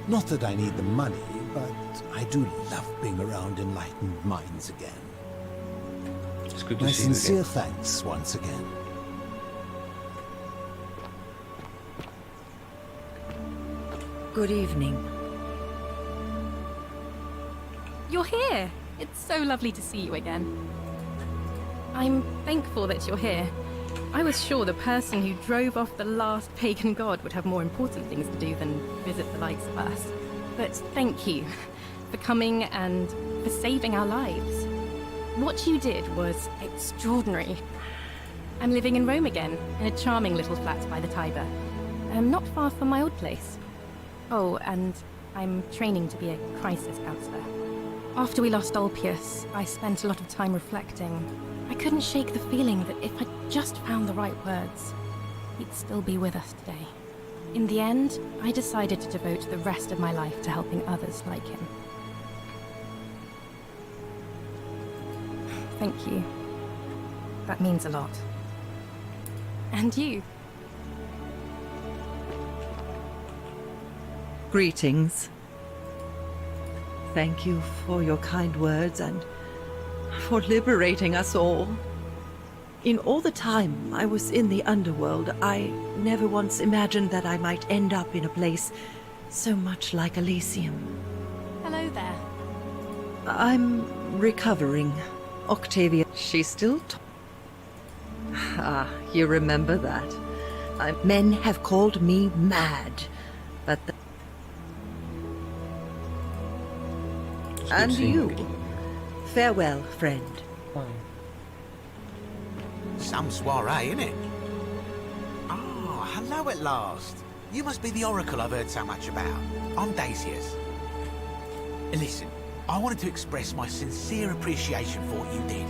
Speaker 11: Not that I need the money, but I do love being around enlightened minds again.
Speaker 1: It's good to
Speaker 11: My
Speaker 1: see you
Speaker 11: sincere
Speaker 1: again.
Speaker 11: thanks once again.
Speaker 20: Good evening.
Speaker 15: You're here! It's so lovely to see you again. I'm thankful that you're here. I was sure the person who drove off the last pagan god would have more important things to do than visit the likes of us. But thank you for coming and for saving our lives. What you did was extraordinary. I'm living in Rome again, in a charming little flat by the Tiber. Not far from my old place. Oh, and I'm training to be a crisis counselor. After we lost Ulpius, I spent a lot of time reflecting. I couldn't shake the feeling that if I just found the right words, he'd still be with us today. In the end, I decided to devote the rest of my life to helping others like him. Thank you. That means a lot. And you.
Speaker 20: Greetings. Thank you for your kind words and for liberating us all. In all the time I was in the underworld, I never once imagined that I might end up in a place so much like Elysium.
Speaker 15: Hello there.
Speaker 20: I'm recovering. Octavia, she's still you remember that. Men have called me mad, but and you. Farewell, friend.
Speaker 18: Some soiree, innit? Oh, hello at last. You must be the oracle I've heard so much about. I'm Dacius. Listen, I wanted to express my sincere appreciation for what you did.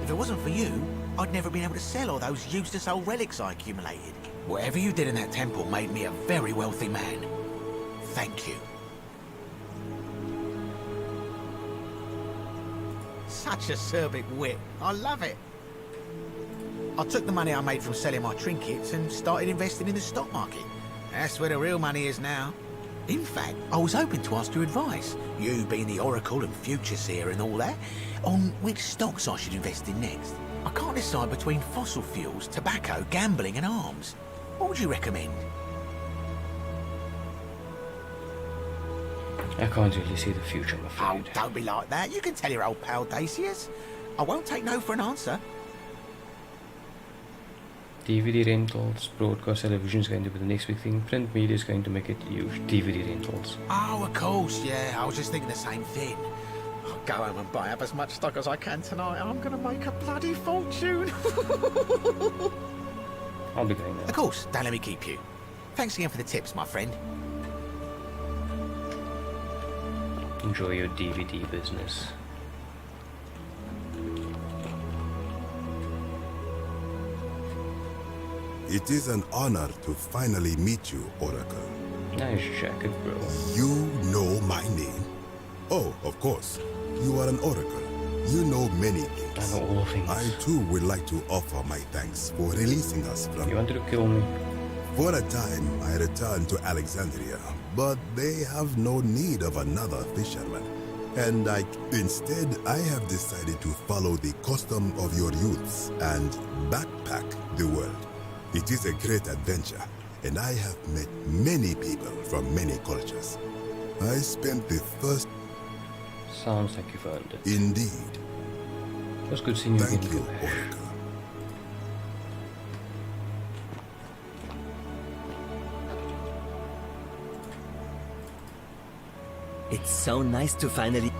Speaker 18: If it wasn't for you, I'd never been able to sell all those useless old relics I accumulated. Whatever you did in that temple made me a very wealthy man. Thank you. Such acerbic wit. I love it. I took the money I made from selling my trinkets and started investing in the stock market. That's where the real money is now. In fact, I was hoping to ask your advice, you being the Oracle and future seer and all that, on which stocks I should invest in next. I can't decide between fossil fuels, tobacco, gambling and arms. What would you recommend?
Speaker 1: I can't really see the future, I'm afraid.
Speaker 18: Oh, don't be like that. You can tell your old pal Dacius. I won't take no for an answer.
Speaker 1: DVD rentals, broadcast television is going to be the next big thing. Print media is going to make it huge. DVD rentals.
Speaker 18: Oh, of course, yeah. I was just thinking the same thing. I'll go home and buy up as much stock as I can tonight. I'm going to make a bloody fortune.
Speaker 1: I'll be going now.
Speaker 18: Of course, don't let me keep you. Thanks again for the tips, my friend.
Speaker 1: Enjoy your DVD business.
Speaker 6: It is an honor to finally meet you, Oracle.
Speaker 1: Nice jacket, bro.
Speaker 6: You know my name? Oh, of course. You are an Oracle. You know many things.
Speaker 1: I know all things.
Speaker 6: I too would like to offer my thanks for releasing us from...
Speaker 1: You wanted to kill me.
Speaker 6: For a time, I returned to Alexandria, but they have no need of another fisherman. And instead, I have decided to follow the custom of your youths and backpack the world. It is a great adventure, and I have met many people from many cultures. I spent the first...
Speaker 1: Sounds like you've earned it.
Speaker 6: Indeed.
Speaker 1: It was good seeing you again.
Speaker 6: Thank you, Oracle.
Speaker 21: It's so nice to finally...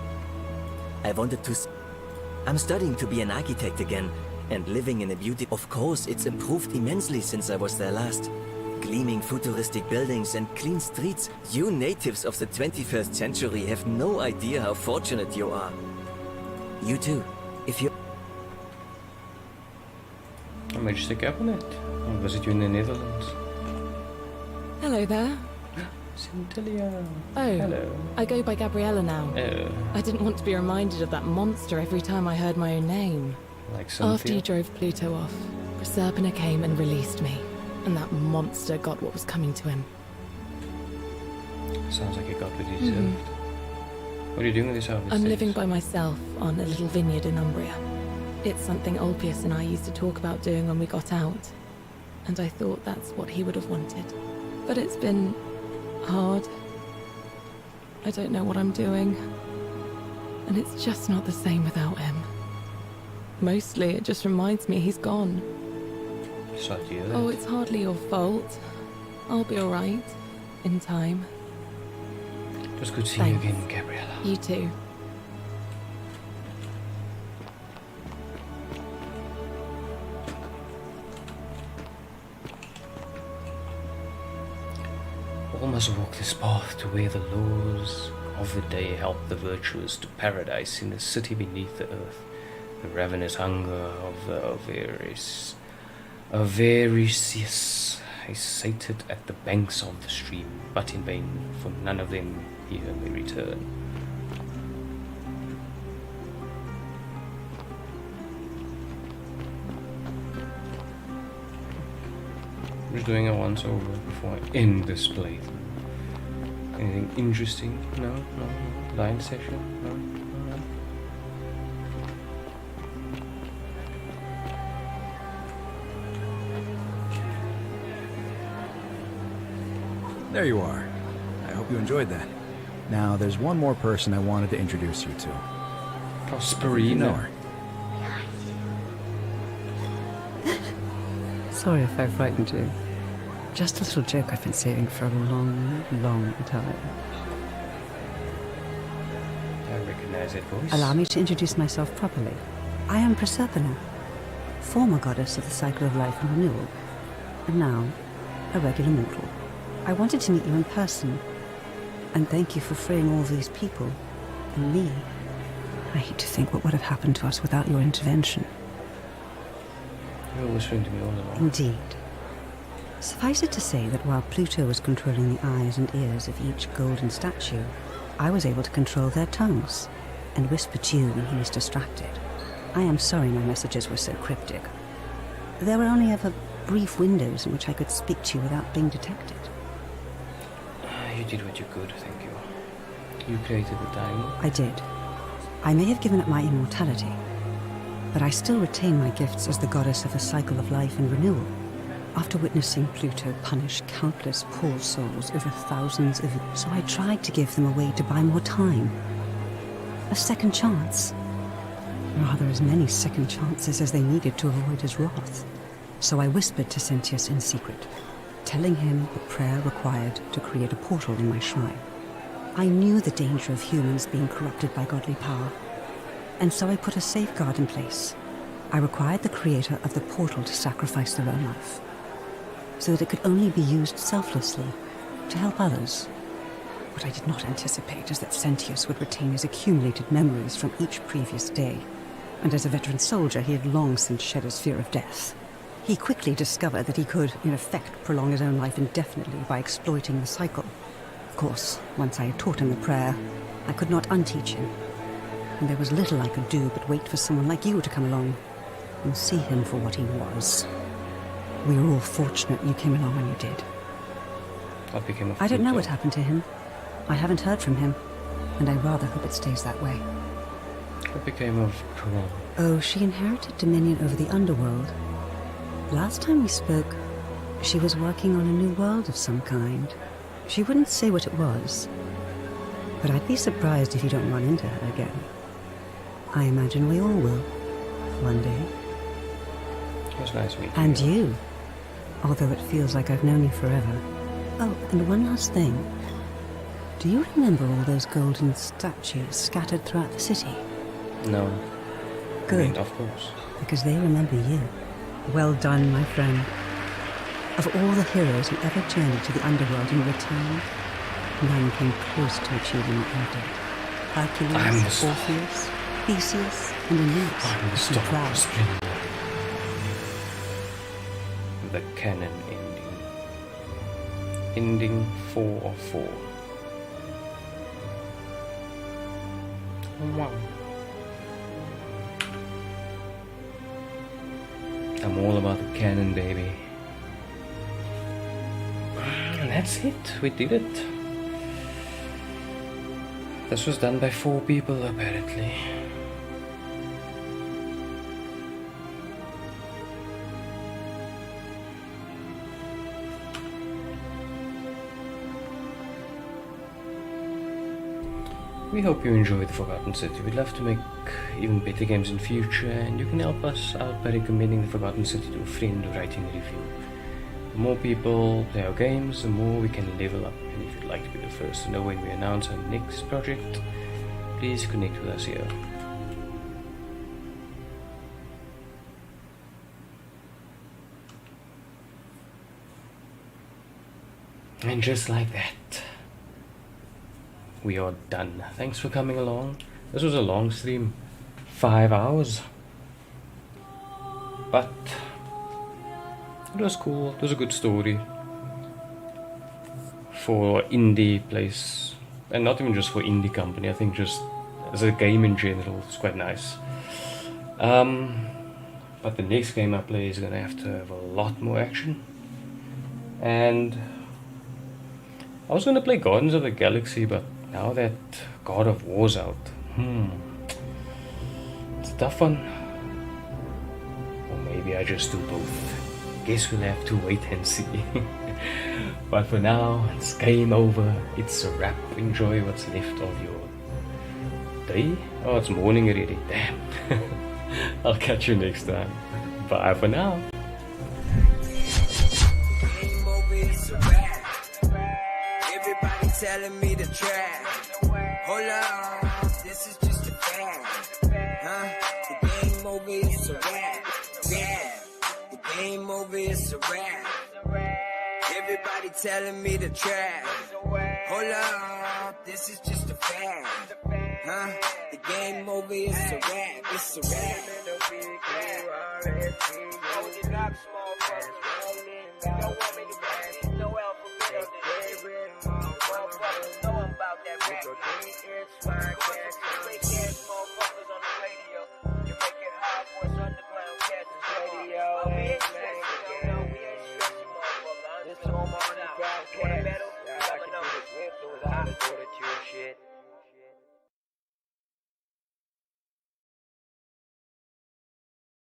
Speaker 21: I wanted to... I'm studying to be an architect again, and living in a beauty... Of course, it's improved immensely since I was there last. Gleaming futuristic buildings and clean streets. You natives of the 21st century have no idea how fortunate you are. You too, if you...
Speaker 1: Her Majesty Cabinet. I'll visit you in the Netherlands.
Speaker 8: Hello there.
Speaker 1: Cynthia.
Speaker 8: Oh,
Speaker 1: hello.
Speaker 8: I go by Gabriella now.
Speaker 1: Oh.
Speaker 8: I didn't want to be reminded of that monster every time I heard my own name.
Speaker 1: Like Cynthia?
Speaker 8: After you drove Pluto off, Proserpina came and released me, and that monster got what was coming to him.
Speaker 1: Sounds like you got what you deserved. What are you doing with yourself?
Speaker 8: I'm living by myself on a little vineyard in Umbria. It's something Ulpius and I used to talk about doing when we got out, and I thought that's what he would have wanted. But it's been hard. I don't know what I'm doing, and it's just not the same without him. Mostly it just reminds me he's gone.
Speaker 1: Sorry to hear that.
Speaker 8: Oh, it's hardly your fault. I'll be alright. In time.
Speaker 1: It was good seeing you again, Gabriella.
Speaker 8: You too.
Speaker 1: All must walk this path to where the laws of the day help the virtuous to paradise in the city beneath the earth. The ravenous hunger of the avaricious is sated at the banks of the stream, but in vain, for none of them here may return. I'm just doing it once over before I end this playthrough. Anything interesting? No? No? Line session? No? No?
Speaker 17: There you are. I hope you enjoyed that. Now, there's one more person I wanted to introduce you to.
Speaker 1: Prosperina.
Speaker 17: You know her.
Speaker 13: Sorry if I frightened you. Just a little joke I've been saving for a long, long time.
Speaker 1: I recognize that voice.
Speaker 13: Allow me to introduce myself properly. I am Proserpina, former goddess of the cycle of life and renewal, and now a regular mortal. I wanted to meet you in person, and thank you for freeing all these people, and me. I hate to think what would have happened to us without your intervention.
Speaker 1: You were whispering to me all along.
Speaker 13: Indeed. Suffice it to say that while Pluto was controlling the eyes and ears of each golden statue, I was able to control their tongues, and whisper to you when he was distracted. I am sorry my messages were so cryptic. There were only ever brief windows in which I could speak to you without being detected.
Speaker 1: You did what you could, thank you. You created the time.
Speaker 13: I did. I may have given up my immortality, but I still retain my gifts as the goddess of a cycle of life and renewal. After witnessing Pluto punish countless poor souls over thousands of years, so I tried to give them a way to buy more time. A second chance. Rather, as many second chances as they needed to avoid his wrath. So I whispered to Sentius in secret, telling him the prayer required to create a portal in my shrine. I knew the danger of humans being corrupted by godly power, and so I put a safeguard in place. I required the creator of the portal to sacrifice their own life, so that it could only be used selflessly to help others. What I did not anticipate is that Sentius would retain his accumulated memories from each previous day, and as a veteran soldier he had long since shed his fear of death. He quickly discovered that he could, in effect, prolong his own life indefinitely by exploiting the cycle. Of course, once I had taught him the prayer, I could not unteach him, and there was little I could do but wait for someone like you to come along and see him for what he was. We were all fortunate you came along when you did.
Speaker 1: What became of
Speaker 13: I don't know
Speaker 1: Pluto?
Speaker 13: what happened to him. I haven't heard from him, and I rather hope it stays that way.
Speaker 1: What became of Coron?
Speaker 13: Oh, she inherited dominion over the underworld. Last time we spoke, she was working on a new world of some kind. She wouldn't say what it was, but I'd be surprised if you don't run into her again. I imagine we all will, one day.
Speaker 1: It was nice meeting
Speaker 13: And you, although it feels like I've known you forever. Oh, and one last thing. Do you remember all those golden statues scattered throughout the city?
Speaker 1: No.
Speaker 13: Good.
Speaker 1: I mean, of course.
Speaker 13: Because they remember you. Well done, my friend. Of all the heroes who ever journeyed to the underworld and returned, none came close to achieving what you did. Hercules, Orpheus, Theseus, and Aeneas.
Speaker 1: I'm the
Speaker 13: Be proud.
Speaker 1: Splendor. The canon ending. Ending 4 of 4. Wow. I'm all about the canon, baby. And that's it. We did it. This was done by 4 people, apparently. We hope you enjoyed the Forgotten City. We'd love to make even better games in future, and you can help us out by recommending the Forgotten City to a friend or writing a review. The more people play our games, the more we can level up. And if you'd like to be the first to know when we announce our next project, please connect with us here. And just like that, we are done. Thanks for coming along. This was a long stream, 5 hours, but it was cool. It was a good story for indie place, and not even just for indie company. I think just as a game in general, it's quite nice. But the next game I play is gonna have to have a lot more action, and I was gonna play Guardians of the Galaxy, but now that God of War's out, it's a tough one. Or maybe I just do both. Guess we'll have to wait and see. But for now, it's game over. It's a wrap. Enjoy what's left of your day. Oh, it's morning already. Damn. I'll catch you next time. Bye for now.
Speaker 3: Everybody telling me to try. Hold on, this is just a fact. The game over, it's a wrap. Yeah, the game over, it's a wrap. Everybody telling me to try. Hold on, this is just a fact. The game over, it's a wrap. It's a wrap. It's all on the broadcast.